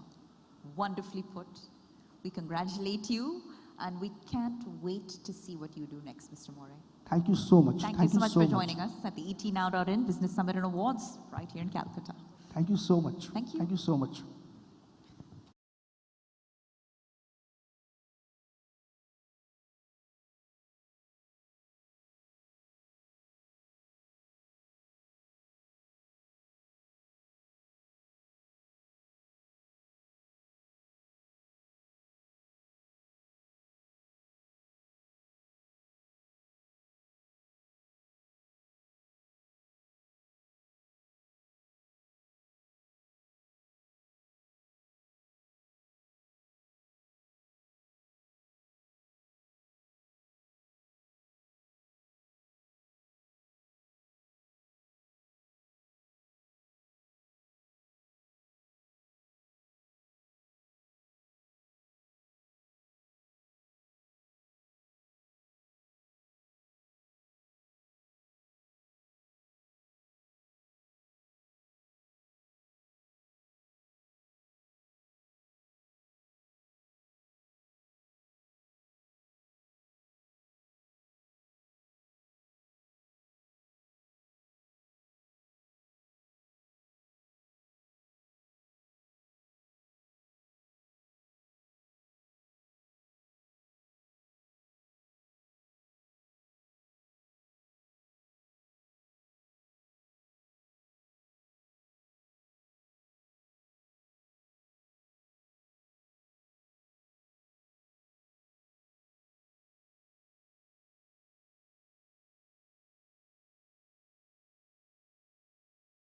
Wonderfully put. We congratulate you, and we can't wait to see what you do next, Mr. More. Thank you so much. Thank you so much for joining us at the ETNow.in Business Summit and Awards right here in Calcutta. Thank you so much. Thank you. Thank you so much.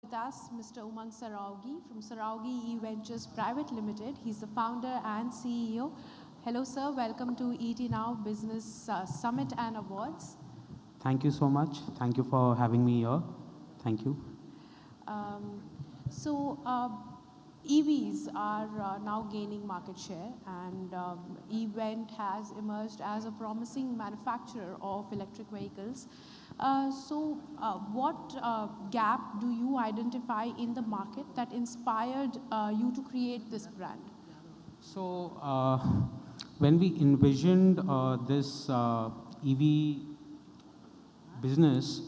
With us, Mr. Umang Saraugi from Saraugi E-Ventures Private Limited. He's the founder and CEO. Hello, sir. Welcome to ET Now Business Summit and Awards. Thank you so much. Thank you for having me here. Thank you. EVs are now gaining market share, and Event has emerged as a promising manufacturer of electric vehicles. What gap do you identify in the market that inspired you to create this brand? So, when we envisioned this EV business,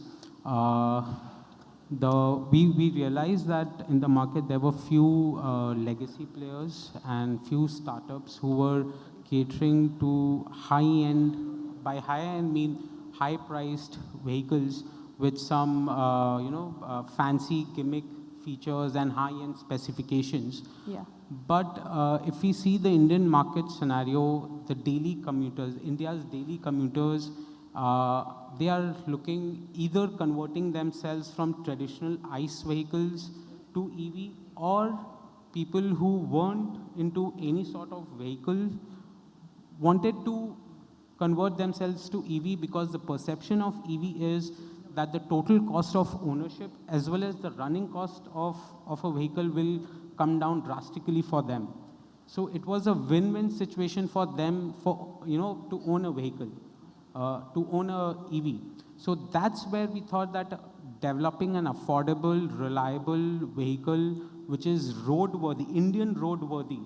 we realized that in the market there were few legacy players and few startups who were catering to high-end. By high-end mean high-priced vehicles with some fancy gimmick features and high-end specifications. Yeah. But if we see the Indian market scenario, the daily commuters, India's daily commuters, they are looking either converting themselves from traditional ICE vehicles to EV, or people who weren't into any sort of vehicle wanted to convert themselves to EV, because the perception of EV is that the total cost of ownership as well as the running cost of a vehicle will come down drastically for them. So it was a win-win situation for them to own a vehicle, to own a EV. So that's where we thought that developing an affordable, reliable vehicle which is roadworthy, Indian roadworthy,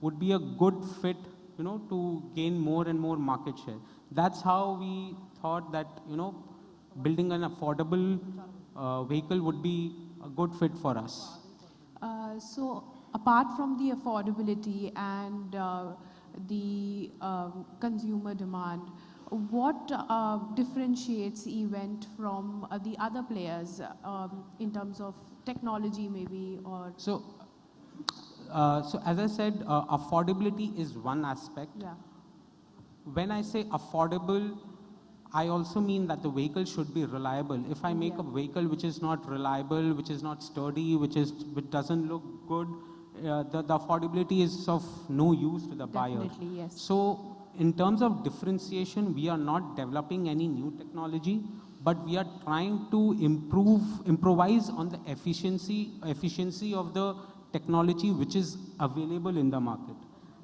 would be a good fit, to gain more and more market share. That's how we thought that, building an affordable vehicle would be a good fit for us. So apart from the affordability and the consumer demand, what differentiates Event from the other players in terms of technology maybe, or? So as I said, affordability is one aspect. Yeah. When I say affordable, I also mean that the vehicle should be reliable. If I make a vehicle which is not reliable, which is not sturdy, which doesn't look good, the affordability is of no use to the buyer. Definitely, yes. So in terms of differentiation, we are not developing any new technology, but we are trying to improvise on the efficiency of the technology which is available in the market.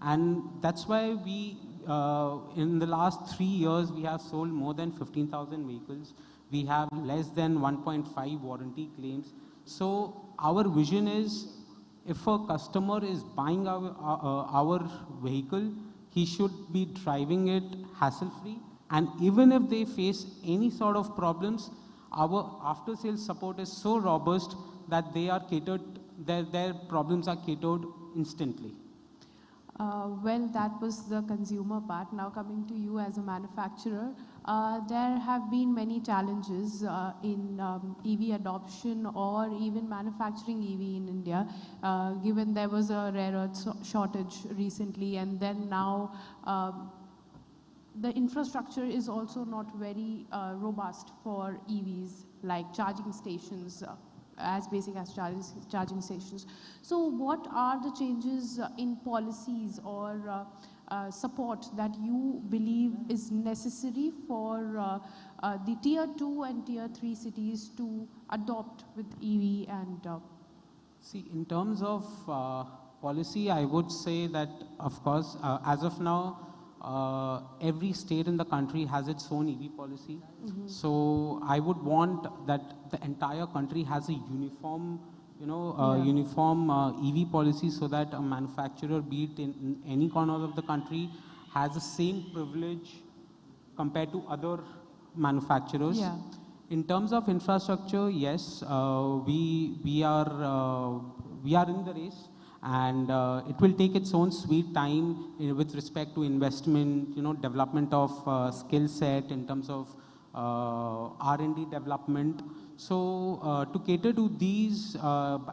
And that's why we, in the last 3 years, we have sold more than 15,000 vehicles. We have less than 1.5 warranty claims. So our vision is, if a customer is buying our vehicle, he should be driving it hassle-free. And even if they face any sort of problems, our after-sales support is so robust that they are catered, their problems are catered instantly. Well, that was the consumer part. Now coming to you as a manufacturer, there have been many challenges in EV adoption or even manufacturing EV in India, given there was a rare earth shortage recently, and then now the infrastructure is also not very robust for EVs, like charging stations, as basic as charging stations. So what are the changes in policies or support that you believe is necessary for the tier 2 and tier 3 cities to adopt with EV? And see, in terms of policy, I would say that, of course, as of now, every state in the country has its own EV policy. So I would want that the entire country has a uniform, uniform EV policy, so that a manufacturer, be it in any corner of the country, has the same privilege compared to other manufacturers. Yeah. In terms of infrastructure, yes, we are in the race. And it will take its own sweet time with respect to investment, development of skill set in terms of R&D development. So to cater to these,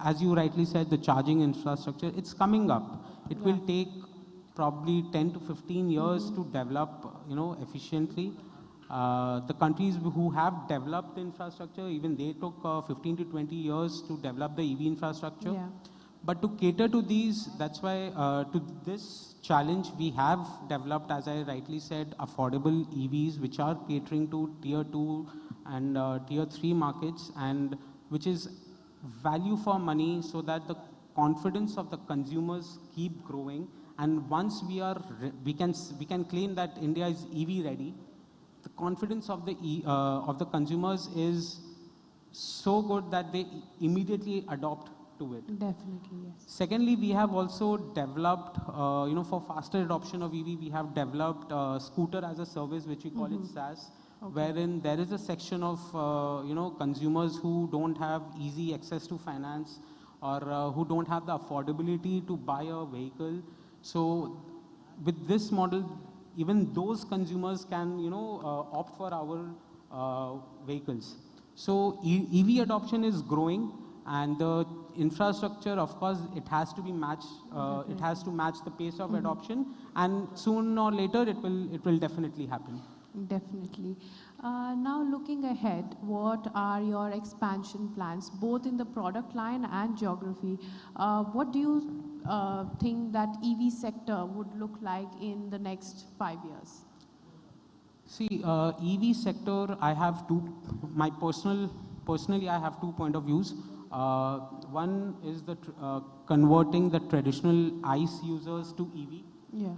as you rightly said, the charging infrastructure, it's coming up. It will take probably 10 to 15 years to develop, efficiently. The countries who have developed the infrastructure, even they took 15 to 20 years to develop the EV infrastructure. Yeah. But to cater to these, that's why to this challenge, we have developed, as I rightly said, affordable EVs, which are catering to tier 2 and tier 3 markets, and which is value for money, so that the confidence of the consumers keep growing, and once we can claim that India is EV ready, the confidence of the consumers is so good that they immediately adopt to it. Definitely, yes. Secondly, we have also developed, for faster adoption of EV, we have developed scooter as a service, which we call it SaaS, wherein there is a section of, consumers who don't have easy access to finance or who don't have the affordability to buy a vehicle. So with this model, even those consumers can, opt for our vehicles. So EV adoption is growing, and the infrastructure, of course, it has to be matched. It has to match the pace of adoption, and sooner or later, it will definitely happen. Definitely. Now looking ahead, what are your expansion plans, both in the product line and geography? What do you think that EV sector would look like in the next 5 years? See, EV sector, I have personally, I have 2 point of views. One is converting the traditional ICE users to EV. Yeah.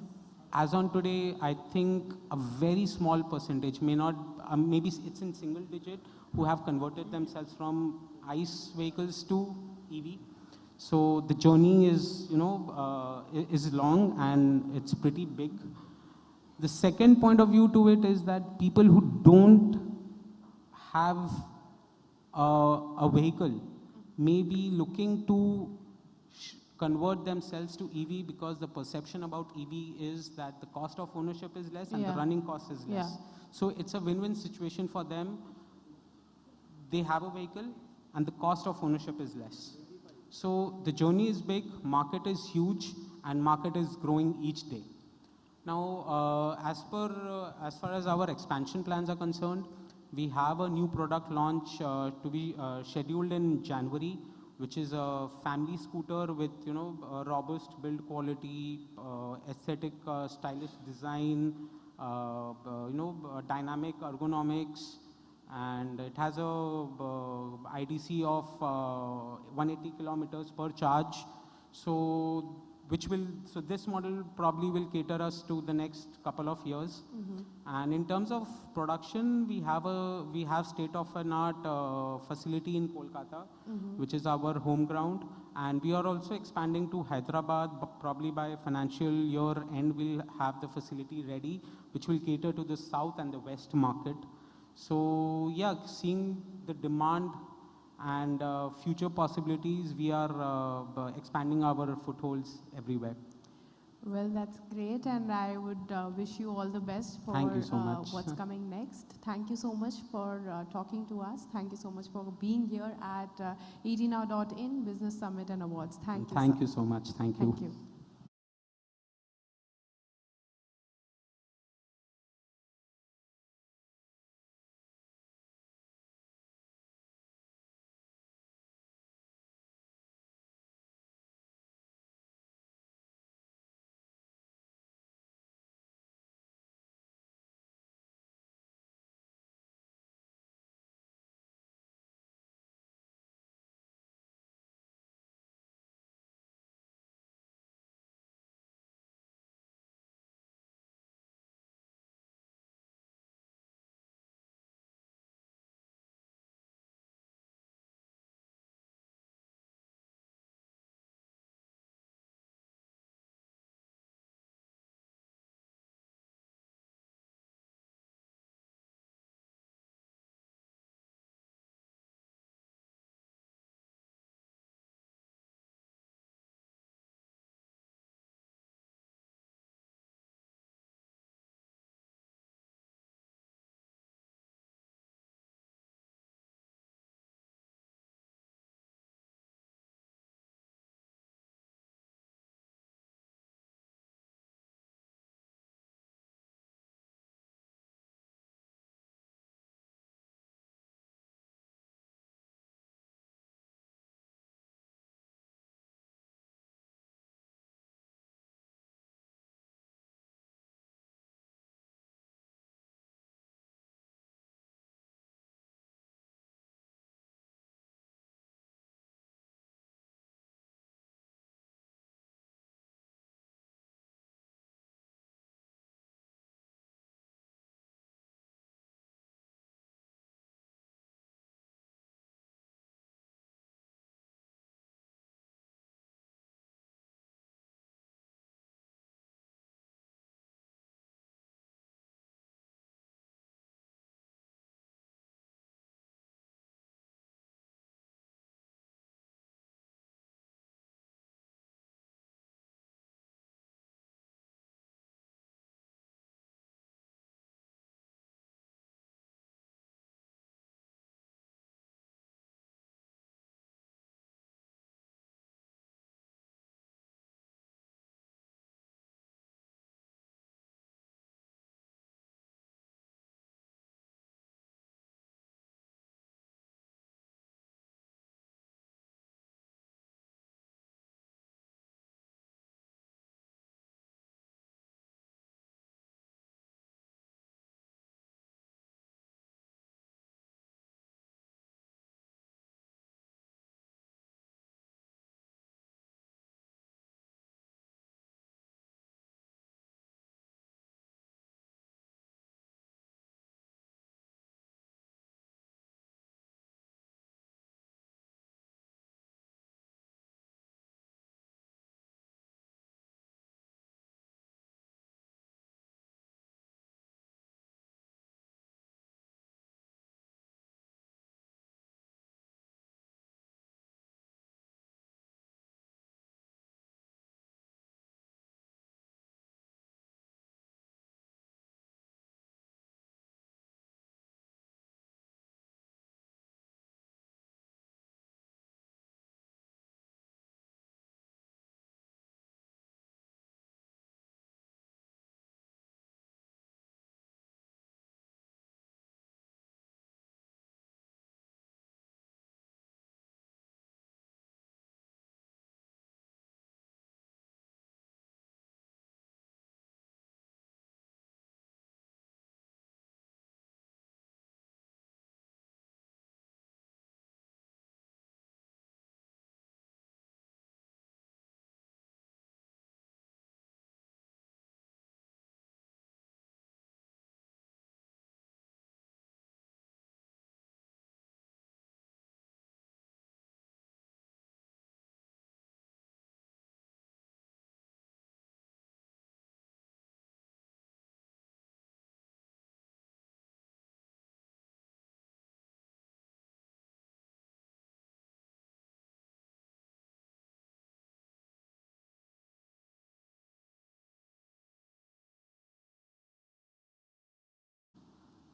As on today, I think a very small percentage, maybe it's in single digit, who have converted themselves from ICE vehicles to EV. So the journey is, is long and it's pretty big. The second point of view to it is that people who don't have a vehicle may be looking to convert themselves to EV because the perception about EV is that the cost of ownership is less and the running cost is less. So it's a win-win situation for them. They have a vehicle and the cost of ownership is less. So the journey is big, market is huge, and market is growing each day. Now, as far as our expansion plans are concerned, we have a new product launch to be scheduled in January, which is a family scooter with robust build quality, aesthetic, stylish design, dynamic ergonomics, and it has a IDC of 180 kilometers per charge. So this model probably will cater us to the next couple of years. And in terms of production, we have state-of-the-art facility in Kolkata, which is our home ground, and we are also expanding to Hyderabad. Probably by financial year end, we'll have the facility ready, which will cater to the south and the west market. So yeah, seeing the demand and future possibilities, we are expanding our footholds everywhere. Well, that's great, and I would wish you all the best for Thank you so much. what's coming next. Thank you so much for talking to us. Thank you so much for being here at ETnow.in Business Summit and Awards. Thank you. Thank sir. you so much. Thank you. Thank you.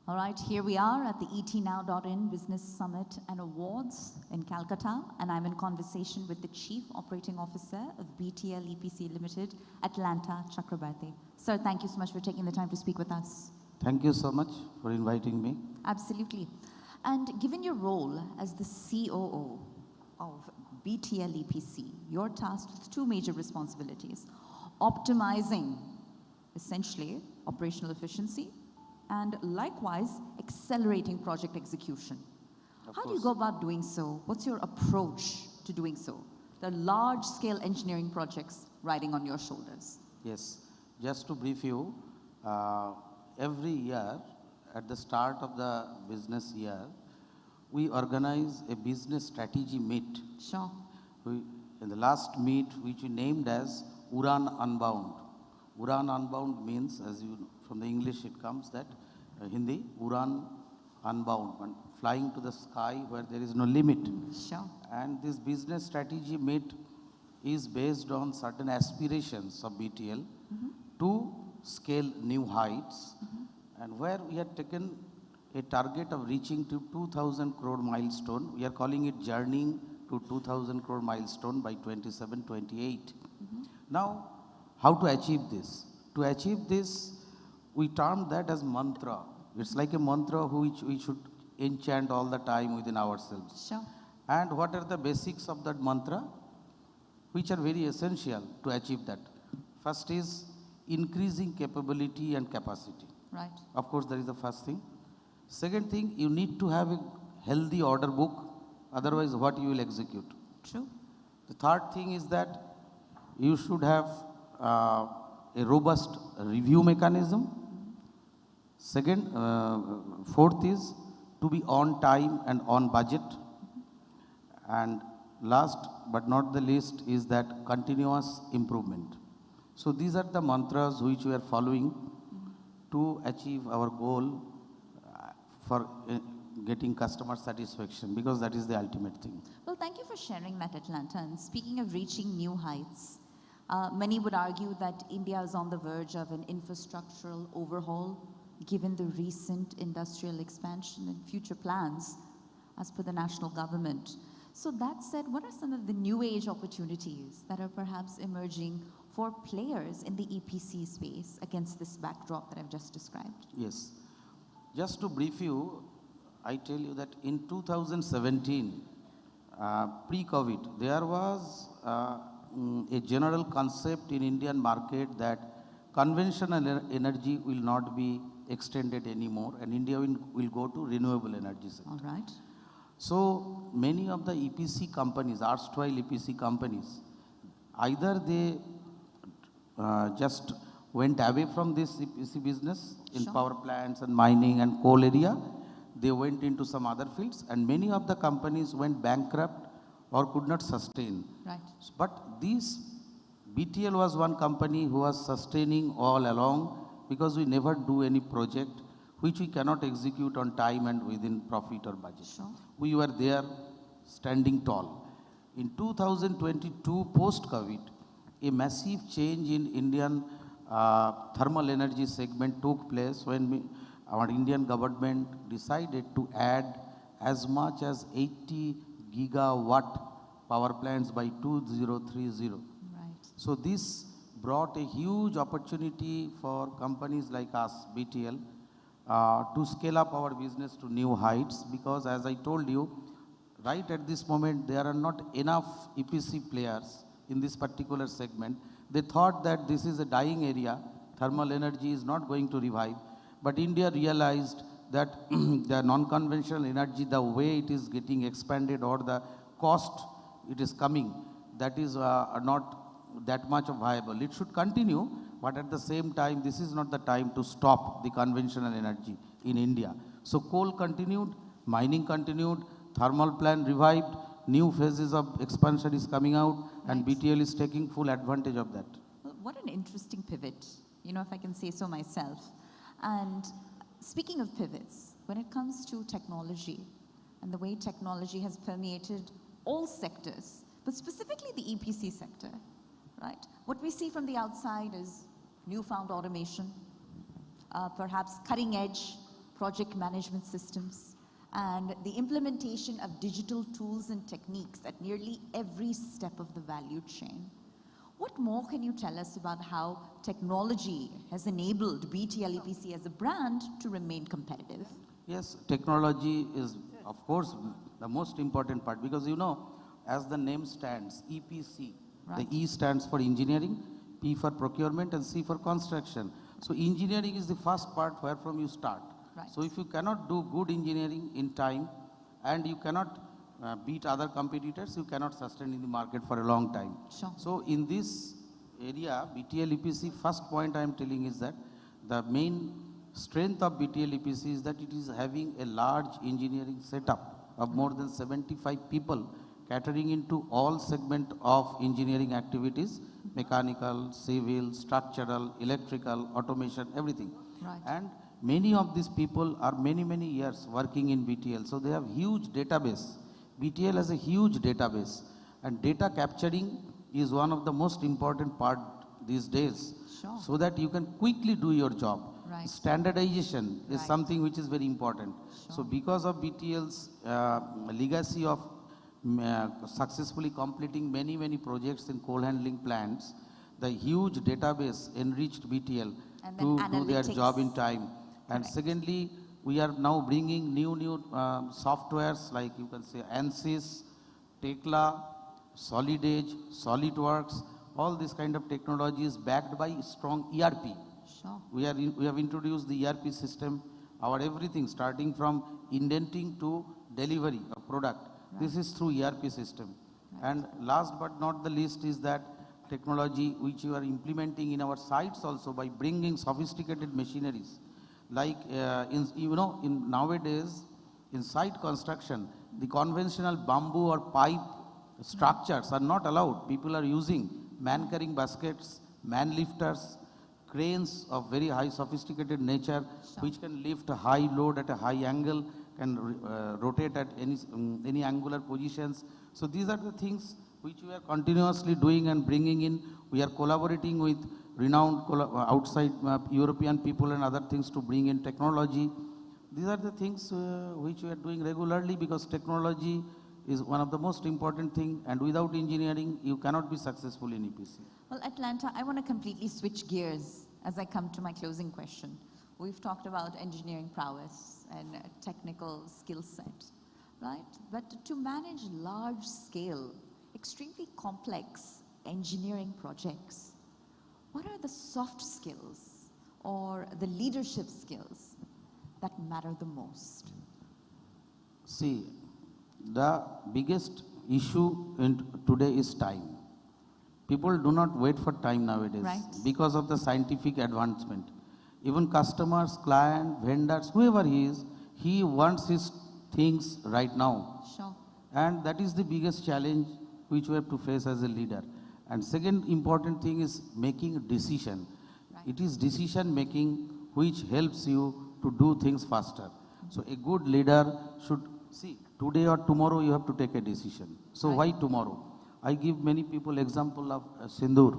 All right, here we are at the etnow.in Business Summit and Awards in Calcutta, and I'm in conversation with the Chief Operating Officer of BTL EPC Limited, Atlanta Chakrabarty. Sir, thank you so much for taking the time to speak with us. Thank you so much for inviting me. Absolutely. And given your role as the COO of BTL EPC, you're tasked with two major responsibilities: optimizing, essentially, operational efficiency, and likewise accelerating project execution. How do you go about doing so? What's your approach to doing so? The large-scale engineering projects riding on your shoulders. Yes, just to brief you, every year at the start of the business year, we organize a business strategy meet. Sure. In the last meet, which we named as Uran Unbound. Uran Unbound means, as you know, from the English it comes that Hindi, Uran Unbound, flying to the sky where there is no limit. Sure. And this business strategy meet is based on certain aspirations of BTL to scale new heights, and where we had taken a target of reaching to 2,000 crore milestone. We are calling it journeying to 2,000 crore milestone by 27-28. Now, how to achieve this? To achieve this, we term that as mantra. It's like a mantra which we should enchant all the time within ourselves. Sure. And what are the basics of that mantra, which are very essential to achieve that? First is increasing capability and capacity. Right. Of course, that is the first thing. Second thing, you need to have a healthy order book, otherwise what you will execute. True. The third thing is that you should have a robust review mechanism. Second, fourth is to be on time and on budget. And last but not the least is that continuous improvement. So these are the mantras which we are following to achieve our goal for getting customer satisfaction, because that is the ultimate thing. Well, thank you for sharing that, Atlanta. And speaking of reaching new heights, many would argue that India is on the verge of an infrastructural overhaul, given the recent industrial expansion and future plans as per the national government. So that said, what are some of the new age opportunities that are perhaps emerging for players in the EPC space against this backdrop that I've just described? Yes. Just to brief you, I tell you that in 2017, pre-COVID, there was a general concept in Indian market that conventional energy will not be extended anymore, and India will go to renewable energy sector. All right. So many of the EPC companies, erstwhile EPC companies, either they just went away from this EPC business in power plants and mining and coal area. They went into some other fields, and many of the companies went bankrupt or could not sustain. Right. But BTL was one company who was sustaining all along, because we never do any project which we cannot execute on time and within profit or budget. Sure. We were there standing tall. In 2022, post-COVID, a massive change in Indian thermal energy segment took place when our Indian government decided to add as much as 80 gigawatt power plants by 2030. Right. So this brought a huge opportunity for companies like us, BTL, to scale up our business to new heights, because as I told you, right at this moment, there are not enough EPC players in this particular segment. They thought that this is a dying area, thermal energy is not going to revive, but India realized that the non-conventional energy, the way it is getting expanded or the cost it is coming, that is not that much viable. It should continue, but at the same time, this is not the time to stop the conventional energy in India. So coal continued, mining continued, thermal plant revived, new phases of expansion is coming out, and BTL is taking full advantage of that. Well, what an interesting pivot, if I can say so myself. And speaking of pivots, when it comes to technology and the way technology has permeated all sectors, but specifically the EPC sector, right? What we see from the outside is newfound automation, perhaps cutting edge project management systems, and the implementation of digital tools and techniques at nearly every step of the value chain. What more can you tell us about how technology has enabled BTL EPC as a brand to remain competitive? Yes, technology is, of course, the most important part, because you know, as the name stands, EPC, Right. the E stands for engineering, P for procurement, and C for construction. So engineering is the first part where from you start. Right. So if you cannot do good engineering in time, and you cannot beat other competitors, you cannot sustain in the market for a long time. Sure. So in this area, BTL EPC, first point I am telling is that the main strength of BTL EPC is that it is having a large engineering setup of more than 75 people catering into all segment of engineering activities, mechanical, civil, structural, electrical, automation, everything. Right. And many of these people are many years working in BTL. So they have huge database. BTL has a huge database, and data capturing is one of the most important part these days. Sure. So that you can quickly do your job. Right. Standardization is Right. something which is very important. So because of BTL's legacy of successfully completing many projects in coal handling plants, the huge database enriched BTL And to then do their analytics. job in time. And Correct. secondly, we are now bringing new softwares like you can say ANSYS, Tekla, Solid Edge, SolidWorks, all this kind of technology is backed by strong ERP. Sure. We have introduced the ERP system, our everything starting from indenting to delivery of product. Right. This is through ERP system. And last but not the least is that technology which you are implementing in our sites also by bringing sophisticated machineries. Like in nowadays in site construction, the conventional bamboo or pipe structures are not allowed. People are using man carrying baskets, man lifters, cranes of very high sophisticated nature, which can lift a high load at a high angle, can rotate at any angular positions. So these are the things which we are continuously doing and bringing in. We are collaborating with renowned outside European people and other things to bring in technology. These are the things which we are doing regularly, because technology is one of the most important thing, and without engineering you cannot be successful in EPC. Well, Atlanta, I want to completely switch gears as I come to my closing question. We've talked about engineering prowess and technical skill set, right? But to manage large scale, extremely complex engineering projects, what are the soft skills or the leadership skills that matter the most? See, the biggest issue today is time. People do not wait for time nowadays, Right. because of the scientific advancement. Even customers, client, vendors, whoever he wants his things right now. Sure. And that is the biggest challenge which we have to face as a leader. And second important thing is making a decision. It is decision making which helps you to do things faster. So a good leader should see today or tomorrow you have to take a decision. So why tomorrow? I give many people example of Sindur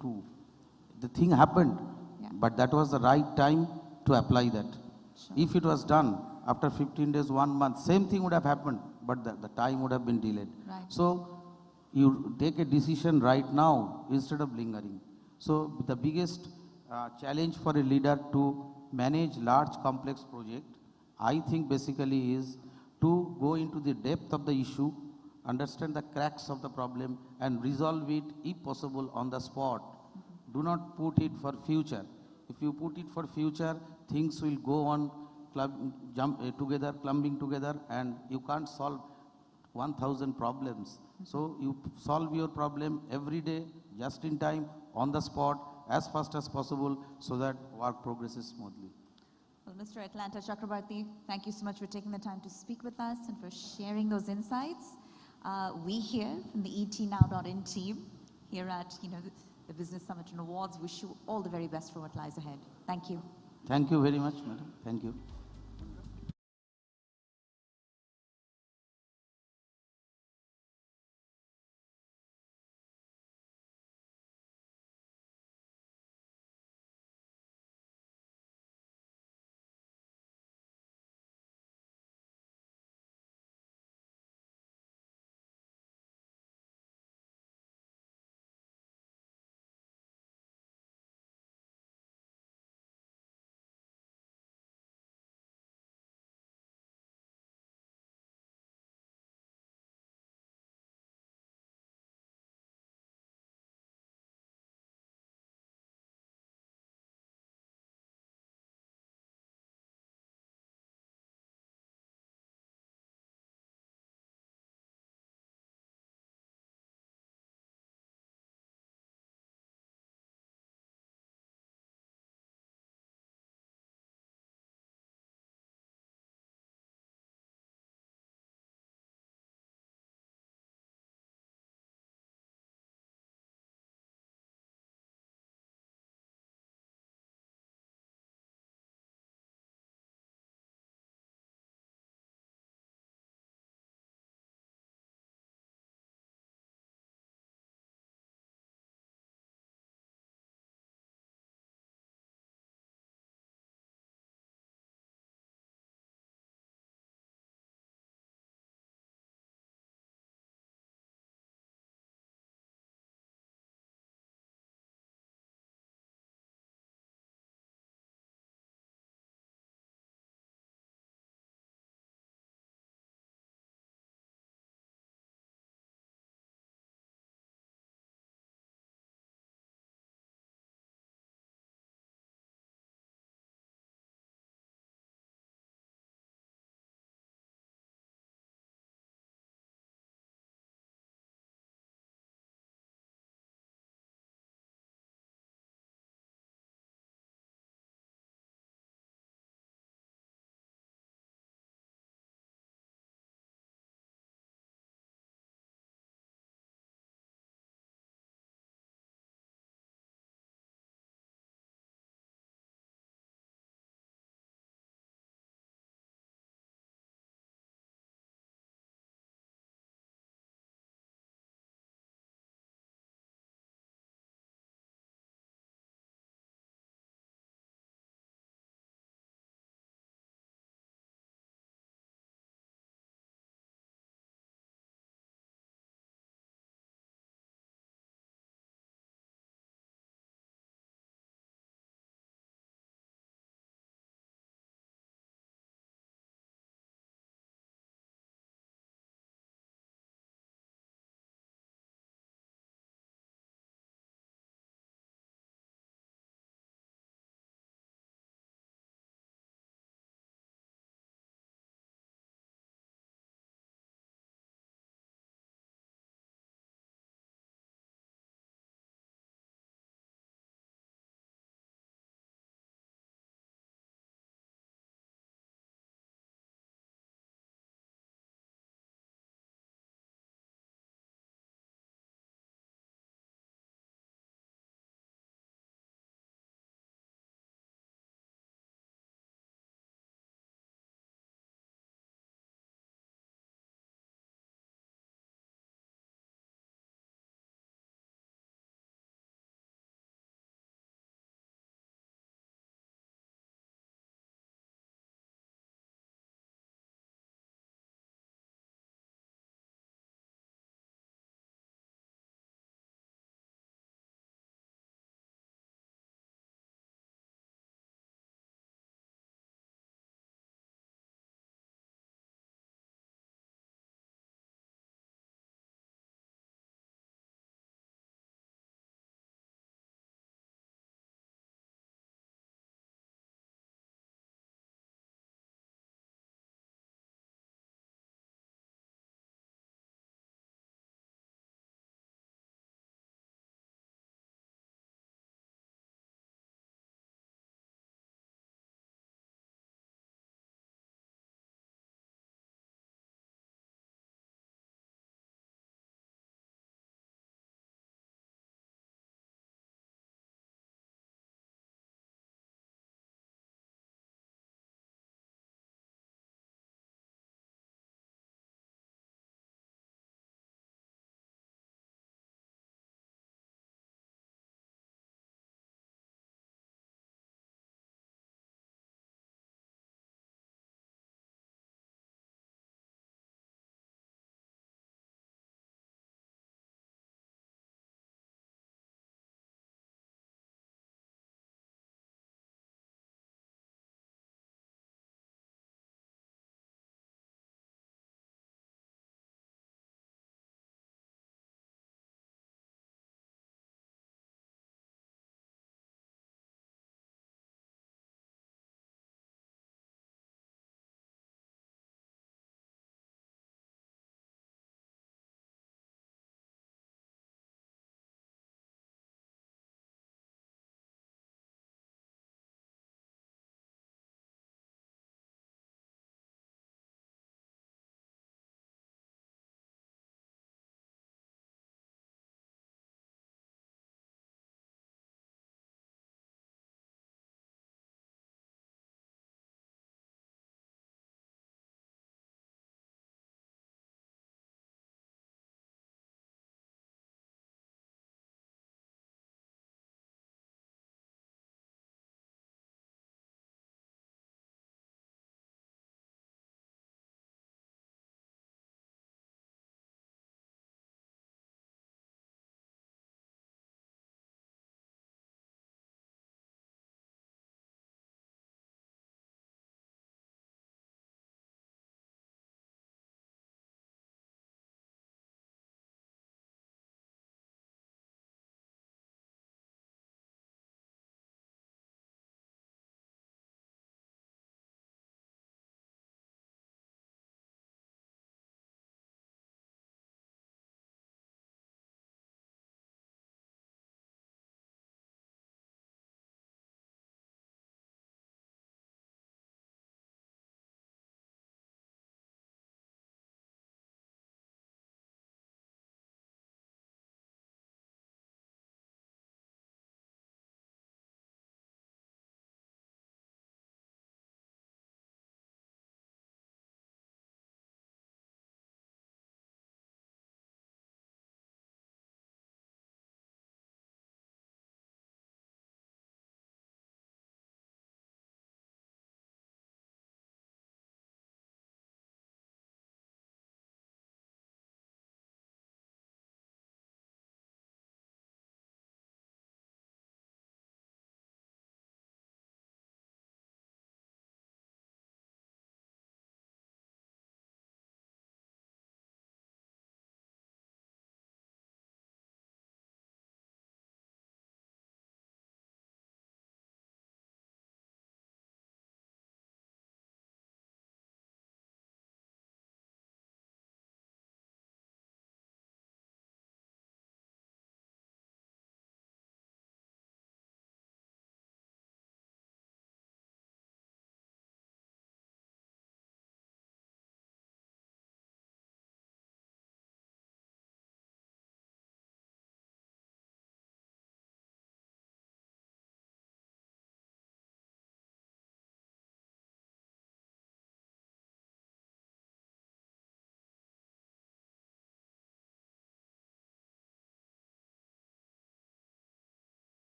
too. The thing happened, but that was the right time to apply that. If it was done after 15 days, 1 month, same thing would have happened, but the time would have been delayed. Right. So you take a decision right now instead of lingering. So the biggest challenge for a leader to manage large complex project, I think basically is to go into the depth of the issue, understand the cracks of the problem and resolve it if possible on the spot. Do not put it for future. If you put it for future, things will go on clumping together, and you can't solve 1,000 problems. So you solve your problem every day, just in time, on the spot, as fast as possible, so that work progresses smoothly. Well, Mr. Atlanta Chakrabarti, thank you so much for taking the time to speak with us and for sharing those insights. We here from the ETNow.in team here at the Business Summit and Awards wish you all the very best for what lies ahead. Thank you. Thank you very much, madam. Thank you.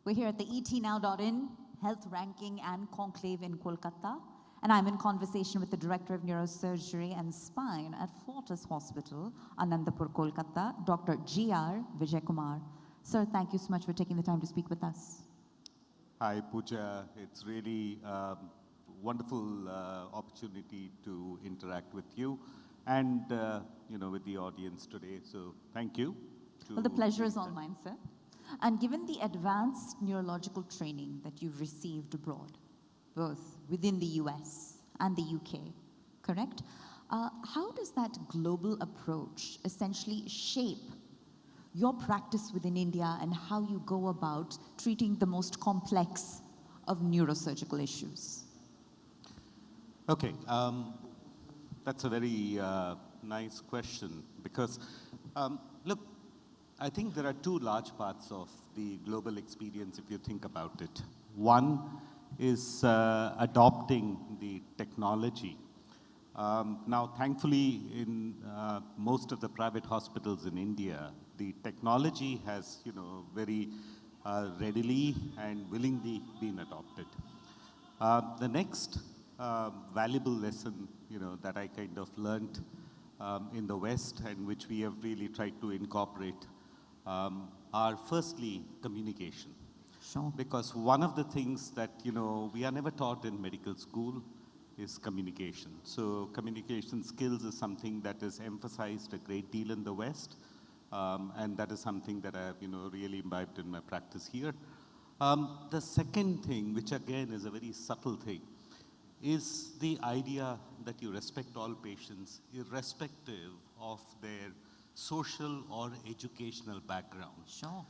We're here at the etnow.in Health Ranking and Conclave in Kolkata, and I'm in conversation with the Director of Neurosurgery and Spine at Fortis Hospital, Anandapur, Kolkata, Dr. G.R. Vijay Kumar. Sir, thank you so much for taking the time to speak with us. Hi, Pooja. It's really wonderful opportunity to interact with you and with the audience today. So thank you. Well, the pleasure is all mine, sir. And given the advanced neurological training that you've received abroad, both within the US and the UK, correct? How does that global approach essentially shape your practice within India and how you go about treating the most complex of neurosurgical issues? Okay, that's a very nice question because, look, I think there are two large parts of the global experience if you think about it. One is adopting the technology. Now, thankfully, in most of the private hospitals in India, the technology has, very readily and willingly been adopted. The next valuable lesson, that I kind of learned in the West and which we have really tried to incorporate are firstly communication. Sure. Because one of the things that, we are never taught in medical school is communication. So communication skills is something that is emphasized a great deal in the West. And that is something that I have, really imbibed in my practice here. The second thing, which again is a very subtle thing, is the idea that you respect all patients, irrespective of their social or educational background. Sure.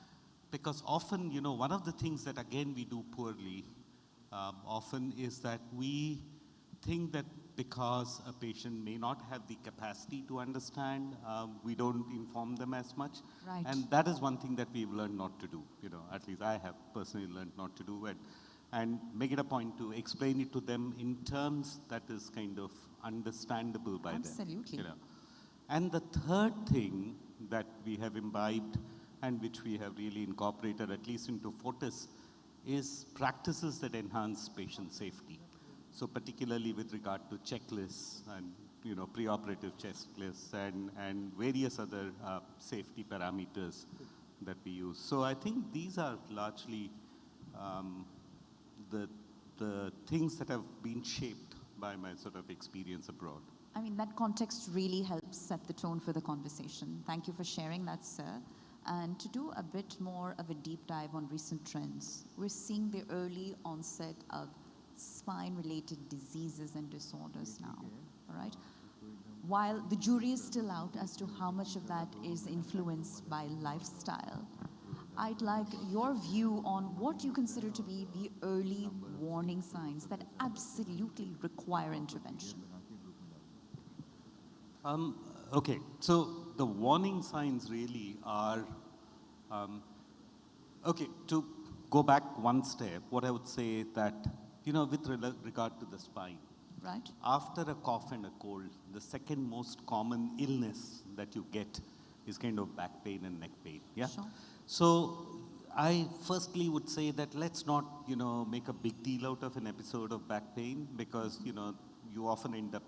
Because often, one of the things that again we do poorly often is that we think that because a patient may not have the capacity to understand, we don't inform them as much. Right. And that is one thing that we've learned not to do. At least I have personally learned not to do it. And make it a point to explain it to them in terms that is kind of understandable by them. Absolutely. And the third thing that we have imbibed and which we have really incorporated, at least into Fortis, is practices that enhance patient safety. So particularly with regard to checklists and preoperative checklists and various other safety parameters that we use. So I think these are largely the things that have been shaped by my sort of experience abroad. I mean, that context really helps set the tone for the conversation. Thank you for sharing that, sir. And to do a bit more of a deep dive on recent trends, we're seeing the early onset of spine-related diseases and disorders now, all right? While the jury is still out as to how much of that is influenced by lifestyle, I'd like your view on what you consider to be the early warning signs that absolutely require intervention. Okay, so the warning signs really are, okay, to go back one step, what I would say that, with regard to the spine, right? After a cough and a cold, the second most common illness that you get is kind of back pain and neck pain, yeah? Sure. So I firstly would say that let's not, make a big deal out of an episode of back pain because, you often end up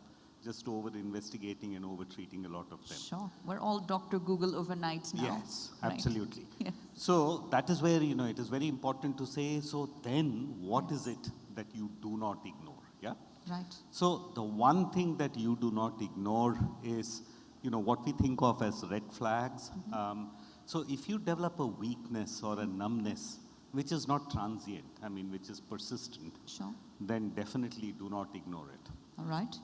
just over-investigating and over-treating a lot of them. Sure. We're all Dr. Google overnight now. Yes, right? absolutely. Yes. So that is where, it is very important to say, so then what is it that you do not ignore, yeah? Right. So the one thing that you do not ignore is, what we think of as red flags. So if you develop a weakness or a numbness, which is not transient, which is persistent, sure, then definitely do not ignore it. All right.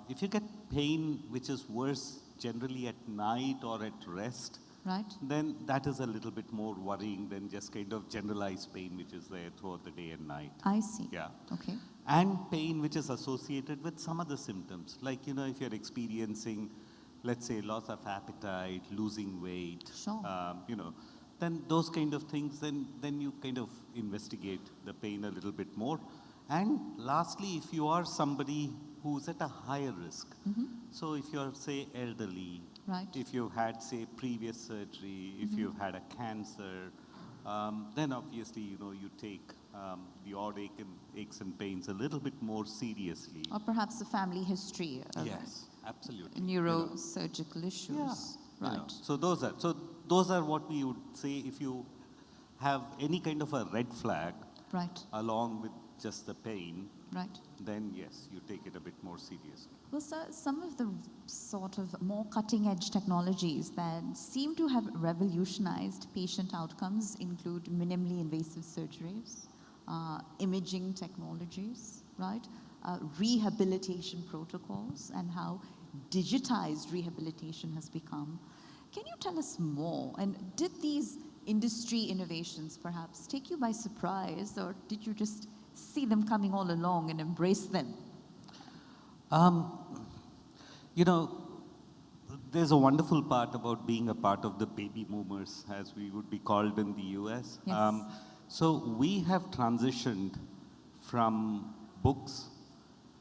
If you get pain which is worse generally at night or at rest, right, then that is a little bit more worrying than just kind of generalized pain which is there throughout the day and night. I see. Yeah. Okay. And pain which is associated with some other symptoms, like, if you're experiencing, let's say, loss of appetite, losing weight, sure, then those kind of things, then you kind of investigate the pain a little bit more. And lastly, if you are somebody who's at a higher risk, so if you're, say, elderly, right, if you've had, say, previous surgery, if you've had a cancer, then obviously, you take the odd aches and pains a little bit more seriously. Or perhaps a family history of Yes, absolutely. neurosurgical issues. Yeah. Right. So those are what we would say if you have any kind of a red flag Right. along with just the pain, Right. then yes, you take it a bit more seriously. Well, sir, some of the sort of more cutting-edge technologies that seem to have revolutionized patient outcomes include minimally invasive surgeries, imaging technologies, right? Rehabilitation protocols, and how digitized rehabilitation has become. Can you tell us more? And did these industry innovations perhaps take you by surprise, or did you just see them coming all along and embrace them? There's a wonderful part about being a part of the baby boomers, as we would be called in the US. Yes. So we have transitioned from books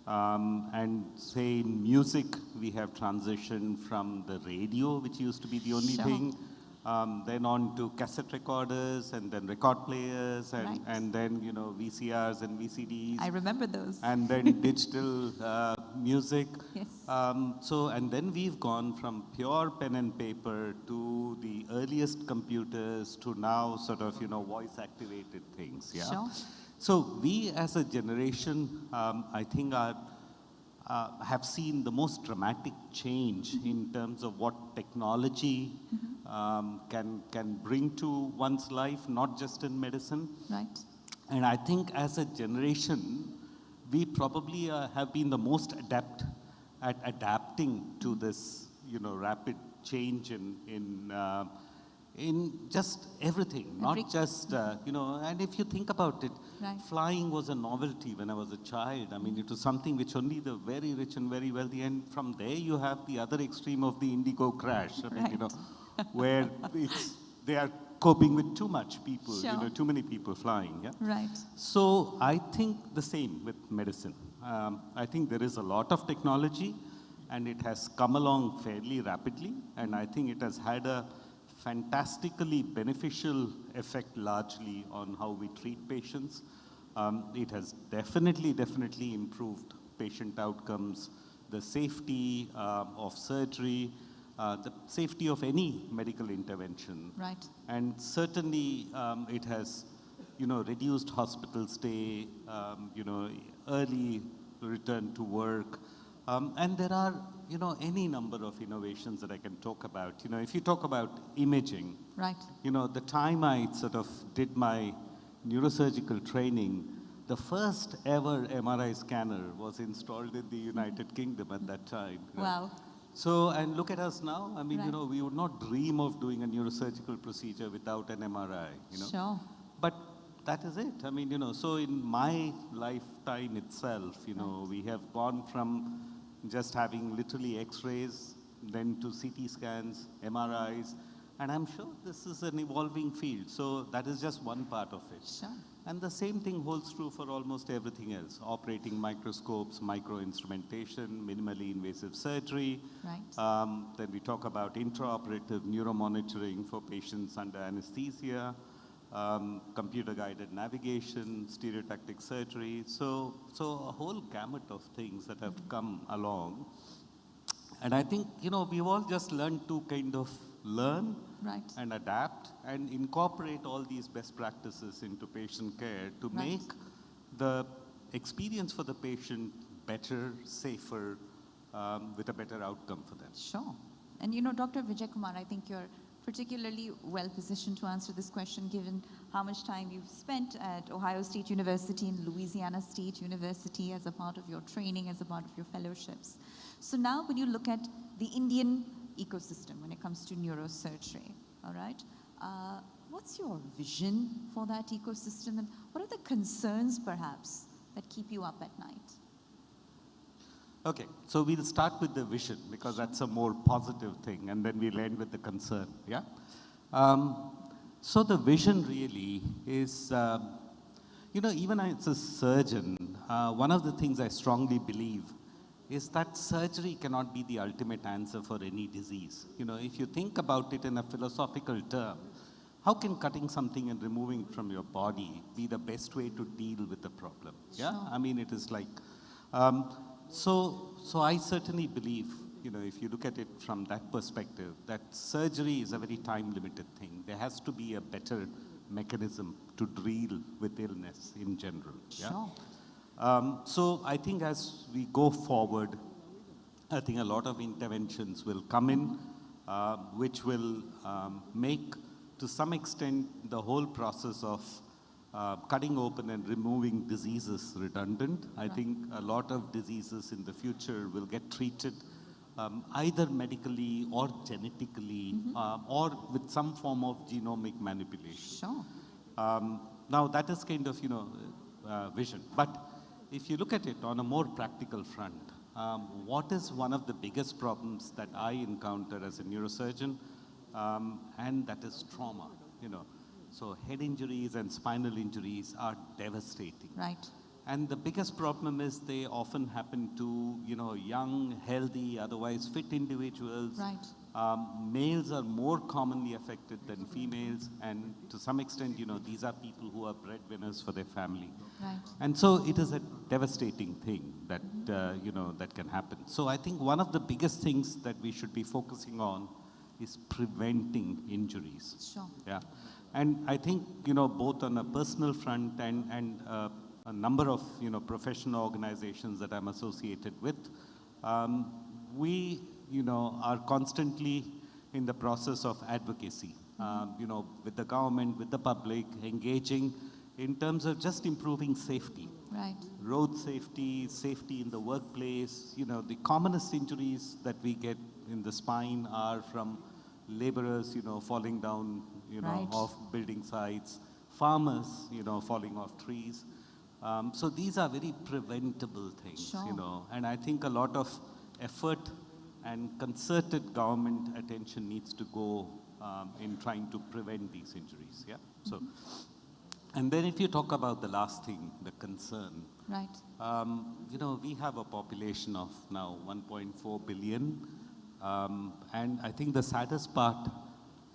and say in music, we have transitioned from the radio, which used to be the only Sure. thing, then on to cassette recorders and then record players and, Right. and then, VCRs and VCDs. I remember those. And then digital music. Yes. And then we've gone from pure pen and paper to the earliest computers to now sort of, voice activated things. Yeah. Sure. So we as a generation, I think have seen the most dramatic change in terms of what technology can bring to one's life, not just in medicine. Right. And I think as a generation, we probably have been the most adept at adapting to this, rapid change in just everything, not just, and if you think about it, Right. flying was a novelty when I was a child. I mean, it was something which only the very rich and very wealthy, and from there you have the other extreme of the Indigo crash. I mean, where they are coping with too much people, Sure. too many people flying. Yeah. Right. So I think the same with medicine. I think there is a lot of technology, and it has come along fairly rapidly, and I think it has had a fantastically beneficial effect largely on how we treat patients. It has definitely improved patient outcomes, the safety of surgery, the safety of any medical intervention. Right. And certainly it has, reduced hospital stay, early return to work. And there are, any number of innovations that I can talk about. If you talk about imaging, Right. the time I sort of did my neurosurgical training, the first ever MRI scanner was installed in the United Kingdom at that time. Wow. So, and look at us now. I mean, Right. we would not dream of doing a neurosurgical procedure without an MRI, Sure. But that is it. I mean, so in my lifetime itself, we have gone from just having literally X-rays, then to CT scans, MRIs, and I'm sure this is an evolving field. So that is just one part of it. Sure. And the same thing holds true for almost everything else. Operating microscopes, micro-instrumentation, minimally invasive surgery. Right. Then we talk about intraoperative neuromonitoring for patients under anesthesia, computer-guided navigation, stereotactic surgery. So a whole gamut of things that have come along. And I think, we've all just learned to kind of learn Right. and adapt and incorporate all these best practices into patient care to Right. make the experience for the patient better, safer, with a better outcome for them. Sure. And Dr. Vijay Kumar, I think you're particularly well positioned to answer this question given how much time you've spent at Ohio State University and Louisiana State University as a part of your training, as a part of your fellowships. So now when you look at the Indian ecosystem when it comes to neurosurgery, all right, what's your vision for that ecosystem, and what are the concerns perhaps that keep you up at night? Okay, so we'll start with the vision because that's a more positive thing, and then we'll end with the concern, yeah? So the vision really is, even as a surgeon, one of the things I strongly believe is that surgery cannot be the ultimate answer for any disease. If you think about it in a philosophical term, how can cutting something and removing it from your body be the best way to deal with the problem? Yeah, Sure. I mean, it is like, so I certainly believe, if you look at it from that perspective, that surgery is a very time-limited thing. There has to be a better mechanism to deal with illness in general. Yeah? Sure. So I think as we go forward, I think a lot of interventions will come in, which will make, to some extent, the whole process of cutting open and removing diseases redundant. I think a lot of diseases in the future will get treated either medically or genetically or with some form of genomic manipulation. Sure. Now that is kind of, vision. But if you look at it on a more practical front, what is one of the biggest problems that I encounter as a neurosurgeon? And that is trauma, So head injuries and spinal injuries are devastating. Right. And the biggest problem is they often happen to, young, healthy, otherwise fit individuals. Right. Males are more commonly affected than females. And to some extent, these are people who are breadwinners for their family. Right. And so it is a devastating thing that, that can happen. So I think one of the biggest things that we should be focusing on is preventing injuries. Sure. Yeah. And I think, both on a personal front and a number of, professional organizations that I'm associated with, we, are constantly in the process of advocacy, with the government, with the public, engaging in terms of just improving safety. Right. Road safety, safety in the workplace. The commonest injuries that we get in the spine are from laborers, falling down, Right. off building sites, farmers, falling off trees. So these are very preventable things, Sure. and I think a lot of effort and concerted government attention needs to go in trying to prevent these injuries. Yeah. So, and then if you talk about the last thing, the concern. Right. We have a population of now 1.4 billion. And I think the saddest part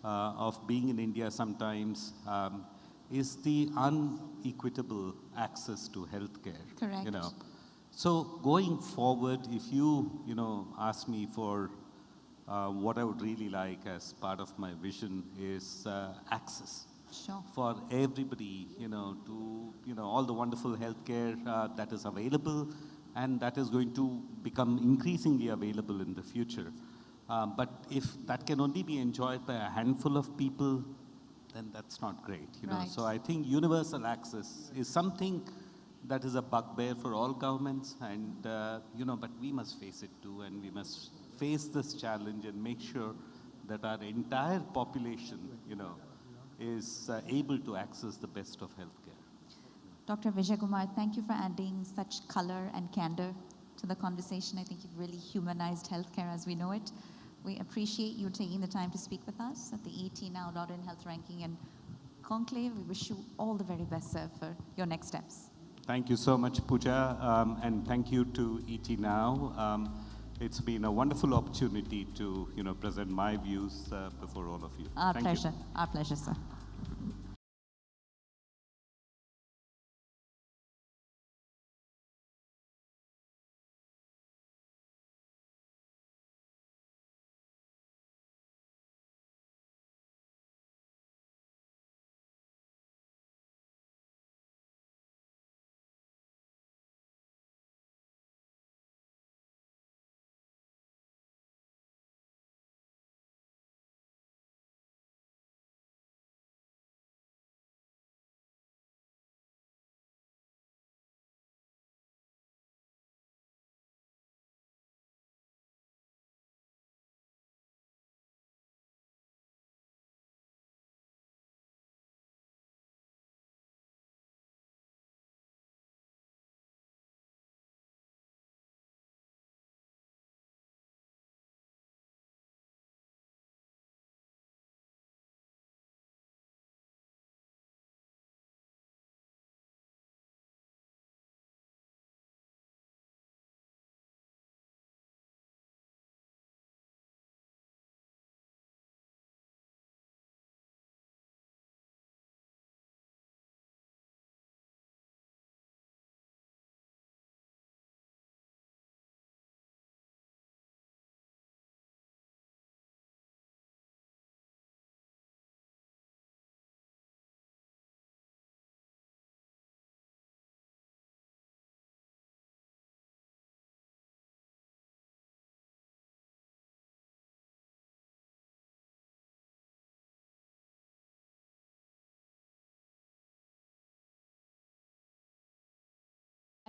of being in India sometimes is the unequitable access to healthcare. Correct. So going forward, if you, ask me for what I would really like as part of my vision is access. Sure. For everybody, to, all the wonderful healthcare that is available and that is going to become increasingly available in the future. But if that can only be enjoyed by a handful of people, then that's not great, Right. So I think universal access is something that is a bugbear for all governments, and but we must face it too, and we must face this challenge and make sure that our entire population, is able to access the best of healthcare. Dr. Vijay Kumar, thank you for adding such color and candor to the conversation. I think you've really humanized healthcare as we know it. We appreciate you taking the time to speak with us at the ETNow.in Health Ranking and Conclave. We wish you all the very best, sir, for your next steps. Thank you so much, Pooja, and thank you to ET Now. It's been a wonderful opportunity to, present my views before all of you. Our Thank pleasure. you. Our pleasure, sir.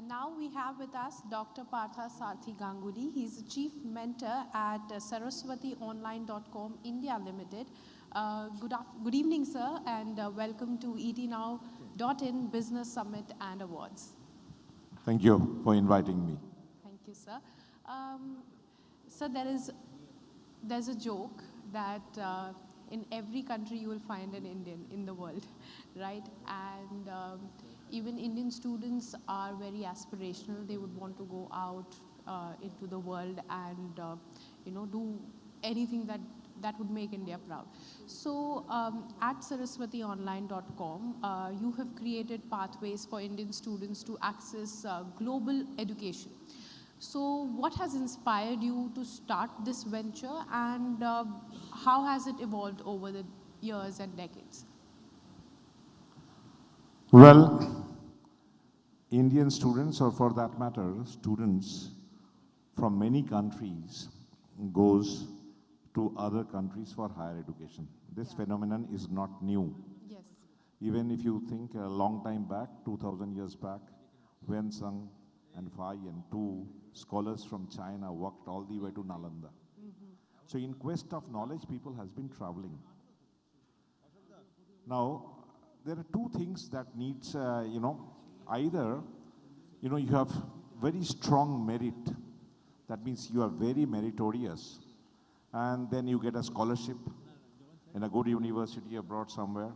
Now we have with us Dr. Partha Sarthi Ganguly. He's the Chief Mentor at saraswationline.com India Limited. Good evening, sir, and welcome to etnow.in Business Summit and Awards. Thank you for inviting me. Thank you, sir. So there's a joke that in every country you will find an Indian in the world, right? And even Indian students are very aspirational. They would want to go out into the world and do anything that would make India proud. So at saraswationline.com, you have created pathways for Indian students to access global education. So what has inspired you to start this venture, and how has it evolved over the years and decades? Well, Indian students, or for that matter, students from many countries goes to other countries for higher education. This phenomenon is not new. Yes. Even if you think a long time back, 2000 years back, when Sung and Fai and two scholars from China walked all the way to Nalanda. So in quest of knowledge, people has been traveling. Now, there are two things that needs, either, you have very strong merit. That means you are very meritorious. And then you get a scholarship in a good university abroad somewhere.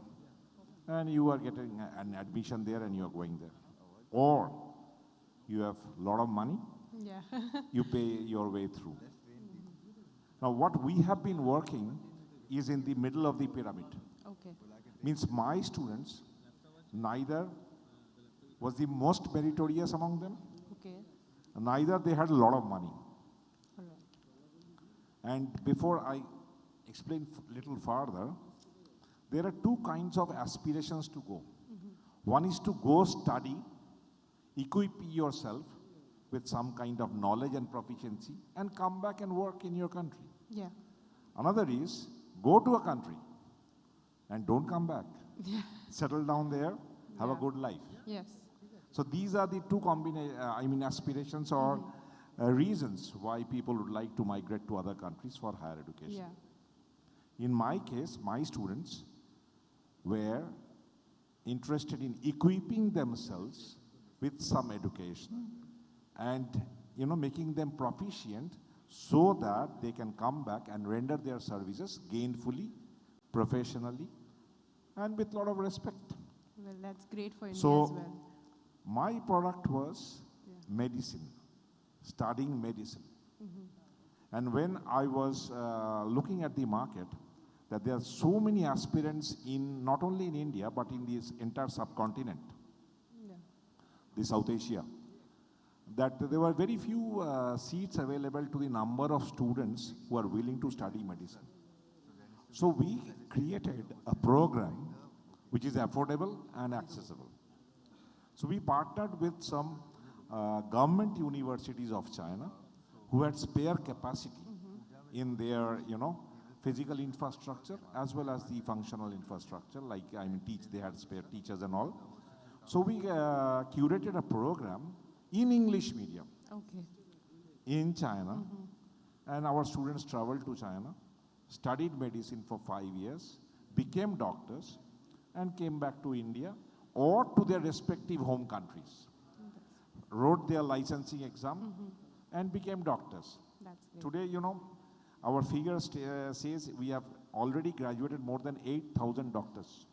And you are getting an admission there and you are going there. Or you have a lot of money. Yeah. You pay your way through. Now, what we have been working is in the middle of the pyramid. Okay. Means my students, neither was the most meritorious among them, Okay. neither they had a lot of money. All right. And before I explain a little further, there are two kinds of aspirations to go. One is to go study, equip yourself with some kind of knowledge and proficiency, and come back and work in your country. Yeah. Another is go to a country and don't come back. Yeah. Settle down there, have a good life. Yes. So these are the two aspirations or reasons why people would like to migrate to other countries for higher education. Yeah. In my case, my students were interested in equipping themselves with some education and making them proficient so that they can come back and render their services gainfully, professionally, and with a lot of respect. Well, that's great for India So, as well. my product was medicine, studying medicine. And when I was looking at the market, that there are so many aspirants in, not only in India, but in this entire subcontinent, the South Asia, that there were very few seats available to the number of students who are willing to study medicine. So we created a program which is affordable and accessible. So we partnered with some government universities of China who had spare capacity in their, physical infrastructure as well as the functional infrastructure, like they had spare teachers and all. So we curated a program in English medium in China, and our students traveled to China, studied medicine for 5 years, became doctors, and came back to India or to their respective home countries, wrote their licensing exam, and became doctors. Today, our figure says we have already graduated more than 8,000 doctors.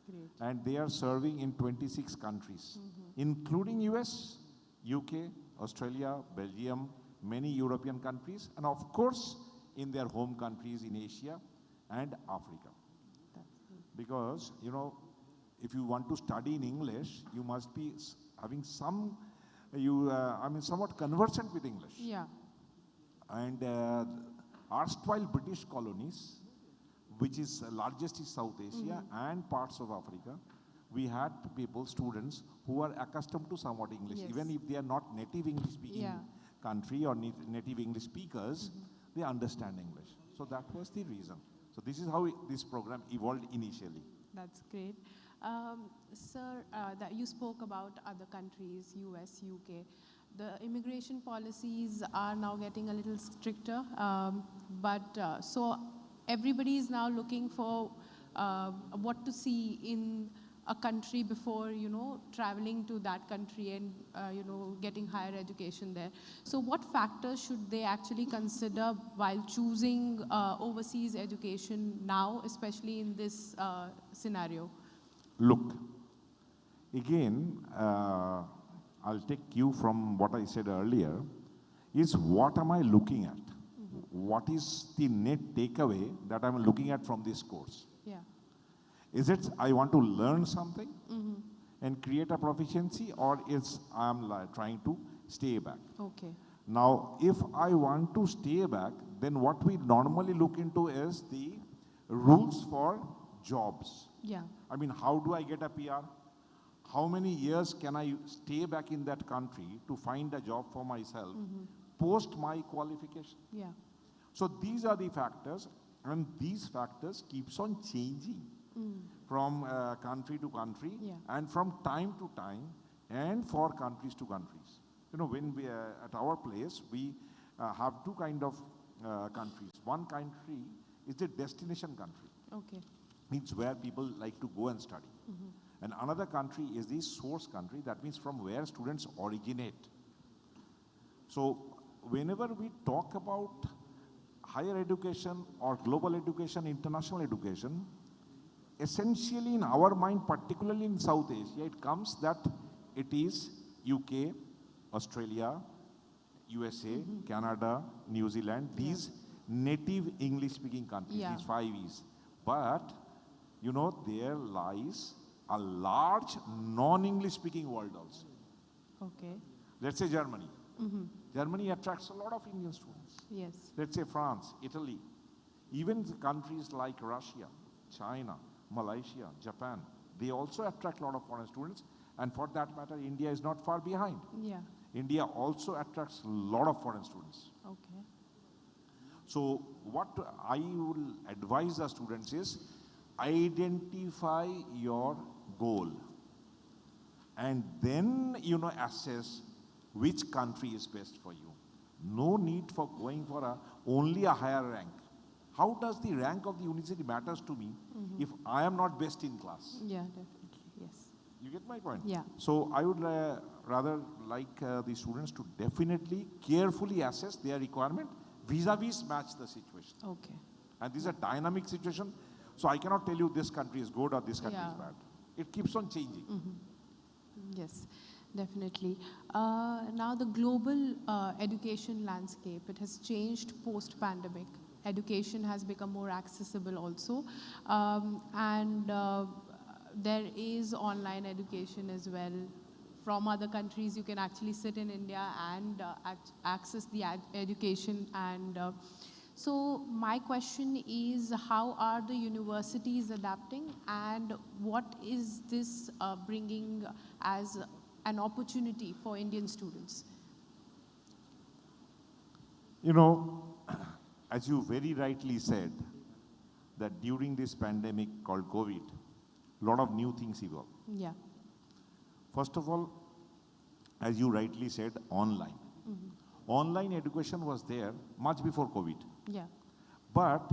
Great. And they are serving in 26 countries, including US, UK, Australia, Belgium, many European countries, and of course, in their home countries in Asia and Africa. Because, if you want to study in English, you must be having some, somewhat conversant with English. Yeah. And erstwhile British colonies, which is largest in South Asia and parts of Africa, we had people, students, who are accustomed to somewhat English. Yes. Even if they are not native English speaking country or native English speakers, they understand English. So that was the reason. So this is how this program evolved initially. That's great. Sir, that you spoke about other countries, US, UK. The immigration policies are now getting a little stricter, so everybody is now looking for what to see in a country before, traveling to that country and, getting higher education there. So what factors should they actually consider while choosing overseas education now, especially in this scenario? Look, again, I'll take cue from what I said earlier, is what am I looking at? What is the net takeaway that I'm looking at from this course? Yeah. Is it I want to learn something and create a proficiency, or is I'm trying to stay back? Okay. Now, if I want to stay back, then what we normally look into is the rules for jobs. Yeah. I mean, how do I get a PR? How many years can I stay back in that country to find a job for myself post my qualification? Yeah. So these are the factors, and these factors keeps on changing from country to country and from time to time and for countries to countries. When we at our place, we have two kind of countries. One country is the destination country. Okay. Means where people like to go and study. And another country is the source country, that means from where students originate. So whenever we talk about higher education or global education, international education, essentially in our mind, particularly in South Asia, it comes that it is UK, Australia, USA, Canada, New Zealand, these native English-speaking countries, these 5 E's. But, there lies a large non-English-speaking world also. Okay. Let's say Germany. Germany attracts a lot of Indian students. Yes. Let's say France, Italy, even the countries like Russia, China, Malaysia, Japan, they also attract a lot of foreign students. And for that matter, India is not far behind. Yeah. India also attracts a lot of foreign students. Okay. So what I will advise the students is, identify your goal and then, assess which country is best for you. No need for going for only a higher rank. How does the rank of the university matters to me if I am not best in class? Yeah, definitely, yes. You get my point? Yeah. So I would rather like the students to definitely carefully assess their requirement, vis-a-vis match the situation. Okay. And this is a dynamic situation, so I cannot tell you this country is good or this country is bad. It keeps on changing. Yes, definitely. Now the global education landscape, it has changed post-pandemic. Education has become more accessible also. There is online education as well. From other countries, you can actually sit in India and access the education. So my question is, how are the universities adapting, and what is this bringing as an opportunity for Indian students? As you very rightly said, that during this pandemic called COVID, a lot of new things evolved. Yeah. First of all, as you rightly said, online. Online education was there much before COVID. Yeah. But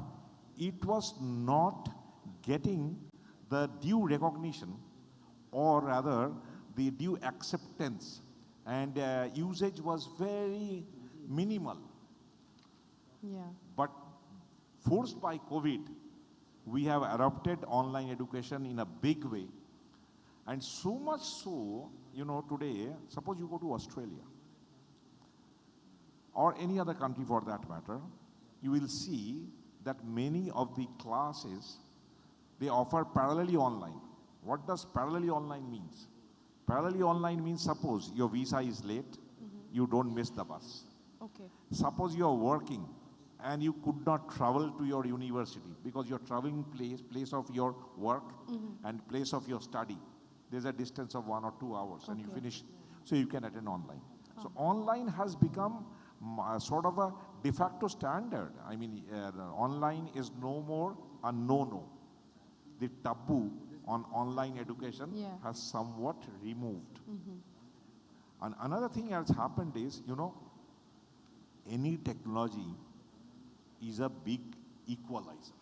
it was not getting the due recognition, or rather the due acceptance, and usage was very minimal. Yeah. But forced by COVID, we have adopted online education in a big way. And so much so, today, suppose you go to Australia or any other country for that matter, you will see that many of the classes, they offer parallelly online. What does parallelly online means? Parallelly online means, suppose your visa is late, you don't miss the bus. Okay. Suppose you are working and you could not travel to your university because your traveling place of your work and place of your study, there's a distance of 1 or 2 hours and you finish, so you can attend online. So online has become sort of a de facto standard. I mean, online is no more a no-no. The taboo on online education Yeah. has somewhat removed. Mhm. And another thing has happened is, any technology is a big equalizer.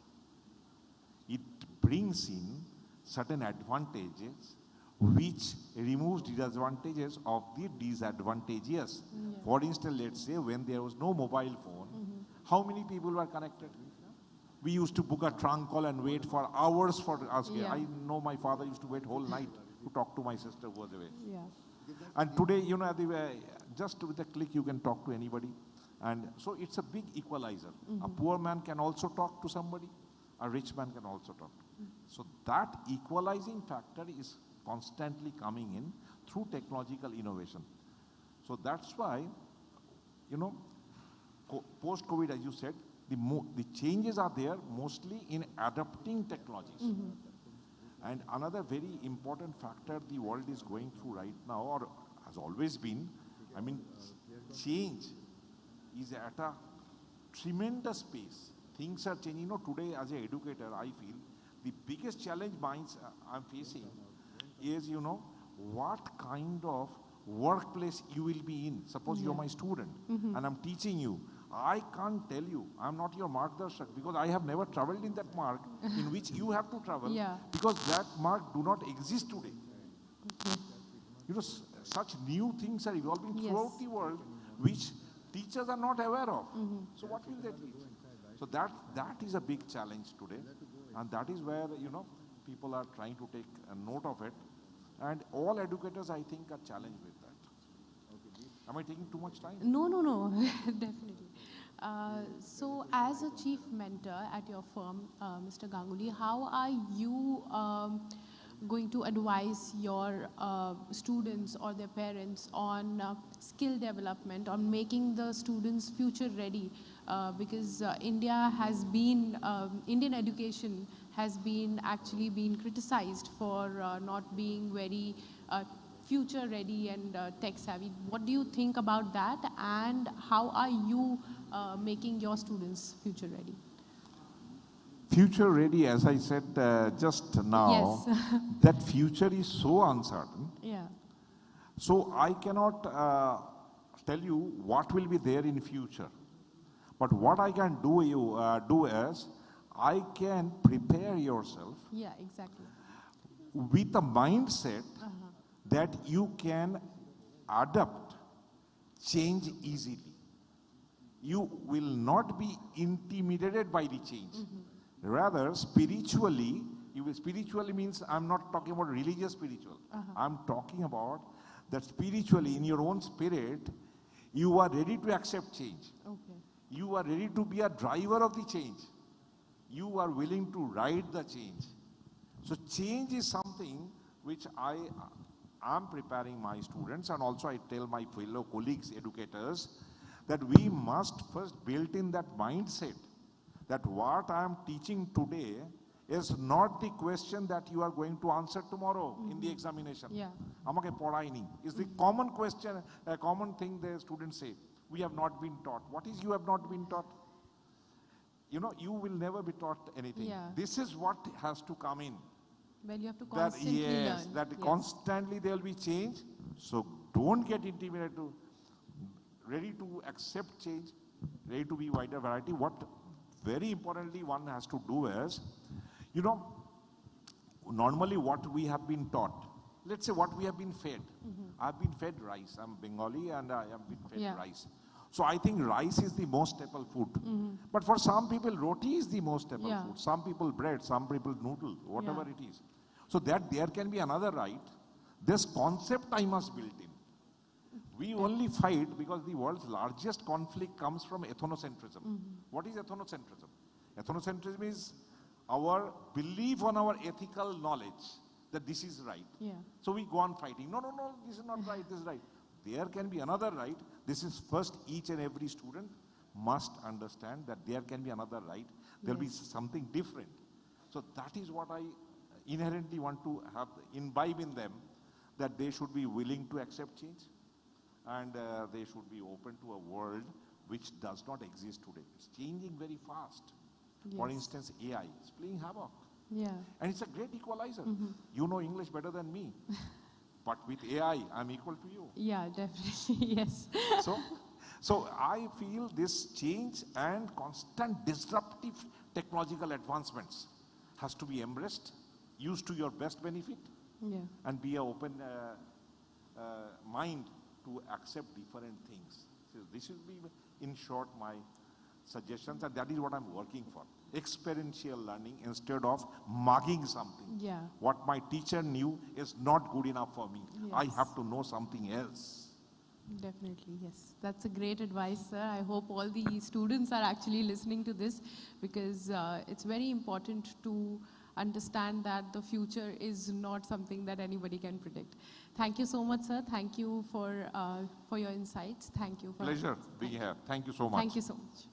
It brings in certain advantages which removes disadvantages of the disadvantageous. Yeah. For instance, let's say when there was no mobile phone, how many people were connected? We used to book a trunk call and wait for hours for us. Yeah. I know my father used to wait whole night to talk to my sister who was away. Yeah. And today, just with a click, you can talk to anybody. And so it's a big equalizer. A poor man can also talk to somebody. A rich man can also talk. So that equalizing factor is constantly coming in through technological innovation. So that's why, post-COVID, as you said, the changes are there mostly in adapting technologies. And another very important factor the world is going through right now, or has always been, change is at a tremendous pace. Things are changing. Today as an educator, I feel the biggest challenge I'm facing is, what kind of workplace you will be in. Suppose you're my student and I'm teaching you. I can't tell you, I'm not your margdarshak because I have never traveled in that marg in which you have to travel because that marg do not exist today. Such new things are evolving throughout the world which teachers are not aware of. So what will they teach? So that is a big challenge today, and that is where people are trying to take a note of it, and all educators I think are challenged with that. Am I taking too much time? No, definitely. So as a chief mentor at your firm, Mr. Ganguly, how are you going to advise your students or their parents on skill development, on making the students future ready? Because Indian education has actually been criticized for not being very future ready and tech savvy. What do you think about that, and how are you making your students future ready? Future ready, as I said just now, that future is so uncertain. Yeah. So I cannot tell you what will be there in future. But what I can do is, I can prepare yourself Yeah, exactly. with a mindset that you can adapt change easily. You will not be intimidated by the change. Rather, spiritually means I'm not talking about religious spiritual. I'm talking about that spiritually, in your own spirit, you are ready to accept change. Okay. You are ready to be a driver of the change. You are willing to ride the change. So change is something which I am preparing my students, and also I tell my fellow colleagues, educators, that we must first build in that mindset that what I am teaching today is not the question that you are going to answer tomorrow in the examination. Yeah. Amake padhai nahi is the common question, a common thing the students say. We have not been taught. What is you have not been taught? You will never be taught anything. Yeah. This is what has to come in. Well, you have to constantly learn. Constantly there will be change. So don't get intimidated. Ready to accept change, ready to be wider variety. What very importantly one has to do is, normally what we have been taught, let's say what we have been fed. I've been fed rice. I'm Bengali and I have been fed rice. So I think rice is the most staple food. But for some people, roti is the most staple food. Some people bread, some people noodle, whatever it is. So that there can be another right. This concept I must build in. We only fight because the world's largest conflict comes from ethnocentrism. What is ethnocentrism? Ethnocentrism is our belief on our ethical knowledge that this is right. Yeah. So we go on fighting. No, this is not right, this is right. There can be another right. This is first each and every student must understand that there can be another right. There will be something different. So that is what I inherently want to have imbibe in them, that they should be willing to accept change and they should be open to a world which does not exist today. It's changing very fast. For instance, AI is playing havoc. Yeah. And it's a great equalizer. Mhm. You know English better than me. But with AI, I'm equal to you. Yeah, definitely. Yes. So I feel this change and constant disruptive technological advancements has to be embraced, used to your best benefit, Yeah. and be an open mind to accept different things. So this will be, in short, my suggestions, and that is what I'm working for. Experiential learning instead of mugging something. Yeah. What my teacher knew is not good enough for me. I Yes. have to know something else. Definitely, yes. That's a great advice, sir. I hope all the students are actually listening to this, because it's very important to understand that the future is not something that anybody can predict. Thank you so much, sir. Thank you for your insights. Thank you. Pleasure being here. Thank you so much. Thank you so much.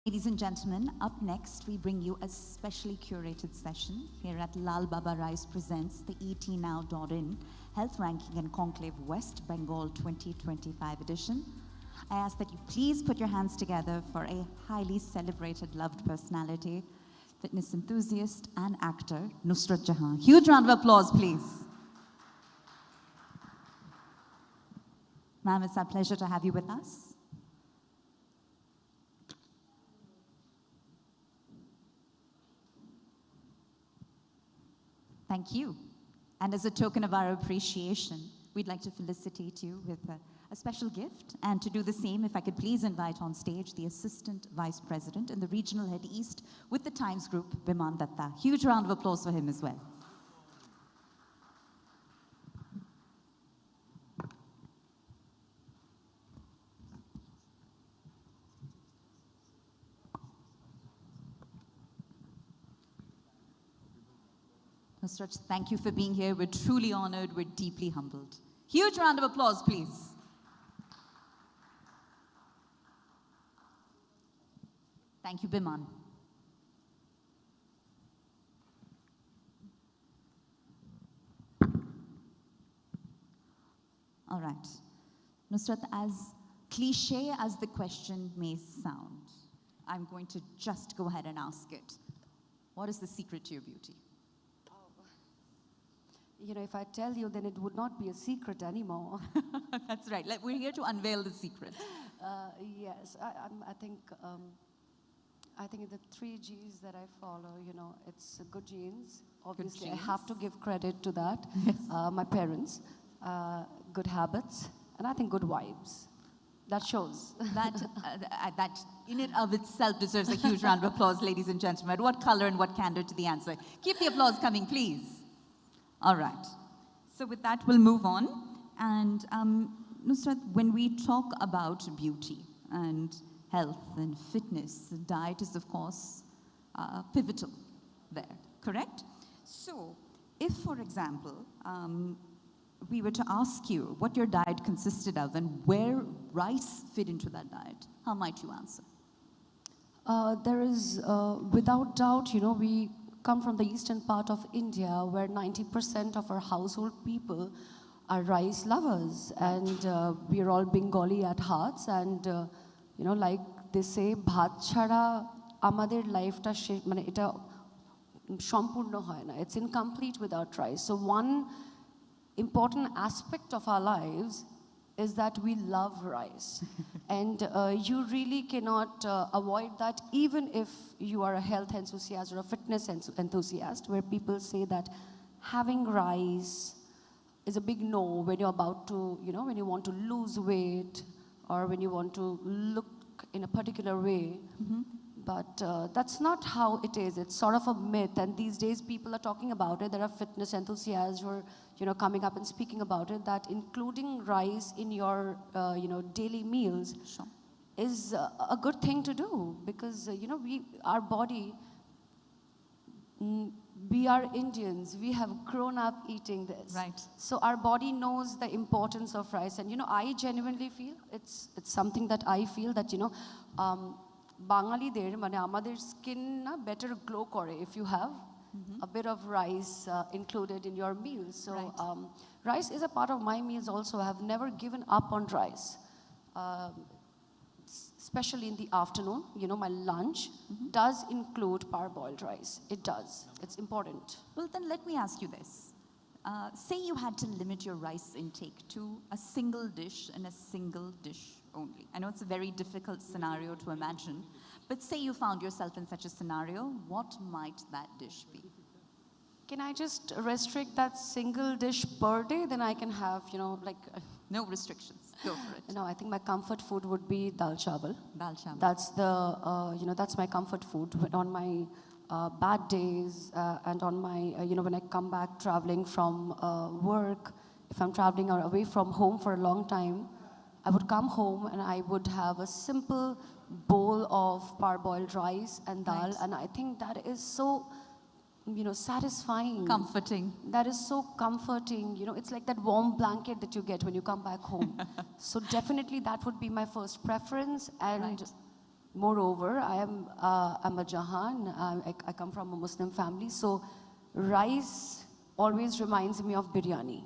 Ladies and gentlemen, up next we bring you a specially curated session here at Lalbaba Rice presents the etnow.in Health Ranking and Conclave West Bengal 2025 edition. I ask that you please put your hands together for a highly celebrated, loved personality, fitness enthusiast and actor, Nusrat Jahan. Huge round of applause, please. Ma'am, it's our pleasure to have you with us. Thank you. And as a token of our appreciation, we'd like to felicitate you with a special gift. And to do the same, if I could please invite on stage the Assistant Vice President and the Regional Head East with the Times Group, Biman Datta. Huge round of applause for him as well. Nusrat, thank you for being here. We're truly honored. We're deeply humbled. Huge round of applause, please. Thank you, Biman. All right. Nusrat, as cliche as the question may sound, I'm going to just go ahead and ask it. What is the secret to your beauty? You know, if I tell you, then it would not be a secret anymore. That's right. Like, we're here to unveil the secret. Yes, I think the 3 Gs that I follow, you know, it's good genes. Obviously, I have to give credit to that. Yes. My parents, good habits, and I think good vibes. That shows. That in and of itself deserves a huge round of applause, ladies and gentlemen. What color and what candor to the answer. Keep the applause coming, please. All right. So with that, we'll move on. And Nusrat, when we talk about beauty and health and fitness, diet is, of course, pivotal there, correct? So if, for example, we were to ask you what your diet consisted of and where rice fit into that diet, how might you answer? There is, without doubt, you know, we come from the eastern part of India where 90% of our household people are rice lovers, and we are all Bengali at hearts, and you know, like they say, bhat chhada amader life ta mane eta sampurno hoy na, it's incomplete without rice. So one important aspect of our lives is that we love rice. And you really cannot avoid that, even if you are a health enthusiast or a fitness enthusiast, where people say that having rice is a big no when you're about to, you know, when you want to lose weight or when you want to look in a particular way. Mm-hmm. But that's not how it is. It's sort of a myth, and these days people are talking about it. There are fitness enthusiasts who are, you know, coming up and speaking about it, that including rice in your, you know, daily meals is a good thing to do, because, you know, our body, we are Indians. We have grown up eating this. Right. So our body knows the importance of rice. And, you know, I genuinely feel, it's something that I feel that, you know, Bangalider মানে আমাদের skin না better glow করে if you have a bit of rice included in your meals. So rice is a part of my meals also. I have never given up on rice, especially in the afternoon. You know, my lunch does include parboiled rice. It does. It's important. Well, then let me ask you this. Say you had to limit your rice intake to a single dish and a single dish only. I know it's a very difficult scenario to imagine, but say you found yourself in such a scenario, what might that dish be? Can I just restrict that single dish per day? Then I can have, you know, like... No restrictions. Go for it. No, I think my comfort food would be dal chawal. Dal chawal. That's the, you know, that's my comfort food. On my bad days and on my, you know, when I come back traveling from work, if I'm traveling away from home for a long time, I would come home and I would have a simple bowl of parboiled rice and dal, and I think that is so, you know, satisfying. Comforting. That is so comforting. You know, it's like that warm blanket that you get when you come back home. So definitely that would be my first preference. And Moreover, I'm a Jahan. I come from a Muslim family, so rice always reminds me of biryani.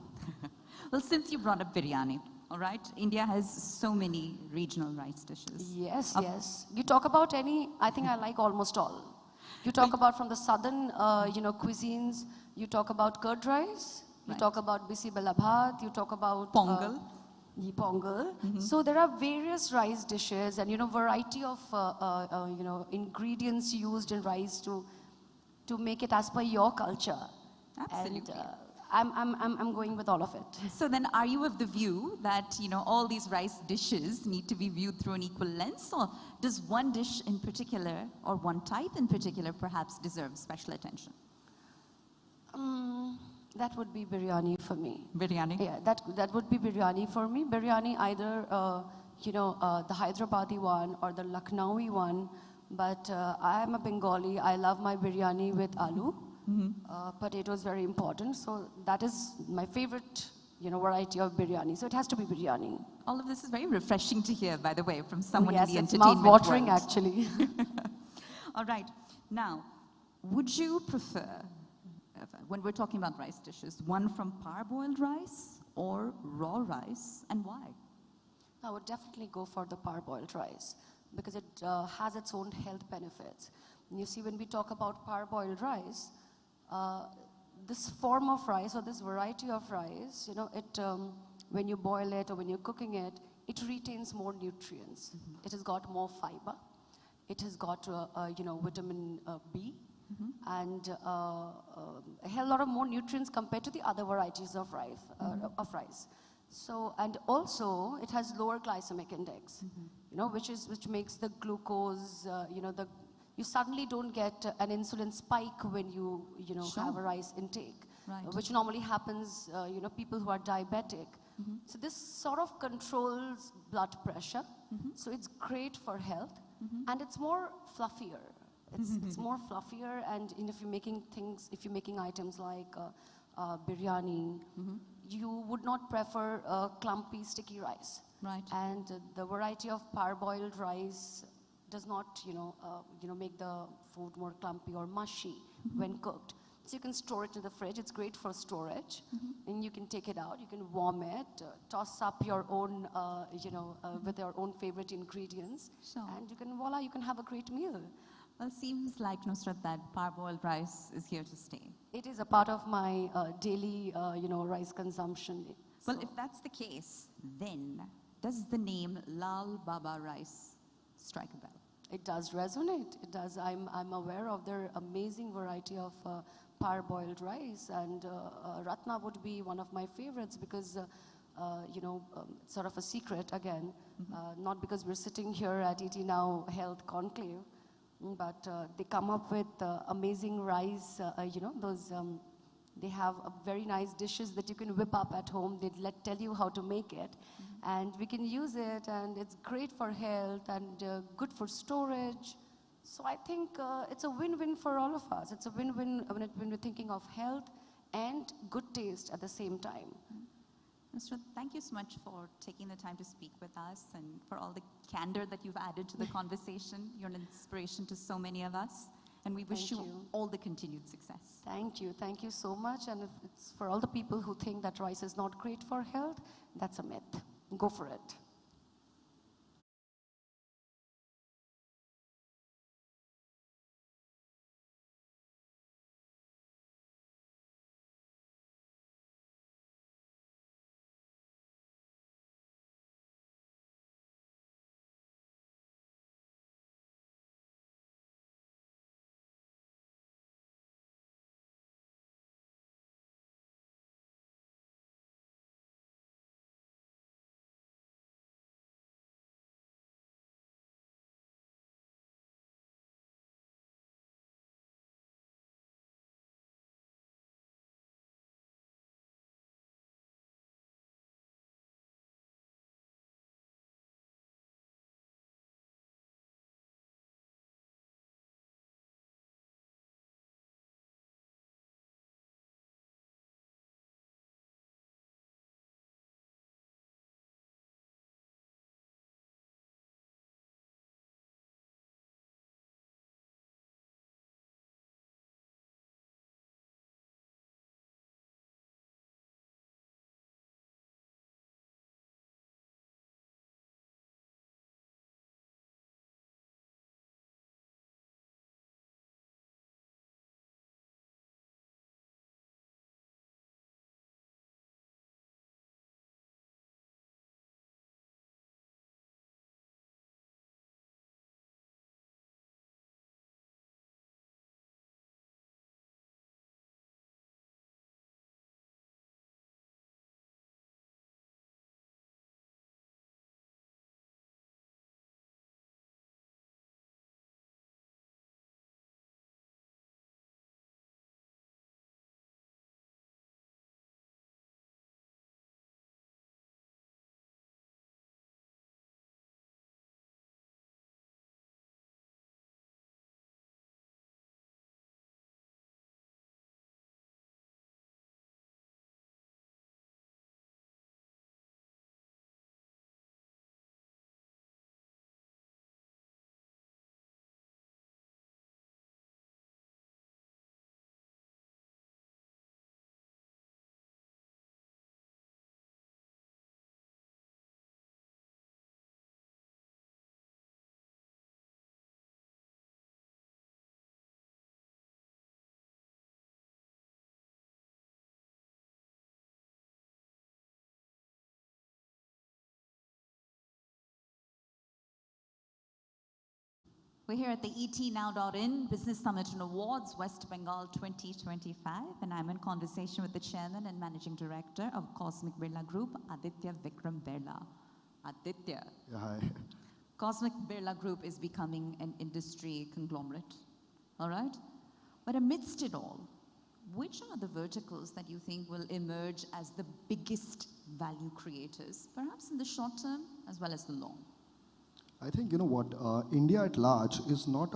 Well, since you brought up biryani, all right, India has so many regional rice dishes. Yes, yes. You talk about any, I think I like almost all. You talk about from the southern, cuisines. You talk about curd rice. You talk about bisi belabhat. You talk about pongal. Pongal. So there are various rice dishes and variety of ingredients used in rice to make it as per your culture. Absolutely. And I'm going with all of it. So then are you of the view that all these rice dishes need to be viewed through an equal lens, or does one dish in particular or one type in particular perhaps deserve special attention? That would be biryani for me. Biryani? Yeah, that would be biryani for me. Biryani either, the Hyderabadi one or the Lucknowi one. But I am a Bengali. I love my biryani with aloo. Potato is very important. So that is my favorite, variety of biryani. So it has to be biryani. All of this is very refreshing to hear, by the way, from someone yes, in the it's entertainment mouth-watering, world. actually. All right. Now, would you prefer, when we're talking about rice dishes, one from parboiled rice or raw rice, and why? I would definitely go for the parboiled rice because it has its own health benefits. And you see, when we talk about parboiled rice, this form of rice or this variety of rice, when you boil it or when you're cooking it, it retains more nutrients. It has got more fiber. It has got, vitamin B. And a hell lot of more nutrients compared to the other varieties of rice. So, and also it has lower glycemic index, which makes the glucose, you suddenly don't get an insulin spike when you have a rice intake, which normally happens, people who are diabetic. So this sort of controls blood pressure. So it's great for health, and it's more fluffier. It's more fluffier, and if you're making items like biryani, you would not prefer clumpy, sticky rice. Right. And the variety of parboiled rice does not, make the food more clumpy or mushy when cooked. So you can store it in the fridge. It's great for storage, and you can take it out. You can warm it, toss up your own, with your own favorite ingredients, and voila, you can have a great meal. Well, it seems like, Nusrat, that parboiled rice is here to stay. It is a part of my daily, rice consumption. Well, if that's the case, then does the name Lalbaba Rice strike a bell? It does resonate. It does. I'm aware of their amazing variety of parboiled rice, and Ratna would be one of my favorites because, sort of a secret again, not because we're sitting here at ET Now Health Conclave, but they come up with amazing rice, they have very nice dishes that you can whip up at home. They tell you how to make it, and we can use it, and it's great for health and good for storage. So I think it's a win-win for all of us. It's a win-win when we're thinking of health and good taste at the same time. Nusrat, thank you so much for taking the time to speak with us and for all the candor that you've added to the conversation. You're an inspiration to so many of us, and we wish you all the continued success. Thank you. Thank you so much. And if it's for all the people who think that rice is not great for health, that's a myth. Go for it. We're here at the etnow.in Business Summit and Awards, West Bengal 2025, and I'm in conversation with the Chairman and Managing Director of Cosmic Birla Group, Aditya Vikram Birla. Aditya. Yeah, hi. Cosmic Birla Group is becoming an industry conglomerate, all right? But amidst it all, which are the verticals that you think will emerge as the biggest value creators, perhaps in the short term as well as the long? I think, you know what, India at large is not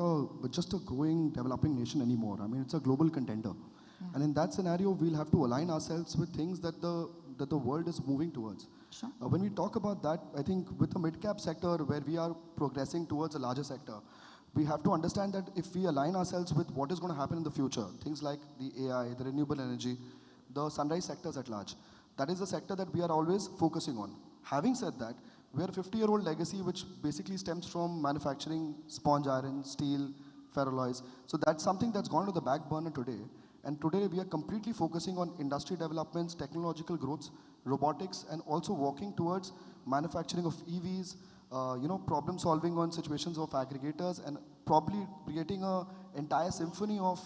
just a growing, developing nation anymore. I mean, it's a global contender. Yeah. And in that scenario, we'll have to align ourselves with things that the world is moving towards. Sure. When we talk about that, I think with the mid-cap sector, where we are progressing towards a larger sector, we have to understand that if we align ourselves with what is going to happen in the future, things like the AI, the renewable energy, the sunrise sectors at large, that is the sector that we are always focusing on. Having said that, we are a 50-year-old legacy which basically stems from manufacturing sponge iron, steel, ferroalloys. So that's something that's gone to the back burner today. And today we are completely focusing on industry developments, technological growths, robotics, and also working towards manufacturing of EVs, problem solving on situations of aggregators, and probably creating an entire symphony of,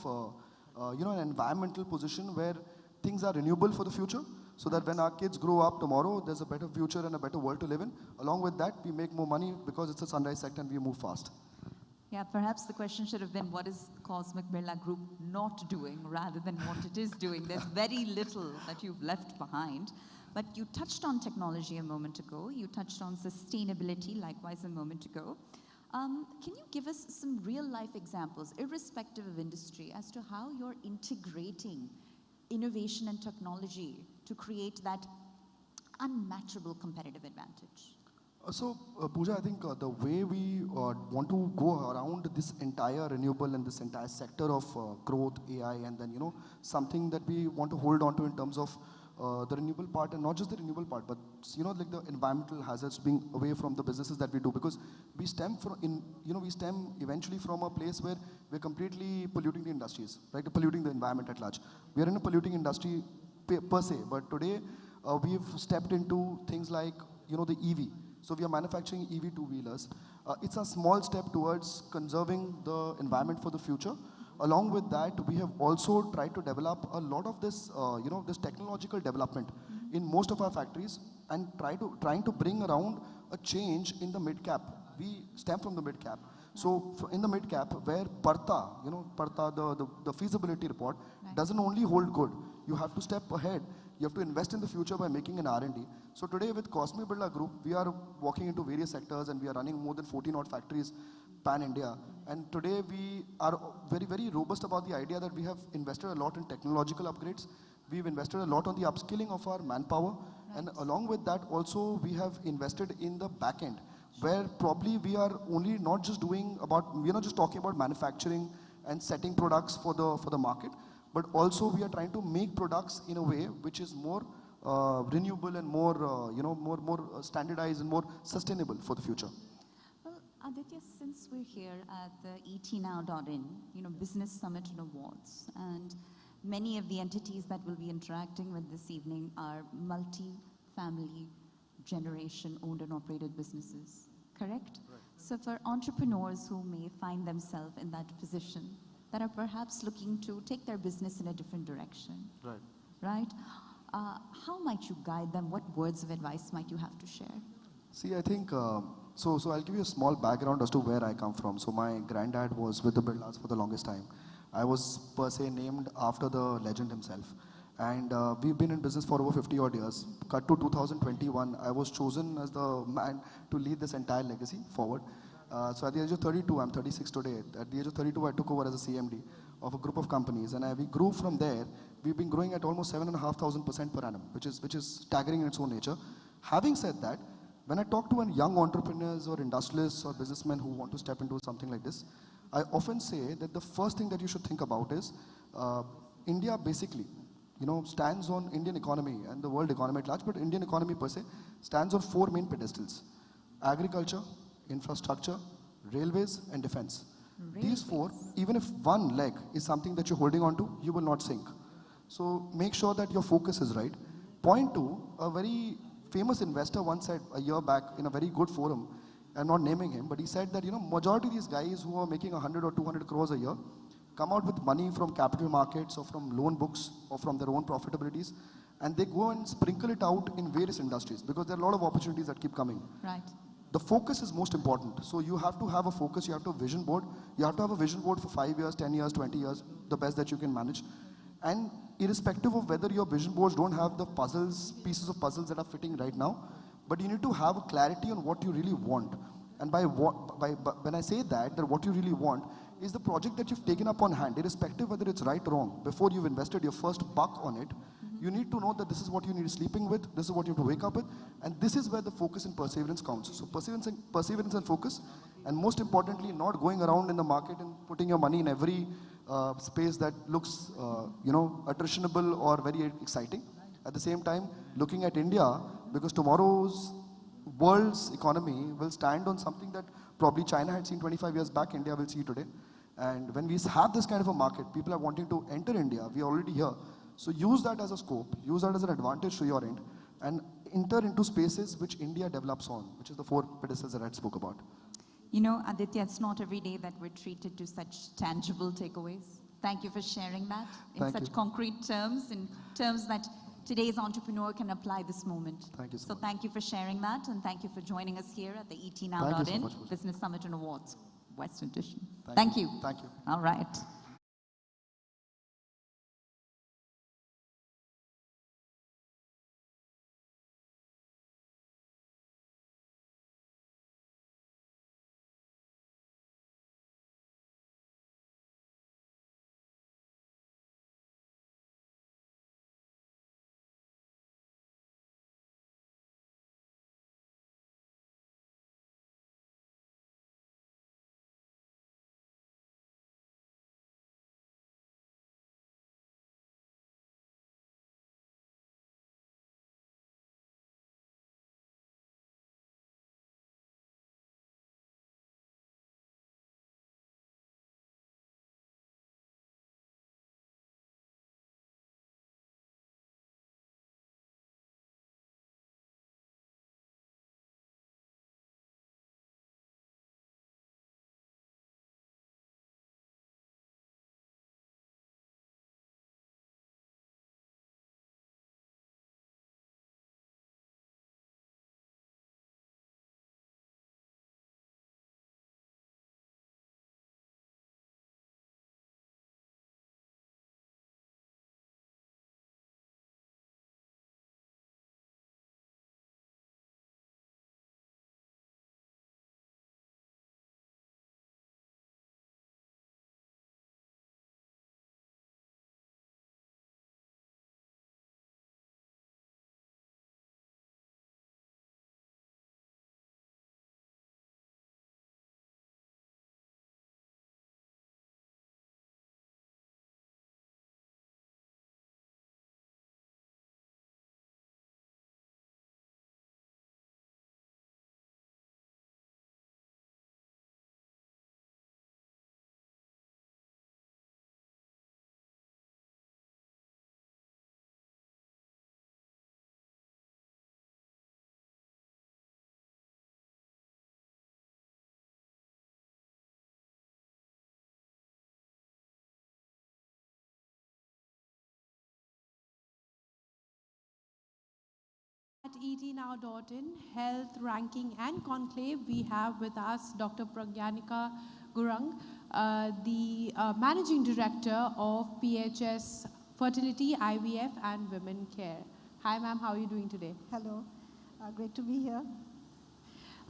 an environmental position where things are renewable for the future, so that when our kids grow up tomorrow, there's a better future and a better world to live in. Along with that, we make more money because it's a sunrise sector and we move fast. Yeah, perhaps the question should have been, what is Cosmic Birla Group not doing rather than what it is doing? There's very little that you've left behind. But you touched on technology a moment ago. You touched on sustainability, likewise, a moment ago. Can you give us some real-life examples, irrespective of industry, as to how you're integrating innovation and technology to create that unmatchable competitive advantage? Pooja, I think the way we want to go around this entire renewable and this entire sector of growth, AI, and then, something that we want to hold on to in terms of the renewable part, and not just the renewable part, but, like the environmental hazards being away from the businesses that we do, because we stem eventually from a place where we're completely polluting the industries, right? Polluting the environment at large. We are in a polluting industry per se, but today we've stepped into things like, the EV. So we are manufacturing EV two-wheelers. It's a small step towards conserving the environment for the future. Along with that, we have also tried to develop a lot of this, this technological development in most of our factories, and trying to bring around a change in the mid-cap. We stem from the mid-cap. So in the mid-cap, where PARTA, the feasibility report, doesn't only hold good. You have to step ahead. You have to invest in the future by making an R&D. So today with Cosmic Birla Group, we are walking into various sectors, and we are running more than 14 odd factories pan-India. And today we are very, very robust about the idea that we have invested a lot in technological upgrades. We've invested a lot on the upskilling of our manpower. Right. And along with that also, we have invested in the back end, where probably we are only not just just talking about manufacturing and setting products for the market, but also we are trying to make products in a way which is more renewable and more, more standardized and more sustainable for the future. Well, Aditya, since we're here at the etnow.in, Business Summit and Awards, and many of the entities that we'll be interacting with this evening are multi-family generation owned and operated businesses, correct? Right. So for entrepreneurs who may find themselves in that position, that are perhaps looking to take their business in a different direction. Right. Right? How might you guide them? What words of advice might you have to share? See, I think, so I'll give you a small background as to where I come from. So my granddad was with the Birlas for the longest time. I was per se named after the legend himself. And we've been in business for over 50 odd years. Cut to 2021, I was chosen as the man to lead this entire legacy forward. So at the age of 32, I'm 36 today. At the age of 32, I took over as a CMD of a group of companies, and we grew from there. We've been growing at almost 7.5% per annum, which is staggering in its own nature. Having said that, when I talk to young entrepreneurs or industrialists or businessmen who want to step into something like this, I often say that the first thing that you should think about is India basically, stands on Indian economy and the world economy at large, but Indian economy per se stands on 4 main pedestals: agriculture, infrastructure, railways, and defense. These 4, even if one leg is something that you're holding on to, you will not sink. So make sure that your focus is right. Point 2, a very famous investor once said a year back in a very good forum, I'm not naming him, but he said that, majority of these guys who are making 100 or 200 crores a year come out with money from capital markets or from loan books or from their own profitabilities, and they go and sprinkle it out in various industries because there are a lot of opportunities that keep coming. Right. The focus is most important. So you have to have a focus, you have to have a vision board. You have to have a vision board for 5 years, 10 years, 20 years, the best that you can manage. And irrespective of whether your vision boards don't have the pieces of puzzles that are fitting right now, but you need to have a clarity on what you really want. And when I say that what you really want is the project that you've taken up on hand, irrespective whether it's right or wrong. Before you've invested your first buck on it, you need to know that this is what you need sleeping with, this is what you have to wake up with, and this is where the focus and perseverance counts. So perseverance and focus, and most importantly, not going around in the market and putting your money in every space that looks, attritionable or very exciting. At the same time, looking at India, because tomorrow's world's economy will stand on something that probably China had seen 25 years back, India will see today. And when we have this kind of a market, people are wanting to enter India, we are already here. So use that as a scope, use that as an advantage to your end, and enter into spaces which India develops on, which is the 4 pedestals that I spoke about. Aditya, it's not every day that we're treated to such tangible takeaways. Thank you for sharing that in such concrete terms, in terms that today's entrepreneur can apply this moment. Thank you so much. Thank you for sharing that, and thank you for joining us here at the ETNow.in Business Summit and Awards, West Edition. Thank you. Thank you. All right. At ETNow.in, Health, Ranking and Conclave, we have with us Dr. Pragyanika Gurung, the Managing Director of PHS Fertility, IVF and Women Care. Hi ma'am, how are you doing today? Hello, great to be here.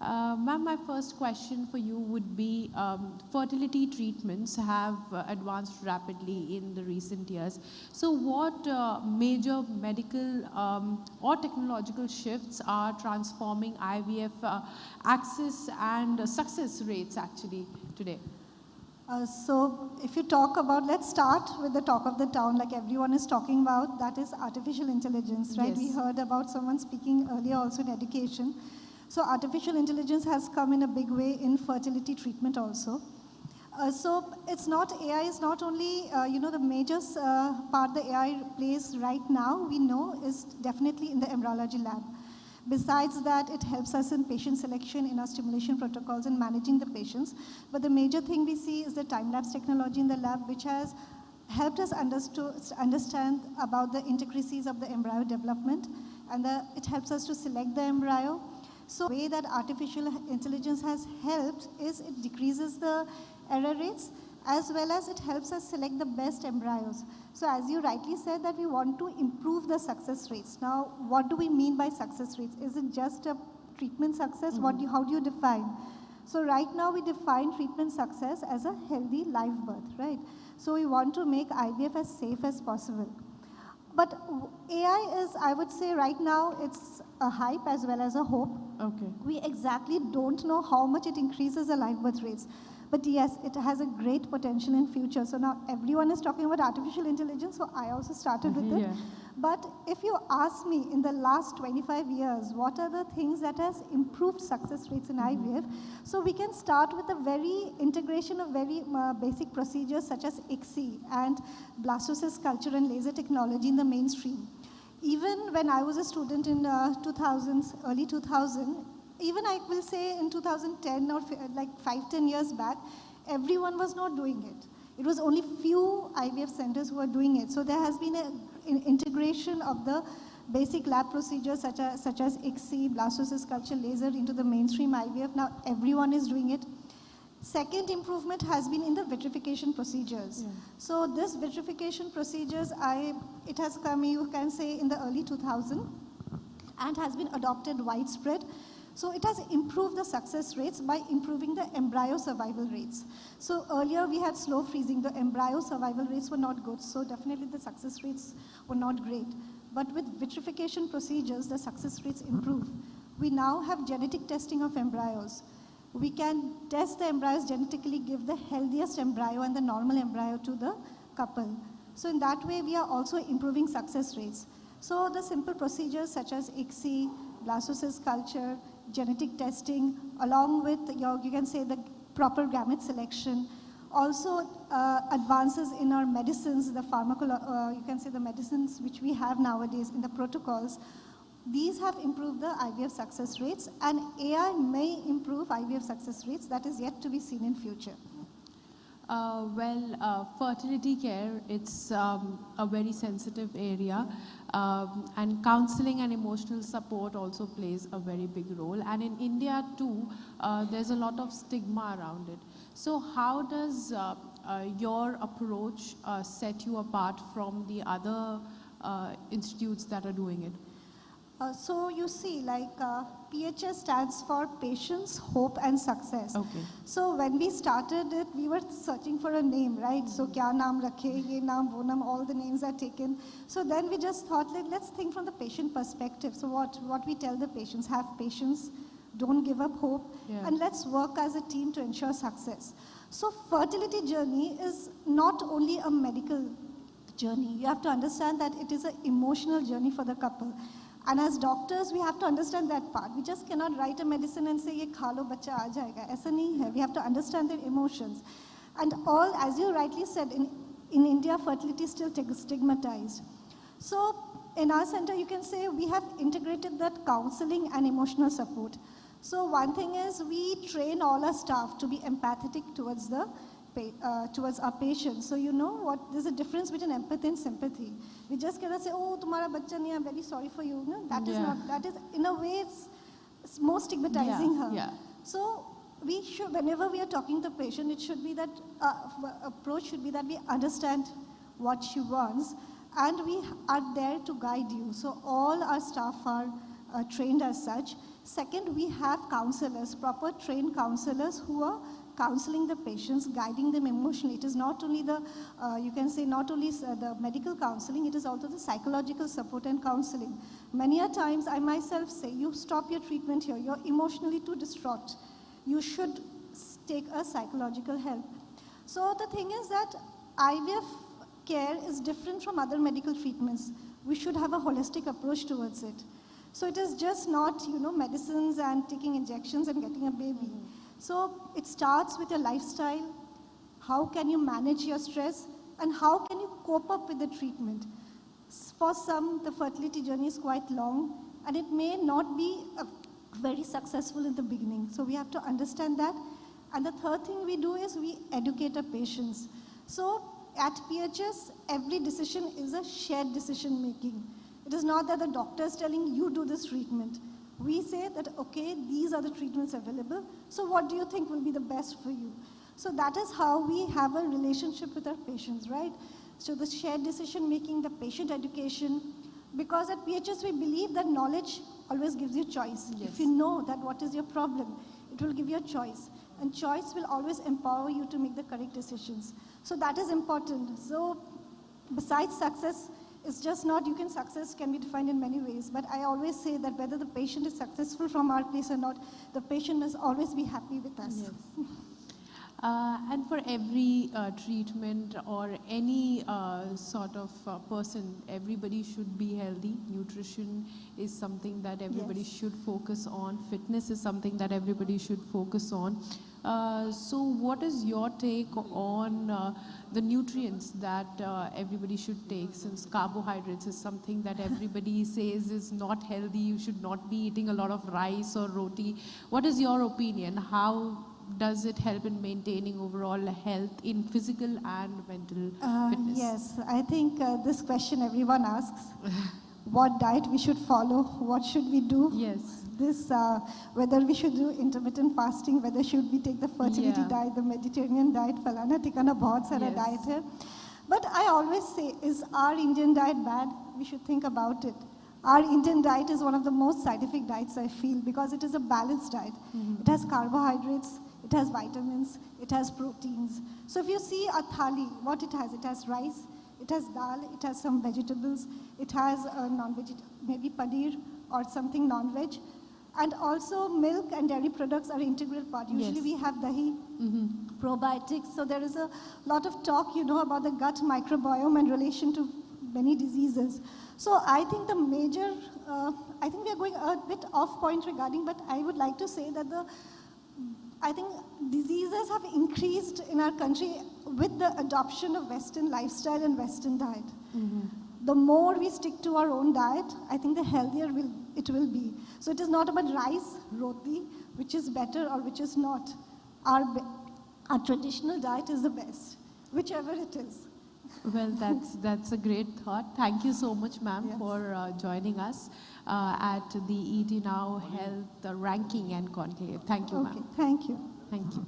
Ma'am, my first question for you would be, fertility treatments have advanced rapidly in the recent years. So what major medical or technological shifts are transforming IVF access and success rates actually today? So if you talk about, let's start with the talk of the town, like everyone is talking about, that is artificial intelligence, right? Yes. We heard about someone speaking earlier also in education. So artificial intelligence has come in a big way in fertility treatment also. So it's not, AI is not only, the major part the AI plays right now, we know is definitely in the embryology lab. Besides that, it helps us in patient selection, in our stimulation protocols, and managing the patients. But the major thing we see is the time-lapse technology in the lab, which has helped us understand about the intricacies of the embryo development, and it helps us to select the embryo. So the way that artificial intelligence has helped is it decreases the error rates, as well as it helps us select the best embryos. So as you rightly said, that we want to improve the success rates. Now, what do we mean by success rates? Is it just a treatment success? How do you define? So right now we define treatment success as a healthy live birth, right? So we want to make IVF as safe as possible. But AI is, I would say right now, it's a hype as well as a hope. Okay. We exactly don't know how much it increases the live birth rates. But yes, it has a great potential in future. So now everyone is talking about artificial intelligence, so I also started with it. Yeah. But if you ask me, in the last 25 years, what are the things that has improved success rates in IVF? So we can start with a very integration of very basic procedures such as ICSI and blastocyst culture and laser technology in the mainstream. Even when I was a student in 2000s, early 2000, even I will say in 2010 or like 5-10 years back, everyone was not doing it. It was only few IVF centers who were doing it. So there has been an integration of the basic lab procedures such as ICSI, blastocyst culture, laser into the mainstream IVF. Now everyone is doing it. Second improvement has been in the vitrification procedures. Yeah. So this vitrification procedures, it has come, you can say, in the early 2000s and has been adopted widespread. So it has improved the success rates by improving the embryo survival rates. So earlier we had slow freezing, the embryo survival rates were not good, so definitely the success rates were not great. But with vitrification procedures, the success rates improve. We now have genetic testing of embryos. We can test the embryos genetically, give the healthiest embryo and the normal embryo to the couple. So in that way, we are also improving success rates. So the simple procedures such as ICSI, blastocyst culture, genetic testing, along with you can say the proper gamete selection, also advances in our medicines, the you can say the medicines which we have nowadays in the protocols. These have improved the IVF success rates, and AI may improve IVF success rates. That is yet to be seen in future. Fertility care, it's a very sensitive area, and counseling and emotional support also plays a very big role. And in India too, there's a lot of stigma around it. So how does your approach set you apart from the other institutes that are doing it? So you see, like PHS stands for Patience, Hope and Success. Okay. So when we started it, we were searching for a name, right? So kya naam rakhe, ye naam, wo naam, all the names are taken. So then we just thought, like, let's think from the patient perspective. So what we tell the patients, have patience, don't give up hope, and let's work as a team to ensure success. So fertility journey is not only a medical journey. You have to understand that it is an emotional journey for the couple. And as doctors, we have to understand that part. We just cannot write a medicine and say, ye kha lo, bachcha aa jayega. Aisa nahi hai. We have to understand their emotions. And all, as you rightly said, in India, fertility is still stigmatized. So in our center, you can say we have integrated that counseling and emotional support. So one thing is we train all our staff to be empathetic towards our patients. So you know what, there's a difference between empathy and sympathy. We just cannot say, oh, tumhara bachcha nahi, I'm very sorry for you. No, that is not, that is, in a way, it's more stigmatizing her. Yeah. So we should, whenever we are talking to the patient, it should be that, approach should be that we understand what she wants, and we are there to guide you. So all our staff are trained as such. Second, we have counselors, proper trained counselors who are counseling the patients, guiding them emotionally. It is not only the, you can say, not only the medical counseling, it is also the psychological support and counseling. Many a times, I myself say, you stop your treatment here, you're emotionally too distraught. You should take a psychological help. So the thing is that IVF care is different from other medical treatments. We should have a holistic approach towards it. So it is just not, you know, medicines and taking injections and getting a baby. So it starts with your lifestyle. How can you manage your stress? And how can you cope up with the treatment? For some, the fertility journey is quite long. and it may not be very successful in the beginning. So we have to understand that. And the third thing we do is we educate our patients. So at PHS, every decision is a shared decision making. It is not that the doctor is telling you do this treatment. We say that, okay, these are the treatments available, so what do you think will be the best for you? So that is how we have a relationship with our patients, right? So the shared decision making, the patient education, because at PHS we believe that knowledge always gives you choice. Yes. If you know that what is your problem, it will give you a choice. And choice will always empower you to make the correct decisions. So that is important. So besides success, it's just not, success can be defined in many ways, but I always say that whether the patient is successful from our place or not, the patient must always be happy with us. Yes. And for every treatment or any sort of person, everybody should be healthy. Nutrition is something that everybody should focus on. Fitness is something that everybody should focus on. So what is your take on the nutrients that everybody should take, since carbohydrates is something that everybody says is not healthy, you should not be eating a lot of rice or roti. What is your opinion? How does it help in maintaining overall health in physical and mental fitness? Yes, I think this question everyone asks. What diet we should follow? What should we do? Yes. This, whether we should do intermittent fasting, whether should we take the fertility diet, the Mediterranean diet, falana tikana bahut sara diet hai. But I always say, is our Indian diet bad? We should think about it. Our Indian diet is one of the most scientific diets, I feel, because it is a balanced diet. It has carbohydrates, it has vitamins, it has proteins. So if you see a thali, what it has rice, it has dal, it has some vegetables, it has non-veg, maybe paneer or something non-veg. And also milk and dairy products are an integral part. Usually we have dahi, probiotics. So there is a lot of talk, about the gut microbiome in relation to many diseases. So I think the major, I think we are going a bit off point regarding, but I would like to say that I think diseases have increased in our country with the adoption of Western lifestyle and Western diet. The more we stick to our own diet, I think the healthier it will be. So it is not about rice, roti, which is better or which is not. Our traditional diet is the best, whichever it is. Well, that's a great thought. Thank you so much, ma'am, for joining us at the ET Now Health Ranking and Conclave. Thank you, ma'am. Okay, thank you. Thank you.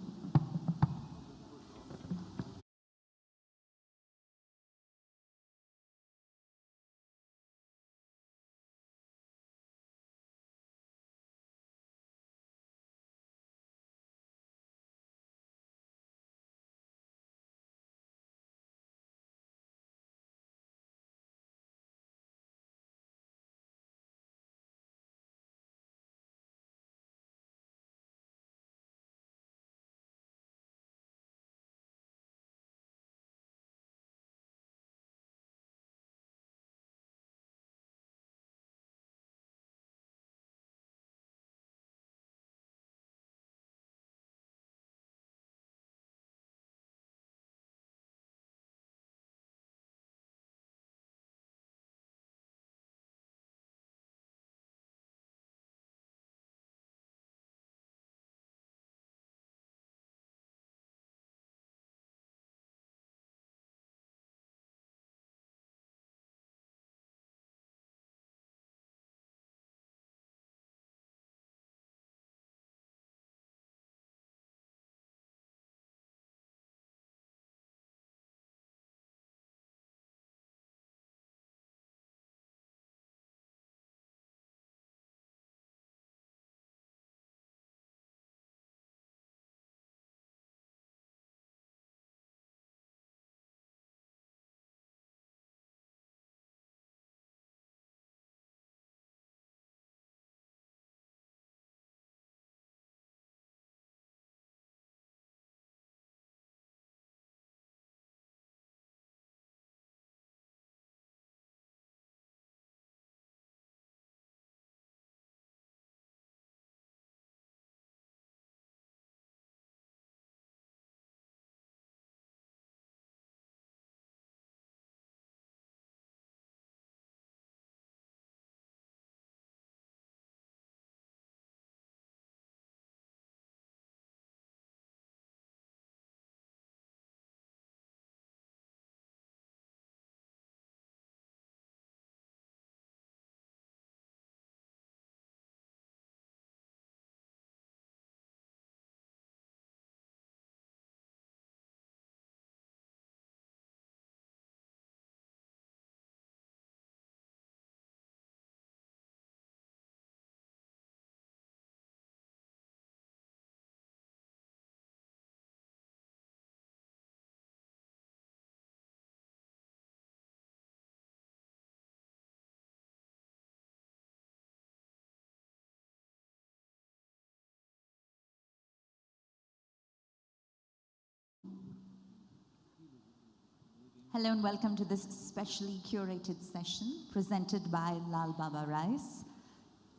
Hello and welcome to this specially curated session presented by Lalbaba Rice,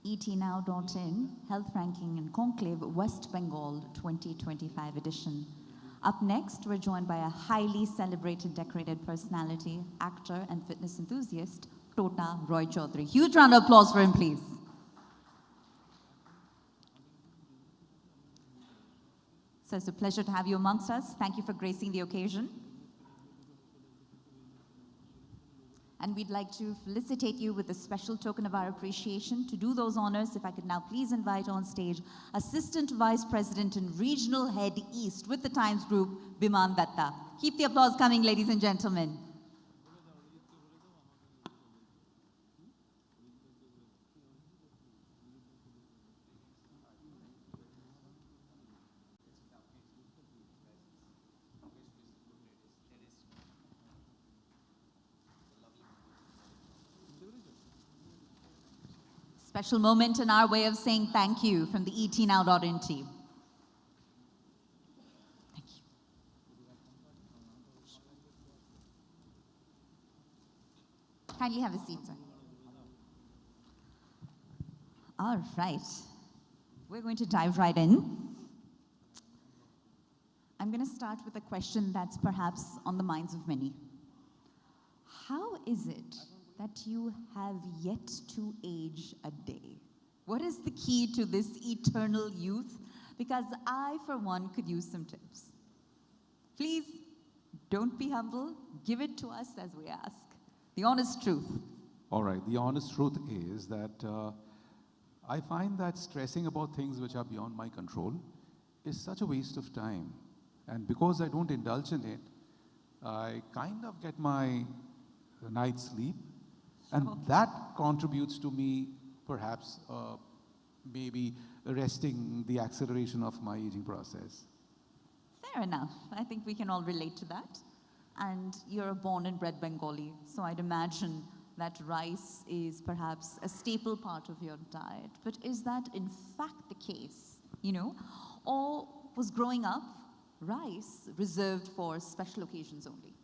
etnow.in, Health Ranking and Conclave, West Bengal 2025 edition. Up next, we're joined by a highly celebrated decorated personality, actor and fitness enthusiast, Tota Roy Chaudhary. Huge round of applause for him, please. So it's a pleasure to have you amongst us. Thank you for gracing the occasion. And we'd like to felicitate you with a special token of our appreciation. To do those honors, if I could now please invite on stage Assistant Vice President and Regional Head East with the Times Group, Biman Datta. Keep the applause coming, ladies and gentlemen. Special moment in our way of saying thank you from the etnow.in team. Thank you. Kindly have a seat, sir. All right. We're going to dive right in. I'm going to start with a question that's perhaps on the minds of many. How is it that you have yet to age a day? What is the key to this eternal youth? Because I, for one, could use some tips. Please, don't be humble. Give it to us as we ask. The honest truth. All right, the honest truth is that I find that stressing about things which are beyond my control is such a waste of time. And because I don't indulge in it, I kind of get my night's sleep. And that contributes to me, perhaps, maybe arresting the acceleration of my aging process. Fair enough. I think we can all relate to that. And you're a born and bred Bengali, so I'd imagine that rice is perhaps a staple part of your diet. But is that in fact the case, or was growing up rice reserved for special occasions only?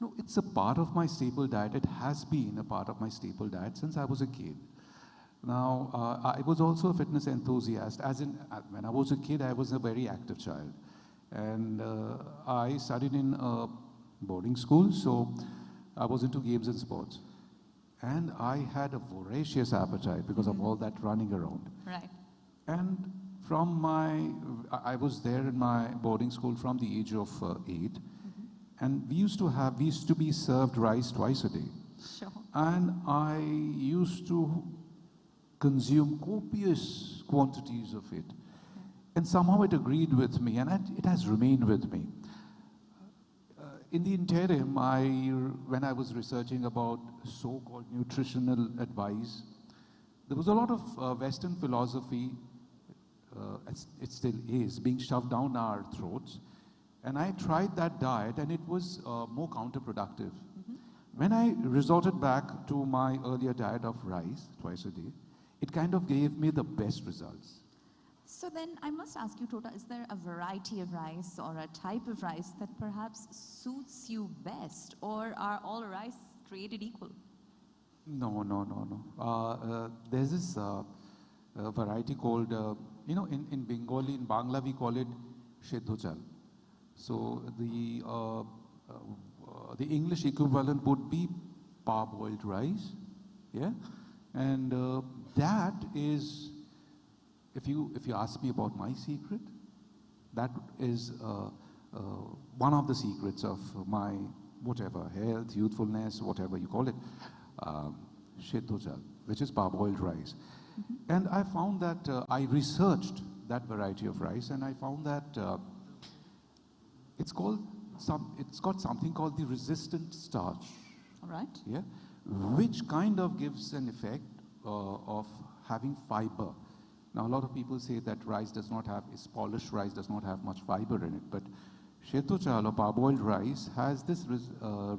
No, it's a part of my staple diet. It has been a part of my staple diet since I was a kid. Now, I was also a fitness enthusiast. As in, when I was a kid, I was a very active child. And I studied in a boarding school, so I was into games and sports. And I had a voracious appetite because of all that running around. Right. And I was there in my boarding school from the age of 8. And we used to be served rice twice a day. Sure. And I used to consume copious quantities of it. And somehow it agreed with me, and it has remained with me. In the interim, when I was researching about so-called nutritional advice, there was a lot of Western philosophy, it still is, being shoved down our throats. And I tried that diet, and it was more counterproductive. When I resorted back to my earlier diet of rice twice a day, it kind of gave me the best results. So then I must ask you, Tota, is there a variety of rice or a type of rice that perhaps suits you best, or are all rice created equal? No. There's this variety called, in Bengali, in Bangla, we call it Sheddhochal. So the English equivalent would be parboiled rice, yeah? And that is, if you ask me about my secret, that is one of the secrets of my whatever, health, youthfulness, whatever you call it, Sheddhochal, which is parboiled rice. And I found that I researched that variety of rice, and I found that it's got something called the resistant starch. All right. Yeah, which kind of gives an effect of having fiber. Now, a lot of people say that polished rice does not have much fiber in it, but Sheddhochal or parboiled rice has this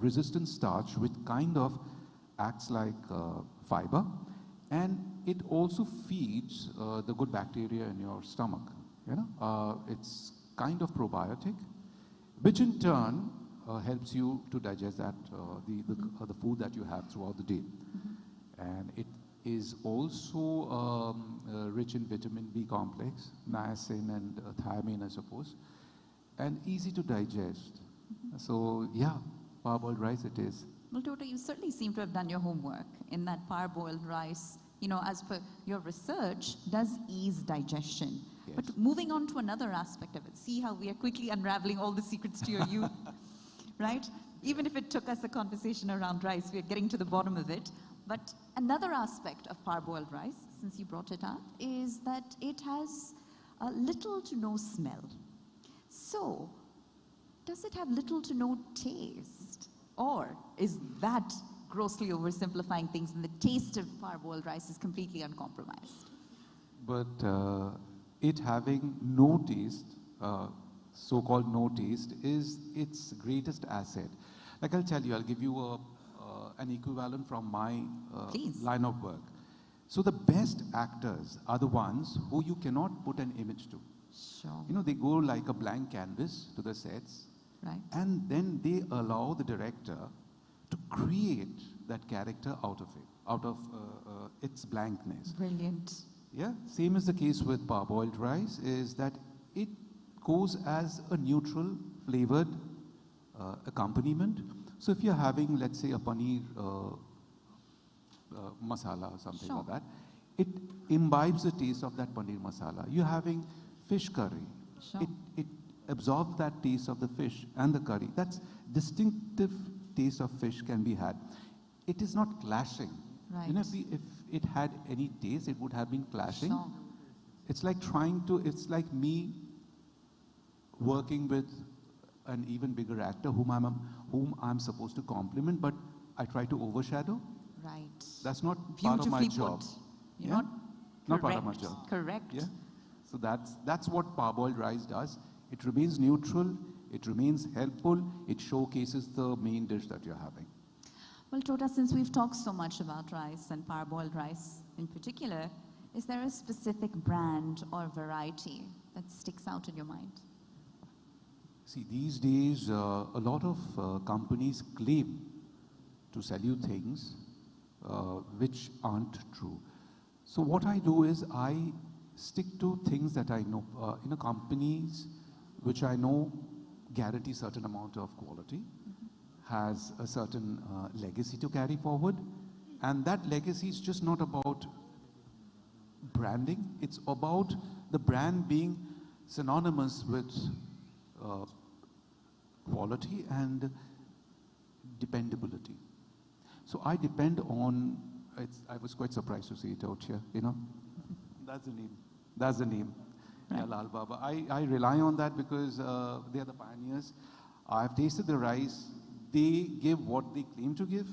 resistant starch which kind of acts like fiber, and it also feeds the good bacteria in your stomach. It's kind of probiotic, which in turn helps you to digest that, the food that you have throughout the day. And it is also rich in vitamin B complex, niacin and thiamine, I suppose, and easy to digest. So yeah, parboiled rice it is. Well, Tota, you certainly seem to have done your homework in that parboiled rice, you know, as per your research, does ease digestion. Yes. But moving on to another aspect of it, see how we are quickly unraveling all the secrets to your youth, right? Even if it took us a conversation around rice, we are getting to the bottom of it. But another aspect of parboiled rice, since you brought it up, is that it has little to no smell. So, does it have little to no taste? Or is that grossly oversimplifying things and the taste of parboiled rice is completely uncompromised? But it having no taste, so-called no taste, is its greatest asset. Like I'll tell you, I'll give you an equivalent from my line of work. So the best actors are the ones who you cannot put an image to. Sure. You know, they go like a blank canvas to the sets, right? And then they allow the director to create that character out of it, out of its blankness. Brilliant. Yeah, same is the case with parboiled rice, is that it goes as a neutral flavored accompaniment. So if you're having, let's say, a paneer masala or something like that, it imbibes the taste of that paneer masala. You're having fish curry. Sure. It absorbs that taste of the fish and the curry. That's distinctive taste of fish can be had. It is not clashing. Right. You know, if it had any taste, it would have been clashing. Sure. It's like it's like me working with an even bigger actor whom I'm supposed to compliment, but I try to overshadow. Right. That's not part of my Beautifully job. put. You're Not part of my job. Correct. Yeah. So that's what parboiled rice does. It remains neutral, it remains helpful, it showcases the main dish that you're having. Well, Tota, since we've talked so much about rice and parboiled rice in particular, is there a specific brand or variety that sticks out in your mind? See, these days, a lot of companies claim to sell you things which aren't true. So what I do is I stick to things that I know, companies which I know guarantee certain amount of quality, has a certain legacy to carry forward, and that legacy is just not about branding, it's about the brand being synonymous with quality and dependability. So I depend on, I was quite surprised to see it out here, you know. That's the name. That's the name. Right. Yeah, Lalbaba. I rely on that because they are the pioneers. I've tasted the rice. They give what they claim to give,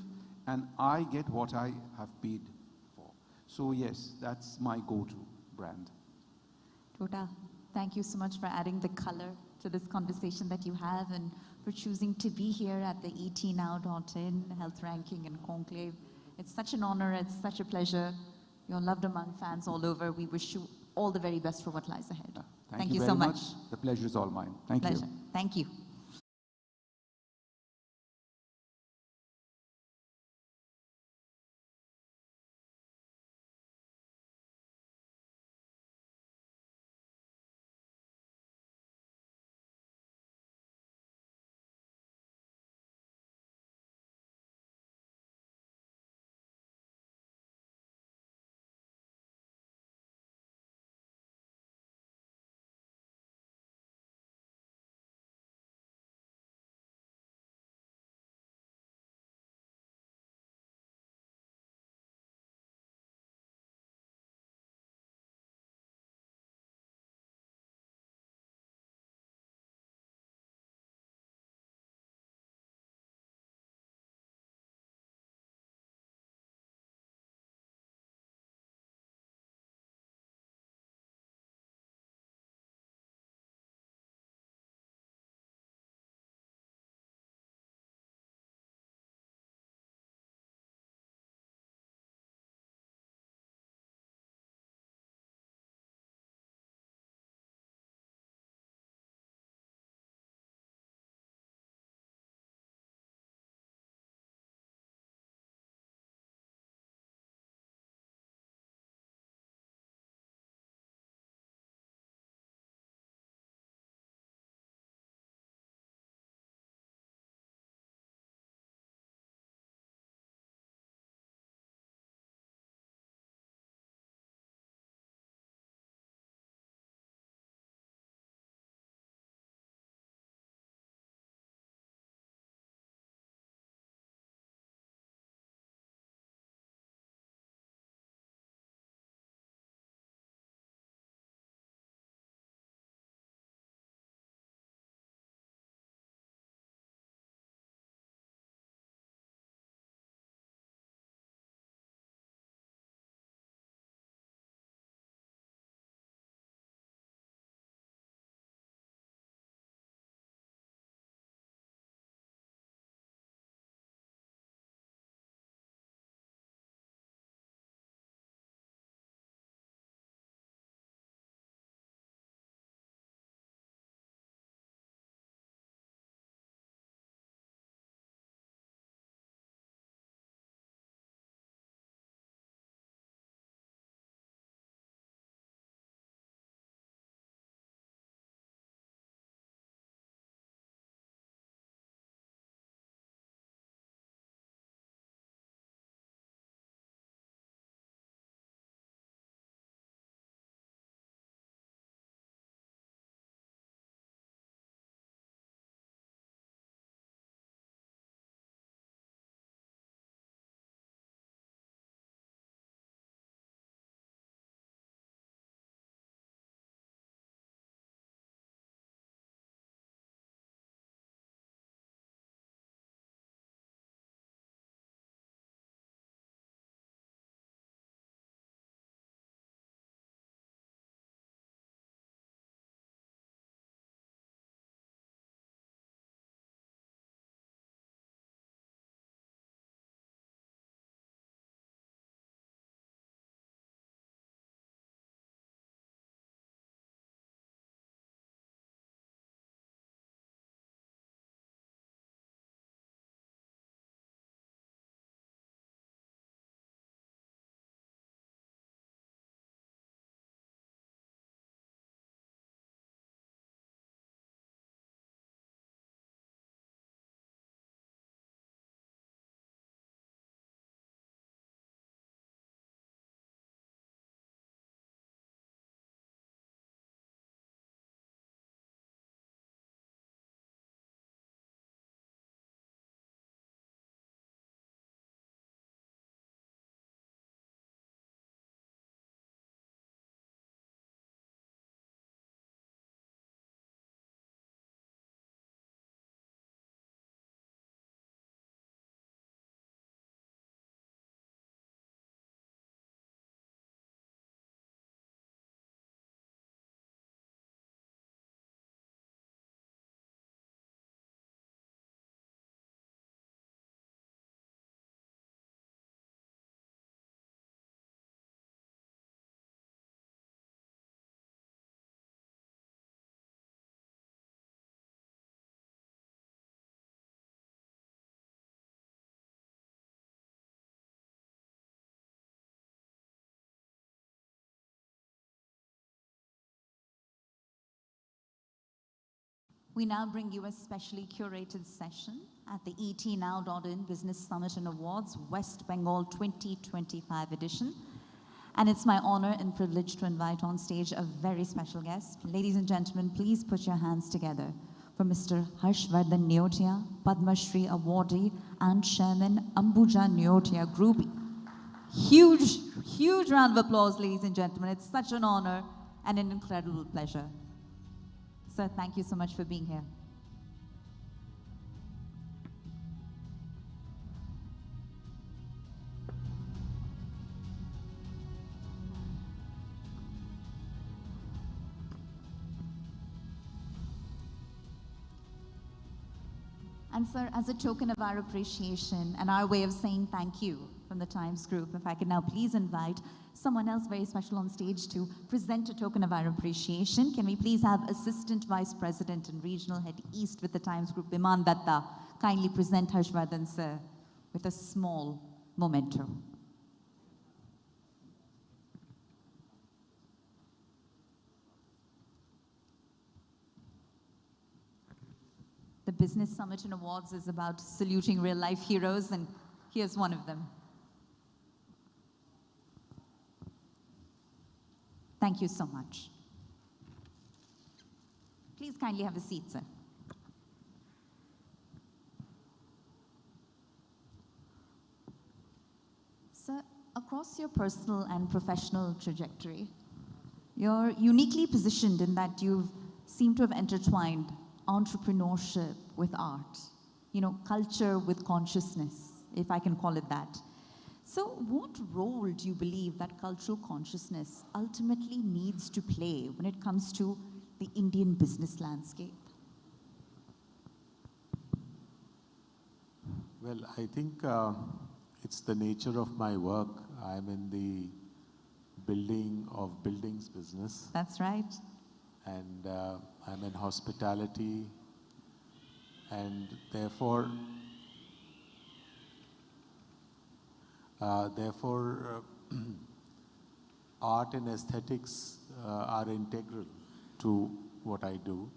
and I get what I have paid for. So yes, that's my go-to brand. Tota, thank you so much for adding the color to this conversation that you have and for choosing to be here at the etnow.in Health Ranking and Conclave. It's such an honor, it's such a pleasure. You're loved among fans all over. We wish you all the very best for what lies ahead. Thank you very so much. The pleasure is all mine. Thank Pleasure. you. Thank you. We now bring you a specially curated session at the etnow.in Business Summit and Awards West Bengal 2025 edition. And it's my honor and privilege to invite on stage a very special guest. Ladies and gentlemen, please put your hands together for Mr. Harshvardhan Neotia, Padma Shri awardee and Chairman Ambuja Neotia Group. Huge, huge round of applause, ladies and gentlemen. It's such an honor and an incredible pleasure. Sir, thank you so much for being here. And sir, as a token of our appreciation and our way of saying thank you from the Times Group, if I could now please invite someone else very special on stage to present a token of our appreciation. Can we please have Assistant Vice President and Regional Head East with the Times Group, Biman Datta, kindly present Harshvardhan sir with a small memento. The Business Summit and Awards is about saluting real-life heroes, and here's one of them. Thank you so much. Please kindly have a seat, sir. Sir, across your personal and professional trajectory, you're uniquely positioned in that you seem to have intertwined entrepreneurship with art, culture with consciousness, if I can call it that. So what role do you believe that cultural consciousness ultimately needs to play when it comes to the Indian business landscape? Well, I think it's the nature of my work. I'm in the building of buildings business. That's right. And I'm in hospitality, and therefore art and aesthetics are integral to what I do.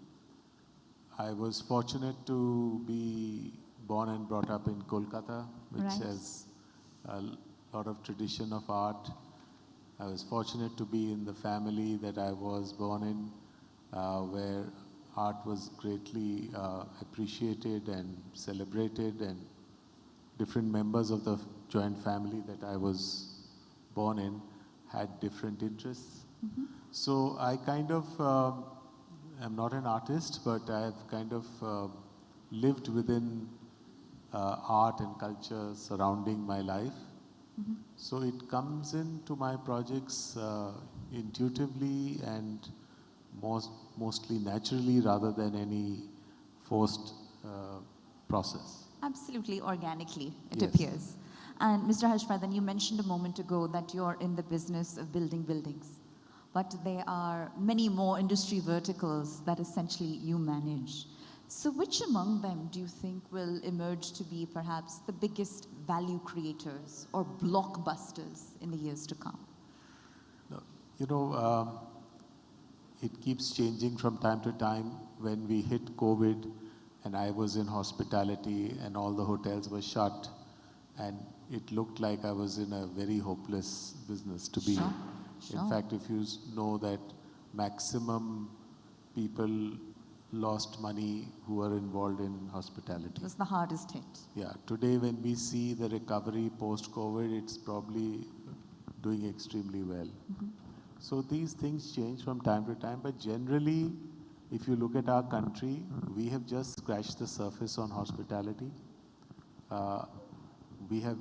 I was fortunate to be born and brought up in Kolkata, which has a lot of tradition of art. I was fortunate to be in the family that I was born in, where art was greatly appreciated and celebrated, and different members of the joint family that I was born in had different interests. Mm-hmm. So I kind of am not an artist, but I have kind of lived within art and culture surrounding my life. Mm-hmm. So it comes into my projects intuitively and mostly naturally, rather than any forced process. Absolutely organically, it Yes. appears. And Mr. Harshvardhan, you mentioned a moment ago that you're in the business of building buildings, but there are many more industry verticals that essentially you manage. So which among them do you think will emerge to be perhaps the biggest value creators or blockbusters in the years to come? It keeps changing from time to time. When we hit COVID and I was in hospitality and all the hotels were shut, and it looked like I was in a very hopeless business to be in. Sure. In fact, if you know that maximum people lost money who were involved in hospitality. It was the hardest hit. Yeah, today when we see the recovery post-COVID, it's probably doing extremely well. Mm-hmm. So these things change from time to time, but generally, if you look at our country, we have just scratched the surface on hospitality. We have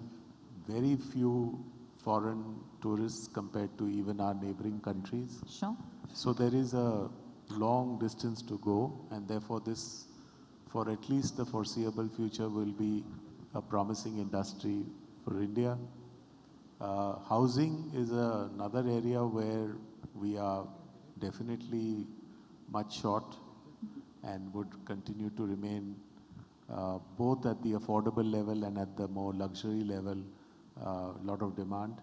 very few foreign tourists compared to even our neighboring countries. Sure. So there is a long distance to go, and therefore this, for at least the foreseeable future, will be a promising industry for India. Housing is another area where we are definitely much short and would continue to remain both at the affordable level and at the more luxury level, a lot of demand.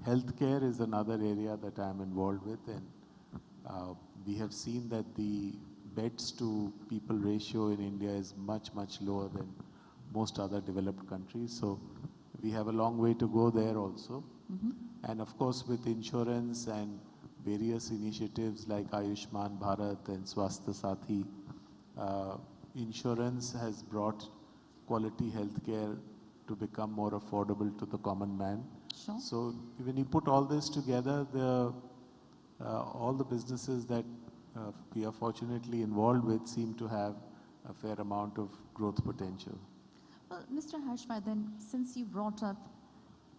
Healthcare is another area that I'm involved with, and we have seen that the beds to people ratio in India is much, much lower than most other developed countries. So we have a long way to go there also. And of course, with insurance and various initiatives like Ayushman Bharat and Swasthya Sathi, insurance has brought quality healthcare to become more affordable to the common man. Sure. So when you put all this together, all the businesses that we are fortunately involved with seem to have a fair amount of growth potential. Well, Mr. Harshvardhan, since you brought up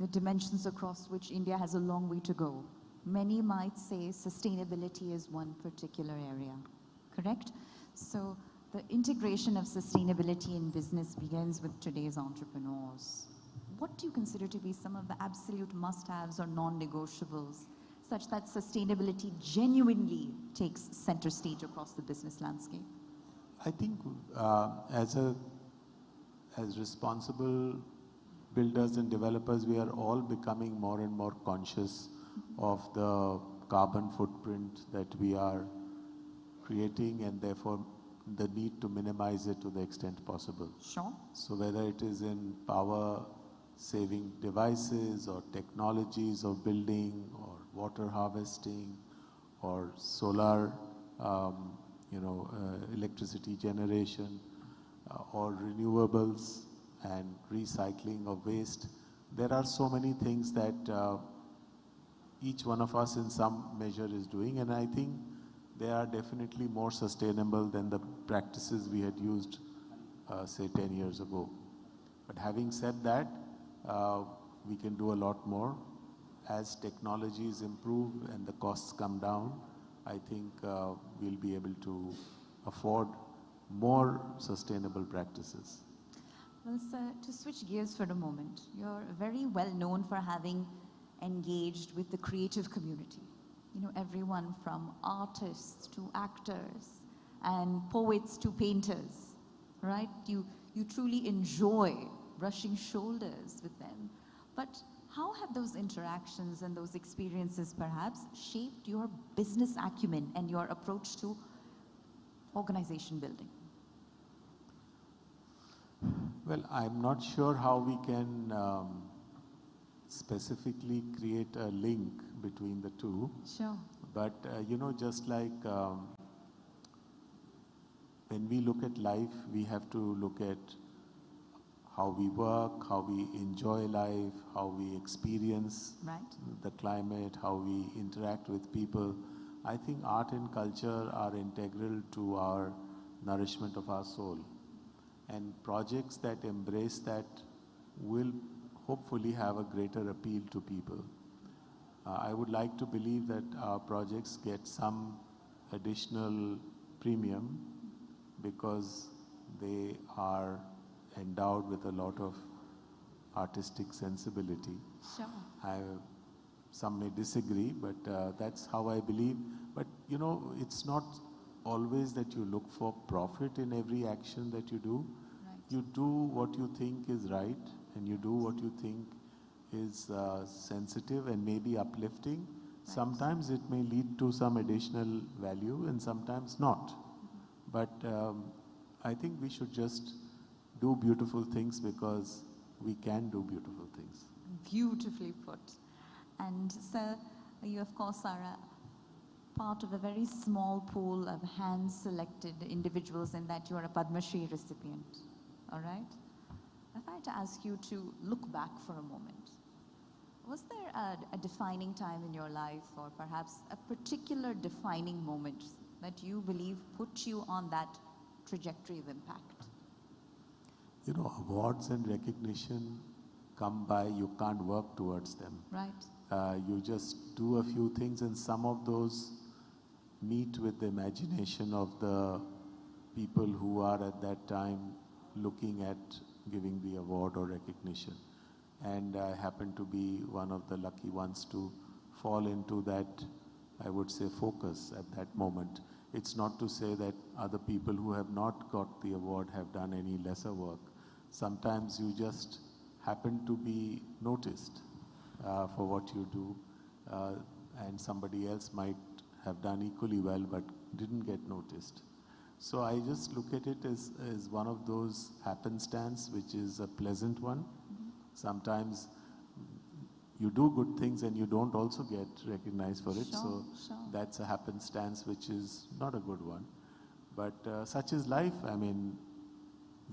the dimensions across which India has a long way to go, many might say sustainability is one particular area, correct? So the integration of sustainability in business begins with today's entrepreneurs. What do you consider to be some of the absolute must-haves or non-negotiables such that sustainability genuinely takes center stage across the business landscape? I think as responsible builders and developers, we are all becoming more and more conscious of the carbon footprint that we are creating, and therefore the need to minimize it to the extent possible. Sure. So whether it is in power saving devices or technologies of building or water harvesting or solar electricity generation or renewables and recycling of waste, there are so many things that each one of us in some measure is doing, and I think they are definitely more sustainable than the practices we had used say 10 years ago. But having said that, we can do a lot more. As technologies improve and the costs come down, I think we'll be able to afford more sustainable practices. Well, sir, to switch gears for a moment, you're very well known for having engaged with the creative community. You know, everyone from artists to actors and poets to painters, right? You truly enjoy brushing shoulders with them. But how have those interactions and those experiences perhaps shaped your business acumen and your approach to organization building? Well, I'm not sure how we can specifically create a link between the two. Sure. But, just like when we look at life, we have to look at how we work, how we enjoy life, how we experience the climate, how we interact with people. I think art and culture are integral to our nourishment of our soul. And projects that embrace that will hopefully have a greater appeal to people. I would like to believe that our projects get some additional premium because they are endowed with a lot of artistic sensibility. Sure. Some may disagree, but that's how I believe. But it's not always that you look for profit in every action that you do. Right. You do what you think is right, and you do what you think is sensitive and maybe uplifting. Right. Sometimes it may lead to some additional value and sometimes not. But I think we should just do beautiful things because we can do beautiful things. Beautifully put. And sir, you of course are part of a very small pool of hand-selected individuals in that you are a Padma Shri recipient, all right? If I had to ask you to look back for a moment, was there a defining time in your life or perhaps a particular defining moment that you believe put you on that trajectory of impact? Awards and recognition come by, you can't work towards them. Right. You just do a few things, and some of those meet with the imagination of the people who are at that time looking at giving the award or recognition. And I happen to be one of the lucky ones to fall into that, I would say, focus at that moment. It's not to say that other people who have not got the award have done any lesser work. Sometimes you just happen to be noticed for what you do, and somebody else might have done equally well but didn't get noticed. So I just look at it as one of those happenstance, which is a pleasant one. Sometimes you do good things and you don't also get recognized for it. So that's a happenstance, which is not a good one. But such is life. I mean,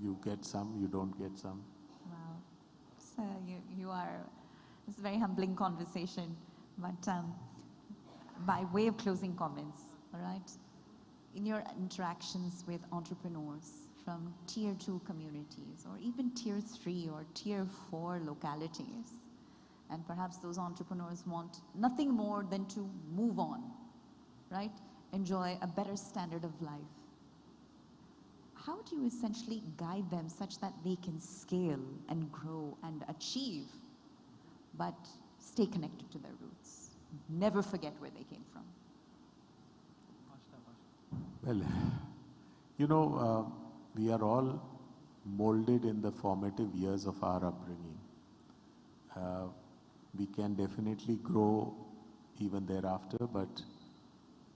you get some, you don't get some. Wow. So it's a very humbling conversation. But by way of closing comments, all right, in your interactions with entrepreneurs from tier 2 communities or even tier 3 or tier 4 localities, and perhaps those entrepreneurs want nothing more than to move on, right? Enjoy a better standard of life. How do you essentially guide them such that they can scale and grow and achieve, but stay connected to their roots? Never forget where they came from. Well, you know, we are all molded in the formative years of our upbringing. We can definitely grow even thereafter, but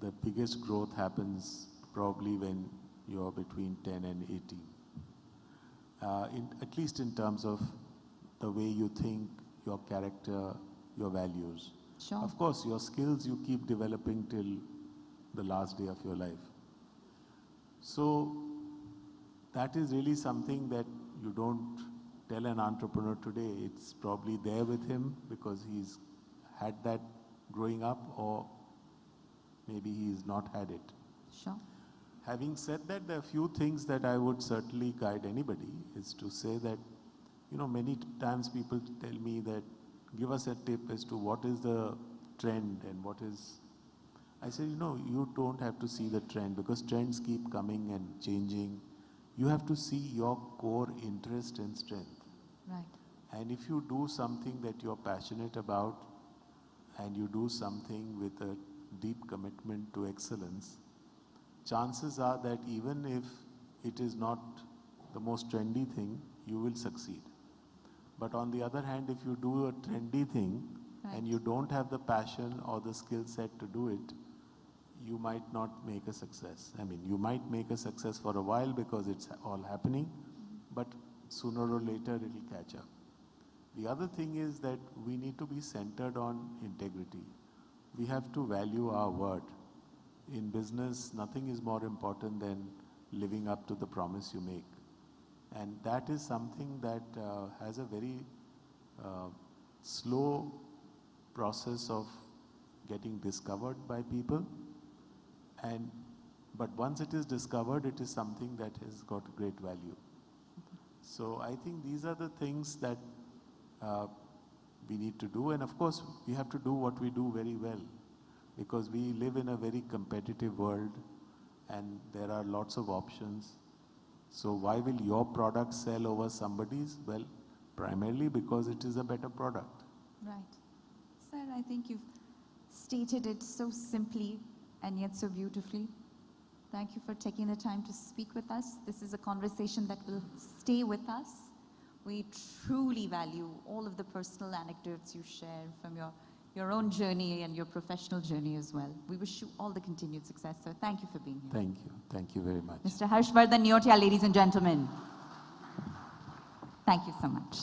the biggest growth happens probably when you're between 10 and 18. At least in terms of the way you think, your character, your values. Sure. Of course, your skills you keep developing till the last day of your life. So that is really something that you don't tell an entrepreneur today. It's probably there with him because he's had that growing up, or maybe he's not had it. Sure. Having said that, there are a few things that I would certainly guide anybody is to say that, you know, many times people tell me that, give us a tip as to what is the trend and what is... I say, you know, you don't have to see the trend because trends keep coming and changing. You have to see your core interest and strength. Right. And if you do something that you're passionate about and you do something with a deep commitment to excellence, chances are that even if it is not the most trendy thing, you will succeed. But on the other hand, if you do a trendy thing and you don't have the passion or the skill set to do it, you might not make a success. I mean, you might make a success for a while because it's all happening, but sooner or later it will catch up. The other thing is that we need to be centered on integrity. We have to value our word. In business, nothing is more important than living up to the promise you make. And that is something that has a very slow process of getting discovered by people. But once it is discovered, it is something that has got great value. So I think these are the things that we need to do. And of course, we have to do what we do very well, because we live in a very competitive world and there are lots of options. So why will your product sell over somebody's? Well, primarily because it is a better product. Right. Sir, I think you've stated it so simply and yet so beautifully. Thank you for taking the time to speak with us. This is a conversation that will stay with us. We truly value all of the personal anecdotes you share from your own journey and your professional journey as well. We wish you all the continued success, sir. Thank you for being here. Thank you. Thank you very much. Mr. Harshvardhan Neotia, ladies and gentlemen. Thank you so much.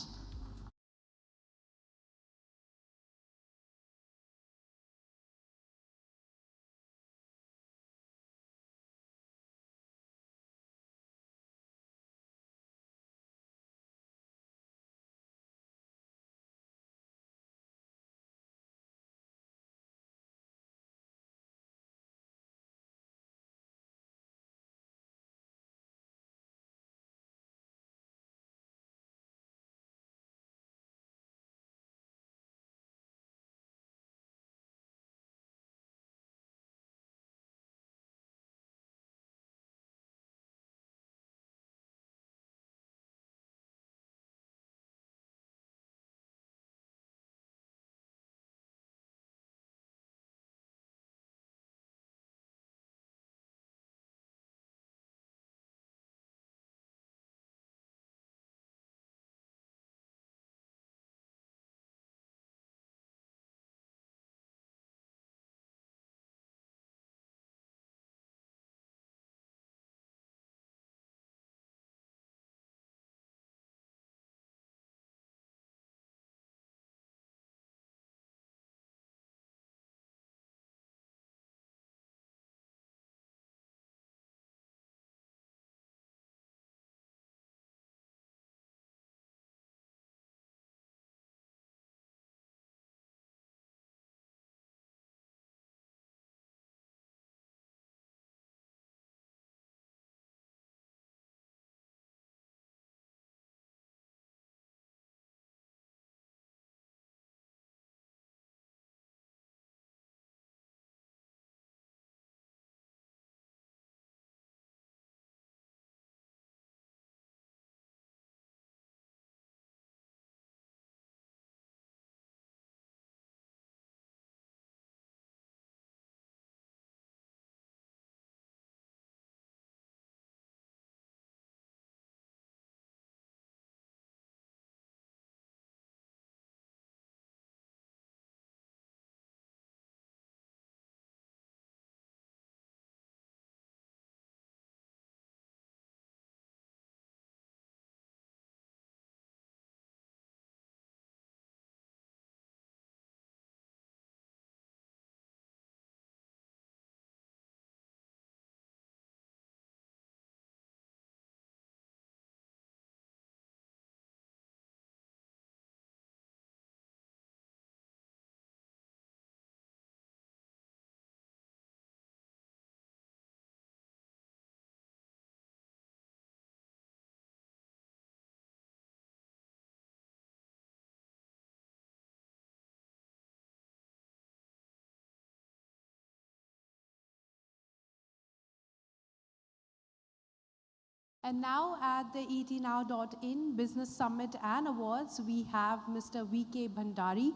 And now at the etnow.in Business Summit and Awards, we have Mr. V.K. Bhandari,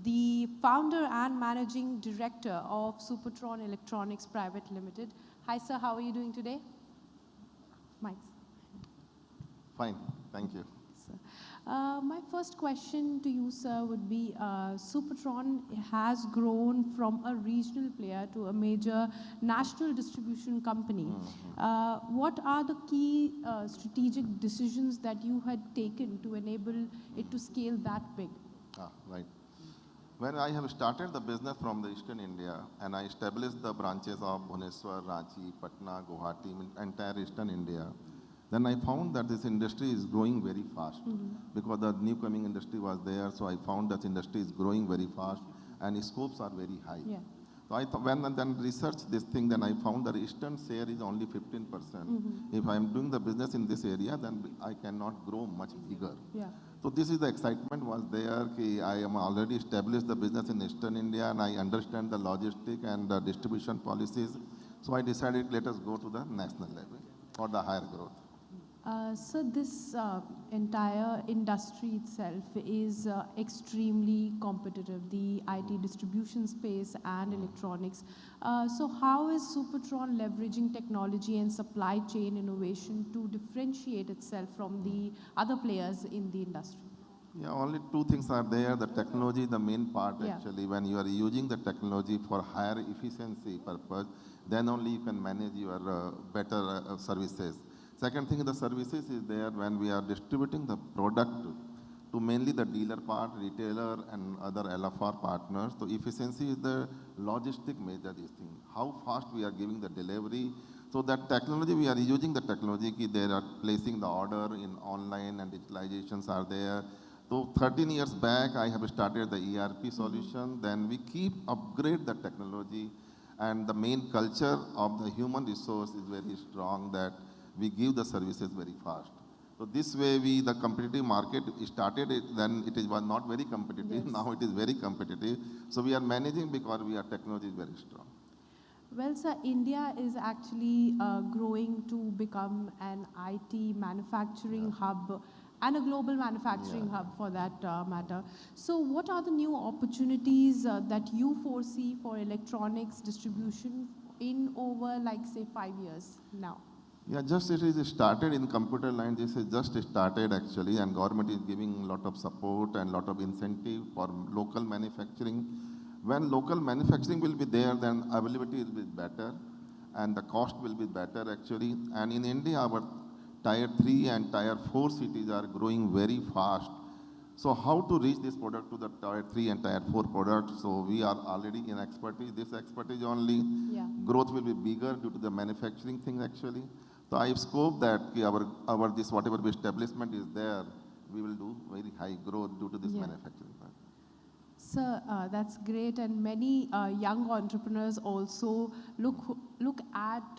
the founder and managing director of Supertron Electronics Private Limited. Hi, sir. How are you doing today? Mike. Fine. Thank you. My first question to you, sir, would be Supertron has grown from a regional player to a major national distribution company. What are the key strategic decisions that you had taken to enable it to scale that big? Right. When I have started the business from the Eastern India and I established the branches of Bhubaneswar, Ranchi, Patna, Guwahati, entire Eastern India, then I found that this industry is growing very fast because the new coming industry was there. So I found that industry is growing very fast and scopes are very high. Yeah. So when I then researched this thing, then I found that Eastern share is only 15%. If I am doing the business in this area, then I cannot grow much bigger. Yeah. So this is the excitement was there. I am already established the business in Eastern India and I understand the logistic and the distribution policies. So I decided let us go to the national level for the higher growth. So this entire industry itself is extremely competitive, the IT distribution space and electronics. So how is Supertron leveraging technology and supply chain innovation to differentiate itself from the other players in the industry? Yeah, only two things are there. The technology, the main part actually. When you are using the technology for higher efficiency purpose, then only you can manage your better services. Second thing, the services is there when we are distributing the product to mainly the dealer part, retailer and other LFR partners. So efficiency is the logistic major this thing. How fast we are giving the delivery. So that technology, we are using the technology, they are placing the order in online and digitalizations are there. So 13 years back, I have started the ERP solution. Then we keep upgrade the technology and the main culture of the human resource is very strong that we give the services very fast. So this way the competitive market started, then it was not very competitive. Yes. Now it is very competitive. So we are managing because our technology is very strong. Well, sir, India is actually growing to become an IT manufacturing hub and a global manufacturing hub for that matter. So what are the new opportunities that you foresee for electronics distribution in over, like, say, 5 years now? Yeah, just it is started in computer line. This is just started actually, and government is giving a lot of support and lot of incentive for local manufacturing. When local manufacturing will be there, then availability will be better, and the cost will be better actually. And in India, our tier 3 and tier 4 cities are growing very fast. So how to reach this product to the tier 3 and tier 4 product? So we are already in expertise. This expertise only growth will be bigger due to the manufacturing thing actually. So I scope that our this whatever establishment is there, we will do very high growth due to this manufacturing part. Sir, that's great, and many young entrepreneurs also look at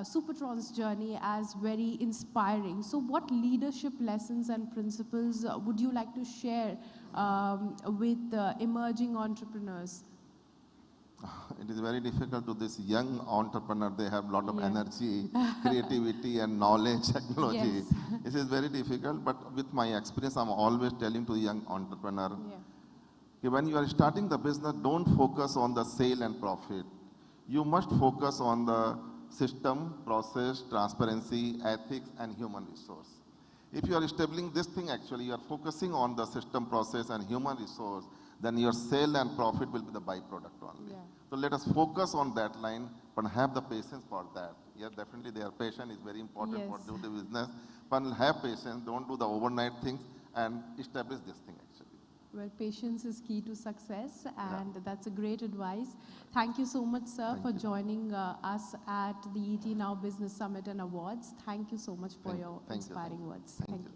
Supertron's journey as very inspiring. So what leadership lessons and principles would you like to share with emerging entrepreneurs? It is very difficult to this young entrepreneur. They have a lot of energy, creativity and knowledge, technology. This is very difficult, but with my experience, I'm always telling to the young entrepreneur, when you are starting the business, don't focus on the sale and profit. You must focus on the system, process, transparency, ethics, and human resource. If you are establishing this thing, actually, you are focusing on the system, process, and human resource, then your sale and profit will be the byproduct only. So let us focus on that line, but have the patience for that. Yeah, definitely their patience is very important for do the business, but have patience, don't do the overnight things, and establish this thing actually. Well, patience is key to success, and that's a great advice. Thank you so much, sir, for joining us at the ET Now Business Summit and Awards. Thank you so much for your inspiring words. Thank you.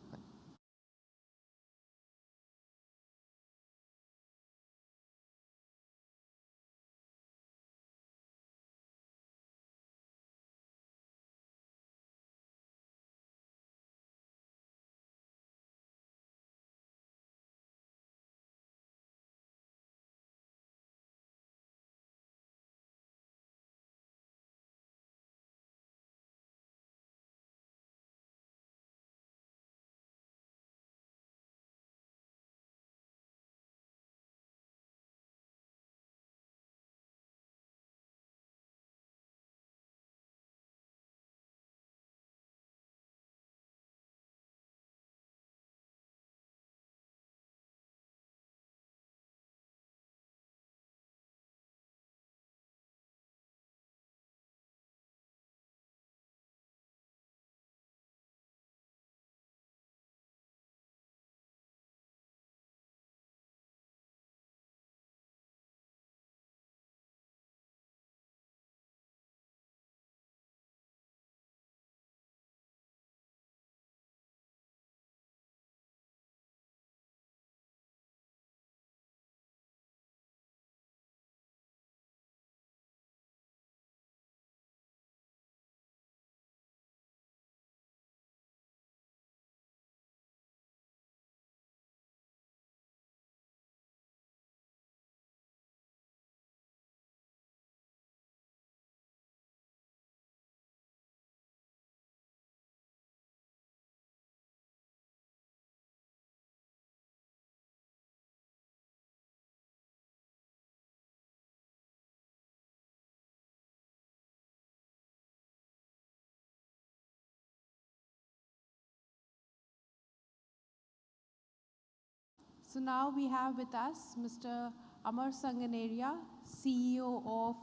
So now we have with us Mr. Amar Sanganeria, CEO of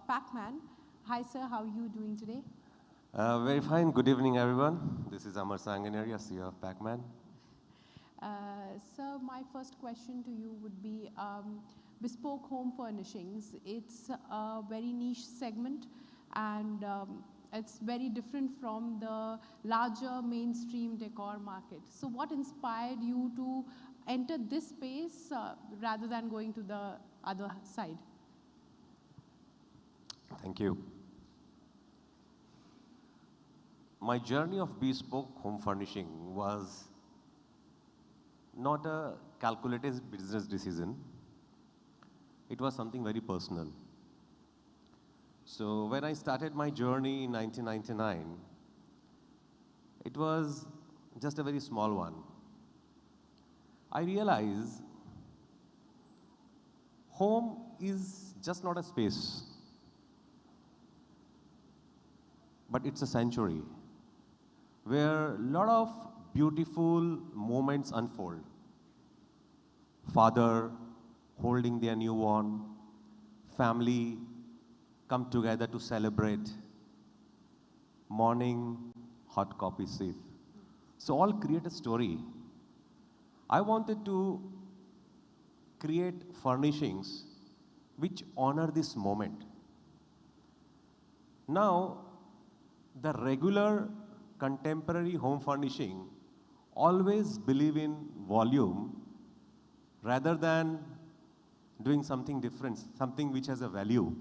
Pacman. Hi sir, how are you doing today? Very fine. Good evening, everyone. This is Amar Sanganeria, CEO of Pacman. Sir, my first question to you would be bespoke home furnishings. It's a very niche segment, and it's very different from the larger mainstream decor market. So what inspired you to enter this space rather than going to the other side? Thank you. My journey of bespoke home furnishing was not a calculated business decision. It was something very personal. So when I started my journey in 1999, it was just a very small one. I realized home is just not a space, but it's a sanctuary where a lot of beautiful moments unfold. Father holding their newborn, family come together to celebrate, morning, hot coffee sip. So all create a story. I wanted to create furnishings which honor this moment. Now, the regular contemporary home furnishing always believe in volume rather than doing something different, something which has a value.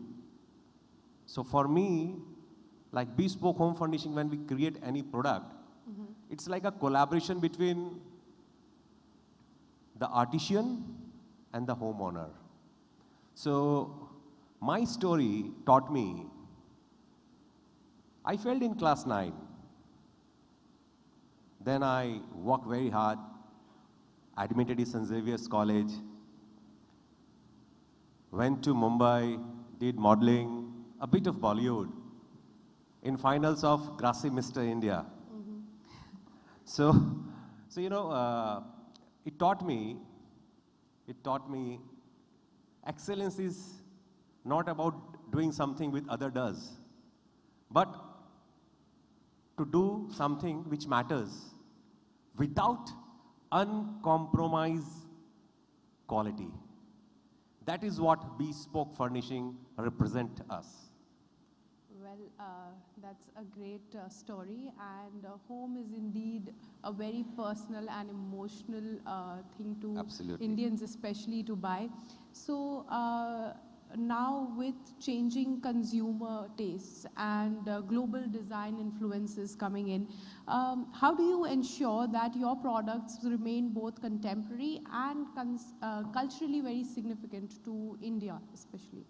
So for me, like bespoke home furnishing, when we create any product, it's like a collaboration between the artisan and the homeowner. So my story taught me, I failed in class 9. Then I worked very hard, admitted in St. Xavier's College, went to Mumbai, did modeling, a bit of Bollywood, in finals of Grassy Mr. India. So you know, it taught me excellence is not about doing something which other does, but to do something which matters without uncompromised quality. That is what bespoke furnishing represent us. Well, that's a great story, and home is indeed a very personal and emotional thing to Absolutely. Indians especially to buy. So now with changing consumer tastes and global design influences coming in, how do you ensure that your products remain both contemporary and culturally very significant to India especially?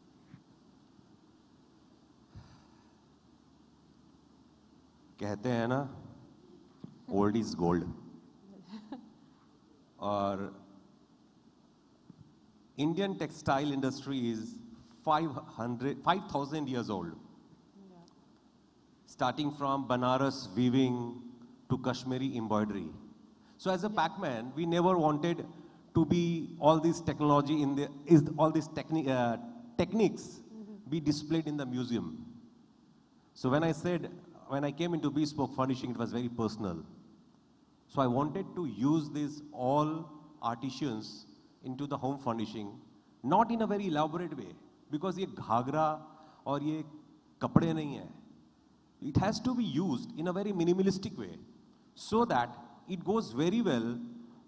कहते हैं ना, old is gold. और Indian textile industry is 5,000 years old. Starting from Banaras weaving to Kashmiri embroidery. So as a Pacman, we never wanted to be all this technology all these techniques be displayed in the museum. So when I came into bespoke furnishing, it was very personal. So I wanted to use these all artisans into the home furnishing, not in a very elaborate way, because ये घाघरा और ये कपड़े नहीं है. It has to be used in a very minimalistic way, so that it goes very well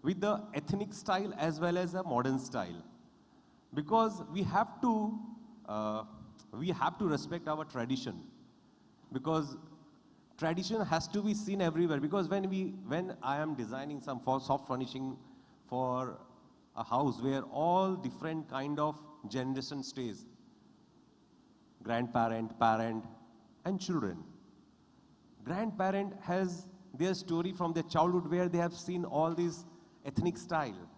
with the ethnic style as well as a modern style. Because we have to respect our tradition. Because tradition has to be seen everywhere. Because when I am designing some soft furnishing for a house where all different kind of generation stays, grandparent, parent, and children. Grandparent has their story from their childhood where they have seen all this ethnic style.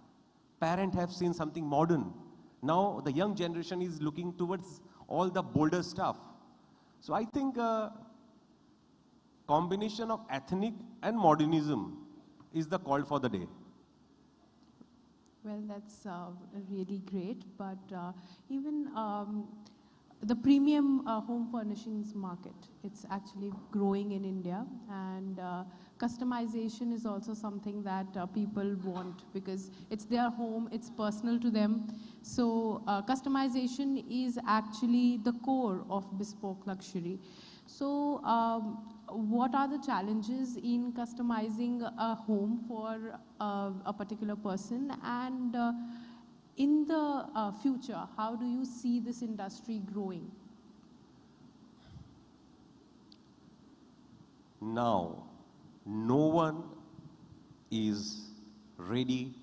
Parent have seen something modern. Now the young generation is looking towards all the bolder stuff. So I think combination of ethnic and modernism is the call for the day. Well, that's really great. But even the premium home furnishings market, it's actually growing in India. And customization is also something that people want because it's their home, it's personal to them. So customization is actually the core of bespoke luxury. So what are the challenges in customizing a home for a particular person? And in the future, how do you see this industry growing? Now, no one is ready.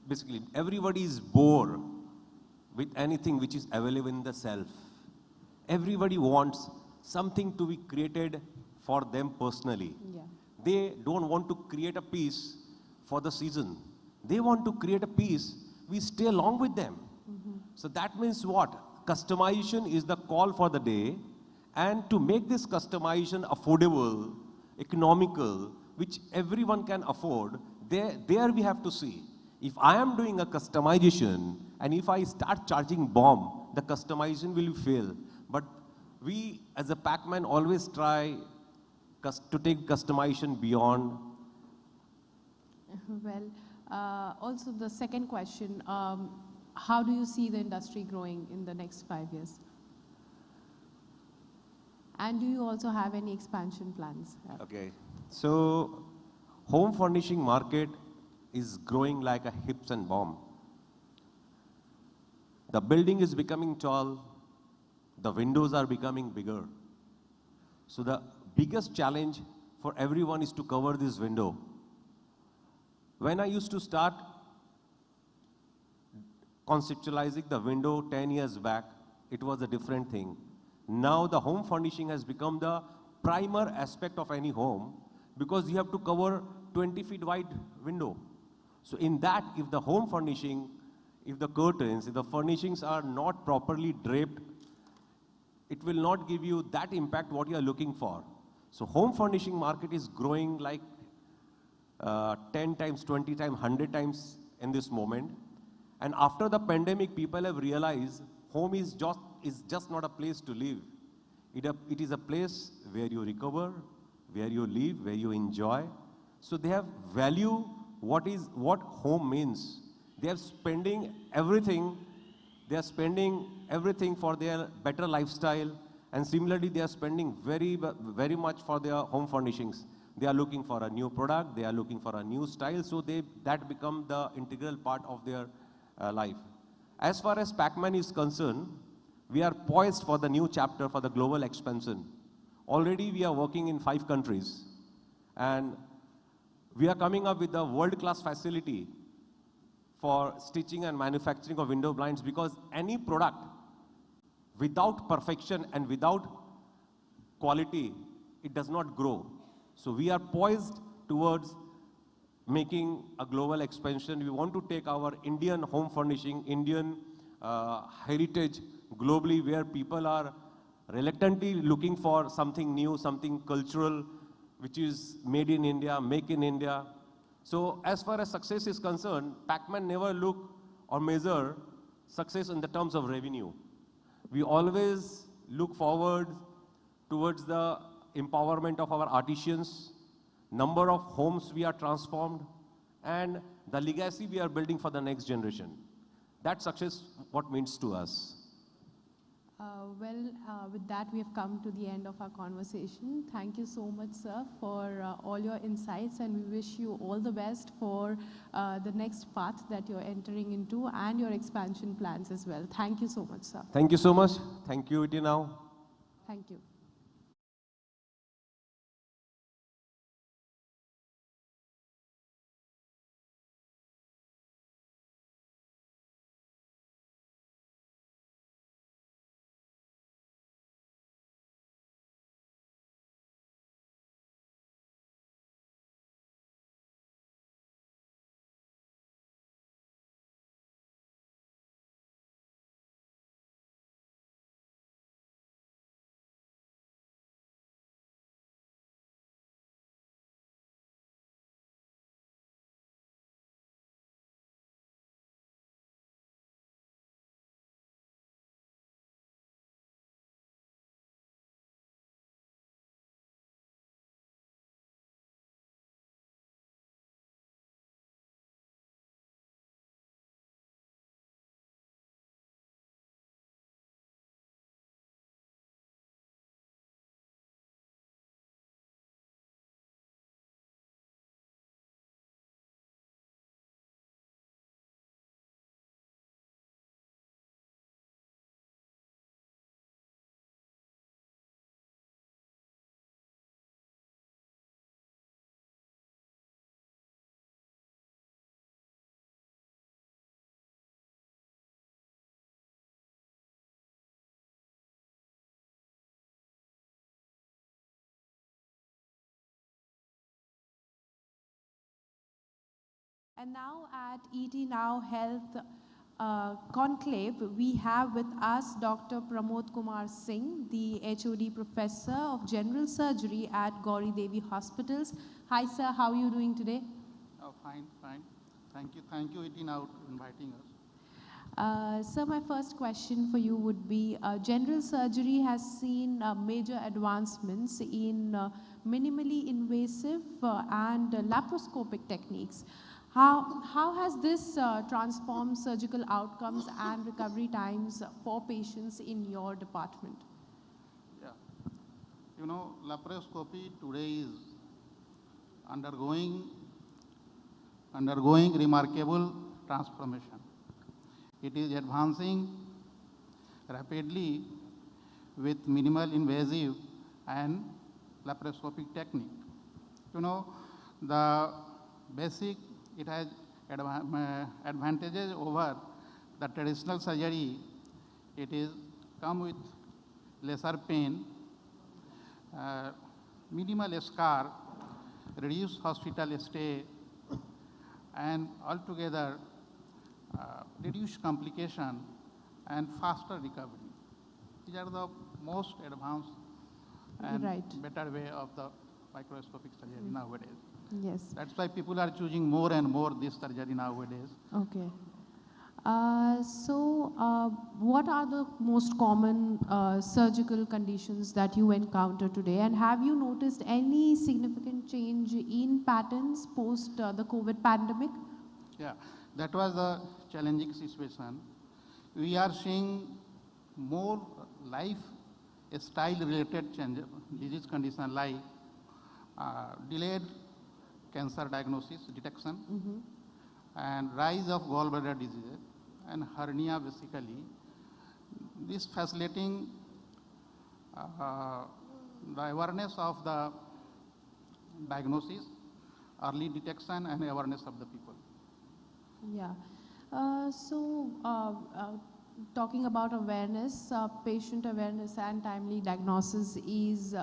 Basically, everybody is bored with anything which is available in the self. Everybody wants something to be created for them personally. Yeah. They don't want to create a piece for the season. They want to create a piece, we stay along with them. So that means what? Customization is the call for the day, and to make this customization affordable, economical, which everyone can afford, there we have to see. If I am doing a customization and if I start charging bomb, the customization will fail. But we as a Pac-Man always try to take customization beyond. Well, also the second question, how do you see the industry growing in the next 5 years? And do you also have any expansion plans? Okay, so home furnishing market is growing like a hips and bomb. The building is becoming tall, the windows are becoming bigger. So the biggest challenge for everyone is to cover this window. When I used to start conceptualizing the window 10 years back, it was a different thing. Now the home furnishing has become the primer aspect of any home because you have to cover 20 feet wide window. So in that, if the home furnishing, if the curtains, if the furnishings are not properly draped, it will not give you that impact what you are looking for. So home furnishing market is growing like 10 times, 20 times, 100 times in this moment. And after the pandemic, people have realized home is just not a place to live. It is a place where you recover, where you live, where you enjoy. So they have value what home means. They are spending everything. They are spending everything for their better lifestyle. And similarly, they are spending very much for their home furnishings. They are looking for a new product. They are looking for a new style. So that become the integral part of their life. As far as Pac-Man is concerned, we are poised for the new chapter for the global expansion. Already we are working in 5 countries. And we are coming up with a world-class facility for stitching and manufacturing of window blinds, because any product without perfection and without quality, it does not grow. So we are poised towards making a global expansion. We want to take our Indian home furnishing, Indian heritage globally, where people are reluctantly looking for something new, something cultural, which is made in India, make in India. So as far as success is concerned, Pac-Man never look or measure success in the terms of revenue. We always look forward towards the empowerment of our artisans, number of homes we are transformed, and the legacy we are building for the next generation. That success what means to us. With that, we have come to the end of our conversation. Thank you so much, sir, for all your insights, and we wish you all the best for the next path that you're entering into and your expansion plans as well. Thank you so much, sir. Thank you so much. Thank you, Iti now. Thank you. And now at ET Now Health Conclave, we have with us Dr. Pramod Kumar Singh, the HOD Professor of General Surgery at Gauri Devi Hospitals. Hi sir, how are you doing today? Oh, fine, fine. Thank you ET Now for inviting us. Sir, my first question for you would be, general surgery has seen major advancements in minimally invasive and laparoscopic techniques. How has this transformed surgical outcomes and recovery times for patients in your department? Yeah, you know, laparoscopy today is undergoing remarkable transformation. It is advancing rapidly with minimal invasive and laparoscopic technique. You know, the basic, it has advantages over the traditional surgery. It is come with lesser pain, minimal scar, reduced hospital stay, and altogether reduced complication and faster recovery. These are the most advanced and better way of the microscopic surgery nowadays. Yes. That's why people are choosing more and more this surgery nowadays. Okay. What are the most common surgical conditions that you encounter today? And have you noticed any significant change in patterns post the COVID pandemic? Yeah, that was a challenging situation. We are seeing more lifestyle related changes, disease condition like delayed cancer diagnosis, detection, and rise of gallbladder disease and hernia basically. This facilitating the awareness of the diagnosis, early detection and awareness of the people. Yeah. Talking about awareness, patient awareness and timely diagnosis is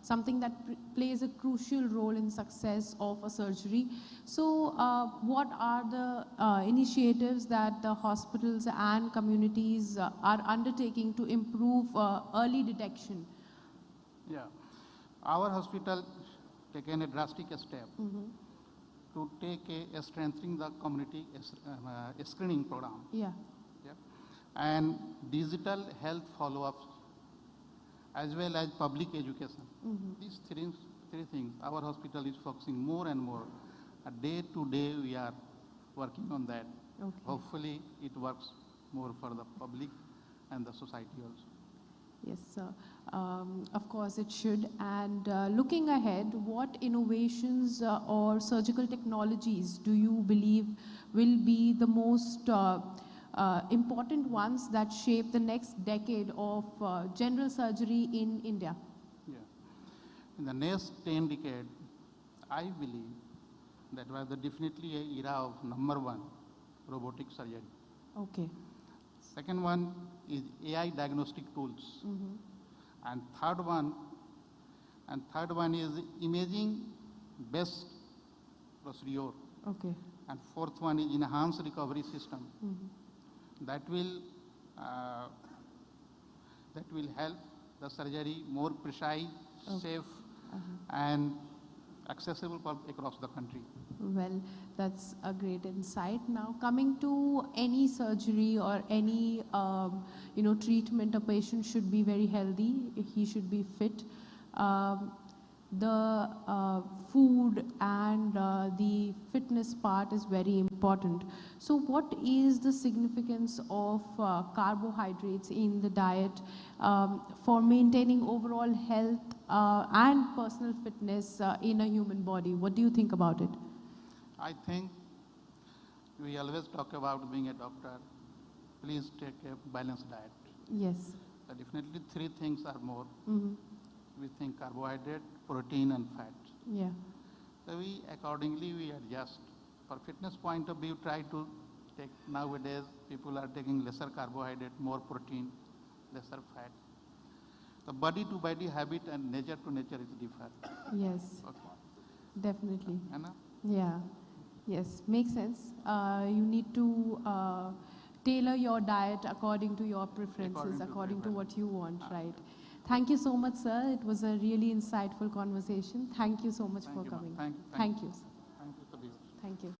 something that plays a crucial role in success of a surgery. So what are the initiatives that the hospitals and communities are undertaking to improve early detection? Yeah, our hospital taken a drastic step to take a strengthening the community screening program. Yeah. And digital health follow-ups as well as public education. These three things our hospital is focusing more and more. Day to day we are working on that. Okay. Hopefully it works more for the public and the society also. Yes, sir. Of course it should. And looking ahead, what innovations or surgical technologies do you believe will be the most important ones that shape the next decade of general surgery in India? Yeah. In the next 10 decades, I believe that was definitely an era of number one, robotic surgery. Okay. Second one is AI diagnostic tools. And third one is imaging based procedure. Okay. And fourth one is enhanced recovery system. That will help the surgery more precise, safe, and accessible across the country. Well, that's a great insight. Now, coming to any surgery or any treatment, a patient should be very healthy. He should be fit. The food and the fitness part is very important. So what is the significance of carbohydrates in the diet for maintaining overall health and personal fitness in a human body? What do you think about it? I think we always talk about being a doctor. Please take a balanced diet. Yes. So definitely three things are more. We think carbohydrate, protein and fat. Yeah. So we accordingly we adjust. For fitness point of view, try to take, nowadays people are taking lesser carbohydrate, more protein, lesser fat. The body to body habit and nature to nature is different. Yes. Okay. Definitely. Anna? Yeah. Yes, makes sense. You need to tailor your diet according to your preferences, according to what you want, right? Thank you so much, sir. It was a really insightful conversation. Thank you so much for coming. Thank you. Thank you.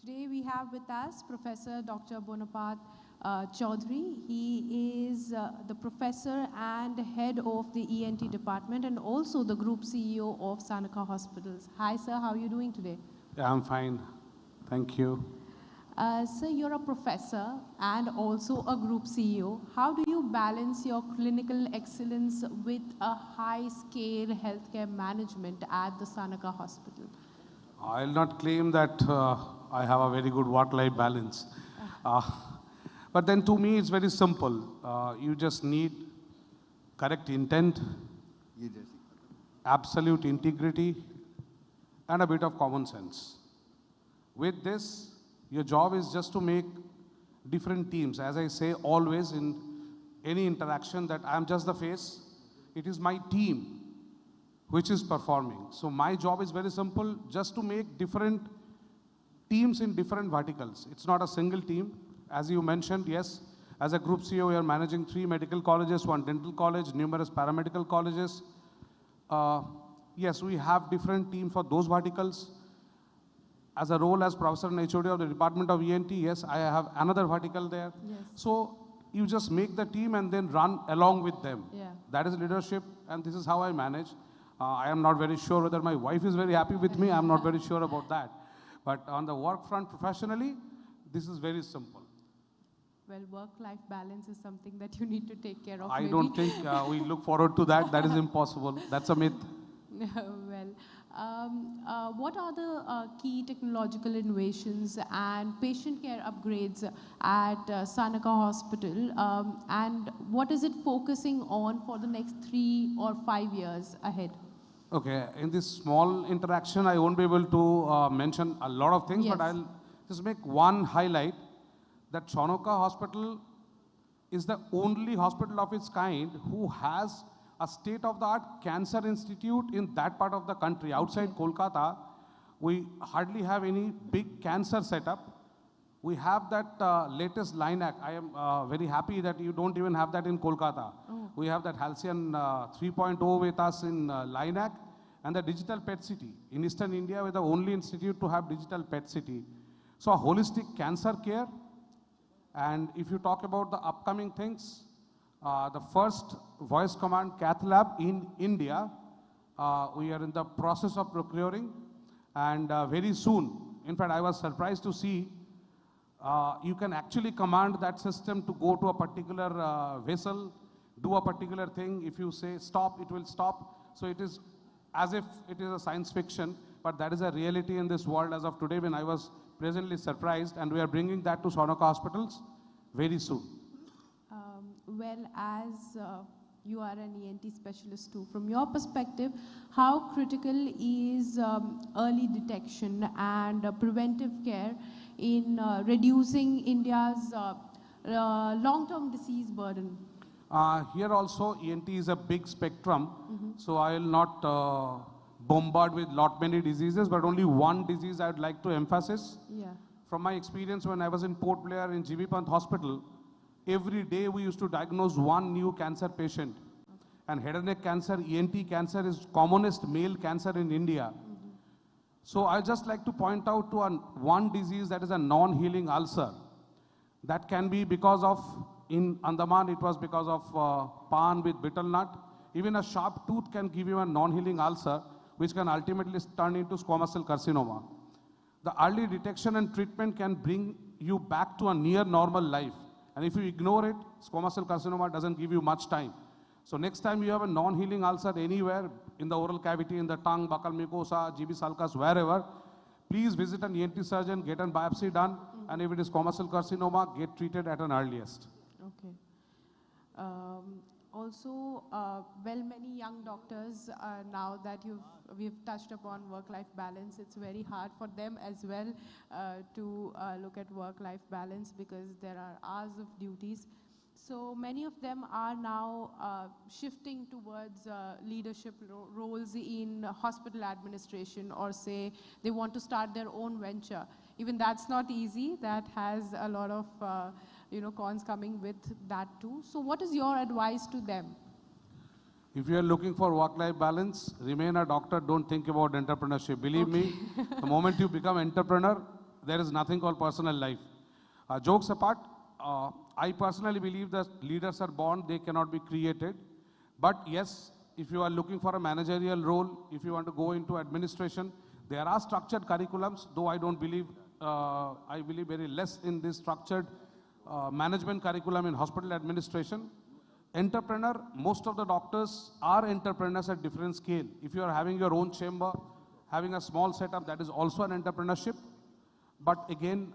Today we have with us Professor Dr. Bonaparte Chaudhary. He is the professor and head of the ENT department and also the group CEO of Sanaka Hospitals. Hi sir, how are you doing today? Yeah, I'm fine. Thank you. Sir, you're a professor and also a group CEO. How do you balance your clinical excellence with a high-scale healthcare management at the Sanaka Hospital? I'll not claim that I have a very good work-life balance. But then to me, it's very simple. You just need correct intent, absolute integrity, and a bit of common sense. With this, your job is just to make different teams. As I say always in any interaction that I'm just the face, it is my team which is performing. So my job is very simple, just to make different teams in different verticals. It's not a single team. As you mentioned, yes, as a group CEO, we are managing 3 medical colleges, 1 dental college, numerous paramedical colleges. Yes, we have different teams for those verticals. As a role as professor and HOD of the Department of ENT, yes, I have another vertical there. Yes. So you just make the team and then run along with them. Yeah. That is leadership, and this is how I manage. I am not very sure whether my wife is very happy with me. I'm not very sure about that. But on the work front professionally, this is very simple. Well, work-life balance is something that you need to take care of. I maybe. don't think we look forward to that. That is impossible. That's a myth. Well, what are the key technological innovations and patient care upgrades at Sanaka Hospital, and what is it focusing on for the next 3 or 5 years ahead? Okay, in this small interaction, I won't be able to mention a lot of things, Yes. but I'll just make one highlight that Sanaka Hospital is the only hospital of its kind who has a state-of-the-art cancer institute in that part of the country. Outside Kolkata, we hardly have any big cancer setup. We have that latest LINAC. I am very happy that you don't even have that in Kolkata. Oh. We have that Halcyon 3.0 with us in LINAC and the digital PET CT. In Eastern India, we're the only institute to have digital PET CT. So a holistic cancer care. And if you talk about the upcoming things, the first voice command cath lab in India. We are in the process of procuring, and very soon, in fact, I was surprised to see you can actually command that system to go to a particular vessel, do a particular thing. If you say stop, it will stop. So it is as if it is a science fiction, but that is a reality in this world as of today, when I was presently surprised, and we are bringing that to Sonoka hospitals very soon. Well, as you are an ENT specialist too, from your perspective, how critical is early detection and preventive care in reducing India's long-term disease burden? Here also, ENT is a big spectrum, so I will not bombard with lot many diseases, but only one disease I would like to emphasize. Yeah. From my experience when I was in Port Blair in GB Pant Hospital, every day we used to diagnose one new cancer patient. And head and neck cancer, ENT cancer is commonest male cancer in India. So I just like to point out to one disease that is a non-healing ulcer. That can be because of, in Andaman it was because of pan with betel nut. Even a sharp tooth can give you a non-healing ulcer, which can ultimately turn into squamous cell carcinoma. The early detection and treatment can bring you back to a near normal life. And if you ignore it, squamous cell carcinoma doesn't give you much time. So next time you have a non-healing ulcer anywhere, in the oral cavity, in the tongue, buccal mucosa, GB sulcus, wherever, please visit an ENT surgeon, get a biopsy done, and if it is squamous cell carcinoma, get treated at an earliest. Okay. Also, well, many young doctors, now that we've touched upon work-life balance, it's very hard for them as well to look at work-life balance, because there are hours of duties. So many of them are now shifting towards leadership roles in hospital administration, or say they want to start their own venture. Even that's not easy. That has a lot of cons coming with that too. So what is your advice to them? If you are looking for work-life balance, remain a doctor, don't think about entrepreneurship. Believe me, the moment you become entrepreneur, there is nothing called personal life. Jokes apart, I personally believe that leaders are born, they cannot be created. But yes, if you are looking for a managerial role, if you want to go into administration, there are structured curriculums, though I don't believe, I believe very less in this structured management curriculum in hospital administration. Entrepreneur, most of the doctors are entrepreneurs at different scale. If you are having your own chamber, having a small setup, that is also an entrepreneurship. But again,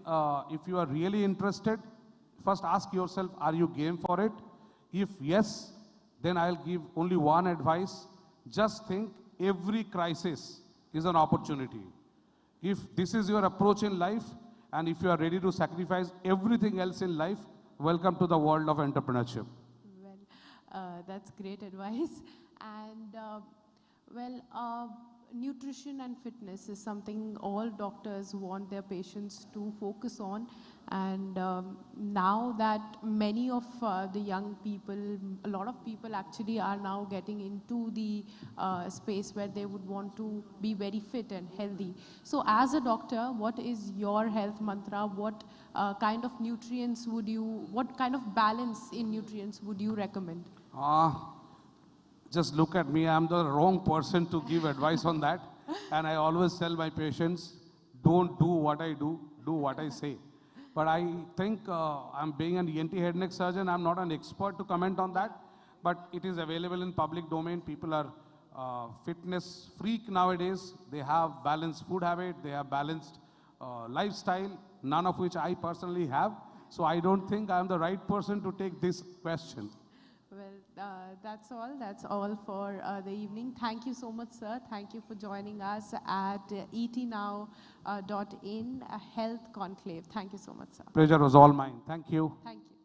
if you are really interested, first ask yourself, are you game for it? If yes, then I'll give only one advice. Just think every crisis is an opportunity. If this is your approach in life, and if you are ready to sacrifice everything else in life, welcome to the world of entrepreneurship. Well, that's great advice. And nutrition and fitness is something all doctors want their patients to focus on. And now that many of the young people, a lot of people actually are now getting into the space where they would want to be very fit and healthy. So as a doctor, what is your health mantra? What kind of nutrients would you, what kind of balance in nutrients would you recommend? Just look at me, I'm the wrong person to give advice on that. And I always tell my patients, don't do what I do, do what I say. But I think I'm being an ENT head neck surgeon, I'm not an expert to comment on that, but it is available in public domain. People are fitness freak nowadays. They have balanced food habit, they have balanced lifestyle, none of which I personally have. So I don't think I'm the right person to take this question. Well, that's all for the evening. Thank you so much, sir. Thank you for joining us at etnow.in Health Conclave. Thank you so much, sir. Pleasure was all mine. Thank you. Thank you.